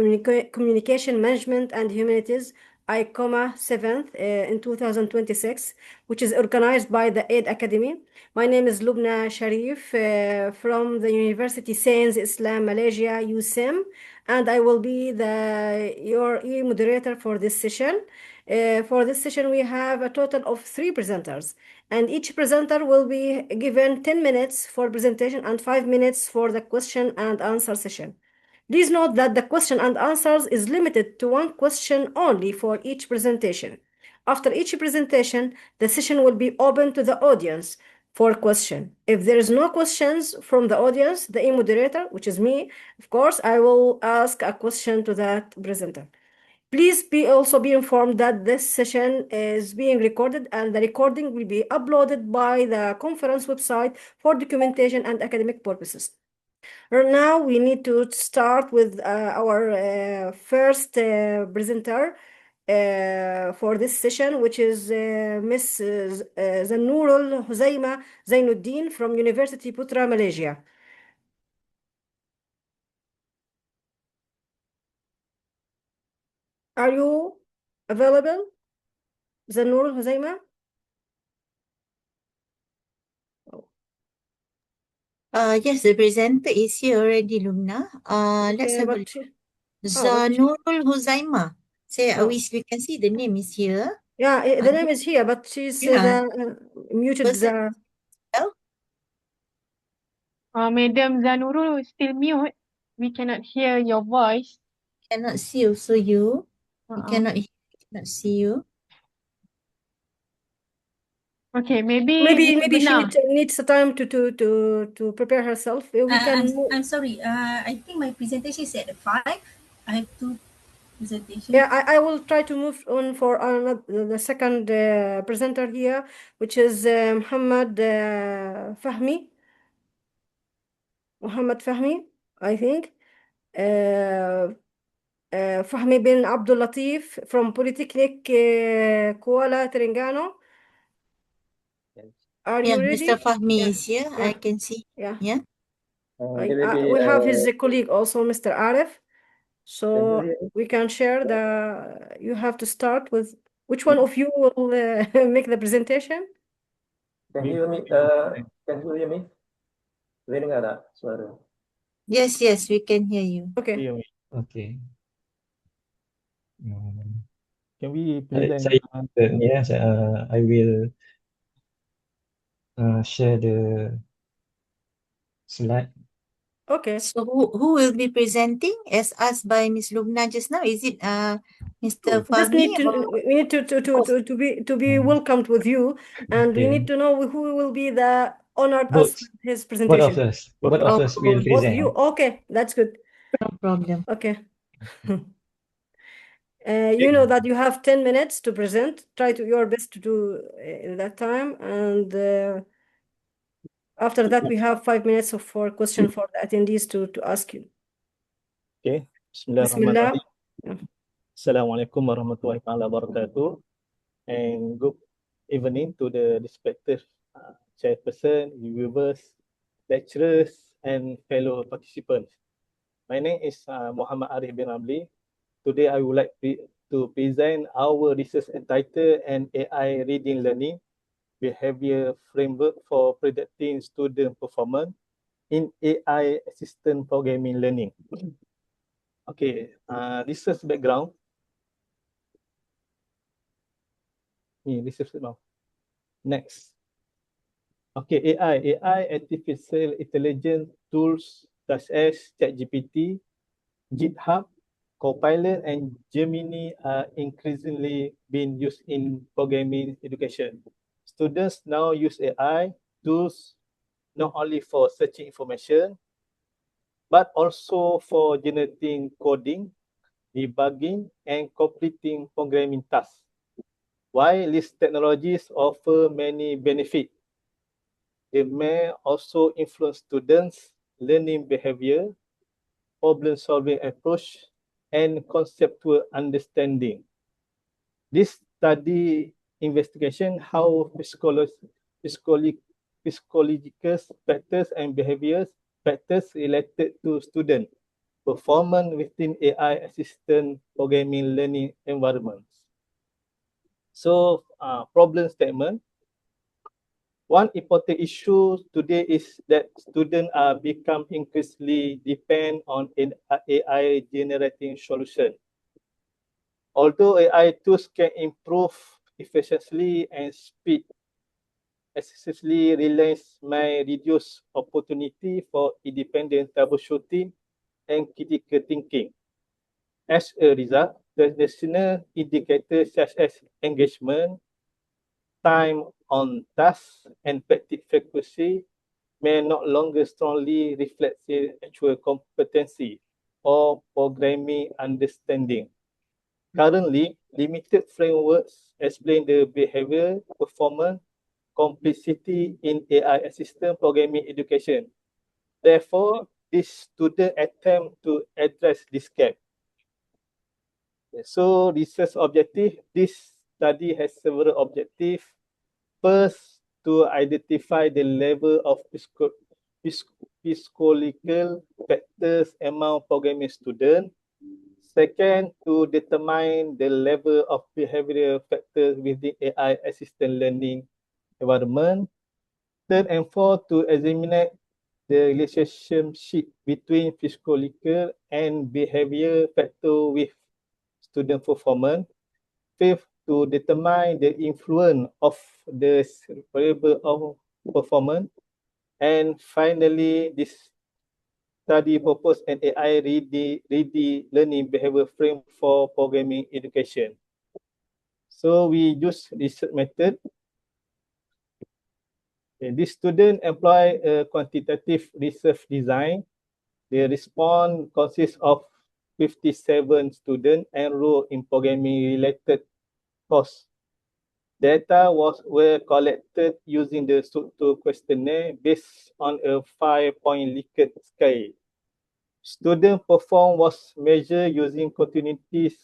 Communication Management and Humanities, Iccomah 7th in 2026, which is organized by the Aid Academy. My name is Lubna Sharif from the University Sains Islam Malaysia, USIM, and I will be your moderator for this session. For this session, we have a total of 3 presenters, and each presenter will be given 10 minutes for presentation and 5 minutes for the question and answer session. Please note that the question and answers is limited to 1 question only for each presentation. After each presentation, the session will be open to the audience for question. If there is no questions from the audience, the moderator, which is me, of course, I will ask a question to that presenter. Please also be informed that this session is being recorded, and the recording will be uploaded by the conference website for documentation and academic purposes. Right now, we need to start with our first presenter for this session, which is Ms. Zanurul Huzaima Zainuddin from University Putra, Malaysia. Are you available, Zanurul Huzaima? Yes, the presenter is here already, Lumna. Let's have a look. Zanurul Huzaima. We can see the name is here. Yeah, the name is here, but she's muted. Madam Zanurul is still mute. We cannot hear your voice. Cannot see also you. We cannot see you. Okay, maybe she needs time to prepare herself. We can. I'm sorry. I think my presentation is at 5. I have 2 presentations. Yeah, I will try to move on for the second presenter here, which is Muhammad Fahmi. Muhammad Fahmi, I think. Fahmi bin Abdul Latif from Polytechnic Kuala Terengganu. Are you ready? Mr. Fahmi is here. I can see. Yeah. We have his colleague also, Mr. Arif. So we can share you have to start with, which one of you will make the presentation? Can you hear me? Can you hear me? Dengar tak suara? Yes, we can hear you. Okay. Okay. Can we Hai, present? saya Nias. I will share the slide. Okay. So who will be presenting as asked by Miss Lubna just now? Is it Mr. Just Fahmi need to or we need to be welcomed with you, and we need to know who will be the honored us Both, with his both of presentation. us, both of us will Both of present. you. Okay, that's good. no problem. Okay. You know that you have 10 minutes to present. Try to your best to do in that time, and after that we have 5 minutes for question for the attendees to ask you. Okay. Bismillah. Bismillahirrahmanirrahim. Assalamualaikum warahmatullahi wabarakatuh. And good evening to the respective chairperson, viewers, lecturers, and fellow participants. My name is Muhammad Arif bin Ramli. Today, I would like to present our research entitled an AI reading learning behavior framework for predicting student performance in AI assistant programming learning. Okay, research background. Research background. Next. Okay, AI, artificial intelligence tools such as ChatGPT, GitHub, Copilot, and Gemini are increasingly being used in programming education. Students now use AI tools not only for searching information, but also for generating coding, debugging, and completing programming tasks. While these technologies offer many benefits, they may also influence students' learning behavior, problem-solving approach, and conceptual understanding. This study investigation how psychological factors and behaviors factors related to student performance within AI assistant programming learning environments. So, problem statement. One important issue today is that students are become increasingly depend on an AI generating solution. Although AI tools can improve efficiency and speed, excessively reliance may reduce opportunity for independent troubleshooting and critical thinking. As a result, traditional indicators such as engagement, time on task, and practice frequency may not longer strongly reflect the actual competency or programming understanding. Currently, limited frameworks explain the behavior, performance, complexity in AI assistant programming education. Therefore, this student attempt to address this gap. So, research objective, this study has several objectives. First, to identify the level of psychological factors among programming students. Second, to determine the level of behavioral factors within AI assistant learning environment. Third and fourth, to examine the relationship between physiological and behavior factor with student performance. Fifth, to determine the influence of the variable of performance. And finally, this study proposed an AI ready learning behavior frame for programming education. So we use research method. This student employ a quantitative research design. The response consists of 57 students enrolled in programming related course. Data were collected using the structure questionnaire based on a 5-point Likert scale. Student performance was measured using continuous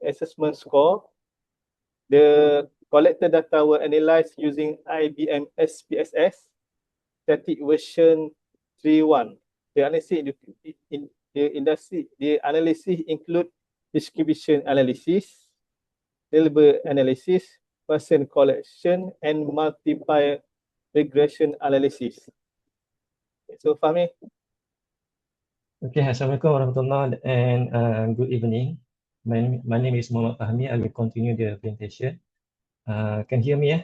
assessment score. The collected data were analyzed using IBM SPSS static version 3.1. The analysis include distribution analysis, label analysis, person collection, and multiple regression analysis. So Fahmi. Okay, Assalamualaikum warahmatullahi and good evening. My name is Muhammad Fahmi. I will continue the presentation. Can you hear me?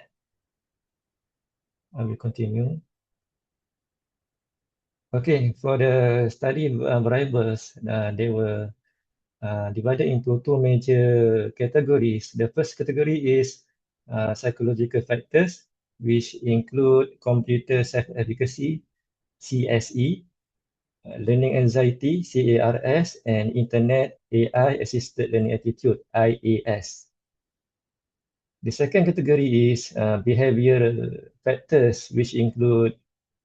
I will continue. Okay, for the study variables, they were divided into two major categories. The first category is psychological factors, which include computer self-efficacy, CSE, learning anxiety, CARS, and internet AI-assisted learning attitude, IAS. The second category is behavioral factors, which include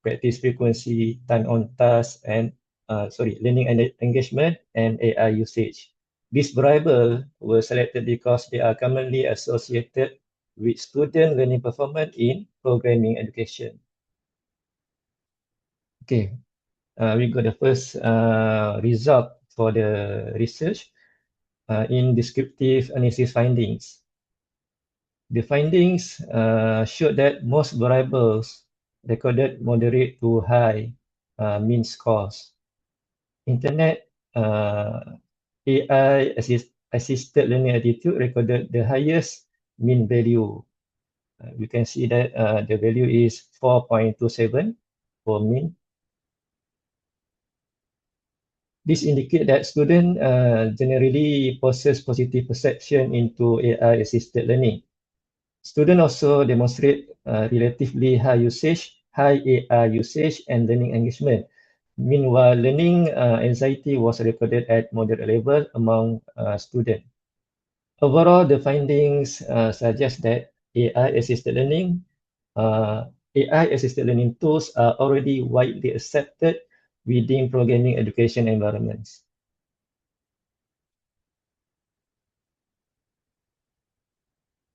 practice frequency, time on task, and learning and engagement, and AI usage. These variables were selected because they are commonly associated with student learning performance in programming education. Okay, we got the first result for the research in descriptive analysis findings. The findings showed that most variables recorded moderate to high mean scores. Internet AI assisted learning attitude recorded the highest mean value. We can see that the value is 4.27 for mean. This indicates that students generally possess positive perception into AI assisted learning. Students also demonstrate relatively high AI usage and learning engagement. Meanwhile, learning anxiety was recorded at moderate level among students. Overall, the findings suggest that AI-assisted learning tools are already widely accepted within programming education environments.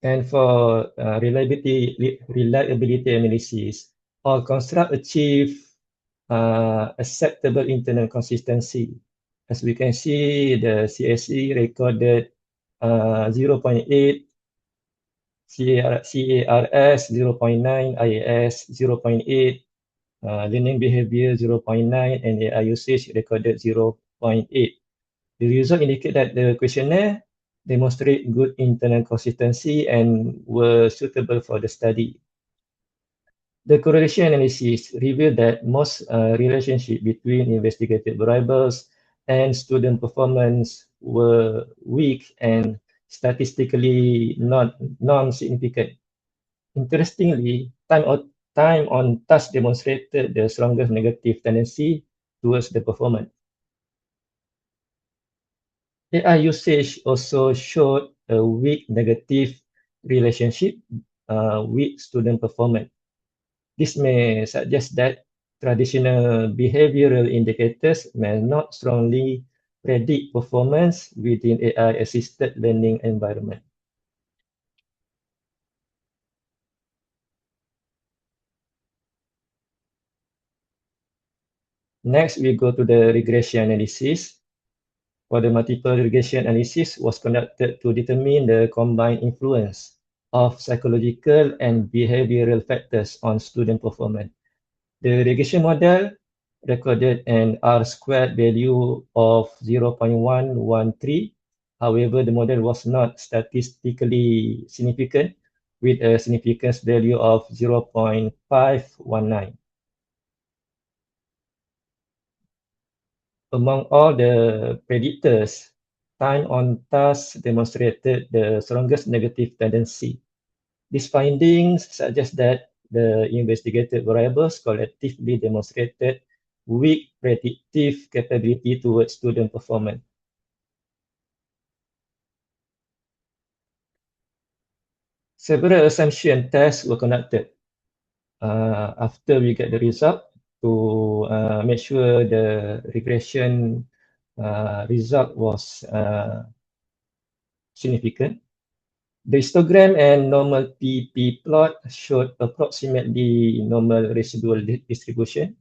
And for reliability analysis, all constructs achieve acceptable internal consistency. As we can see, the CSE recorded 0.8, CARS 0.9, IAS 0.8, learning behavior 0.9, and AI usage recorded 0.8. The result indicate that the questionnaire demonstrate good internal consistency and were suitable for the study. The correlation analysis revealed that most relationship between investigated variables and student performance were weak and statistically not non-significant. Interestingly, time on task demonstrated the strongest negative tendency towards the performance. AI usage also showed a weak negative relationship with student performance. This may suggest that traditional behavioral indicators may not strongly predict performance within AI-assisted learning environment. Next, we go to the regression analysis. For the multiple regression analysis was conducted to determine the combined influence of psychological and behavioral factors on student performance. The regression model recorded an R-squared value of 0.113. However, the model was not statistically significant with a significance value of 0.519. Among all the predictors, time on task demonstrated the strongest negative tendency. These findings suggest that the investigated variables collectively demonstrated weak predictive capability towards student performance. Several assumption tests were conducted after we get the result to make sure the regression result was significant. The histogram and normal PP plot showed approximately normal residual distribution.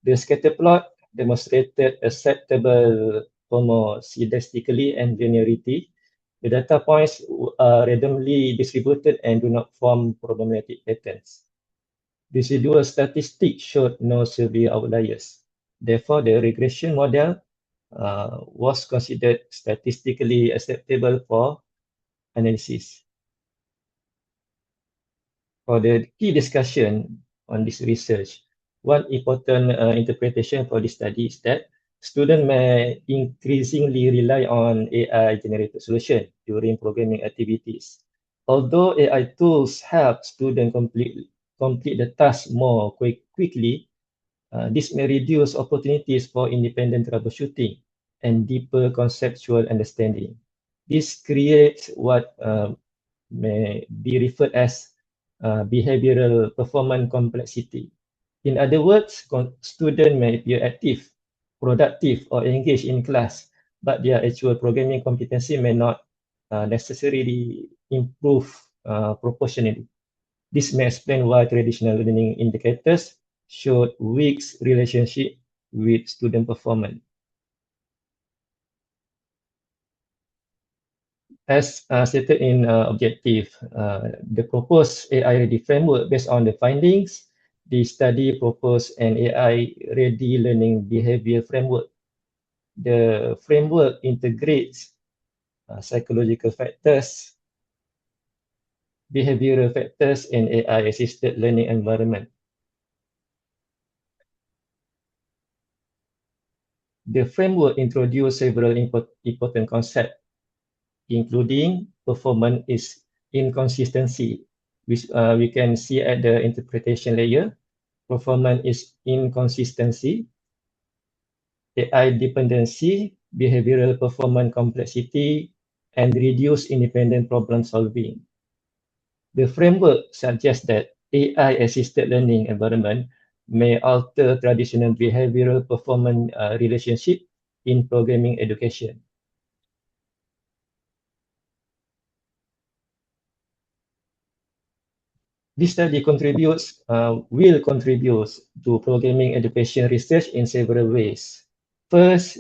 The scatter plot demonstrated acceptable homoscedastically and linearity. The data points are randomly distributed and do not form problematic patterns. Residual statistics showed no severe outliers. Therefore, the regression model was considered statistically acceptable for analysis. For the key discussion on this research, one important interpretation for this study is that students may increasingly rely on AI-generated solutions during programming activities. Although AI tools help students complete the task more quickly, this may reduce opportunities for independent troubleshooting and deeper conceptual understanding. This creates what may be referred as behavioral performance complexity. In other words, students may appear active, productive, or engaged in class, but their actual programming competency may not necessarily improve proportionally. This may explain why traditional learning indicators showed weak relationship with student performance. As stated in objective, the proposed AI-ready framework based on the findings, the study proposed an AI-ready learning behavior framework. The framework integrates psychological factors, behavioral factors, and AI-assisted learning environment. The framework introduced several important concepts, including performance is inconsistency, which we can see at the interpretation layer. Performance is inconsistency, AI dependency, behavioral performance complexity, and reduced independent problem solving. The framework suggests that AI-assisted learning environment may alter traditional behavioral performance relationship in programming education. This study will contribute to programming education research in several ways. First,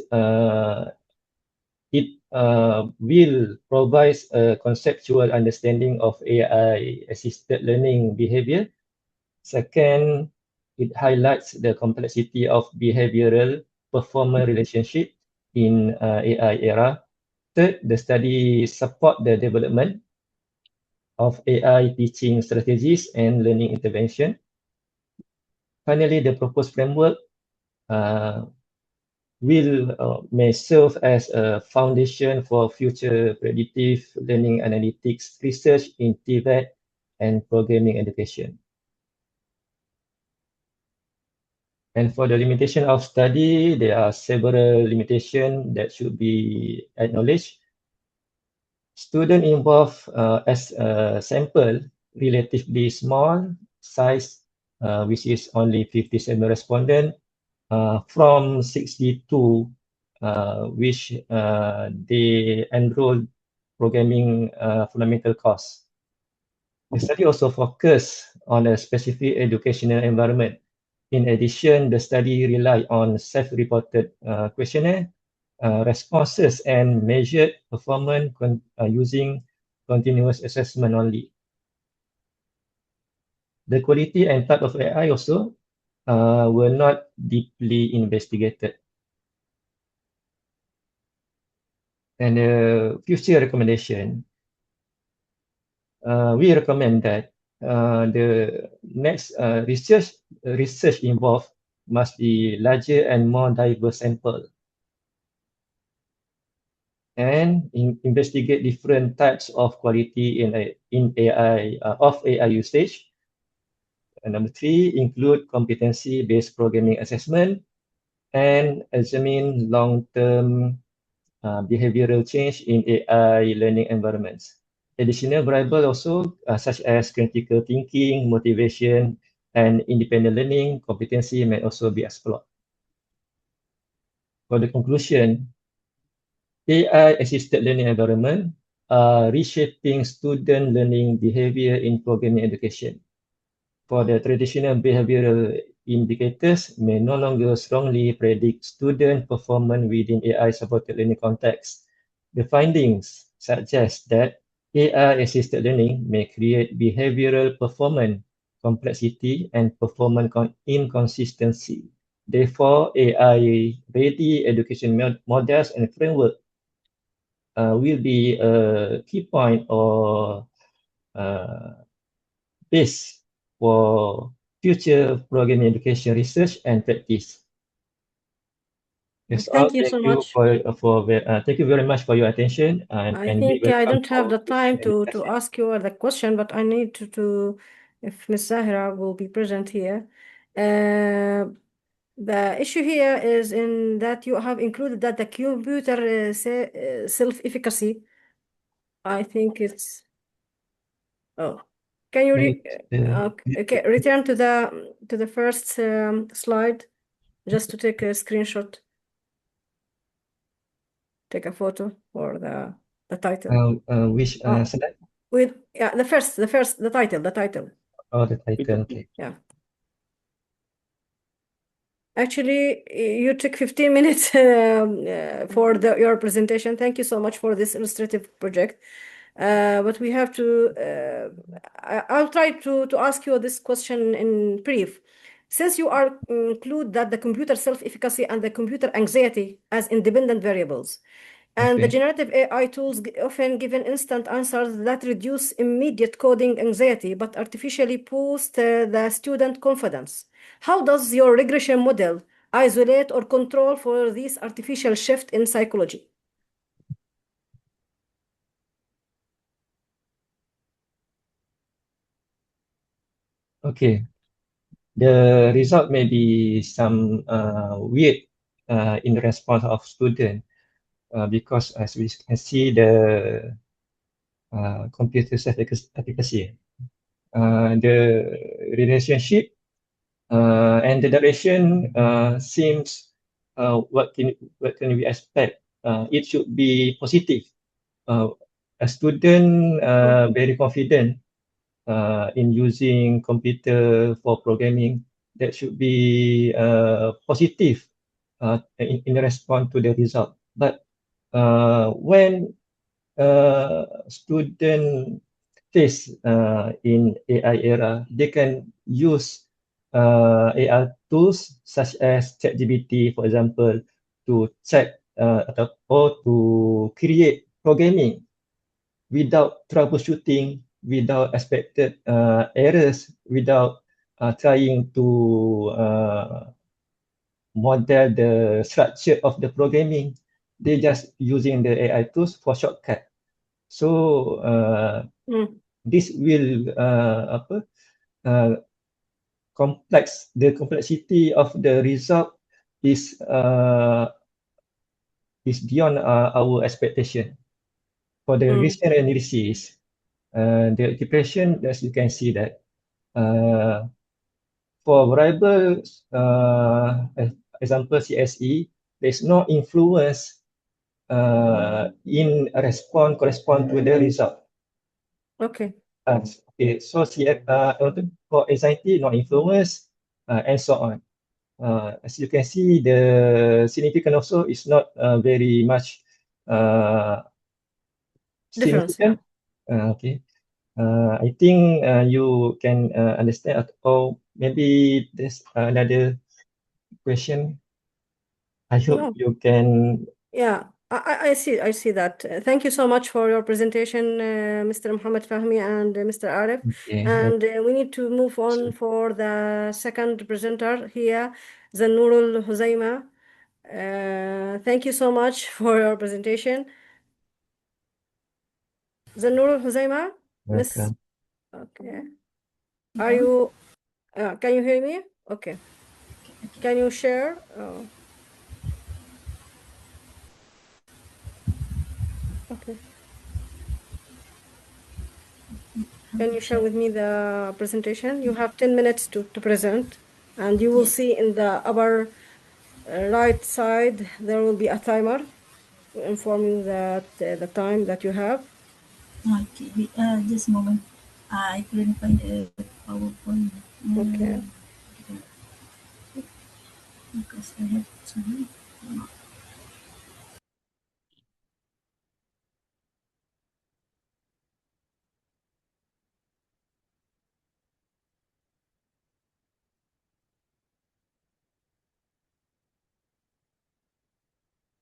it will provide a conceptual understanding of AI-assisted learning behavior. Second, it highlights the complexity of behavioral performance relationship in AI era. Third, the study support the development of AI teaching strategies and learning intervention. Finally, the proposed framework may serve as a foundation for future predictive learning analytics research in TVET and programming education. And for the limitation of study, there are several limitations that should be acknowledged. Students involved as a sample relatively small size, which is only 57 respondents from 62, which they enrolled programming fundamental course. The study also focused on a specific educational environment. In addition, the study relied on self-reported questionnaire responses and measured performance using continuous assessment only. The quality and type of AI also were not deeply investigated. And future recommendation, we recommend that the next research involved must be larger and more diverse sample, and investigate different types of quality in AI of AI usage. And number 3, include competency-based programming assessment and examine long-term behavioral change in AI learning environments. Additional variables also, such as critical thinking, motivation, and independent learning competency may also be explored. For the conclusion, AI-assisted learning environment are reshaping student learning behavior in programming education. For the traditional behavioral indicators may no longer strongly predict student performance within AI-supported learning context. The findings suggest that AI-assisted learning may create behavioral performance complexity and performance inconsistency Therefore, AI-ready education models and framework will be a key point or base for future programming education research and practice. That's all. Thank you Thank so you much. thank you very much for your attention, I and we think I welcome don't have for the time question and to discussion. ask you the question, but I need to if Ms. Zahra will be present here. The issue here is in that you have included that the computer self-efficacy. I think it's oh. Can you okay, return to the first slide just to take a screenshot, take a photo for the title. Which slide? With the title. Oh, the title. Okay. Yeah. Actually, you took 15 minutes for your presentation. Thank you so much for this illustrative project. But we have to, I'll try to ask you this question in brief. Since you are include that the computer self-efficacy and the computer anxiety as independent variables, and the generative AI tools often given instant answers that reduce immediate coding anxiety, but artificially boost the student confidence. How does your regression model isolate or control for this artificial shift in psychology? Okay. The result may be some weird in the response of student because as we can see the computer self-efficacy, the relationship and the direction seems what can we expect? It should be positive. A student very confident in using computer for programming, that should be positive in response to the result. But when student face in AI era, they can use AI tools such as ChatGPT, for example, to check or to create programming without troubleshooting, without expected errors, without trying to model the structure of the programming. They just using the AI tools for shortcut. So this will the complexity of the result is beyond our expectation. For the risk analysis, the depression, as you can see that for variables, example CSE, there's no influence in correspond to the result. Okay. Okay, so for anxiety, no influence, and so on. As you can see, the significance also is not very much significant. Okay. I think you can understand, or maybe there's another question. I hope you can. Yeah, I see that. Thank you so much for your presentation, Mr. Muhammad Fahmi and Mr. Arif. And we need to move on for the second presenter here, Zanurul Huzaima. Thank you so much for your presentation. Zanurul Huzaima, Miss. Okay. Are you? Can you hear me? Okay. Can you share? Okay. Can you share with me the presentation? You have 10 minutes to present, and you will see in the upper right side, there will be a timer to inform you that the time that you have. Okay, just a moment. I couldn't find the PowerPoint. Okay. Because I have some.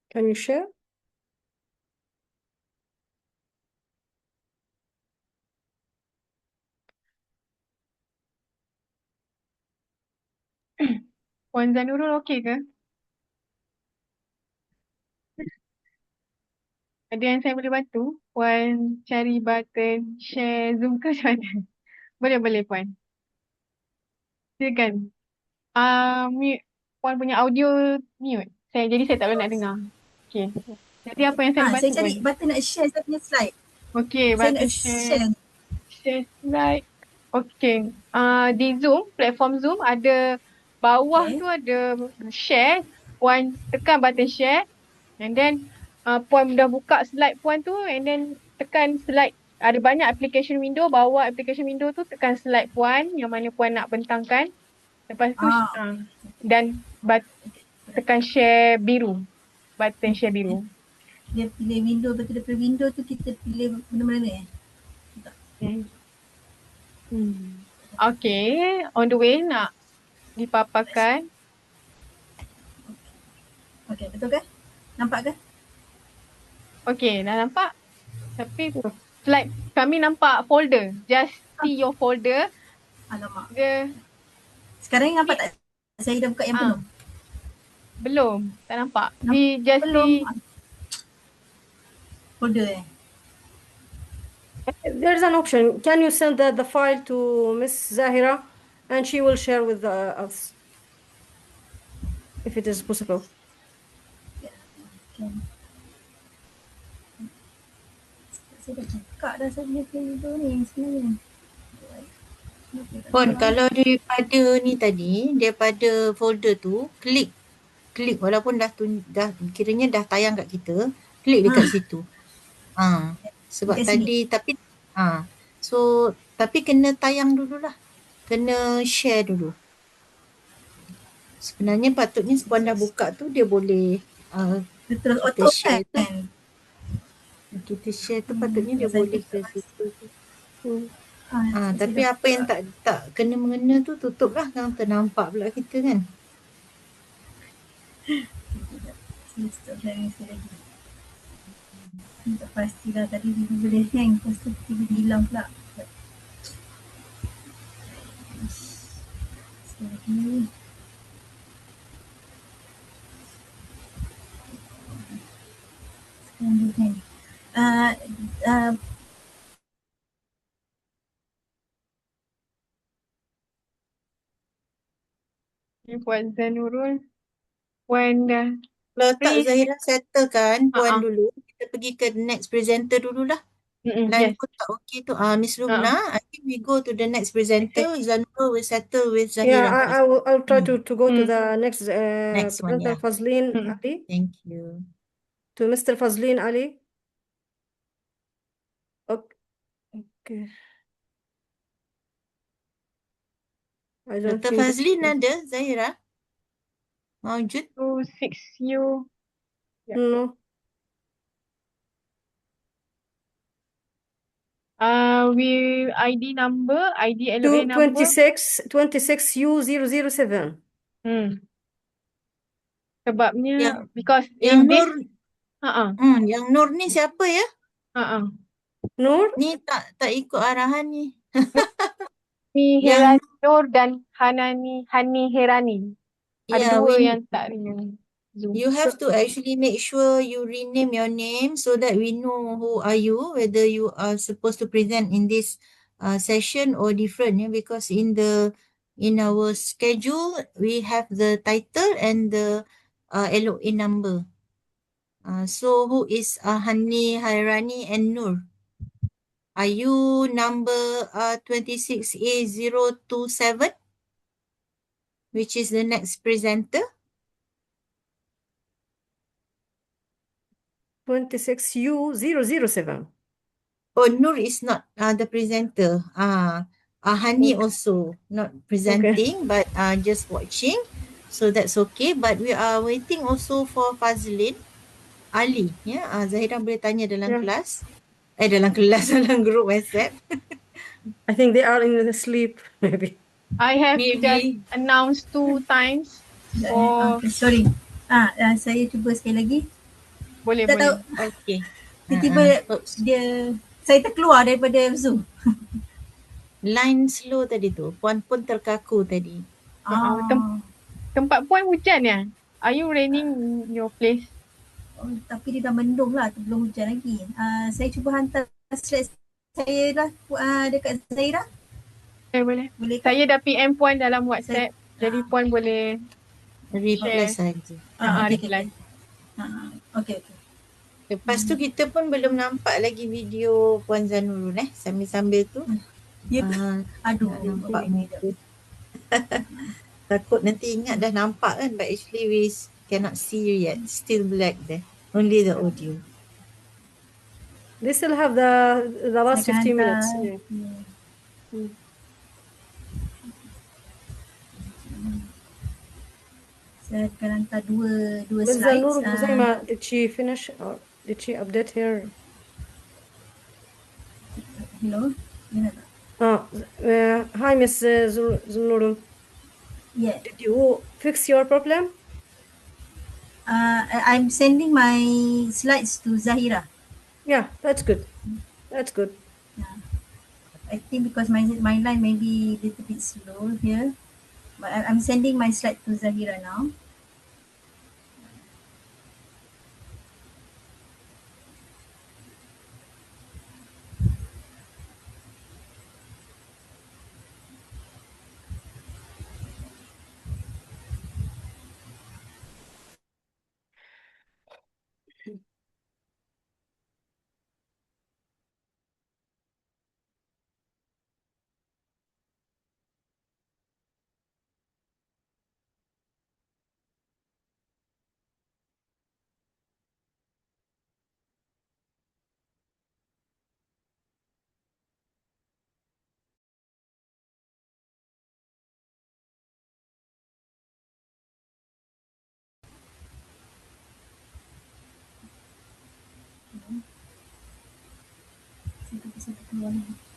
Can you share? Puan Zanurul okey ke? Ada yang saya boleh bantu? Puan cari button share Zoom ke macam mana? Boleh Puan. Silakan. Mute. Puan punya audio mute. Jadi saya tak boleh nak dengar. Okay. Jadi apa yang saya boleh Saya bantu cari Puan? button nak share saya punya slide. Okay, Saya nak button share. share slide. Okay. Di Zoom, platform Zoom ada bawah tu ada share. Puan tekan button share and then Puan dah buka slide Puan tu and then tekan slide. Ada banyak application window, bawah application window tu tekan slide Puan yang mana Puan nak bentangkan. Lepas tu dan tekan share biru. Button share biru. Dia pilih window, betul daripada window tu kita pilih mana-mana Okay, on the way nak dipaparkan. Okay, betul ke? Nampak ke? Okay, dah nampak. Tapi slide kami nampak folder. Just see your folder. Alamak. Dia sekarang nampak tak? Saya dah buka yang penuh. Belum, tak nampak. We just see folder There's an option. Can you send the file to Miss Zahira and she will share with us if it is possible. Saya dah buka dah saya punya folder ni sebenarnya. Pon, kalau daripada ni tadi, daripada folder tu, klik walaupun dah kiranya dah tayang kat kita, klik dekat situ. Sebab tadi tapi so tapi kena tayang dululah. Kena share dulu. Sebenarnya patutnya Puan dah buka tu dia boleh terus kita auto share tu. kan. Kita share tu patutnya dia boleh ke situ. Tapi apa yang tak kena mengena tu tutuplah, kan ternampak pula kita kan. Stop sharing sekali lagi. Tak pastilah tadi dia boleh hang, lepas tu tiba-tiba hilang pula. Sekali lagi. Sekarang dia hang. Puan Zanurul. Puan dah. Kalau tak Zahira settlekan Puan dulu, kita pergi ke next presenter dululah. Line pun tak okay tu. Miss Lumna, I think we go to the next presenter. Zanurul will settle with Zahira. Yeah, I'll try to go to the next Next one, presenter, Fazlin Ali. Thank you. To Mr. Fazlin Ali. Okay. I don't Dr. think Fazlin ada, Zahira? Maujud? 26U. No. We ID number, ID LOA number. 26U007. Sebabnya because yang in this Nur yang Nur ni siapa ya? Nur? Ni tak ikut arahan ni. Herani Nur dan Hani Herani. Ada dua yang tak rename. You have to actually make sure you rename your name so that we know who are you, whether you are supposed to present in this session or different, because in our schedule we have the title and the LOA number. So who is Hani, Hairani and Nur? Are you number 26A027, which is the next presenter? 26U007. Oh, Nur is not the presenter. Hani also not presenting, but just watching. So that's okay. But we are waiting also for Fazlin Ali. Zahira boleh tanya dalam kelas. Dalam kelas, dalam group WhatsApp. I think they are in the sleep, maybe. I have just announced 2 times. Sorry. Saya cuba sekali lagi. Boleh, Tak tahu. boleh. Okay. Tiba-tiba dia, saya terkeluar daripada Zoom. Line slow tadi tu. Puan pun terkaku tadi. Tempat Puan hujan ya? Are you raining in your place? Oh, tapi dia dah mendung lah, belum hujan lagi. Saya cuba hantar slide saya lah dekat Zaira. Boleh. Boleh Saya dah PM Puan dalam WhatsApp. Jadi Puan boleh reply share. saja. Reply. Okay. Lepas tu kita pun belum nampak lagi video Puan Zanurul sambil-sambil tu. Ya. Aduh, nampak muka. Takut nanti ingat dah nampak kan, but actually we cannot see you yet. Still black there. Only the audio. They still have the last 15 minutes. Yeah. Saya akan hantar dua Ms. slides. Zanur Buzaima, did she finish or did she update her? Hello? Hi, Ms. Zanur. Yeah. Did you fix your problem? I'm sending my slides to Zahira. Yeah, that's good. That's good. I think because my line may be a little bit slow here, but I'm sending my slide to Zahira now.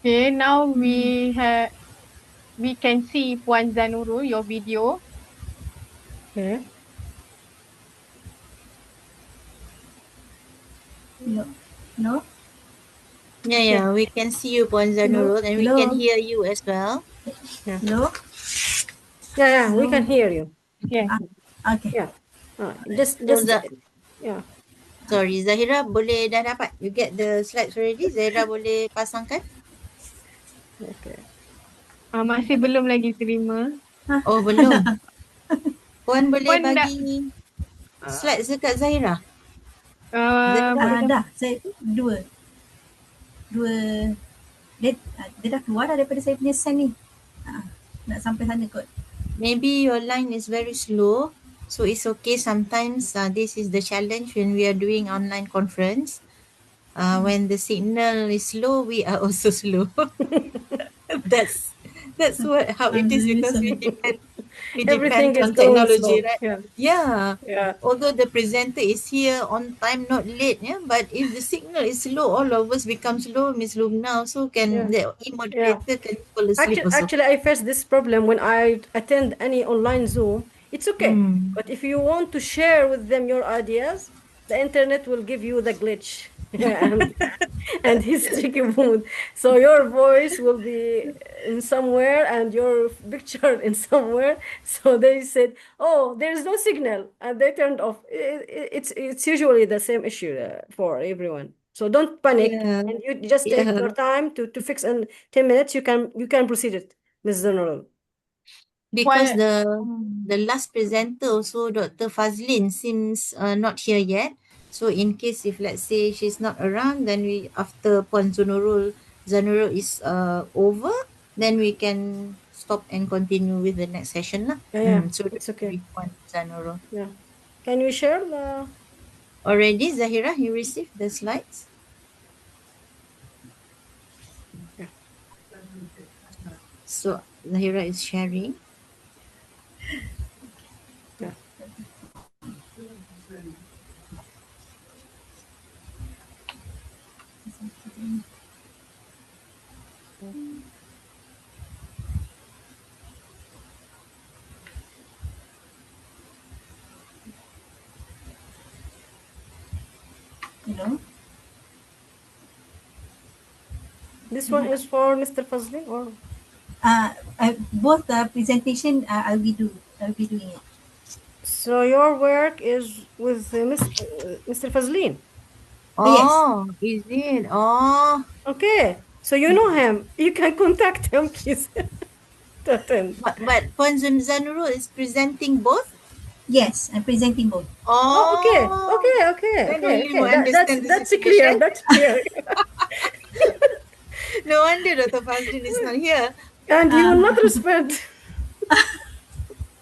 Okay, now we can see Puan Zanurul, your video. Okay. No? Yeah, we can see you, Puan Zanurul, and we can hear you as well. Hello? Yeah, we can hear you. Yeah. Okay. Yeah. Just yeah. Sorry, Zahira boleh dah dapat? You get the slides already? Zahira boleh pasangkan? Okay. Masih belum lagi terima. Oh, belum. Puan boleh Puan bagi slides dekat Zahira? Dah. Saya dua. Dia dah keluar daripada saya punya send ni. Nak sampai sana kot. Maybe your line is very slow. So it's okay. Sometimes this is the challenge when we are doing online conference. When the signal is slow, we are also slow. That's how it is because we Everything depend is on going technology, slow. right? Yeah. Although the presenter is here on time, not late, but if the signal is slow, all of us become slow. Miss Lumna also can, the moderator can fall asleep also. Actually, I face this problem when I attend any online Zoom. It's okay. But if you want to share with them your ideas, the internet will give you the glitch and history mood. So your voice will be in somewhere and your picture in somewhere. So they said, "Oh, there is no signal," and they turned off. It's usually the same issue for everyone. So don't panic, and you just take your time to fix. In 10 minutes, you can proceed it, Ms. General. Because the last presenter also, Dr. Fazlin, seems not here yet. So in case if let's say she's not around, then we after Puan Zanurul is over, then we can stop and continue with the next session lah. Yeah, So it's okay. Puan Zanurul. Yeah. Can you share the? Already, Zahira, you received the slides? Yeah. So Zahira is sharing. Yeah. Hello. This one is for Mr. Fazli or? Both presentation I'll be doing it. So your work is with Mr. Fazlin. Yes. Oh, is it? Oh. Okay. So you know him. You can contact him, please. To attend. But Puan Zanurul is presenting both? Yes, I'm presenting both. Oh, okay. Then only you That's understand the clear. situation. That's clear. No wonder Dr. Fazlin is not here. And he will not respond.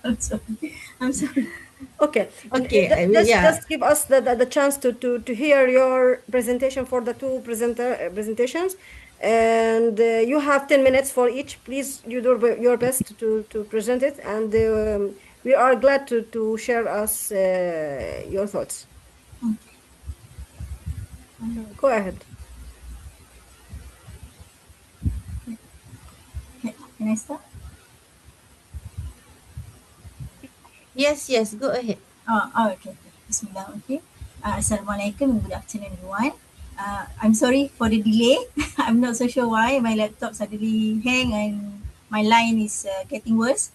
I'm sorry. Okay. Okay, Just give us the chance to hear your presentation for the two presentations, and you have 10 minutes for each. Please, you do your best to present it, and we are glad to share us your thoughts. Go ahead. Can I start? Yes, go ahead. Okay. Bismillah. Okay. Assalamualaikum and good afternoon, everyone. I'm sorry for the delay. I'm not so sure why my laptop suddenly hang and my line is getting worse.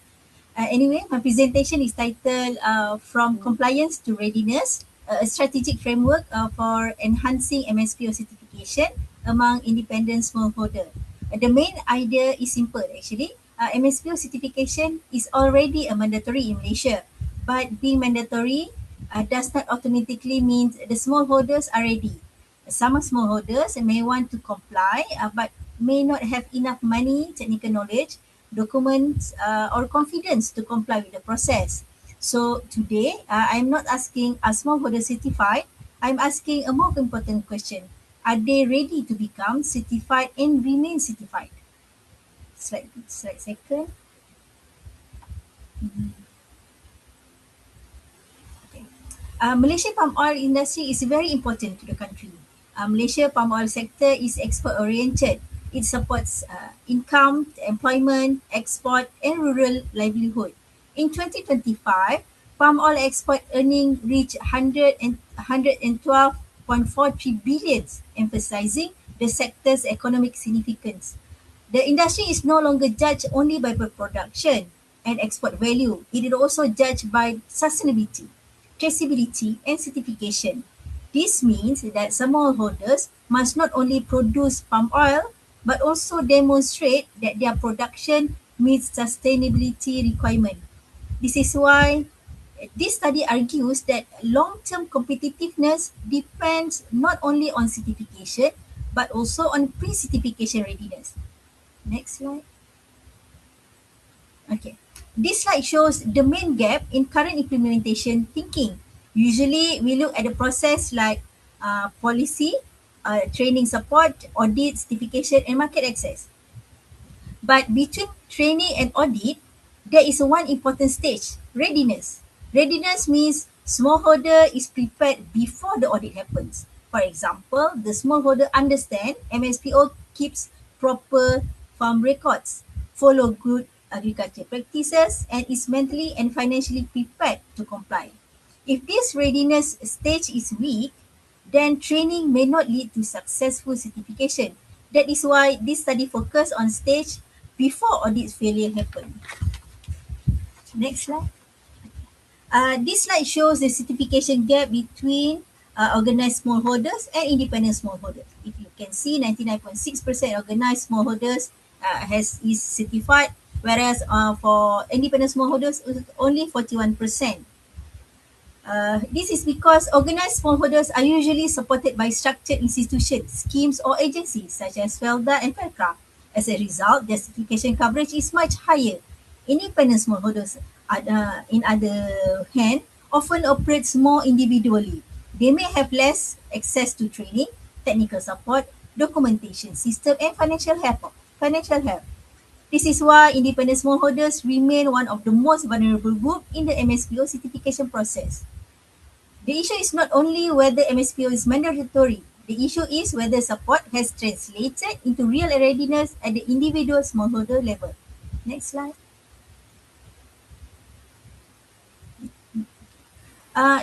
Anyway, my presentation is titled From Compliance to Readiness, a strategic framework for enhancing MSPO certification among independent smallholder. The main idea is simple actually. MSPO certification is already a mandatory in Malaysia, but being mandatory does not automatically mean the smallholders are ready. Some smallholders may want to comply but may not have enough money, technical knowledge, documents or confidence to comply with the process. So today, I'm not asking a smallholder certified. I'm asking a more important question. Are they ready to become certified and remain certified? Slide second. Malaysia palm oil industry is very important to the country. Malaysia palm oil sector is export oriented. It supports income, employment, export and rural livelihood. In 2025, palm oil export earning reached 112.43 billion, emphasizing the sector's economic significance. The industry is no longer judged only by production and export value. It is also judged by sustainability, traceability, and certification. This means that smallholders must not only produce palm oil but also demonstrate that their production meets sustainability requirement. This is why this study argues that long-term competitiveness depends not only on certification but also on pre-certification readiness. Next slide. Okay. This slide shows the main gap in current implementation thinking. Usually, we look at the process like policy, training support, audit, certification, and market access. But between training and audit, there is one important stage, readiness. Readiness means smallholder is prepared before the audit happens. For example, the smallholder understand MSPO keeps proper farm records, follow good agriculture practices, and is mentally and financially prepared to comply. If this readiness stage is weak, then training may not lead to successful certification. That is why this study focused on stage before audit failure happen. Next slide. This slide shows the certification gap between organized smallholders and independent smallholders. If you can see, 99.6% organized smallholders is certified, whereas for independent smallholders, only 41%. This is because organized smallholders are usually supported by structured institutions, schemes or agencies such as FELDA and FELCRA. As a result, their certification coverage is much higher. Independent smallholders, in other hand, often operates more individually. They may have less access to training, technical support, documentation system and financial help. This is why independent smallholders remain one of the most vulnerable group in the MSPO certification process. The issue is not only whether MSPO is mandatory, the issue is whether support has translated into real readiness at the individual smallholder level. Next slide.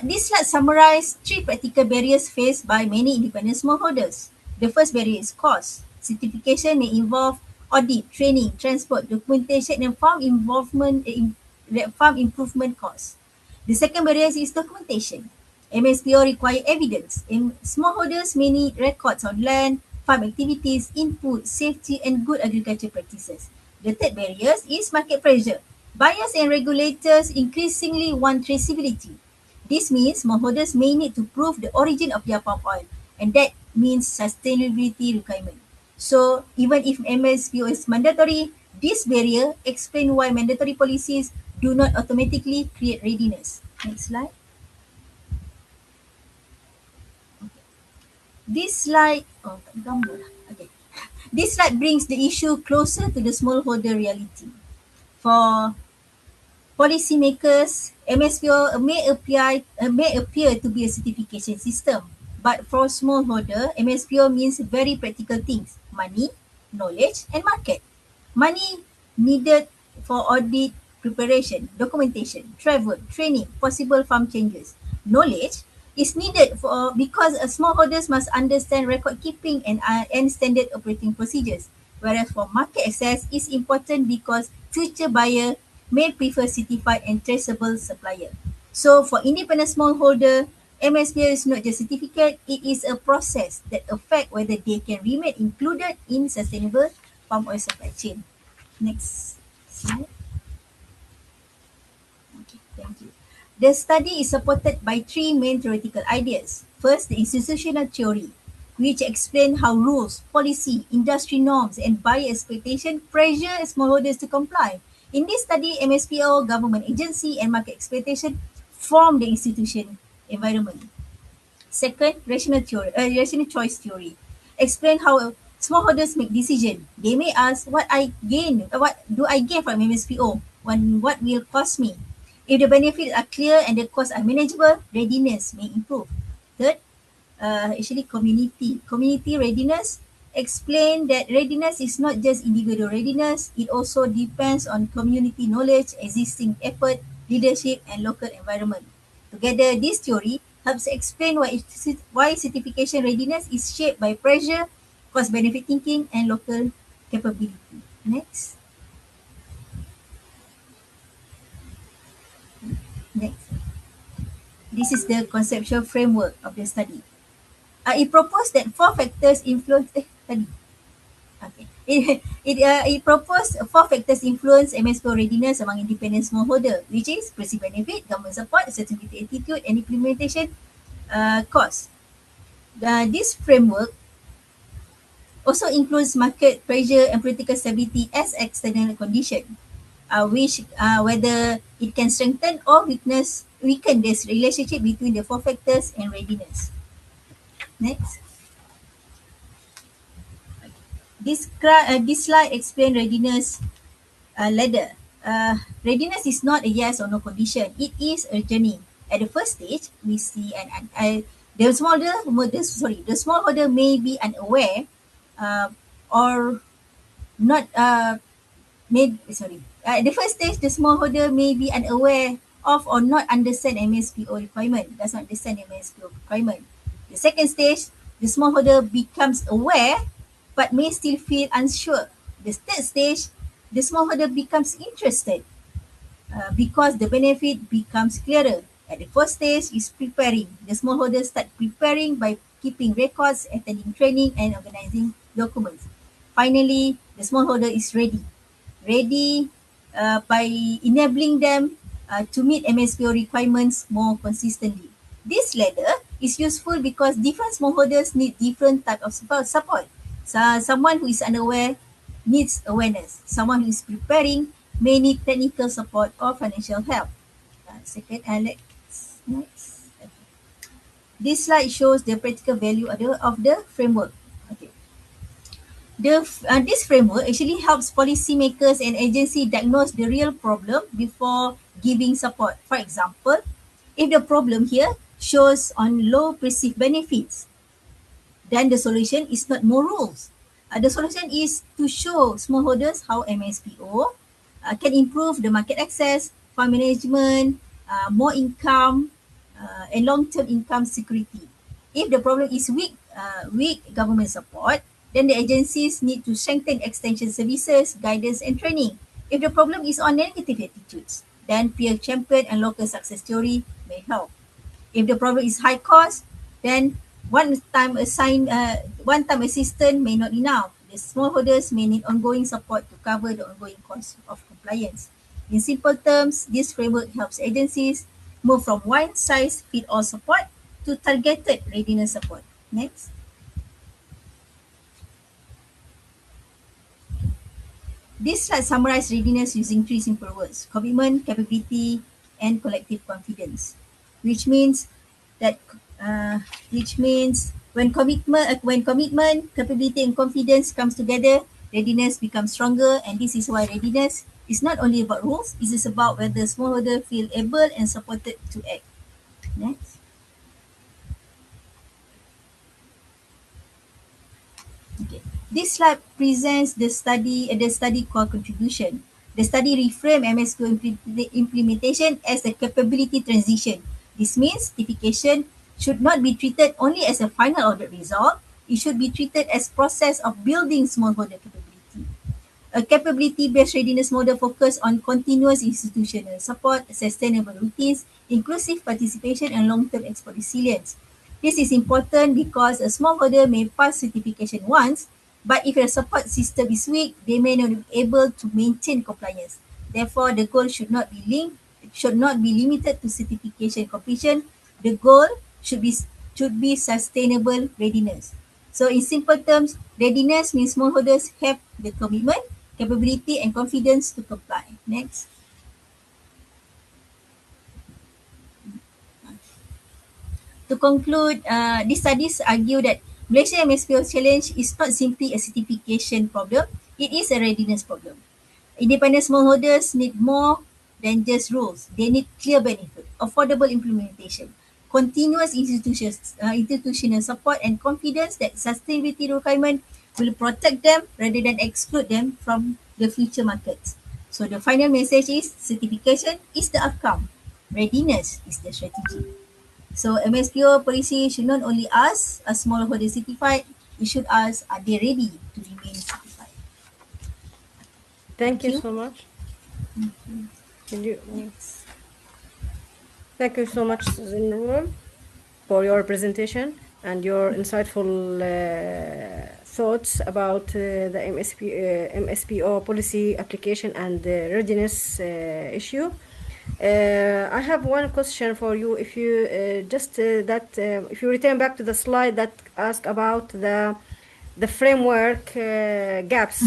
This slide summarizes 3 practical barriers faced by many independent smallholders. The first barrier is cost. Certification may involve audit, training, transport, documentation, and farm improvement costs. The second barrier is documentation. MSPO require evidence, and smallholders may need records on land, farm activities, input, safety, and good agriculture practices. The third barrier is market pressure. Buyers and regulators increasingly want traceability. This means smallholders may need to prove the origin of their palm oil, and that means sustainability requirement. So even if MSPO is mandatory, this barrier explain why mandatory policies do not automatically create readiness. Next slide. This slide, tak ada gambar lah. Okay. This slide brings the issue closer to the smallholder reality. For policymakers, MSPO may appear to be a certification system, but for smallholder, MSPO means very practical things: money, knowledge, and market. Money needed for audit preparation, documentation, travel, training, possible farm changes. Knowledge is needed for because smallholders must understand record keeping and standard operating procedures. Whereas for market access is important because future buyer may prefer certified and traceable supplier. So for independent smallholder, MSPO is not just certificate, it is a process that affect whether they can remain included in sustainable palm oil supply chain. Next slide. Okay, thank you. The study is supported by 3 main theoretical ideas. First, the institutional theory, which explain how rules, policy, industry norms, and buyer expectation pressure smallholders to comply. In this study, MSPO, government agency, and market expectation form the institution environment. Second, rational choice theory. Explain how smallholders make decision. They may ask, what do I gain from MSPO? What will cost me? If the benefits are clear and the costs are manageable, readiness may improve. Third, community readiness. Explain that readiness is not just individual readiness, it also depends on community knowledge, existing effort, leadership, and local environment. Together, this theory helps explain why certification readiness is shaped by pressure, cost-benefit thinking, and local capability. Next. Next. This is the conceptual framework of the study. It proposed that 4 factors influence. Okay. It proposed 4 factors influence MSPO readiness among independent smallholder, which is perceived benefit, government support, certificate attitude, and implementation cost. This framework also includes market pressure and political stability as external condition, which whether it can strengthen or weaken this relationship between the 4 factors and readiness. Next. This slide explains readiness ladder. Readiness is not a yes or no condition. It is a journey. At the first stage, we see the smallholder may be unaware or not. At the first stage, the smallholder may be unaware of or not understand MSPO requirement. Does not understand MSPO requirement. The second stage, the smallholder becomes aware but may still feel unsure. The third stage, the smallholder becomes interested because the benefit becomes clearer. At the first stage is preparing. The smallholder start preparing by keeping records, attending training, and organizing documents. Finally, the smallholder is ready. By enabling them to meet MSPO requirements more consistently. This ladder is useful because different smallholders need different type of support. So someone who is unaware needs awareness. Someone who is preparing may need technical support or financial help. Second, Alex. Next. Okay. This slide shows the practical value of the framework. Okay. This framework actually helps policymakers and agencies diagnose the real problem before giving support. For example, if the problem here shows on low perceived benefits, then the solution is not more rules. The solution is to show smallholders how MSPO can improve the market access, farm management, more income, and long-term income security. If the problem is weak government support, then the agencies need to strengthen extension services, guidance, and training. If the problem is on negative attitudes, then peer champion and local success story may help. If the problem is high cost, then one-time assistance may not enough. The smallholders may need ongoing support to cover the ongoing cost of compliance. In simple terms, this framework helps agencies move from one-size-fits-all support to targeted readiness support. Next. This slide summarizes readiness using three simple words: commitment, capability, and collective confidence, which means that when commitment, capability, and confidence comes together, readiness becomes stronger. And this is why readiness is not only about rules; it is about whether smallholder feel able and supported to act. Next. Okay. This slide presents the study core contribution. The study reframed MSQ implementation as a capability transition. This means certification should not be treated only as a final audit result. It should be treated as process of building smallholder capability. A capability-based readiness model focuses on continuous institutional support, sustainable routines, inclusive participation, and long-term export resilience. This is important because a smallholder may pass certification once, but if the support system is weak, they may not be able to maintain compliance. Therefore, the goal should not be limited to certification completion. The goal should be sustainable readiness. So in simple terms, readiness means smallholders have the commitment, capability, and confidence to comply. Next. To conclude, these studies argue that Malaysia MSPO challenge is not simply a certification problem, it is a readiness problem. Independent smallholders need more than just rules. They need clear benefit, affordable implementation, continuous institutional support, and confidence that sustainability requirement will protect them rather than exclude them from the future markets. So the final message is certification is the outcome. Readiness is the strategy. So MSPO policy should not only ask a smallholder certified, it should ask are they ready to remain certified. Thank you so much. Can you? Thank you so much, Zinur, for your presentation and your insightful thoughts about the MSPO policy application and the readiness issue. I have one question for you. If you if you return back to the slide that asked about the framework gaps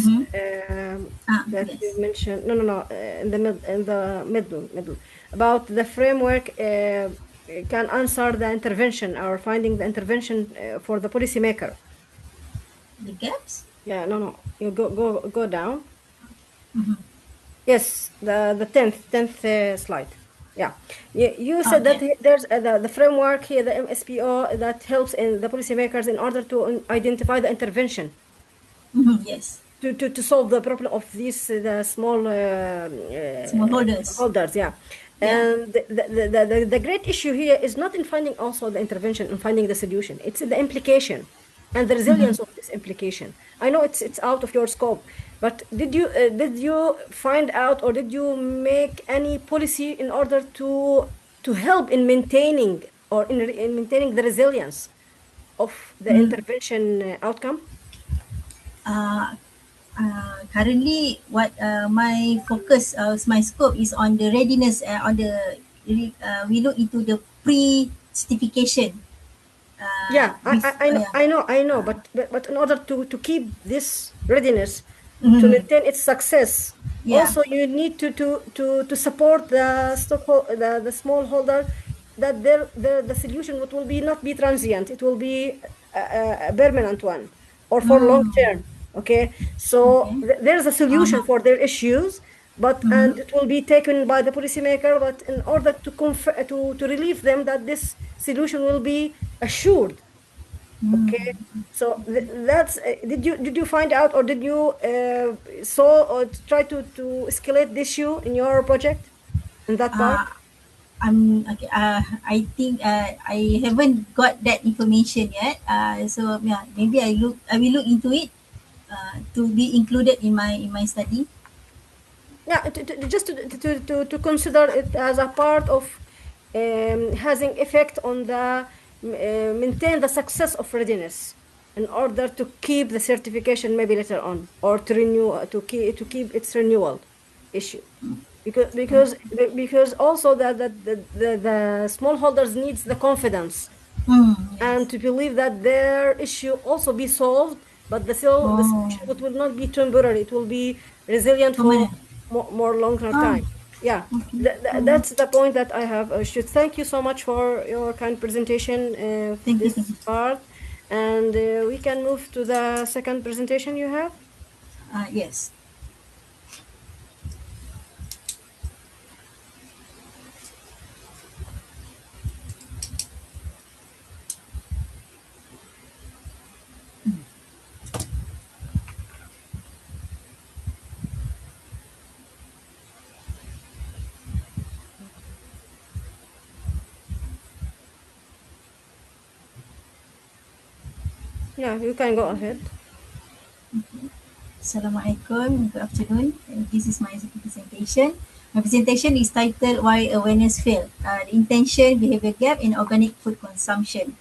that you mentioned. No. In the middle about the framework can answer the intervention or finding the intervention for the policymaker. The gaps? Yeah. No. You go down. Yes, the 10th slide. Yeah, you said that there's the framework here, the MSPO, that helps in the policymakers in order to identify the intervention. Yes. To solve the problem of these the small holders. Yeah. And the great issue here is not in finding also the intervention and finding the solution. It's the implication and the resilience of this implication. I know it's out of your scope, but did you find out or did you make any policy in order to help in maintaining or in maintaining the resilience of the intervention outcome? Currently, what my focus, my scope is on the readiness. We look into the pre-certification. I know, but in order to keep this readiness, to maintain its success, also you need to support the smallholder, that the solution will be not be transient, it will be a permanent one or for long term. Okay, so there's a solution for their issues, but and it will be taken by the policymaker, but in order to relieve them that this solution will be assured. Okay, so that's did you find out or did you try to escalate the issue in your project in that part? Okay. I think I haven't got that information yet. So yeah, maybe I will look into it. To be included in my study. Yeah, just to consider it as a part of having effect on the maintain the success of readiness in order to keep the certification maybe later on, or to renew to keep its renewal issue, because also the smallholders needs the confidence and to believe that their issue also be solved, but the solution it will not be temporary, it will be resilient for more longer time. Yeah, that's the point that I have. Should thank you so much for your kind presentation of Thank you. this part, and we can move to the second presentation you have. Yes. Yeah, you can go ahead. Assalamualaikum. Good afternoon. This is my presentation. My presentation is titled "Why Awareness Fail." The intention, behavior gap in organic food consumption.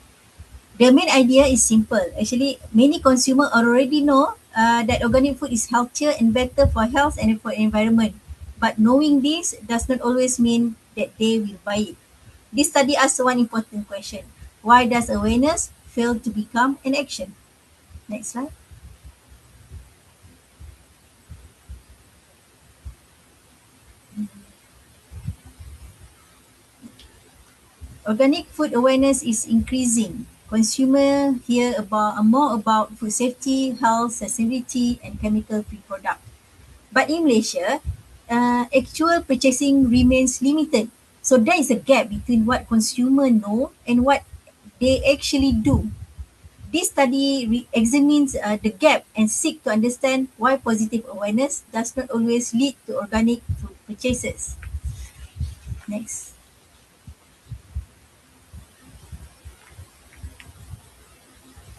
The main idea is simple. Actually, many consumers already know that organic food is healthier and better for health and for environment. But knowing this does not always mean that they will buy it. This study asks one important question: why does awareness fail to become an action? Next slide. Organic food awareness is increasing. Consumers hear more about food safety, health, sustainability, and chemical-free products. But in Malaysia, actual purchasing remains limited. So there is a gap between what consumers know and what they actually do. This study examines the gap and seek to understand why positive awareness does not always lead to organic food purchases. Next.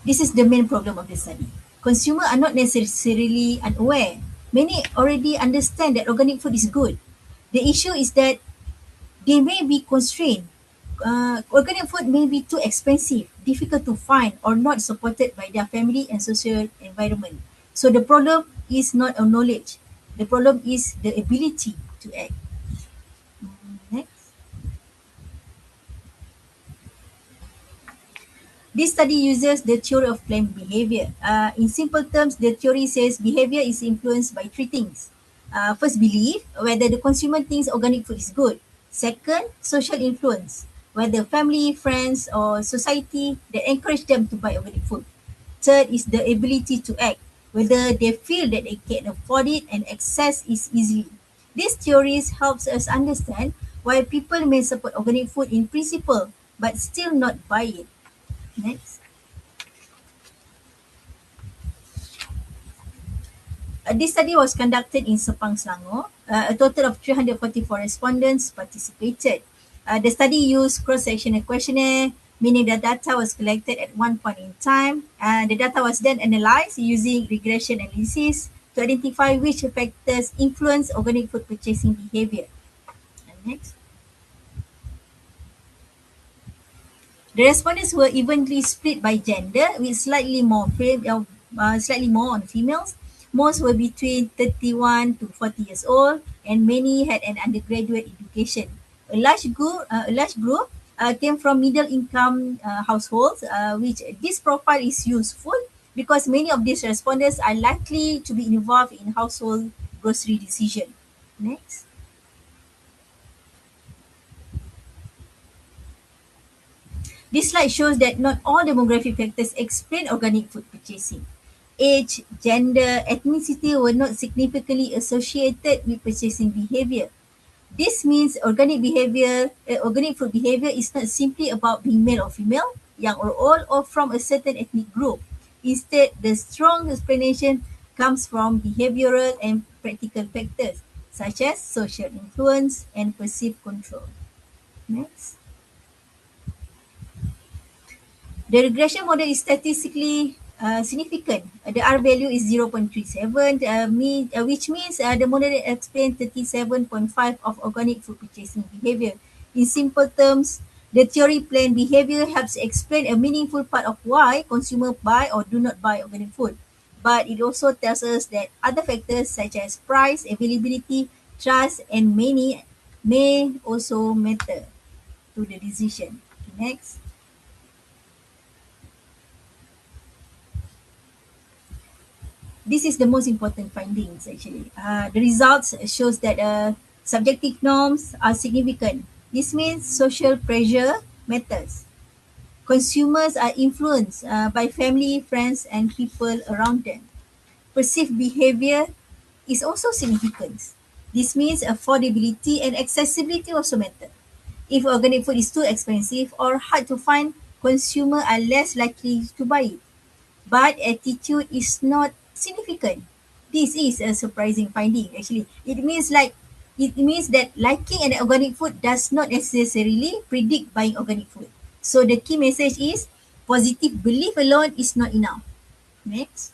This is the main problem of the study. Consumers are not necessarily unaware. Many already understand that organic food is good. The issue is that they may be constrained. Organic food may be too expensive, difficult to find, or not supported by their family and social environment. So the problem is not a knowledge. The problem is the ability to act. Next. This study uses the theory of planned behavior. In simple terms, the theory says behavior is influenced by three things. First, belief, whether the consumer thinks organic food is good. Second, social influence, whether family, friends, or society that encourage them to buy organic food. Third is the ability to act, whether they feel that they can afford it and access is easy. These theories helps us understand why people may support organic food in principle but still not buy it. Next. This study was conducted in Sepang, Selangor. A total of 344 respondents participated. The study used cross-sectional questionnaire, meaning the data was collected at one point in time. The data was then analyzed using regression analysis to identify which factors influence organic food purchasing behavior. Next. The respondents were evenly split by gender, with slightly more on females. Most were between 31 to 40 years old, and many had an undergraduate education. A large group came from middle-income households, which this profile is useful because many of these respondents are likely to be involved in household grocery decision. Next. This slide shows that not all demographic factors explain organic food purchasing. Age, gender, ethnicity were not significantly associated with purchasing behavior. This means organic food behavior is not simply about being male or female, young or old, or from a certain ethnic group. Instead, the strong explanation comes from behavioral and practical factors, such as social influence and perceived control. Next. The regression model is statistically significant. The R value is 0.37, which means the model explains 37.5 of organic food purchasing behavior. In simple terms, the theory plan behavior helps explain a meaningful part of why consumers buy or do not buy organic food. But it also tells us that other factors such as price, availability, trust, and many may also matter to the decision. Next. This is the most important findings actually. The results shows that subjective norms are significant. This means social pressure matters. Consumers are influenced by family, friends, and people around them. Perceived behavior is also significant. This means affordability and accessibility also matter. If organic food is too expensive or hard to find, consumers are less likely to buy it. But attitude is not significant. This is a surprising finding actually. It means that liking an organic food does not necessarily predict buying organic food. So the key message is positive belief alone is not enough. Next.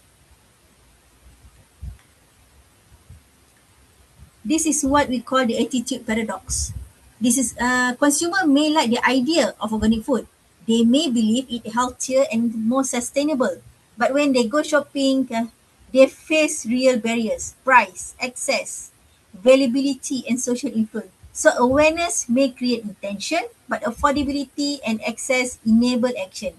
This is what we call the attitude paradox. This is consumer may like the idea of organic food. They may believe it healthier and more sustainable. But when they go shopping, they face real barriers, price, access, availability, and social influence. So awareness may create intention, but affordability and access enable action.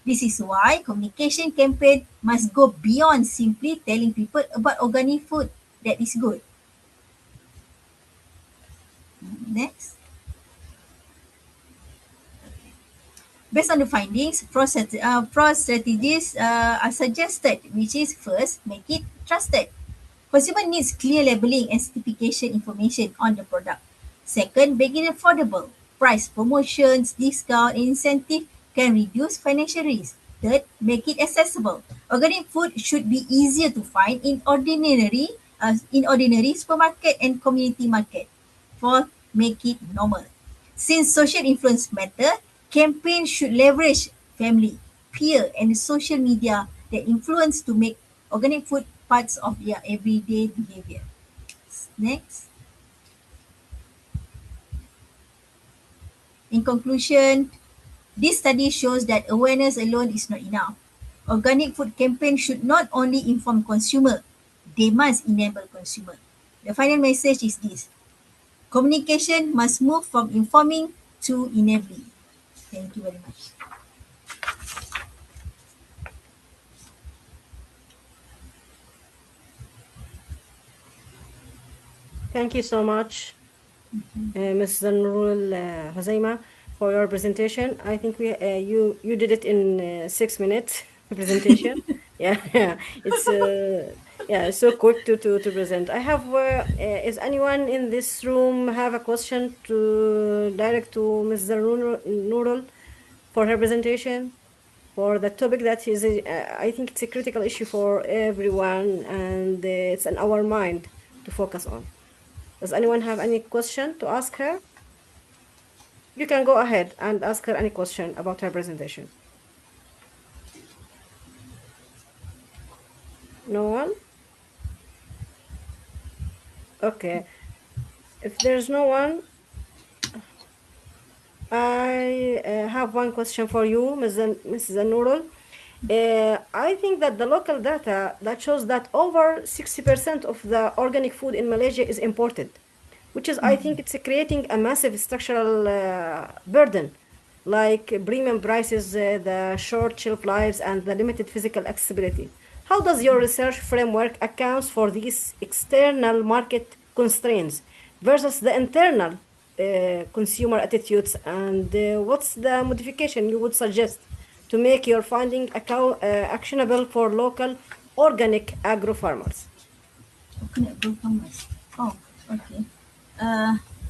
This is why communication campaign must go beyond simply telling people about organic food that is good. Next. Based on the findings, fraud strategies are suggested, which is first, make it trusted. Consumer needs clear labeling and certification information on the product. Second, make it affordable. Price promotions, discount, and incentive can reduce financial risk. Third, make it accessible. Organic food should be easier to find in ordinary supermarket and community market. Fourth, make it normal. Since social influence matter, campaigns should leverage family, peer, and social media that influence to make organic food parts of their everyday behavior. Next. In conclusion, this study shows that awareness alone is not enough. Organic food campaign should not only inform consumer, they must enable consumer. The final message is this: communication must move from informing to enabling. Thank you very much. Thank you so much, Ms. Nurul Huzaima, for your presentation. I think you did it in 6 minutes presentation. Yeah, it's so quick to present. I have is anyone in this room have a question to direct to Ms. Nurul for her presentation? For the topic that is, I think it's a critical issue for everyone, and it's in our mind to focus on. Does anyone have any question to ask her? You can go ahead and ask her any question about her presentation. No one? Okay. If there's no one, I have one question for you, Mrs. Nurul. I think that the local data that shows that over 60% of the organic food in Malaysia is imported, which is, I think it's creating a massive structural burden, like premium prices, the short shelf lives, and the limited physical accessibility. How does your research framework accounts for these external market constraints versus the internal consumer attitudes, and what's the modification you would suggest to make your finding actionable for local organic agro farmers? Organic agro farmers. Oh, okay.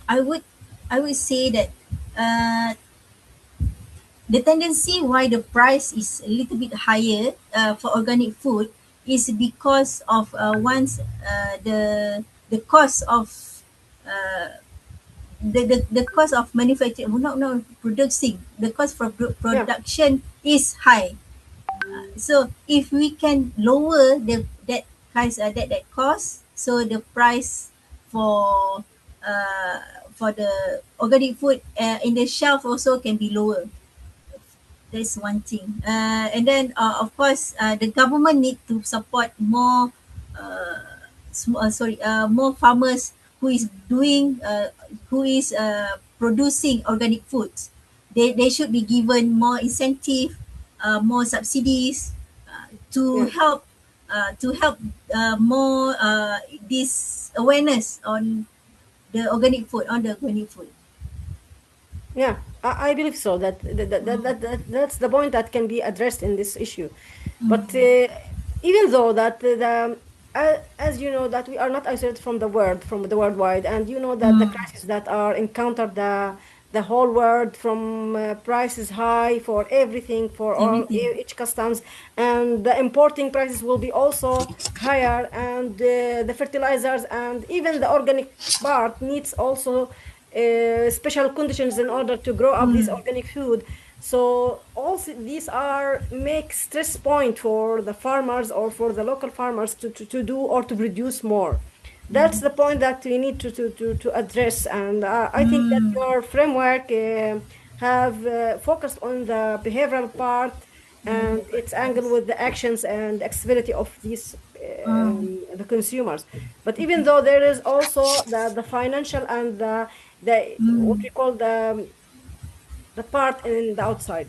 I would say that the tendency why the price is a little bit higher for organic food is because of once the cost of the cost of manufacturing, not producing, the cost for production is high. So if we can lower that price, that cost, so the price for uh, for the organic food in the shelf also can be lower. That's one thing. And then of course the government need to support more more farmers who is doing who is producing organic foods. They should be given more incentive, more subsidies to help more this awareness on the organic food, Yeah, I believe so. That's the point that can be addressed in this issue. But even though that as you know that we are not isolated from the worldwide, and you know that the crises that are encountered the whole world, from prices high for everything, for all each customs, and the importing prices will be also higher, and the fertilizers and even the organic part needs also special conditions in order to grow up this organic food. So also these are make stress point for the farmers or for the local farmers to do or to produce more. That's the point that we need to address. And I think that your framework have focused on the behavioral part and its angle with the actions and accessibility of these the consumers. But even though there is also the financial and the what we call the part in the outside.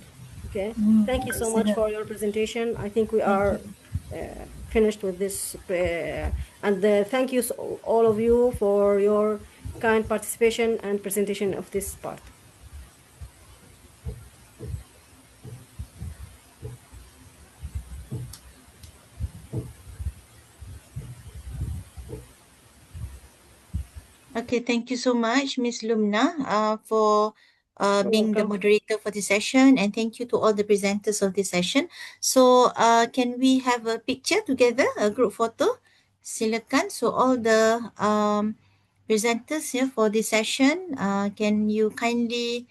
Okay, thank you so much for your presentation. I think we are finished with this, and thank you all of you for your kind participation and presentation of this part. Okay, thank you so much, Miss Lumna, for being the moderator for this session, and thank you to all the presenters of this session. So, can we have a picture together, a group photo? Silakan. So, all the presenters here for this session, can you kindly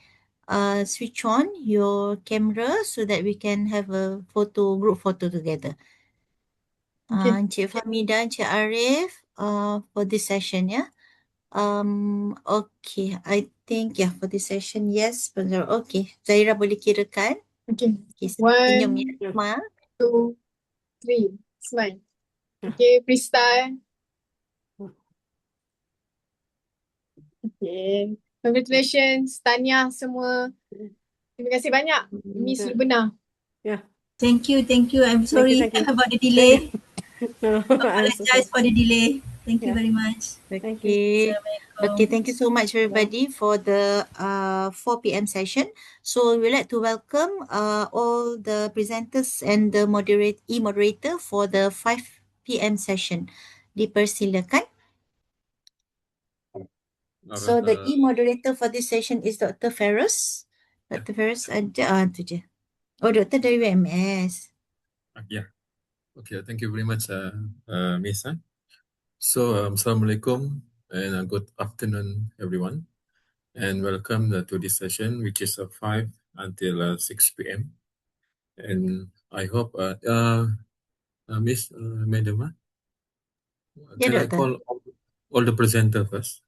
switch on your camera so that we can have a group photo together. Encik Fahmida, Encik Arif, for this session, yeah. Okay, I think for this session, yes. Okay, Zaira boleh kirakan. Okay. Okay, senyum ya, 1, Ma. 2, 3, smile. Okay, freestyle. Okay, congratulations, tahniah semua. Terima kasih banyak, Miss Lubna. Yeah. Thank you. I'm sorry about the delay. Apologize for the delay. Thank you very much. Okay. Okay, thank you so much everybody for the 4 p.m. session. So we'd like to welcome all the presenters and the moderator for the 5 p.m. session. Dipersilakan. So the moderator for this session is Dr. Ferris. Dr. Ferris ada tu je. Oh, doktor dari UMS. Yeah. Okay, thank you very much, Miss. So, Assalamualaikum and good afternoon, everyone. And welcome to this session, which is 5 until 6 p.m. And I hope, Miss Madam, can I call all the presenters first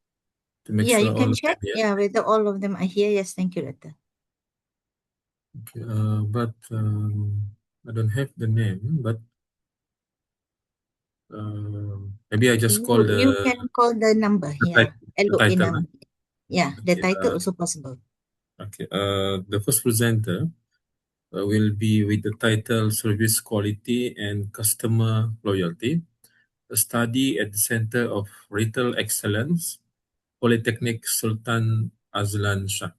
to make sure you all can of check. them here? Yeah, whether all of them are here. Yes, thank you, Doctor. Okay, but I don't have the name, but maybe I just call You can call the number. the title. Yeah, the title also possible. Okay, the first presenter will be with the title Service Quality and Customer Loyalty, a study at the Center of Retail Excellence, Polytechnic Sultan Azlan Shah.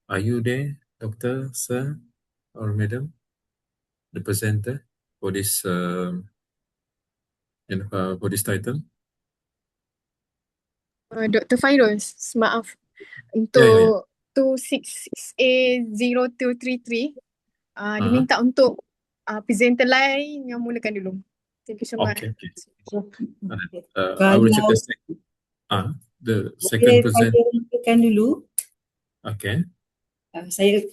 Are you there, Doctor, Sir, or Madam, the presenter for this for this title? Dr. Fairuz, maaf. Untuk 266A0233, dia minta untuk presenter lain yang mulakan dulu. Thank you so much. Okay. I will check the second. the Boleh second present. saya lakukan dulu. Okay. Saya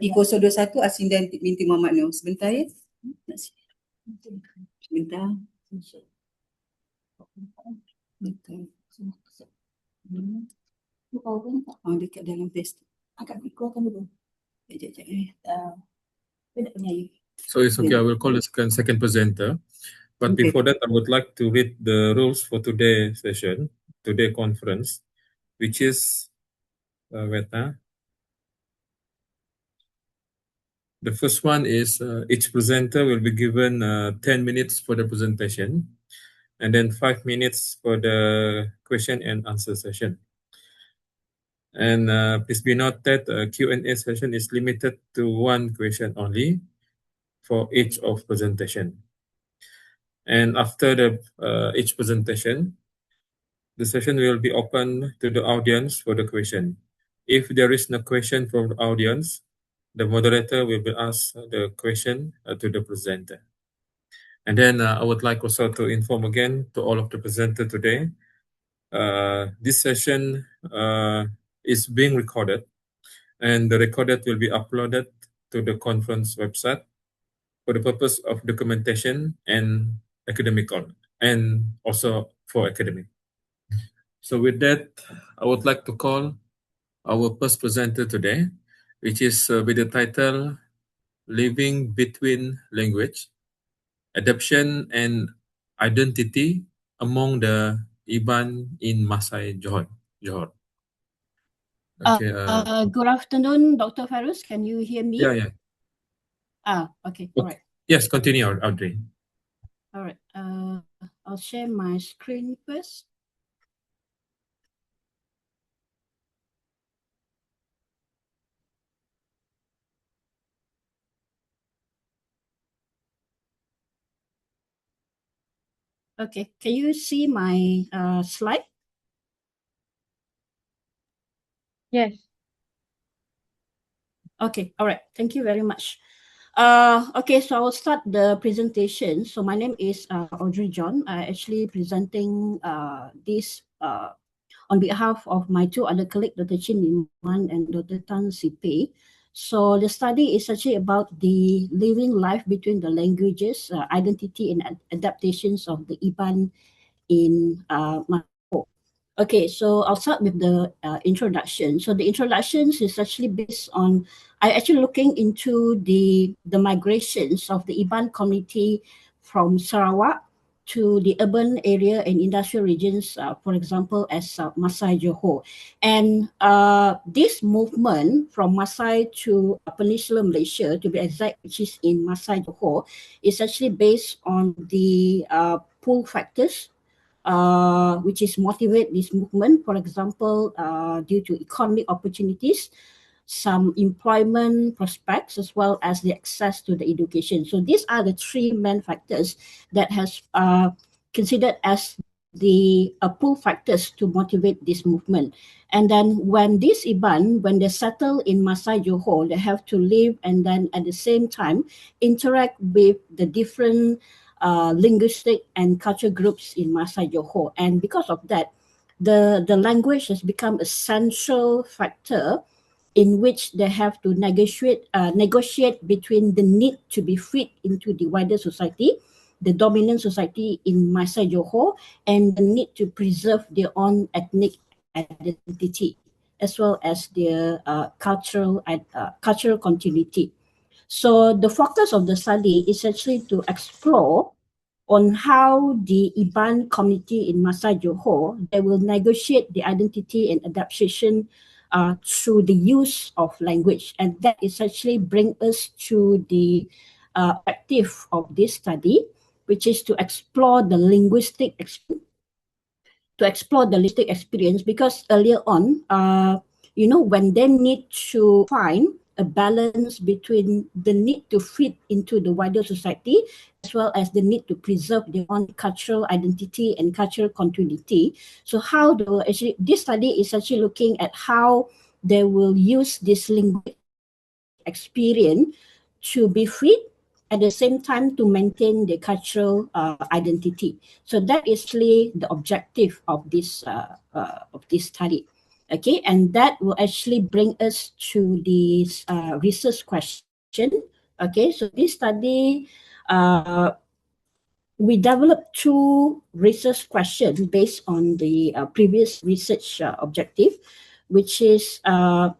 P021 Asindan binti Muhammad Nur. Sebentar ya. Sebentar. Oh, dekat dalam test. Angkat keluarkan dulu. Sekejap. Saya nak penyanyi. So it's okay, I will call the second presenter. But Okay. before that, I would like to read the rules for today's session, today conference, which is, the first one is each presenter will be given 10 minutes for the presentation, and then 5 minutes for the question and answer session. And please be noted that Q&A session is limited to one question only for each of presentation. And after each presentation, the session will be open to the audience for the question. If there is no question from the audience, the moderator will be asked the question to the presenter. And then I would like also to inform again to all of the presenters today, this session is being recorded, and the recorded will be uploaded to the conference website for the purpose of documentation and and also for academic. So with that, I would like to call our first presenter today, which is with the title Living Between Language, Adaptation and Identity Among the Iban in Masai Johor. Okay. Good afternoon, Dr. Fairuz. Can you hear me? Yeah. Okay. All right. Yes, continue, Audrey. All right. I'll share my screen first. Okay. Can you see my slide? Yes. Okay. All right. Thank you very much. Okay, so I will start the presentation. So my name is Audrey John. I actually presenting this on behalf of my two other colleagues, Dr. Chin Liman and Dr. Tan Sipe. So the study is actually about the living life between the languages, identity and adaptations of the Iban in Maroko. Okay, so I'll start with the introduction. So the introductions is actually based on, I actually looking into the migrations of the Iban community from Sarawak to the urban area and industrial regions, for example, as Masai Johor. And this movement from Masai to Peninsular Malaysia, to be exact, which is in Masai Johor, is actually based on the pull factors which is motivate this movement. For example, due to economic opportunities, some employment prospects, as well as the access to the education. So these are the three main factors that has considered as the pull factors to motivate this movement. And then when this Iban, when they settle in Masai Johor, they have to live and then at the same time interact with the different linguistic and cultural groups in Masai Johor. And because of that, the language has become a central factor in which they have to negotiate between the need to be fit into the wider society, the dominant society in Masai Johor, and the need to preserve their own ethnic identity, as well as their cultural continuity. So the focus of the study is actually to explore on how the Iban community in Masai Johor, they will negotiate the identity and adaptation through the use of language. And that essentially brings us to the objective of this study, which is to explore the linguistic experience, because earlier on, when they need to find a balance between the need to fit into the wider society as well as the need to preserve their own cultural identity and cultural continuity. So this study is actually looking at how they will use this linguistic experience to be fit at the same time to maintain the cultural identity. So that is really the objective of this study. Okay, and that will actually bring us to this research question. Okay, so this study, we developed two research questions based on the previous research objective, which is the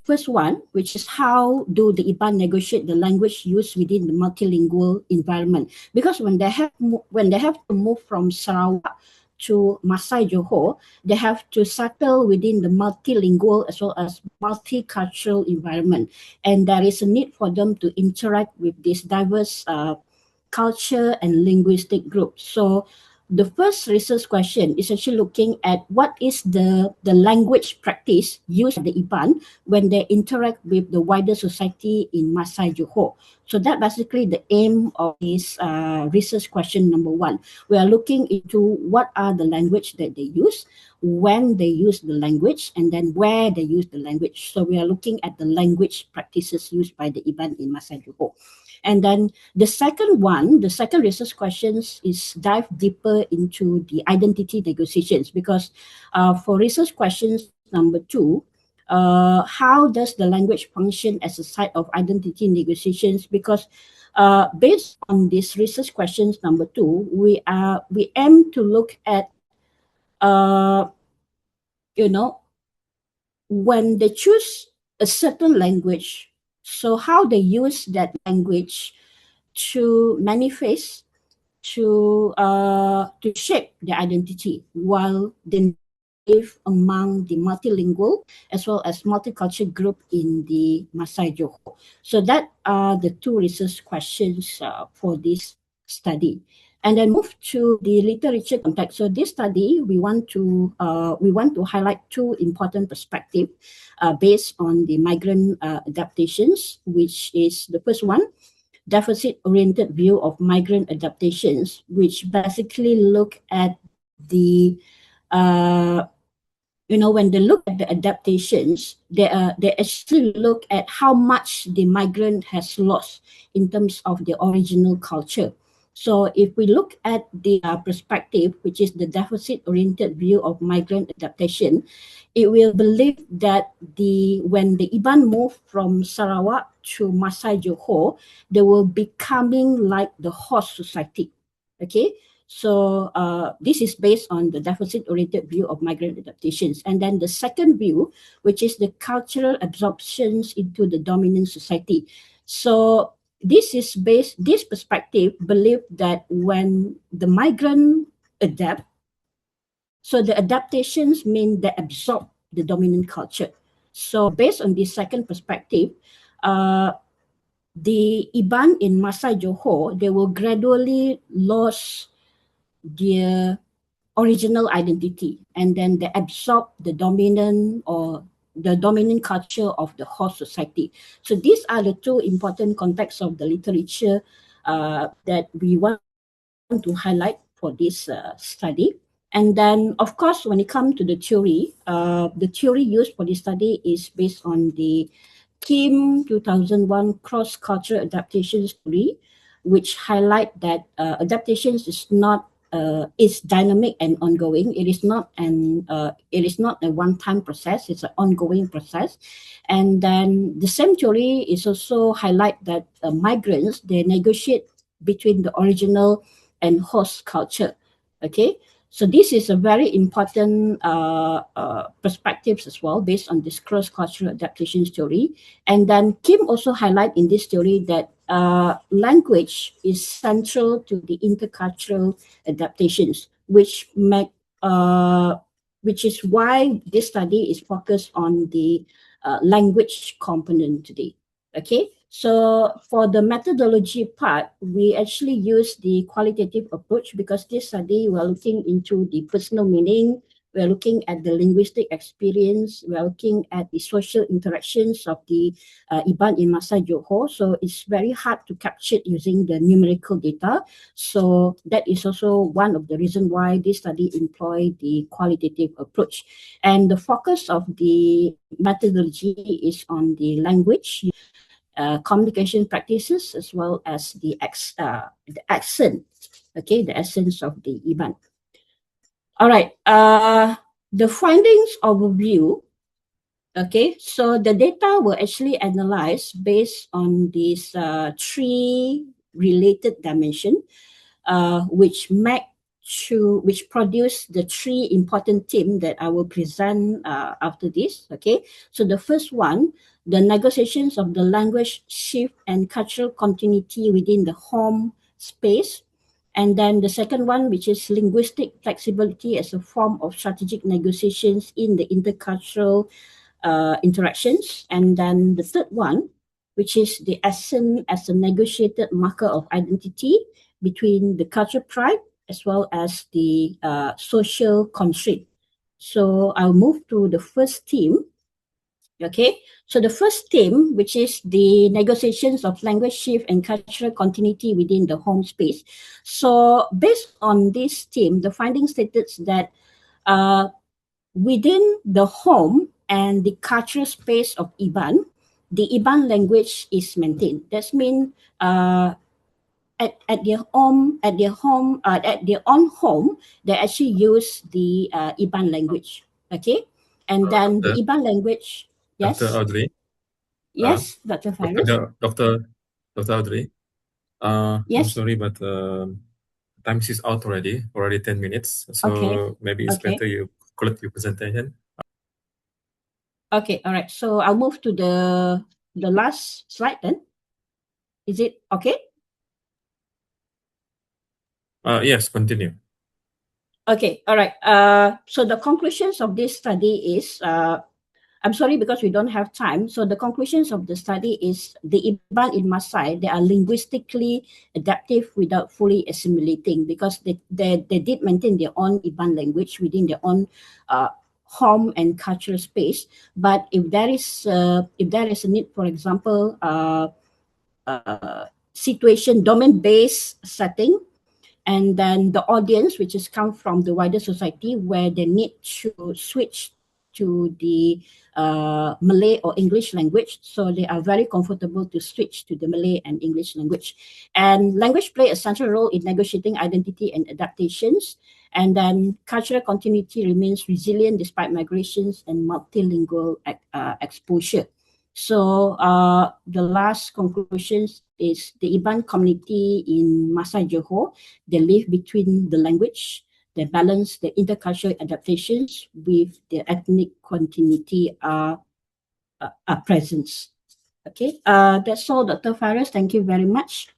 first one, which is how do the IBAN negotiate the language used within the multilingual environment? Because when they have to move from Sarawak to Masai Johor, they have to settle within the multilingual as well as multicultural environment, and there is a need for them to interact with this diverse culture and linguistic groups. So the first research question is actually looking at what is the language practice used by the IBAN when they interact with the wider society in Masai Johor. So that basically the aim of this research question number one. We are looking into what are the language that they use, when they use the language, and then where they use the language. So we are looking at the language practices used by the IBAN in Masai Johor. And then the second research questions is dive deeper into the identity negotiations, because for research questions number two, how does the language function as a site of identity negotiations? Because based on this research questions number two, we aim to look at when they choose a certain language, so how they use that language to manifest, to shape their identity while they live among the multilingual as well as multicultural group in the Masai Johor. So that are the two research questions for this study. And then move to the literature context. So this study, we want to highlight two important perspectives based on the migrant adaptations, which is the first one, deficit-oriented view of migrant adaptations, which basically look at the when they look at the adaptations, they actually look at how much the migrant has lost in terms of the original culture. So if we look at the perspective, which is the deficit-oriented view of migrant adaptation, it will believe that when the IBAN move from Sarawak to Masai Johor, they will becoming like the host society. Okay, so this is based on the deficit-oriented view of migrant adaptations. And then the second view, which is the cultural absorptions into the dominant society. So this perspective believe that when the migrant adapt, so the adaptations mean they absorb the dominant culture. So based on this second perspective, the IBAN in Masai Johor, they will gradually lose their original identity, and then they absorb the dominant culture of the host society. So these are the two important contexts of the literature that we want to highlight for this study. And then, of course, when it comes to the theory used for this study is based on the Kim 2001 cross-cultural adaptations theory, which highlight that adaptations is dynamic and ongoing. It is not a one-time process. It's an ongoing process. And then the same theory is also highlight that migrants, they negotiate between the original and host culture. Okay, so this is a very important perspectives as well based on this cross-cultural adaptation theory. And then Kim also highlight in this theory that language is central to the intercultural adaptations, which is why this study is focused on the language component today. Okay, so for the methodology part, we actually use the qualitative approach because this study we're looking into the personal meaning, we're looking at the linguistic experience, we're looking at the social interactions of the IBAN in Masai Johor. So it's very hard to capture it using the numerical data. So that is also one of the reasons why this study employ the qualitative approach. And the focus of the methodology is on the language communication practices, as well as the accent, okay, the essence of the IBAN. All right, the findings overview. Okay, so the data were actually analyzed based on these three related dimensions, which produce the three important themes that I will present after this. Okay, so the first one, the negotiations of the language shift and cultural continuity within the home space. And then the second one, which is linguistic flexibility as a form of strategic negotiations in the intercultural interactions. And then the third one, which is the essence as a negotiated marker of identity between the culture pride as well as the social constraint. So I'll move to the first theme. Okay, so the first theme, which is the negotiations of language shift and cultural continuity within the home space. So based on this theme, the findings stated that within the home and the cultural space of IBAN, the IBAN language is maintained. That means at their own home, they actually use the IBAN language. Okay, and then the IBAN language. Yes. Dr. Audrey. Yes, Dr. Faris. Dr. Audrey. I'm Yes. sorry, but time is out already 10 minutes. So Okay. maybe it's Okay. better you collect your presentation. Okay, all right. So I'll move to the last slide then. Is it okay? Yes, continue. Okay, all right. So the conclusions of this study is, I'm sorry because we don't have time. So the conclusions of the study is the IBAN in Masai, they are linguistically adaptive without fully assimilating, because they did maintain their own IBAN language within their own home and cultural space. But if there is a need, for example, situation domain-based setting, and then the audience, which is come from the wider society, where they need to switch to the Malay or English language, so they are very comfortable to switch to the Malay and English language. And language play a central role in negotiating identity and adaptations. And then cultural continuity remains resilient despite migrations and multilingual exposure. So the last conclusions is the IBAN community in Masai Johor, they live between the language, they balance the intercultural adaptations with the ethnic continuity presence. Okay, that's all, Dr. Faris. Thank you very much.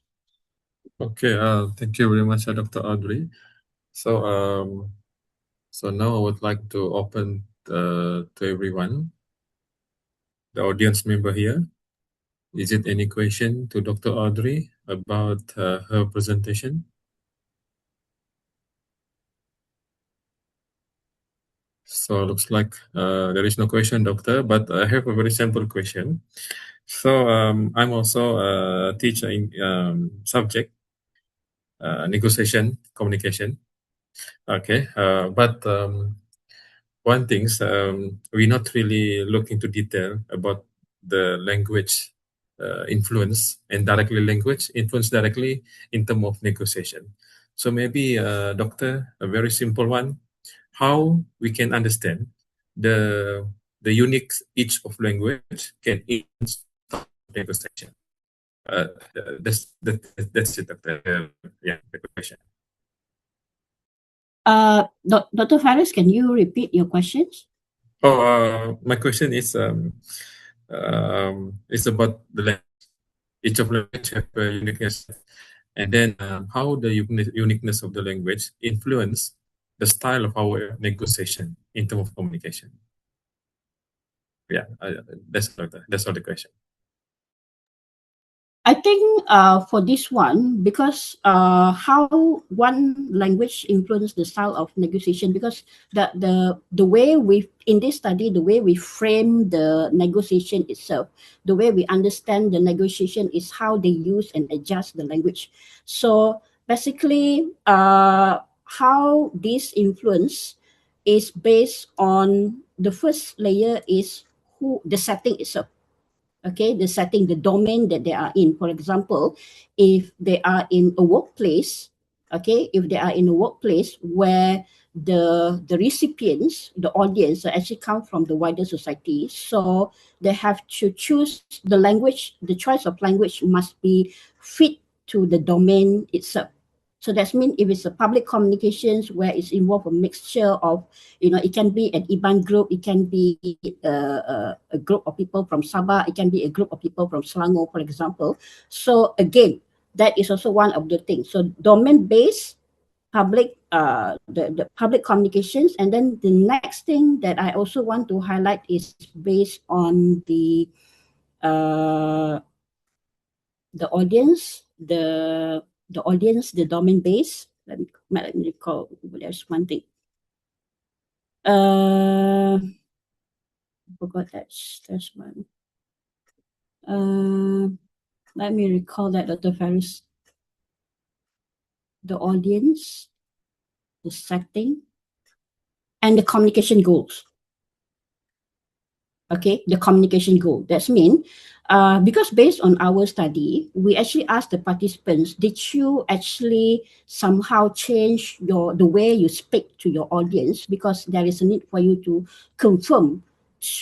Okay, thank you very much, Dr. Audrey. So now I would like to open to everyone, the audience member here. Is it any question to Dr. Audrey about her presentation? So looks like there is no question, Doctor, but I have a very simple question. So I'm also a teacher in subject negotiation, communication. Okay, but one thing, we not really look into detail about the language influence and directly language influence directly in terms of negotiation. So maybe, Doctor, a very simple one, how we can understand the unique each of language can influence negotiation. That's it, Doctor. Yeah, the question. Dr. Faris, can you repeat your questions? Oh, my question is it's about the language. Each of language have a uniqueness, and then how the uniqueness of the language influence the style of our negotiation in terms of communication. Yeah, that's all the question. I think for this one, because how one language influence the style of negotiation, because the way we in this study, the way we frame the negotiation itself, the way we understand the negotiation is how they use and adjust the language. So basically, how this influence is based on the first layer is who the setting itself. Okay, the setting, the domain that they are in. For example, if they are in a workplace, okay, if they are in a workplace where the recipients, the audience actually come from the wider society, so they have to choose the language, the choice of language must be fit to the domain itself. So that means if it's a public communications where it's involved a mixture of, it can be an IBAN group, it can be a group of people from Sabah, it can be a group of people from Selangor, for example. So again, that is also one of the things. So domain-based public, the public communications, and then the next thing that I also want to highlight is based on uh, the audience, the audience, the domain base. Let me recall. There's one thing. I forgot that's one. Let me recall that, Dr. Faris. The audience, the setting, and the communication goals. Okay, the communication goal. That's mean, because based on our study, we actually asked the participants, did you actually somehow change the way you speak to your audience? Because there is a need for you to confirm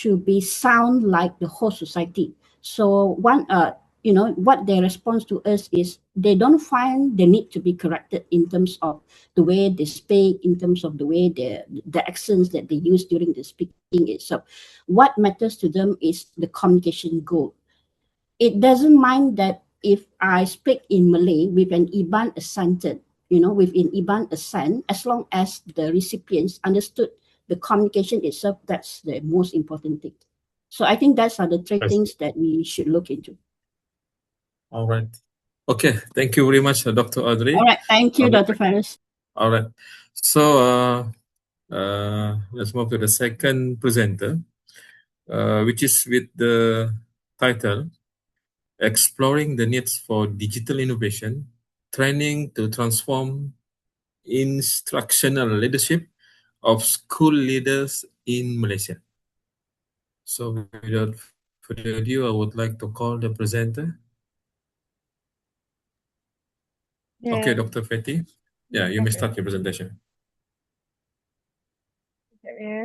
to be sound like the whole society. So what their response to us is they don't find the need to be corrected in terms of the way they speak, in terms of the way the accents that they use during the speaking itself. What matters to them is the communication goal. It doesn't mind that if I speak in Malay with an IBAN accented, with an IBAN accent, as long as the recipients understood the communication itself, that's the most important thing. So I think that's are the three things that we should look into. All right. Okay. Thank you very much, Dr. Audrey. All right. Thank you, Dr. Faris. All right. So let's move to the second presenter, which is with the title Exploring the Needs for Digital Innovation, Training to Transform Instructional Leadership of School Leaders in Malaysia. So without further ado, I would like to call the presenter. Yeah. Okay, Dr. Fetty. Yeah, you may Okay. start your presentation. Sekejap ya.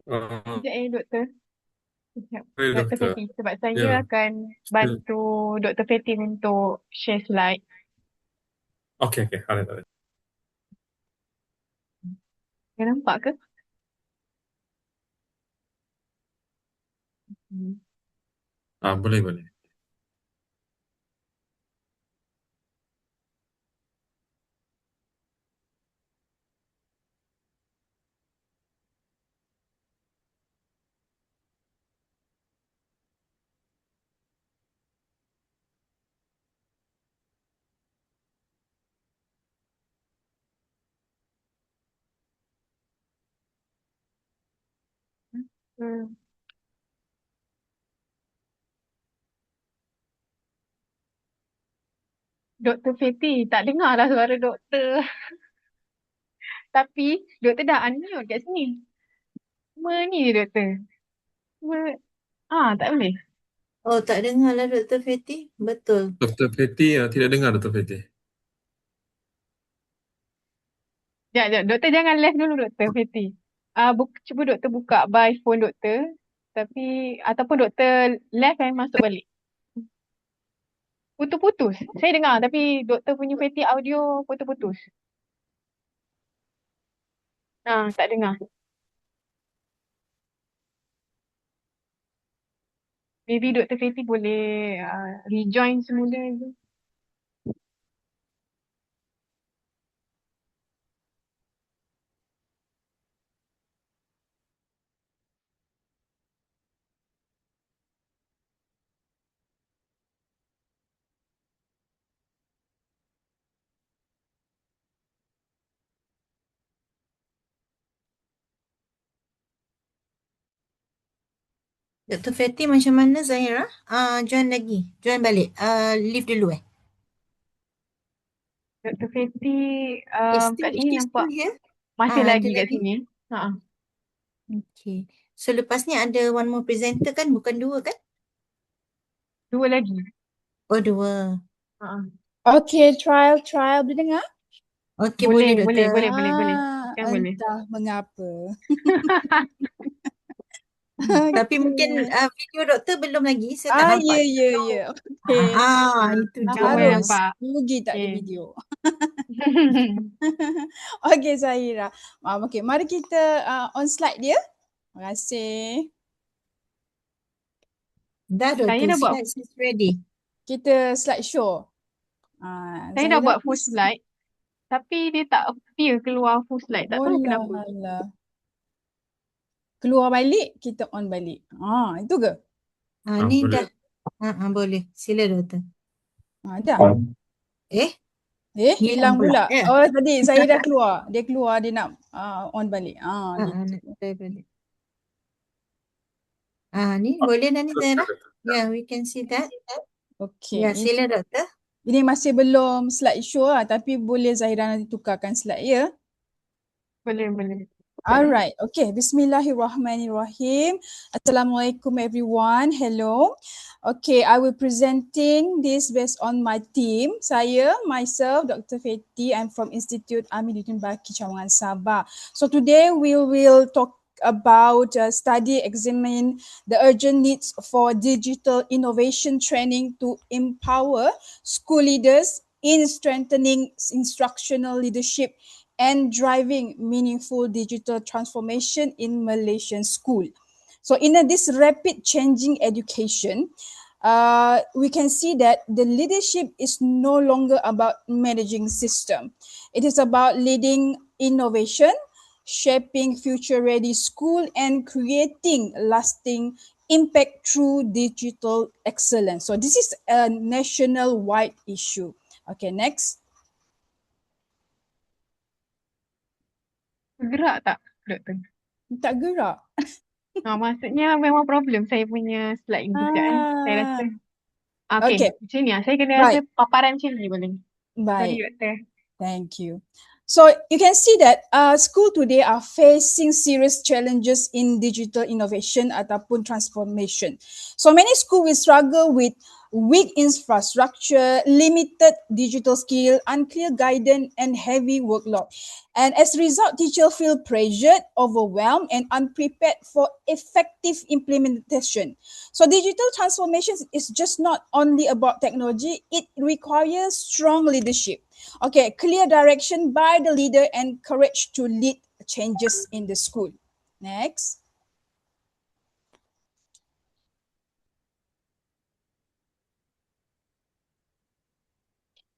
Sekejap doktor. Sekejap. Sorry, Dr. Doctor. Fatty, sebab saya Yeah. akan bantu Dr. Fatty untuk share slide. Okay. Alright. Dah nampak ke? Boleh. Hmm. Dr. Fatty, tak dengar lah suara doktor. Tapi doktor dah unmute kat sini. Cuma ni je doktor. Tak boleh. Oh, tak dengar lah Dr. Fatty. Betul. Dr. Fatty tidak dengar, Dr. Fatty. Sekejap. Doktor jangan left dulu Dr. Fatty. Cuba doktor buka by phone doktor. Tapi, ataupun doktor left and masuk balik. Putus-putus. Saya dengar tapi doktor punya Fatty audio putus-putus. Tak dengar. Maybe Dr. Fatty boleh rejoin semula je. Dr. Fatty macam mana Zahira? Join lagi. Join balik. Leave dulu eh? Dr. Fatty kat Still sini nampak still here? masih Ada lagi kat lagi? sini. Ha. Okay. So lepas ni ada one more presenter kan? Bukan dua kan? Dua lagi. Oh, dua. Ha. Okay, trial. Boleh dengar? Okay, boleh Boleh. doktor. Boleh. Sekarang boleh. Entah mengapa. Tapi mungkin Okay. video doktor belum lagi. Saya tak nampak. Ya. Okay. Itu je. Harus. Rugi tak ada Okay. video. Okay, Zahira. Okay, mari kita on slide dia. Terima kasih. Dah doktor, Saya dah buat slides is ready. Kita slide show. Saya dah buat full slide. Tapi dia tak appear keluar full slide. Tak tahu kenapa. Alah. Keluar balik, kita on balik. Itu ke? Ni boleh. dah. Boleh. Sila doktor. Dah. Hilang Hilang pula. pula, ya? Oh, tadi saya dah keluar. Dia keluar, dia nak on balik. Nak try balik. Ni boleh dah ni Zahira? Yeah, we can see that. Okay. Ya, sila doktor. Ini masih belum slide show lah, tapi boleh Zahira nanti tukarkan slide ya. Boleh. Alright, okay. Bismillahirrahmanirrahim. Assalamualaikum everyone. Hello. Okay, I will presenting this based on my team. Saya, myself, Dr. Fetty. I'm from Institute Aminuddin Baki, Cawangan, Sabah. So today we will talk about examine the urgent needs for digital innovation training to empower school leaders in strengthening instructional leadership and driving meaningful digital transformation in Malaysian school. So in this rapid changing education, we can see that the leadership is no longer about managing system. It is about leading innovation, shaping future-ready school, and creating lasting impact through digital excellence. So this is a national-wide issue. Okay, next. Gerak tak, doktor? Tak gerak. Maksudnya memang problem saya punya slide ni sekejap saya rasa. Okay. Macam ni saya kena rasa paparan macam ni boleh. Sorry doktor. Thank you. So you can see that school today are facing serious challenges in digital innovation ataupun transformation. So many schools will struggle with weak infrastructure, limited digital skill, unclear guidance, and heavy workload. And as a result, teachers feel pressured, overwhelmed, and unprepared for effective implementation. So digital transformation is just not only about technology, it requires strong leadership. Okay, clear direction by the leader and courage to lead changes in the school. Next.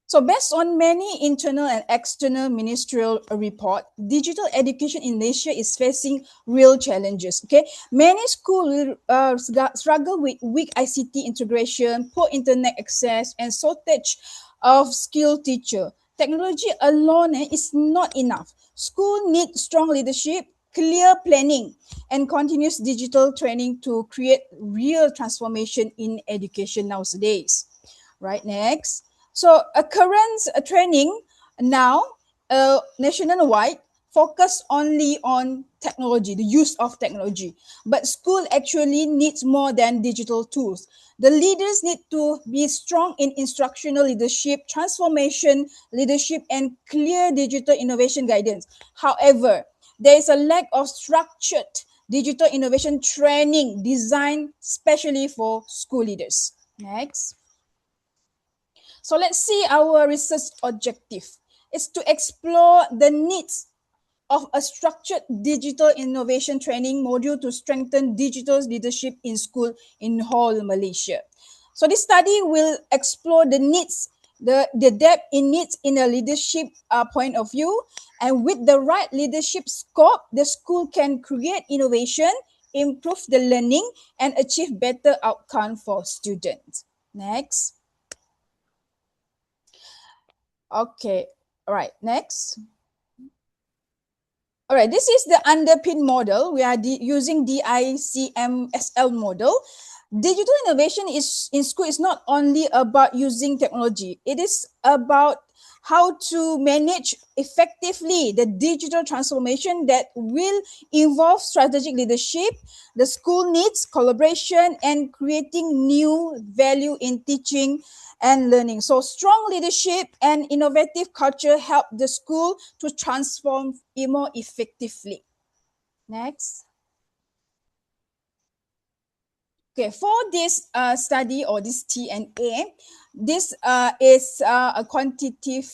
So based on many internal and external ministerial report, digital education in Malaysia is facing real challenges. Okay, many schools will struggle with weak ICT integration, poor internet access, and shortage of skilled teacher. Technology alone is not enough. School need strong leadership, clear planning, and continuous digital training to create real transformation in education nowadays. Right, next. So a current training now nationwide focus only on technology, the use of technology. But school actually needs more than digital tools. The leaders need to be strong in instructional leadership, transformation leadership, and clear digital innovation guidance. However, there is a lack of structured digital innovation training designed specially for school leaders. Next. So let's see our research objective. It's to explore the needs of a structured digital innovation training module to strengthen digital leadership in school in whole Malaysia. So this study will explore the needs, the depth in needs in a leadership point of view. And with the right leadership scope, the school can create innovation, improve the learning, and achieve better outcome for students. Next. Okay, all right, next. All right, this is the underpin model. We are using DICMSL model. Digital innovation is in school is not only about using technology. It is about how to manage effectively the digital transformation that will involve strategic leadership, the school needs, collaboration, and creating new value in teaching and learning. So strong leadership and innovative culture help the school to transform more effectively. Next. Okay, for this study or this TNA, this is a quantitative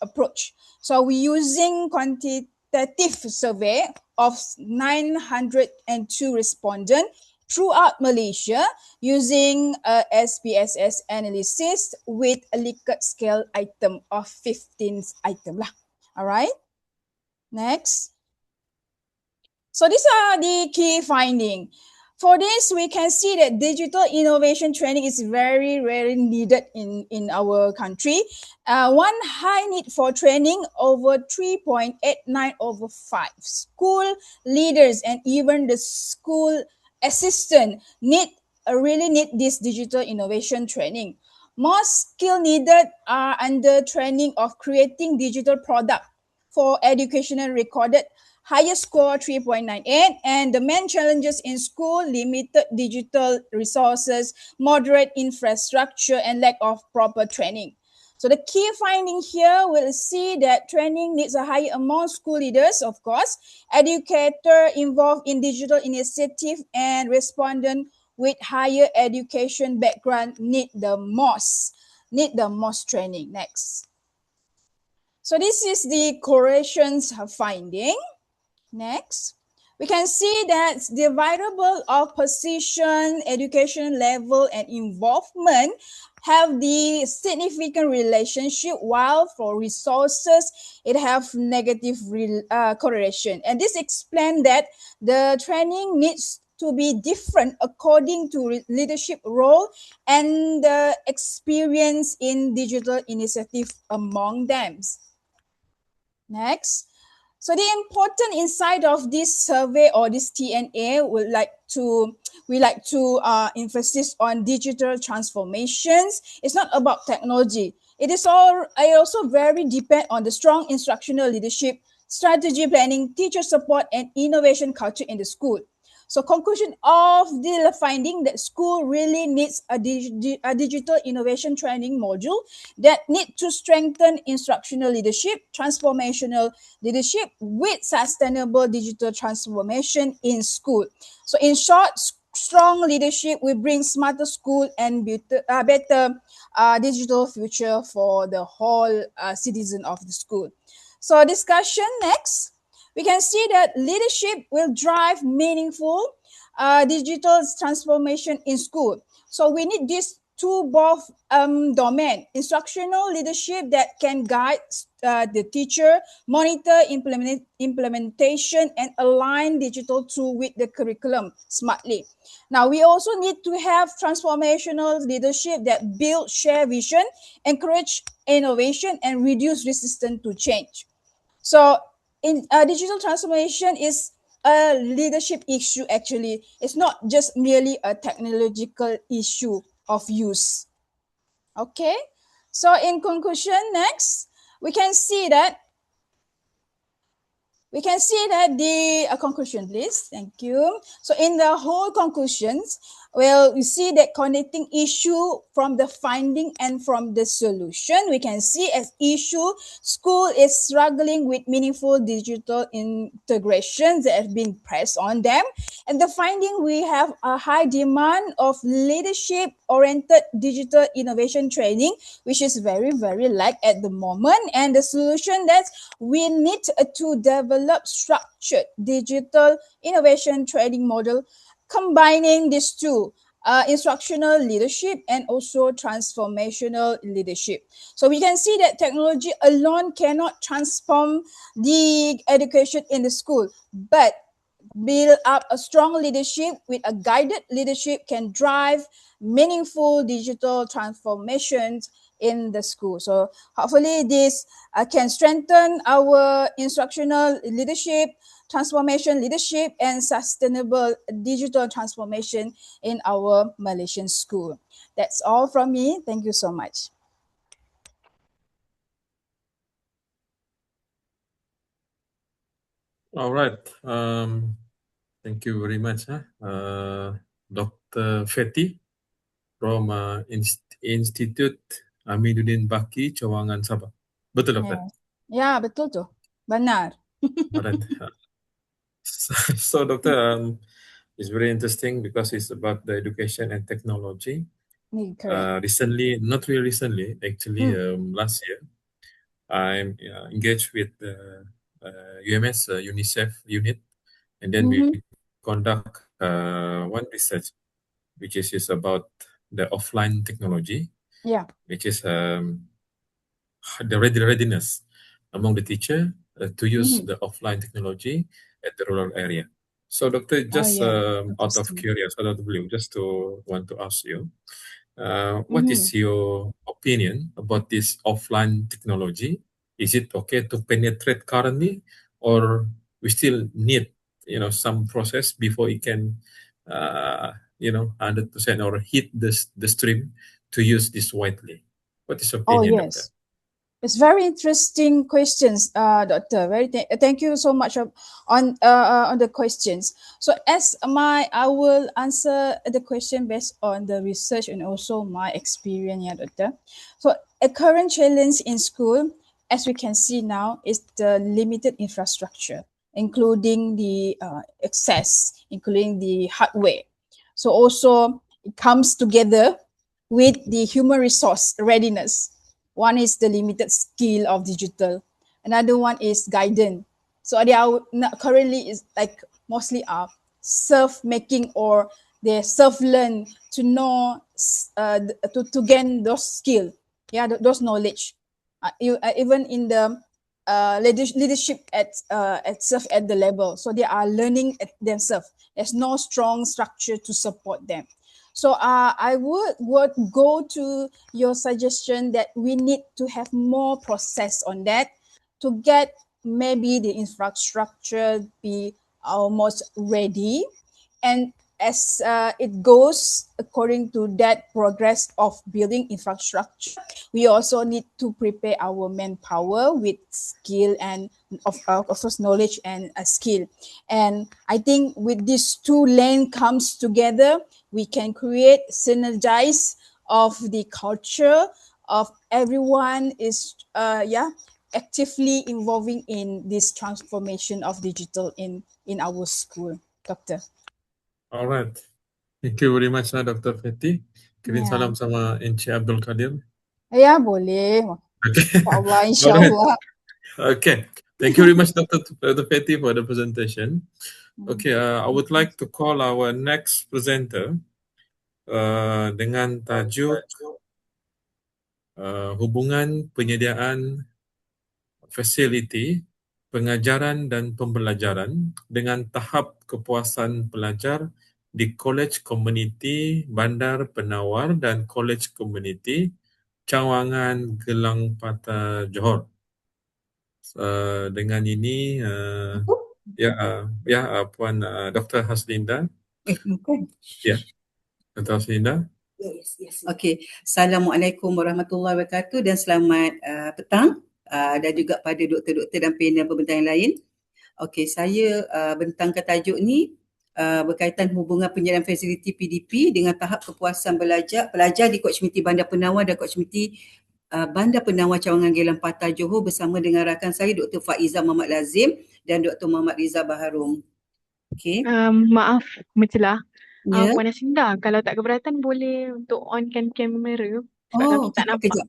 approach. So we're using quantitative survey of 902 respondents throughout Malaysia using a SPSS analysis with a Likert scale item of 15 item lah. All right. Next. So these are the key findings. For this, we can see that digital innovation training is very, very needed in our country. One high need for training over 3.89 over 5. School leaders and even the school assistant really need this digital innovation training. More skill needed are under training of creating digital product for educational recorded higher score 3.98, and the main challenges in school: limited digital resources, moderate infrastructure, and lack of proper training. So the key finding here will see that training needs a higher amount. School leaders, of course, educator involved in digital initiative, and respondent with higher education background need the most training. Next. So this is the correlations finding. Next, we can see that the variable of position, education level, and involvement have the significant relationship, while for resources, it have negative correlation. And this explains that the training needs to be different according to leadership role and the experience in digital initiative among them. Next. So the important insight of this survey or this TNA we like to emphasis on digital transformations. It's not about technology. It also very depend on the strong instructional leadership, strategy planning, teacher support, and innovation culture in the school. So conclusion of the finding that school really needs a digital innovation training module that need to strengthen instructional leadership, transformational leadership with sustainable digital transformation in school. So in short, strong leadership will bring smarter school and better digital future for the whole citizen of the school. So discussion next. We can see that leadership will drive meaningful digital transformation in school. So we need these two both domain: instructional leadership that can guide the teacher, monitor implementation, and align digital tool with the curriculum smartly. Now we also need to have transformational leadership that build share vision, encourage innovation, and reduce resistance to change. So in digital transformation is a leadership issue. Actually, it's not just merely a technological issue of use. Okay, so in conclusion, next we can see that the conclusion, please. Thank you. So in the whole conclusions, well, we see that connecting issue from the finding and from the solution. We can see as issue, school is struggling with meaningful digital integrations that have been pressed on them. And the finding, we have a high demand of leadership-oriented digital innovation training, which is very, very lack at the moment. And the solution that we need to develop structured digital innovation training model combining these two, instructional leadership and also transformational leadership. So we can see that technology alone cannot transform the education in the school, but build up a strong leadership with a guided leadership can drive meaningful digital transformations in the school. So hopefully this can strengthen our instructional leadership, transformation leadership, and sustainable digital transformation in our Malaysian school. That's all from me. Thank you so much. All right. Thank you very much, Dr. Fetty from Institute Amiduddin Baki, Cawangan, Sabah. Betul, Doktor? Ya, betul tu. Benar. Alright. So, Doctor, it's very interesting because it's about the education and technology. Correct. Recently, not really recently, actually, last year, I'm engaged with the UMS UNICEF unit, and then we conduct one research, which is about the offline technology, Yeah. which is the readiness among the teacher to use the offline technology at the rural area. So, Doctor, just out of curiosity, out of the blue, just to want to ask you, what is your opinion about this offline technology? Is it okay to penetrate currently, or we still need, some process before it can, 100% or hit the stream to use this widely? What is your Oh, opinion, Doctor? yes. It's very interesting questions, Doctor. Thank you so much on the questions. So I will answer the question based on the research and also my experience, yeah, Doctor. So a current challenge in school, as we can see now, is the limited infrastructure, including the access, including the hardware. So also it comes together with the human resource readiness. One is the limited skill of digital. Another one is guidance. So they are currently is like mostly are self-making or they self-learn to know to gain those skill, those knowledge. Even in the leadership at self at the level, so they are learning at themselves. There's no strong structure to support them. So I would go to your suggestion that we need to have more process on that to get maybe the infrastructure be almost ready. And as it goes according to that progress of building infrastructure, we also need to prepare our manpower with skill and of course knowledge and skill. And I think with these two lanes comes together, we can create synergize of the culture of everyone is actively involving in this transformation of digital in our school, Doctor. All right. Thank you very much, Dr. Fetty. Kirim salam sama Encik Abdul Kadir. Ya, boleh. Okay. InsyaAllah, All right. insyaAllah. Okay. Thank you very much, Dr. Fetty, for the presentation. Okay, I would like to call our next presenter dengan tajuk hubungan penyediaan fasiliti pengajaran dan pembelajaran dengan tahap kepuasan pelajar di Kolej Komuniti Bandar Penawar dan Kolej Komuniti Cawangan Gelang Patah Johor. Dengan ini, Puan Dr. Haslinda. Bukan. Ya, Dr. Haslinda. Yes. Okay. Assalamualaikum warahmatullahi wabarakatuh dan selamat petang dan juga pada doktor-doktor dan panel pembentang yang lain. Okey, saya bentangkan tajuk ni berkaitan hubungan penyediaan fasiliti PDP dengan tahap kepuasan pelajar di Kolej Komuniti Bandar Penawar dan Kolej Komuniti Bandar Penawar Cawangan Gelang Patah Johor bersama dengan rakan saya Dr. Faiza Muhammad Lazim dan Dr. Muhammad Riza Baharum. Okey. Maaf, mencelah. Ya. Puan Asinda, kalau tak keberatan boleh untuk onkan kamera sebab kami tak nampak. Kejap.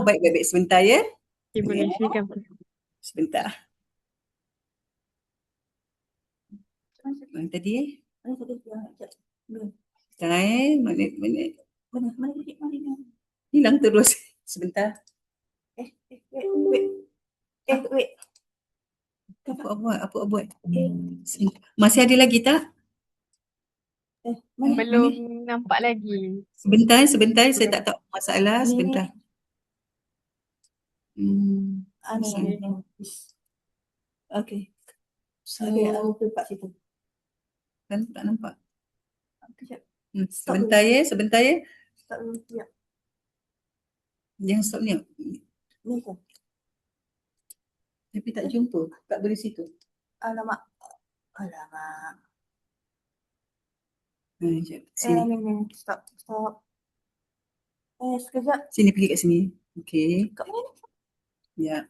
Baik. Sebentar ya. Okay, boleh. Silakan. Sebentar. Mana tadi minit. Mana hilang terus. Sebentar. Wait. Apa buat? Masih ada lagi tak? Belum nampak lagi. Sebentar, saya tak tahu masalah. Sebentar. Okay. So, kan tak nampak. Sebentar ya. Jangan stop ni. Tapi tak jumpa. Tak boleh situ. Alamak. Sekejap. Sini. Stop. Sekejap. Sini, pergi kat sini. Okey. Kat mana? Ya.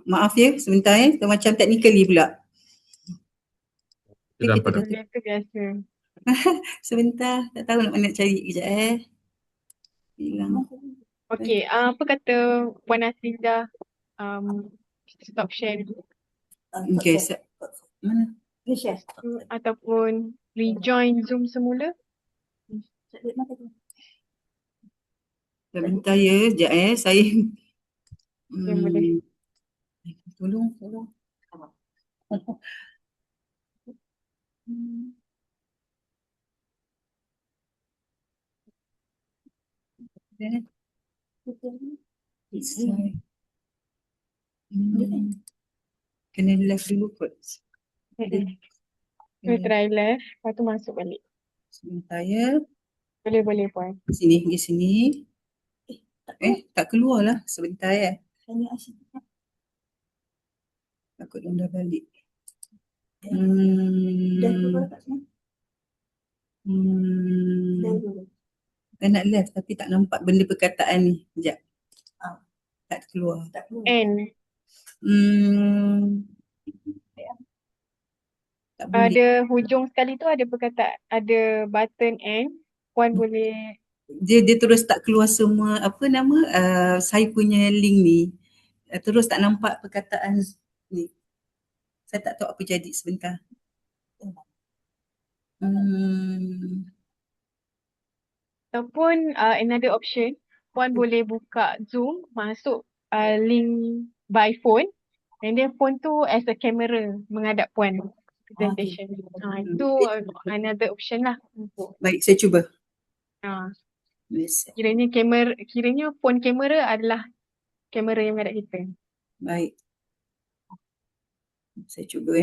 Maaf ya, sebentar ya. Kita macam technically pula. Tidak Kita pada. dah Itu biasa. sebentar. Tak tahu nak mana nak cari. Kejap hilang. Okey, apa kata Puan Aslinda stop share dulu? Okey. Mana? Ataupun rejoin Zoom semula? Sebentar ya. Sekejap saya. Yang boleh. Tolong. Kena live dulu kot. Kita try left, lepas tu masuk balik. Sebentar ya. Boleh Puan. Sini, pergi sini. Tak keluar lah. Sebentar ya. Takut dia dah balik. Saya nak live tapi tak nampak benda perkataan ni. Sekejap. Tak keluar. And Tak boleh. ada hujung sekali tu ada perkataan, ada button and Puan boleh Dia terus tak keluar semua saya punya link ni. Terus tak nampak perkataan ni. Saya tak tahu apa jadi sebentar. ataupun another option, Puan boleh buka Zoom, masuk link by phone and then phone tu as a camera menghadap Puan presentation. Itu another option lah untuk Baik, saya cuba. kiranya phone kamera adalah kamera yang menghadap kita. Baik. Saya cuba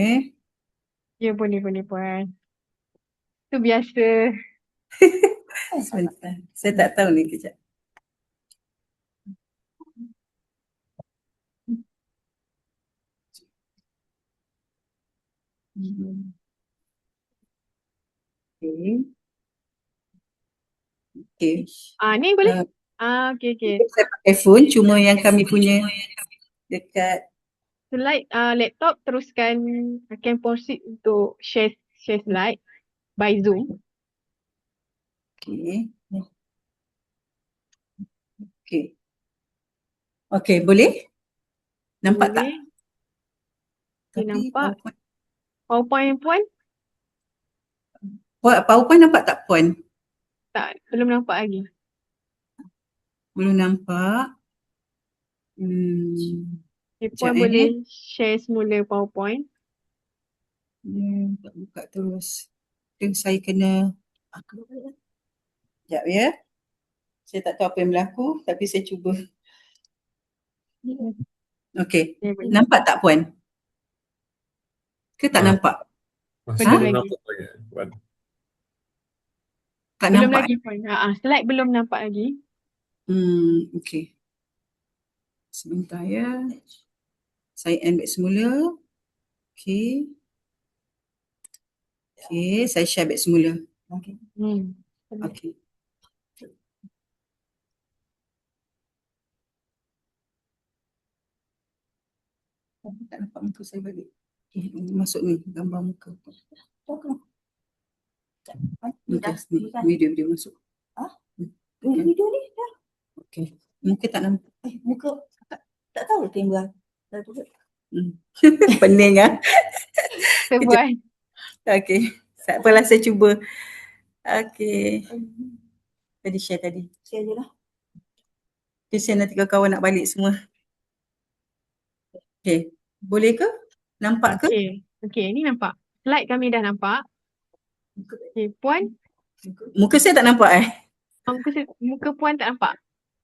Ya, boleh Puan. Itu biasa. Sebentar. Saya tak tahu ni, kejap. Okey. Ni boleh? Okey. Saya pakai phone, cuma yang kami punya dekat Slide laptop teruskan akan proceed untuk share slide by Zoom. Okey, boleh? Nampak boleh. tak? Nampak. PowerPoint Puan? PowerPoint nampak tak Puan? Tak, belum nampak lagi. Belum nampak. Puan boleh share semula PowerPoint. Tak buka terus. Saya kena sekejap ya. Saya tak tahu apa yang berlaku tapi saya cuba. Okey. Nampak tak Puan? Ke tak nampak? Belum lagi. Tak belum nampak. Lagi Puan. Slide belum nampak lagi. Okey. Sebentar ya. Saya end back semula. Okey, saya share back semula. Okey. Tak nampak muka saya balik. Masuk ni gambar muka. Video masuk. Video ni dah. Okey. Muka tak nampak. Muka tak tahu timbang. Pening Sebuah. Okey. Tak apalah saya cuba. Okey. Tadi share tadi. Share je lah. Kesian nanti kawan-kawan nak balik semua. Okey. Boleh ke? Nampak ke? Okey, ni nampak. Slide kami dah nampak. Okey, Puan. Muka saya tak nampak Muka Puan tak nampak.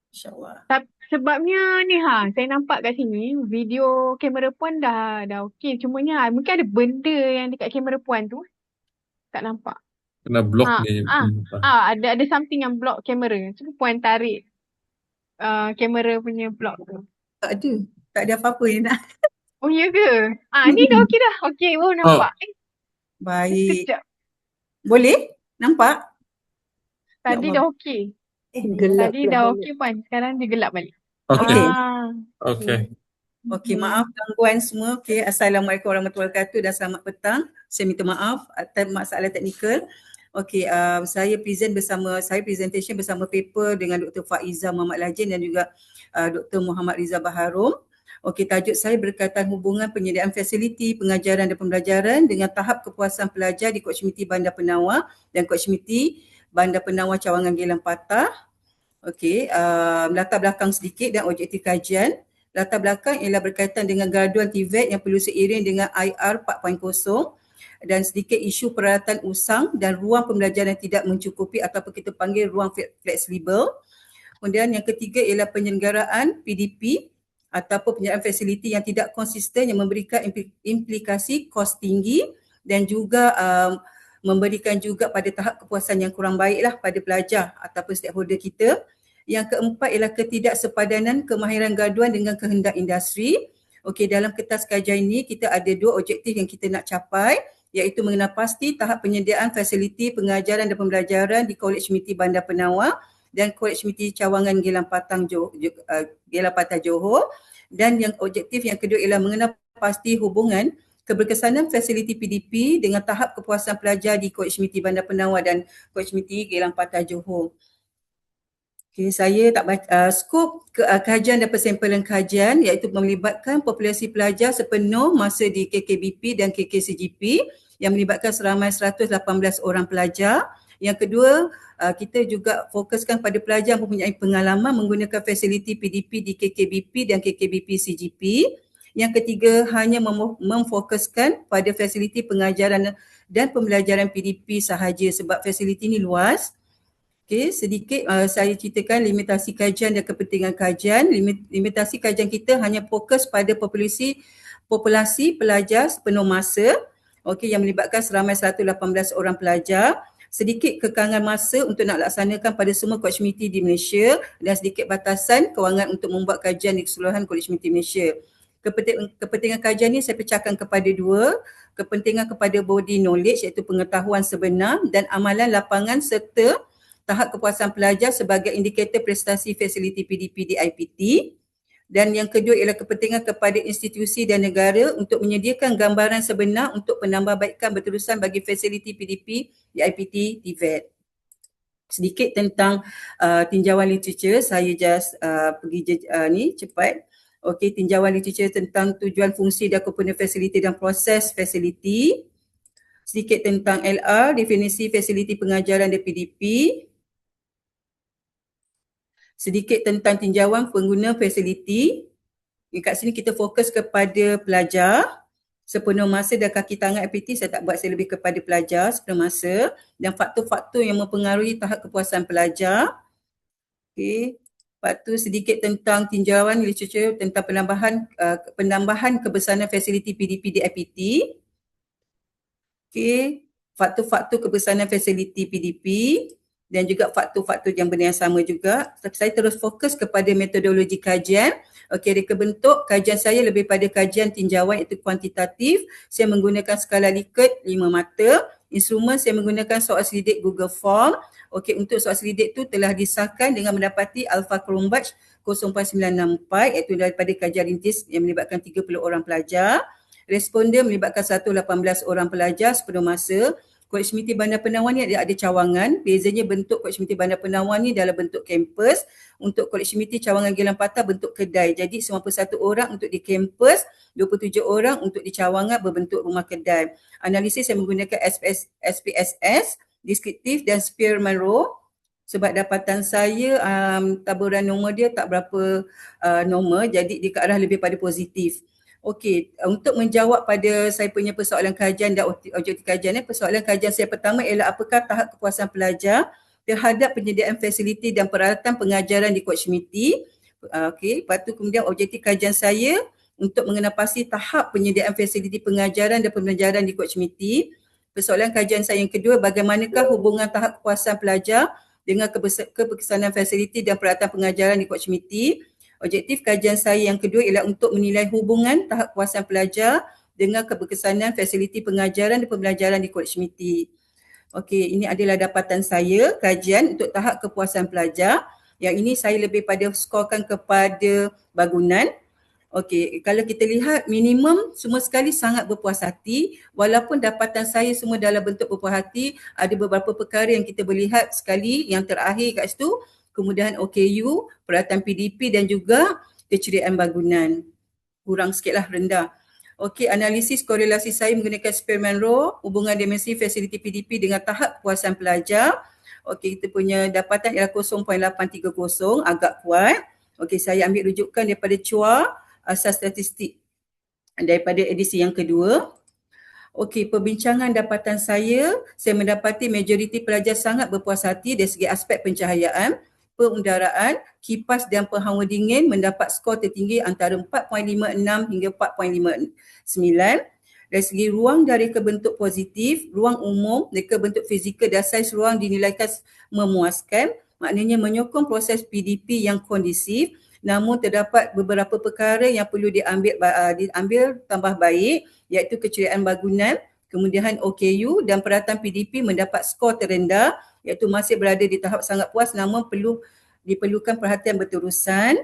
InsyaAllah. Sebabnya ni saya nampak kat sini video kamera Puan dah okey. Cumanya mungkin ada benda yang dekat kamera Puan tu tak nampak. Kena block ni. Ada something yang block kamera. Cuba Puan tarik kamera punya block tu. Tak ada apa-apa yang nak. Oh ya ke? Ni dah okey dah. Okey, nampak. Baik. Sekejap. Boleh? Nampak? Tadi dah okey. Tadi dah okey Puan. Sekarang dia gelap balik. Okey, maaf gangguan semua. Okey, Assalamualaikum warahmatullahi wabarakatuh dan selamat petang. Saya minta maaf atas masalah teknikal. Okey, saya presentation bersama paper dengan Dr. Faiza Muhammad Lajin dan juga Dr. Muhammad Riza Baharom. Okey, tajuk saya berkaitan hubungan penyediaan fasiliti pengajaran dan pembelajaran dengan tahap kepuasan pelajar di Komuniti Bandar Penawar dan Komuniti Bandar Penawar Cawangan Gelang Patah. Okey, latar belakang sedikit dan objektif kajian. Latar belakang ialah berkaitan dengan graduan TVET yang perlu seiring dengan IR 4.0 dan sedikit isu peralatan usang dan ruang pembelajaran yang tidak mencukupi ataupun kita panggil ruang fleksibel. Kemudian yang ketiga ialah penyelenggaraan PDP ataupun penyediaan fasiliti yang tidak konsisten yang memberikan implikasi kos tinggi dan juga memberikan juga pada tahap kepuasan yang kurang baiklah pada pelajar ataupun stakeholder kita. Yang keempat ialah ketidaksepadanan kemahiran graduan dengan kehendak industri. Okey, dalam kertas kajian ini kita ada dua objektif yang kita nak capai, iaitu mengenal pasti tahap penyediaan fasiliti pengajaran dan pembelajaran di Kolej Miti Bandar Penawar dan Kolej Miti Cawangan Gelang Patah Johor. Dan yang objektif yang kedua ialah mengenal pasti hubungan keberkesanan fasiliti PDP dengan tahap kepuasan pelajar di Kolej Miti Bandar Penawar dan Kolej Miti Gelang Patah Johor. Okay, saya tak baca skop kajian dan persampalan kajian iaitu melibatkan populasi pelajar sepenuh masa di KKBP dan KKCGP yang melibatkan seramai 118 orang pelajar. Yang kedua, kita juga fokuskan pada pelajar yang mempunyai pengalaman menggunakan fasiliti PDP di KKBP dan KKBP CGP. Yang ketiga, hanya memfokuskan pada fasiliti pengajaran dan pembelajaran PDP sahaja sebab fasiliti ini luas. Okey, sedikit saya ceritakan limitasi kajian dan kepentingan kajian. Limitasi kajian kita hanya fokus pada populasi pelajar sepenuh masa. Okey, yang melibatkan seramai 118 orang pelajar. Sedikit kekangan masa untuk nak laksanakan pada semua Kolej Miti di Malaysia dan sedikit batasan kewangan untuk membuat kajian di keseluruhan Kolej Miti Malaysia. Kepentingan kajian ni saya pecahkan kepada dua. Kepentingan kepada body knowledge iaitu pengetahuan sebenar dan amalan lapangan serta tahap kepuasan pelajar sebagai indikator prestasi fasiliti PDP di IPT. Dan yang kedua ialah kepentingan kepada institusi dan negara untuk menyediakan gambaran sebenar untuk penambahbaikan berterusan bagi fasiliti PDP di IPT TVET. Sedikit tentang tinjauan literature, saya just pergi cepat. Okey, tinjauan literature tentang tujuan fungsi dan komponen fasiliti dan proses fasiliti. Sedikit tentang LR, definisi fasiliti pengajaran dan PDP. Sedikit tentang tinjauan pengguna fasiliti. Kat sini kita fokus kepada pelajar sepenuh masa dan kaki tangan IPT saya tak buat, saya lebih kepada pelajar sepenuh masa dan faktor-faktor yang mempengaruhi tahap kepuasan pelajar. Okey. Lepas tu sedikit tentang tinjauan literature tentang penambahan kebesaran fasiliti PDP di IPT. Okey. Faktor-faktor kebesaran fasiliti PDP. Dan juga faktor-faktor yang benda yang sama juga. Tapi saya terus fokus kepada metodologi kajian. Okey, reka bentuk kajian saya lebih pada kajian tinjauan iaitu kuantitatif. Saya menggunakan skala Likert 5 mata. Instrumen saya menggunakan soal selidik Google Form. Okey, untuk soal selidik tu telah disahkan dengan mendapati Alpha Chrombatch 0964 iaitu daripada kajian rintis yang melibatkan 30 orang pelajar. Responden melibatkan 118 orang pelajar sepenuh masa. Kolej Miti Bandar Penawar ni ada cawangan. Bezanya bentuk Kolej Miti Bandar Penawar ni dalam bentuk kampus. Untuk Kolej Miti Cawangan Gelang Patah bentuk kedai. Jadi 91 orang untuk di kampus, 27 orang untuk di cawangan berbentuk rumah kedai. Analisis saya menggunakan SPSS, deskriptif dan Spearman Row. Sebab dapatan saya taburan nombor dia tak berapa nombor, jadi dia ke arah lebih pada positif. Okey, untuk menjawab pada saya punya persoalan kajian dan objektif kajian, persoalan kajian saya pertama ialah apakah tahap kepuasan pelajar terhadap penyediaan fasiliti dan peralatan pengajaran di Kochmiti. Okey, lepas tu kemudian objektif kajian saya untuk mengenal pasti tahap penyediaan fasiliti pengajaran dan pembelajaran di Kochmiti. Persoalan kajian saya yang kedua, bagaimanakah hubungan tahap kepuasan pelajar dengan keberkesanan fasiliti dan peralatan pengajaran di Kochmiti. Objektif kajian saya yang kedua ialah untuk menilai hubungan tahap kepuasan pelajar dengan keberkesanan fasiliti pengajaran dan pembelajaran di Kochmiti. Okey, ini adalah dapatan saya kajian untuk tahap kepuasan pelajar. Yang ini saya lebih pada skorkan kepada bangunan. Okey, kalau kita lihat minimum semua sekali sangat berpuas hati, walaupun dapatan saya semua dalam bentuk berpuas hati, ada beberapa perkara yang kita boleh lihat sekali yang terakhir kat situ, kemudahan OKU, peralatan PDP dan juga keceriaan bangunan. Kurang sikitlah, rendah. Okey, analisis korelasi saya menggunakan Spearman Law, hubungan dimensi fasiliti PDP dengan tahap kepuasan pelajar. Okey, kita punya dapatan ialah 0.830, agak kuat. Okey, saya ambil rujukan daripada CUA, asas statistik daripada edisi yang kedua. Okey, perbincangan dapatan saya mendapati majoriti pelajar sangat berpuas hati dari segi aspek pencahayaan, pengudaraan, kipas dan penghawa dingin mendapat skor tertinggi antara 4.56 hingga 4.59. Dari segi ruang dari kebentuk positif, ruang umum, dari kebentuk fizikal dan saiz ruang dinilaikan memuaskan, maknanya menyokong proses PDP yang kondisif. Namun terdapat beberapa perkara yang perlu diambil tambah baik, iaitu keceriaan bangunan, kemudian OKU dan peralatan PDP mendapat skor terendah, iaitu masih berada di tahap sangat puas namun diperlukan perhatian berterusan.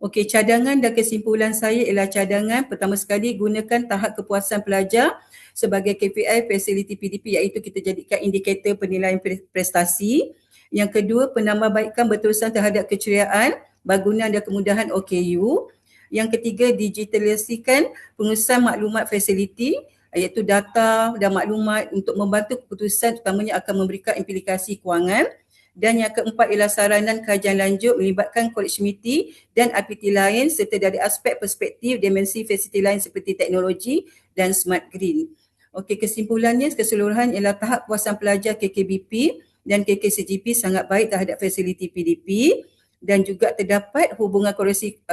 Okey, cadangan dan kesimpulan saya ialah cadangan pertama sekali gunakan tahap kepuasan pelajar sebagai KPI fasiliti PDP, iaitu kita jadikan indikator penilaian prestasi. Yang kedua, penambahbaikan berterusan terhadap keceriaan, bangunan dan kemudahan OKU. Yang ketiga, digitalisasikan pengurusan maklumat fasiliti, iaitu data dan maklumat untuk membantu keputusan terutamanya akan memberikan implikasi kewangan. Dan yang keempat ialah saranan kajian lanjut melibatkan Kochmiti dan IPT lain serta dari aspek perspektif dimensi fasiliti lain seperti teknologi dan smart green. Okey, kesimpulannya keseluruhan ialah tahap kepuasan pelajar KKBP dan KKCGP sangat baik terhadap fasiliti PDP dan juga terdapat hubungan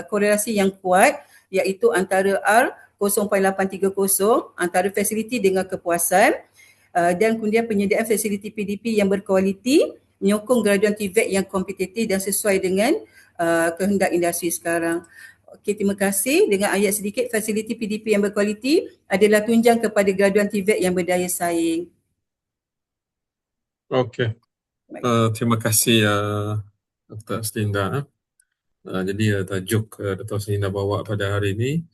korelasi yang kuat iaitu antara R 0.830 antara fasiliti dengan kepuasan dan kemudian penyediaan fasiliti PDP yang berkualiti menyokong graduan TVET yang kompetitif dan sesuai dengan kehendak industri sekarang. Okey, terima kasih. Dengan ayat sedikit, fasiliti PDP yang berkualiti adalah tunjang kepada graduan TVET yang berdaya saing. Okey. Terima kasih Dr. Slinda. Jadi tajuk Dr. Slinda bawa pada hari ini,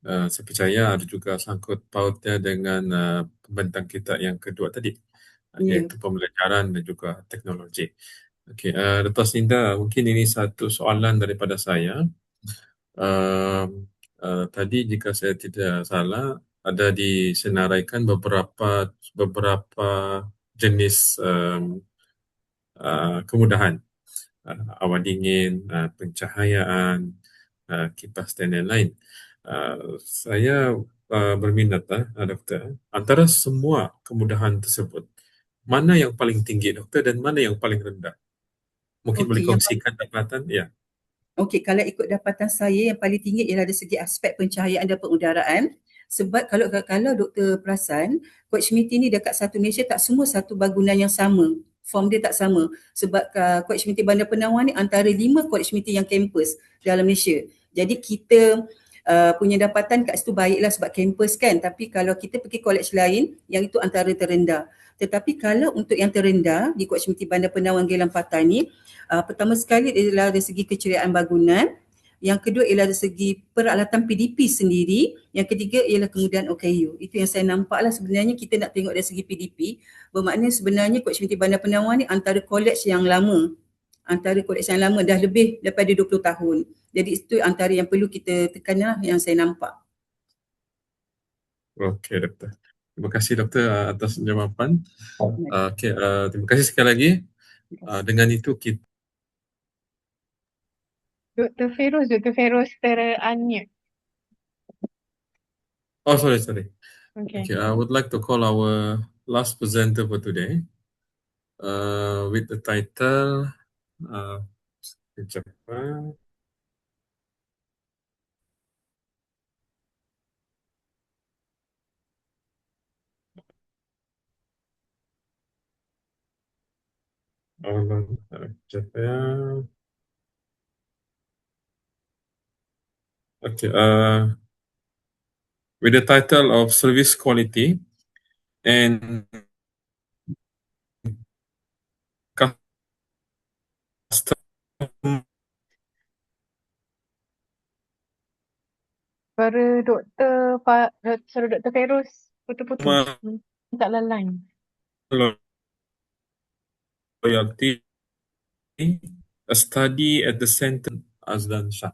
saya percaya ada juga sangkut pautnya dengan pembentang kita yang kedua tadi, iaitu pembelajaran dan juga teknologi. Okey, Dr. Slinda, mungkin ini satu soalan daripada saya. Tadi jika saya tidak salah, ada disenaraikan beberapa jenis kemudahan, awan dingin, pencahayaan, kipas dan lain-lain. Saya berminat, doktor, antara semua kemudahan tersebut, mana yang paling tinggi, doktor, dan mana yang paling rendah? Mungkin boleh kongsikan dapatan? Ya. Okey, kalau ikut dapatan saya yang paling tinggi ialah dari segi aspek pencahayaan dan pengudaraan. Sebab kalau Doktor perasan, Kochmiti ni dekat satu Malaysia tak semua satu bangunan yang sama. Form dia tak sama. Sebab Kochmiti Bandar Penawar ni antara 5 Kochmiti yang kampus dalam Malaysia. Jadi kita punya dapatan kat situ baiklah sebab kampus kan. Tapi kalau kita pergi college lain, yang itu antara terendah. Tetapi kalau untuk yang terendah di Kochmiti Bandar Penawar Gelang Patah ni, pertama sekali adalah dari segi keceriaan bangunan, yang kedua ialah dari segi peralatan PDP sendiri, yang ketiga ialah kemudahan OKU. Itu yang saya nampaklah sebenarnya kita nak tengok dari segi PDP, bermakna sebenarnya Kochmiti Bandar Penawar ni antara college yang lama. Dah lebih daripada 20 tahun. Jadi itu antara yang perlu kita tekanlah yang saya nampak. Okey, doktor. Terima kasih doktor atas jawapan. Okey, terima kasih sekali lagi. Dengan itu kita Dr. Feroz ter-unmute. Oh, sorry. Okay. Okay, I would like to call our last presenter for today, with the title, sekejap, sekejap ya. Okay, with the title of Service Quality and Customer. Suara suara Dr. Feros putus-putus. Tak lain. Loyalty, a study at the center Azlan Shah.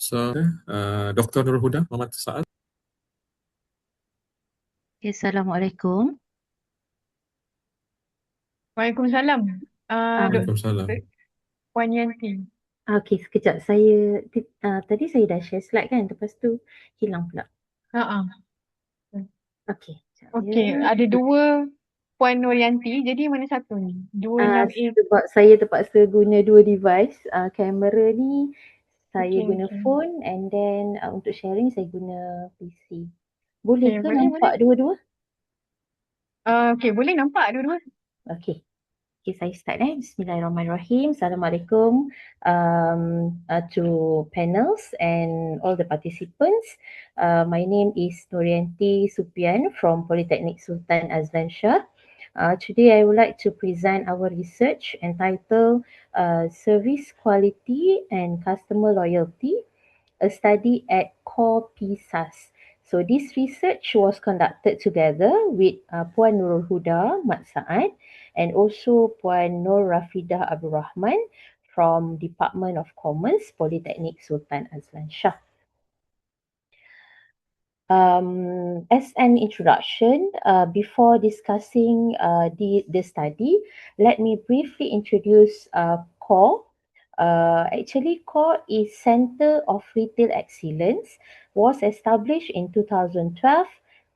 So, Dr. Nur Huda Muhammad Saad. Okay, Assalamualaikum. Waalaikumsalam. Waalaikumsalam. Puan Yanti. Okay, sekejap. Tadi saya dah share slide kan, lepas tu hilang pula. Okay. Okay, ada dua Puan Nuryanti. Jadi mana satu ni? Dua yang Sebab saya terpaksa guna dua device. Kamera ni saya guna phone and then untuk sharing saya guna PC. Boleh ke nampak dua-dua? Okay, boleh nampak dua-dua. Okay. Okay, saya start Bismillahirrahmanirrahim. Assalamualaikum to panels and all the participants. My name is Nuryanti Supian from Polytechnic Sultan Azlan Shah. Today I would like to present our research entitled Service Quality and Customer Loyalty, a study at Core PSAS. So this research was conducted together with Puan Nurul Huda Mat Saad and also Puan Nur Rafidah Abdul Rahman from Department of Commerce, Polytechnic Sultan Azlan Shah. As an introduction, before discussing the study, let me briefly introduce CORE. Actually, CORE is Center of Retail Excellence, was established in 2012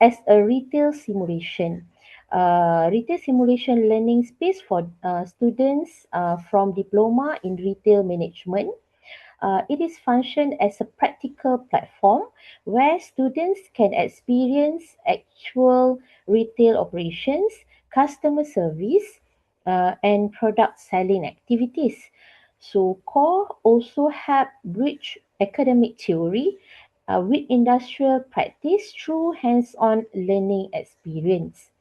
as a retail simulation. Retail simulation learning space for students from diploma in retail management. It is functioned as a practical platform where students can experience actual retail operations, customer service, and product selling activities. So CORE also help bridge academic theory with industrial practice through hands-on learning experience.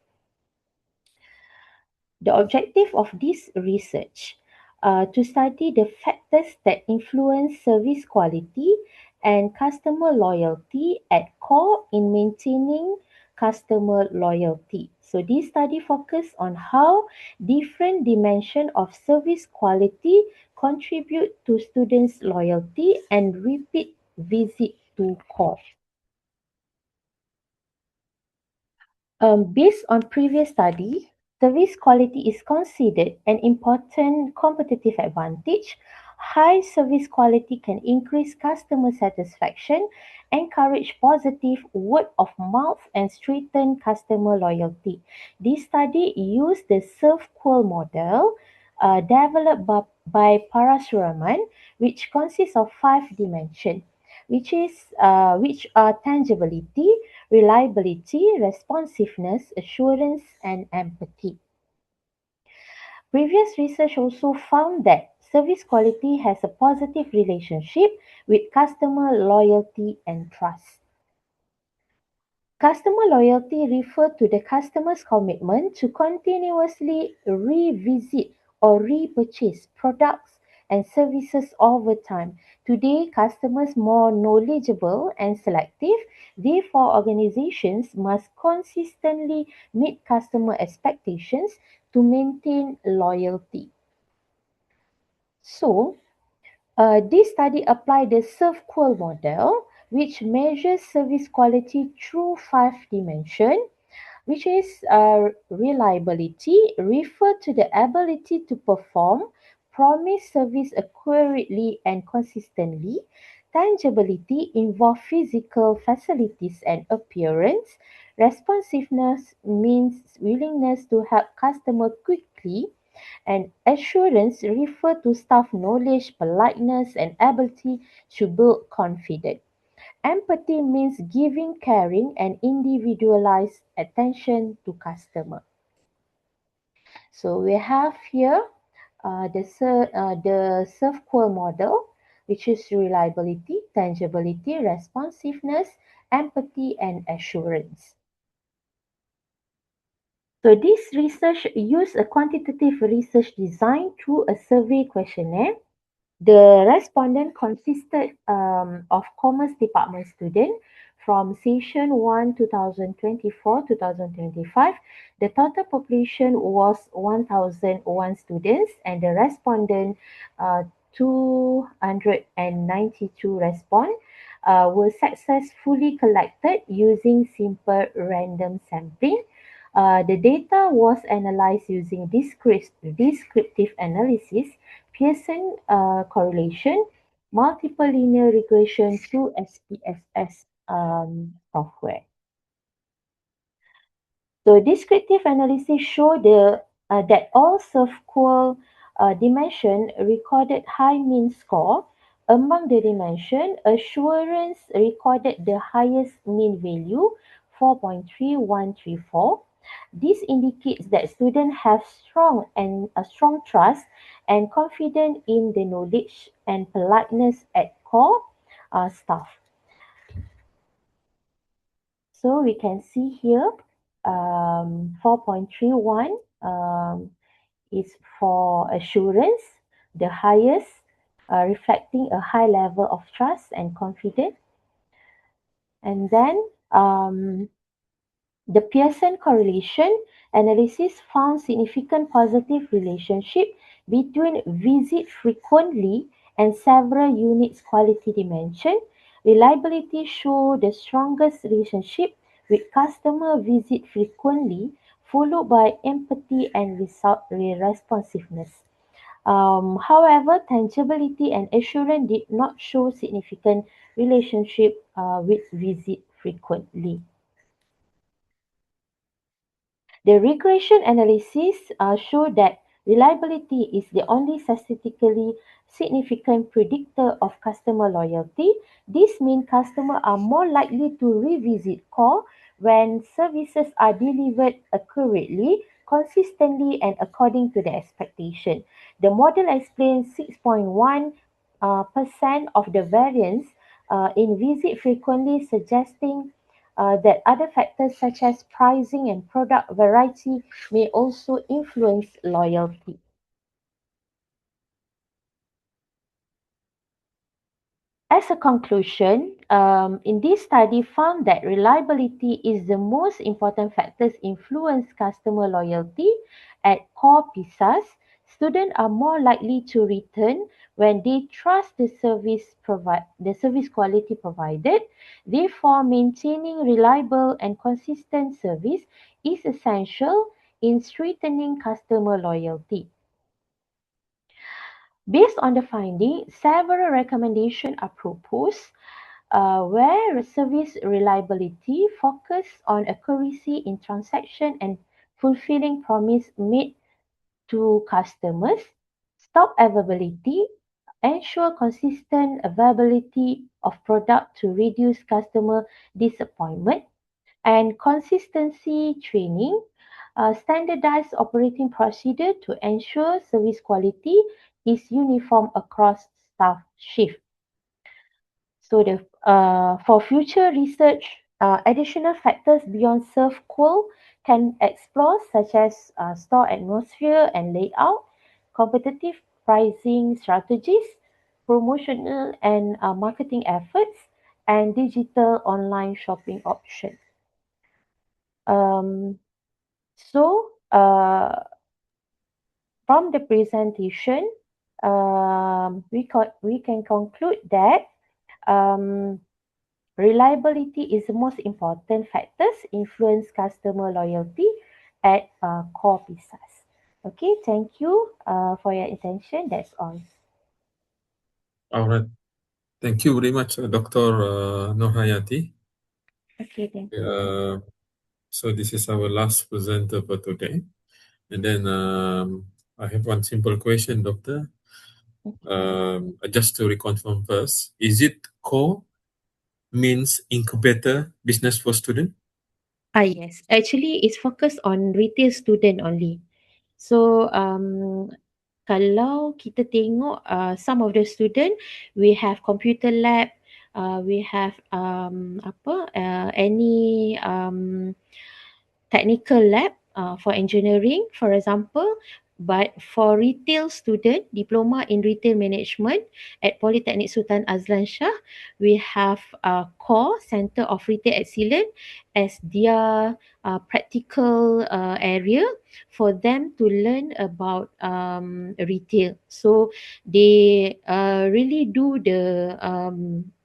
The objective of this research to study the factors that influence service quality and customer loyalty at core in maintaining customer loyalty. So this study focused on how different dimensions of service quality contribute to students' loyalty and repeat visit to core. Based on previous study, service quality is considered an important competitive advantage. High service quality can increase customer satisfaction, encourage positive word of mouth, and strengthen customer loyalty. This study used the ServQual model developed by Parasuraman, which consists of 5 dimensions, which are tangibility, reliability, responsiveness, assurance, and empathy. Previous research also found that service quality has a positive relationship with customer loyalty and trust. Customer loyalty refers to the customer's commitment to continuously revisit or repurchase products and services over time. Today, customers more knowledgeable and selective. Therefore, organizations must consistently meet customer expectations to maintain loyalty. So, this study applied the ServQual model, which measures service quality through 5 dimensions, which is reliability, refer to the ability to perform promised service accurately and consistently. Tangibility involves physical facilities and appearance. Responsiveness means willingness to help customer quickly, and assurance refer to staff knowledge, politeness, and ability to build confidence. Empathy means giving caring and individualized attention to customer. So we have here the SERVQUAL model, which is reliability, tangibility, responsiveness, empathy, and assurance. So this research used a quantitative research design through a survey questionnaire. The respondent consisted of Commerce Department students from Session 1 2024-2025. The total population was 1,001 students, and the respondent 292 were successfully collected using simple random sampling. The data was analyzed using descriptive analysis, Pearson correlation, multiple linear regression through SPSS software. So descriptive analysis show that all SERVQUAL dimension recorded high mean score. Among the dimension, assurance recorded the highest mean value, 4.3134. This indicates that students have strong trust and confidence in the knowledge and politeness at core staff. So we can see here 4.31 is for assurance, the highest, reflecting a high level of trust and confidence. And then the Pearson correlation analysis found significant positive relationship between visit frequently and several units quality dimension. Reliability show the strongest relationship with customer visit frequently, followed by empathy and responsiveness. However, tangibility and assurance did not show significant relationship with visit frequently. The regression analysis showed that reliability is the only statistically significant predictor of customer loyalty. This means customers are more likely to revisit call when services are delivered accurately, consistently, and according to the expectation. The model explains 6.1% of the variance in visit frequently, suggesting that other factors such as pricing and product variety may also influence loyalty. As a conclusion, in this study found that reliability is the most important factors influence customer loyalty at core PISAs. Students are more likely to return when they trust the service quality provided. Therefore, maintaining reliable and consistent service is essential in strengthening customer loyalty. Based on the finding, several recommendations are proposed where service reliability focus on accuracy in transaction and fulfilling promise made to customers, stock availability, ensure consistent availability of product to reduce customer disappointment, and consistency training, standardized operating procedure to ensure service quality is uniform across staff shift. So for future research, additional factors beyond SERVQUAL can explore such as store atmosphere and layout, competitive pricing strategies, promotional and marketing efforts, and digital online shopping options. So from the presentation, we can conclude that reliability is the most important factors influence customer loyalty at core PISAs. Okay, thank you for your attention. That's all. All right. Thank you very much, Dr. Nurhayati. Okay, thank you. So this is our last presenter for today. And then I have one simple question, Doctor. Just to reconfirm first, is it core means incubator business for student? Yes. Actually, it's focused on retail student only. So, kalau kita tengok some of the student, we have computer lab, we have any technical lab for engineering, for example. But for retail student, diploma in retail management at Polytechnic Sultan Azlan Shah, we have core Center of Retail Excellence as their practical area for them to learn about retail. So they really do the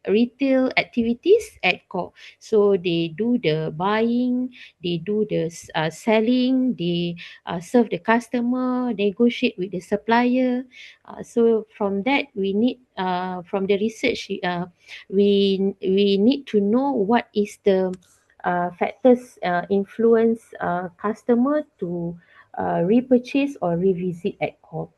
retail activities at core. So they do the buying, they do the selling, they serve the customer, negotiate with the supplier. So from that, we need from the research, we need to know what is the factors influence customer to repurchase or revisit at core.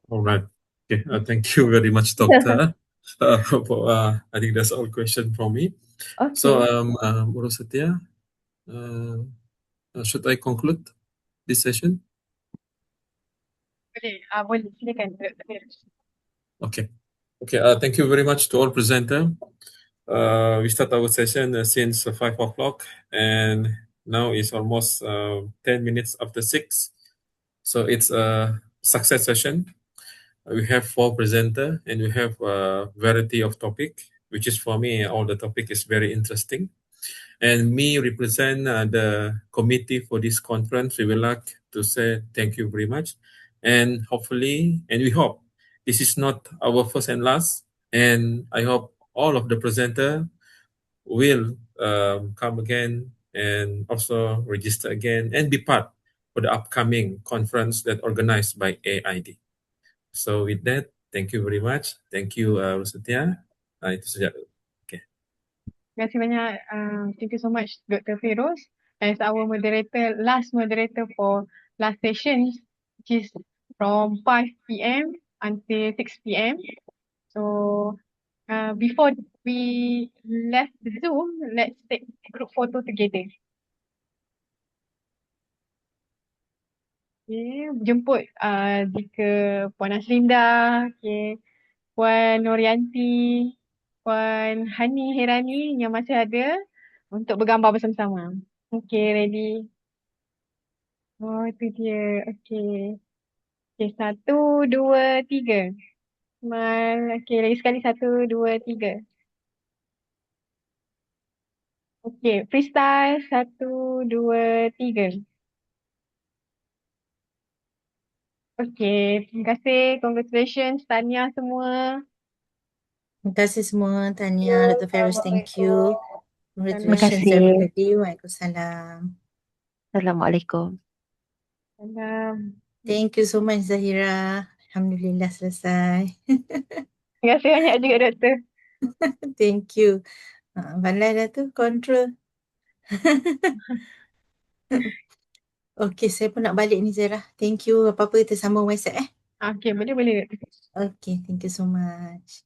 All right. Okay. Thank you very much, Doctor. I think that's all question from me. Okay. So, Guru Satya, should I conclude this session? Boleh, silakan. Okay. Okay. Thank you very much to all presenter. We start our session since 5 o'clock, and now it's almost 10 minutes after 6. So it's a success session. We have 4 presenter and we have a variety of topic, which is for me, all the topic is very interesting. And me represent the committee for this conference. We would like to say thank you very much. And hopefully, and we hope this is not our first and last. And I hope all of the presenter will come again and also register again and be part for the upcoming conference that organized by AID. So with that, thank you very much. Thank you, Rusatya. Itu saja. Okay. Terima kasih banyak. Thank you so much, Dr. Feroz, as our moderator, last moderator for last session, which is from 5 p.m. until 6 p.m. So before we left the Zoom, let's take a group photo together. Okay, jemput jika Puan Aslinda, okay, Puan Norianti, Puan Hani Herani yang masih ada untuk bergambar bersama-sama. Okay, ready? Oh, itu dia. Okay. Okay, 1, 2, 3. Smile. Okay, lagi sekali 1, 2, 3. Okay, freestyle. 1, 2, 3. Okay, terima kasih. Congratulations, tahniah semua. Terima kasih semua. Tahniah, Dr. Feroz. Thank you. Congratulations kasih. everybody. Waalaikumsalam. Assalamualaikum. Salam. Thank you so much, Zahira. Alhamdulillah selesai. Terima kasih banyak juga, Doktor. Thank you. Pandai dah tu control. Okay, saya pun nak balik ni Zahira. Thank you. Apa-apa kita sambung WhatsApp Okay, boleh. Okay, thank you so much.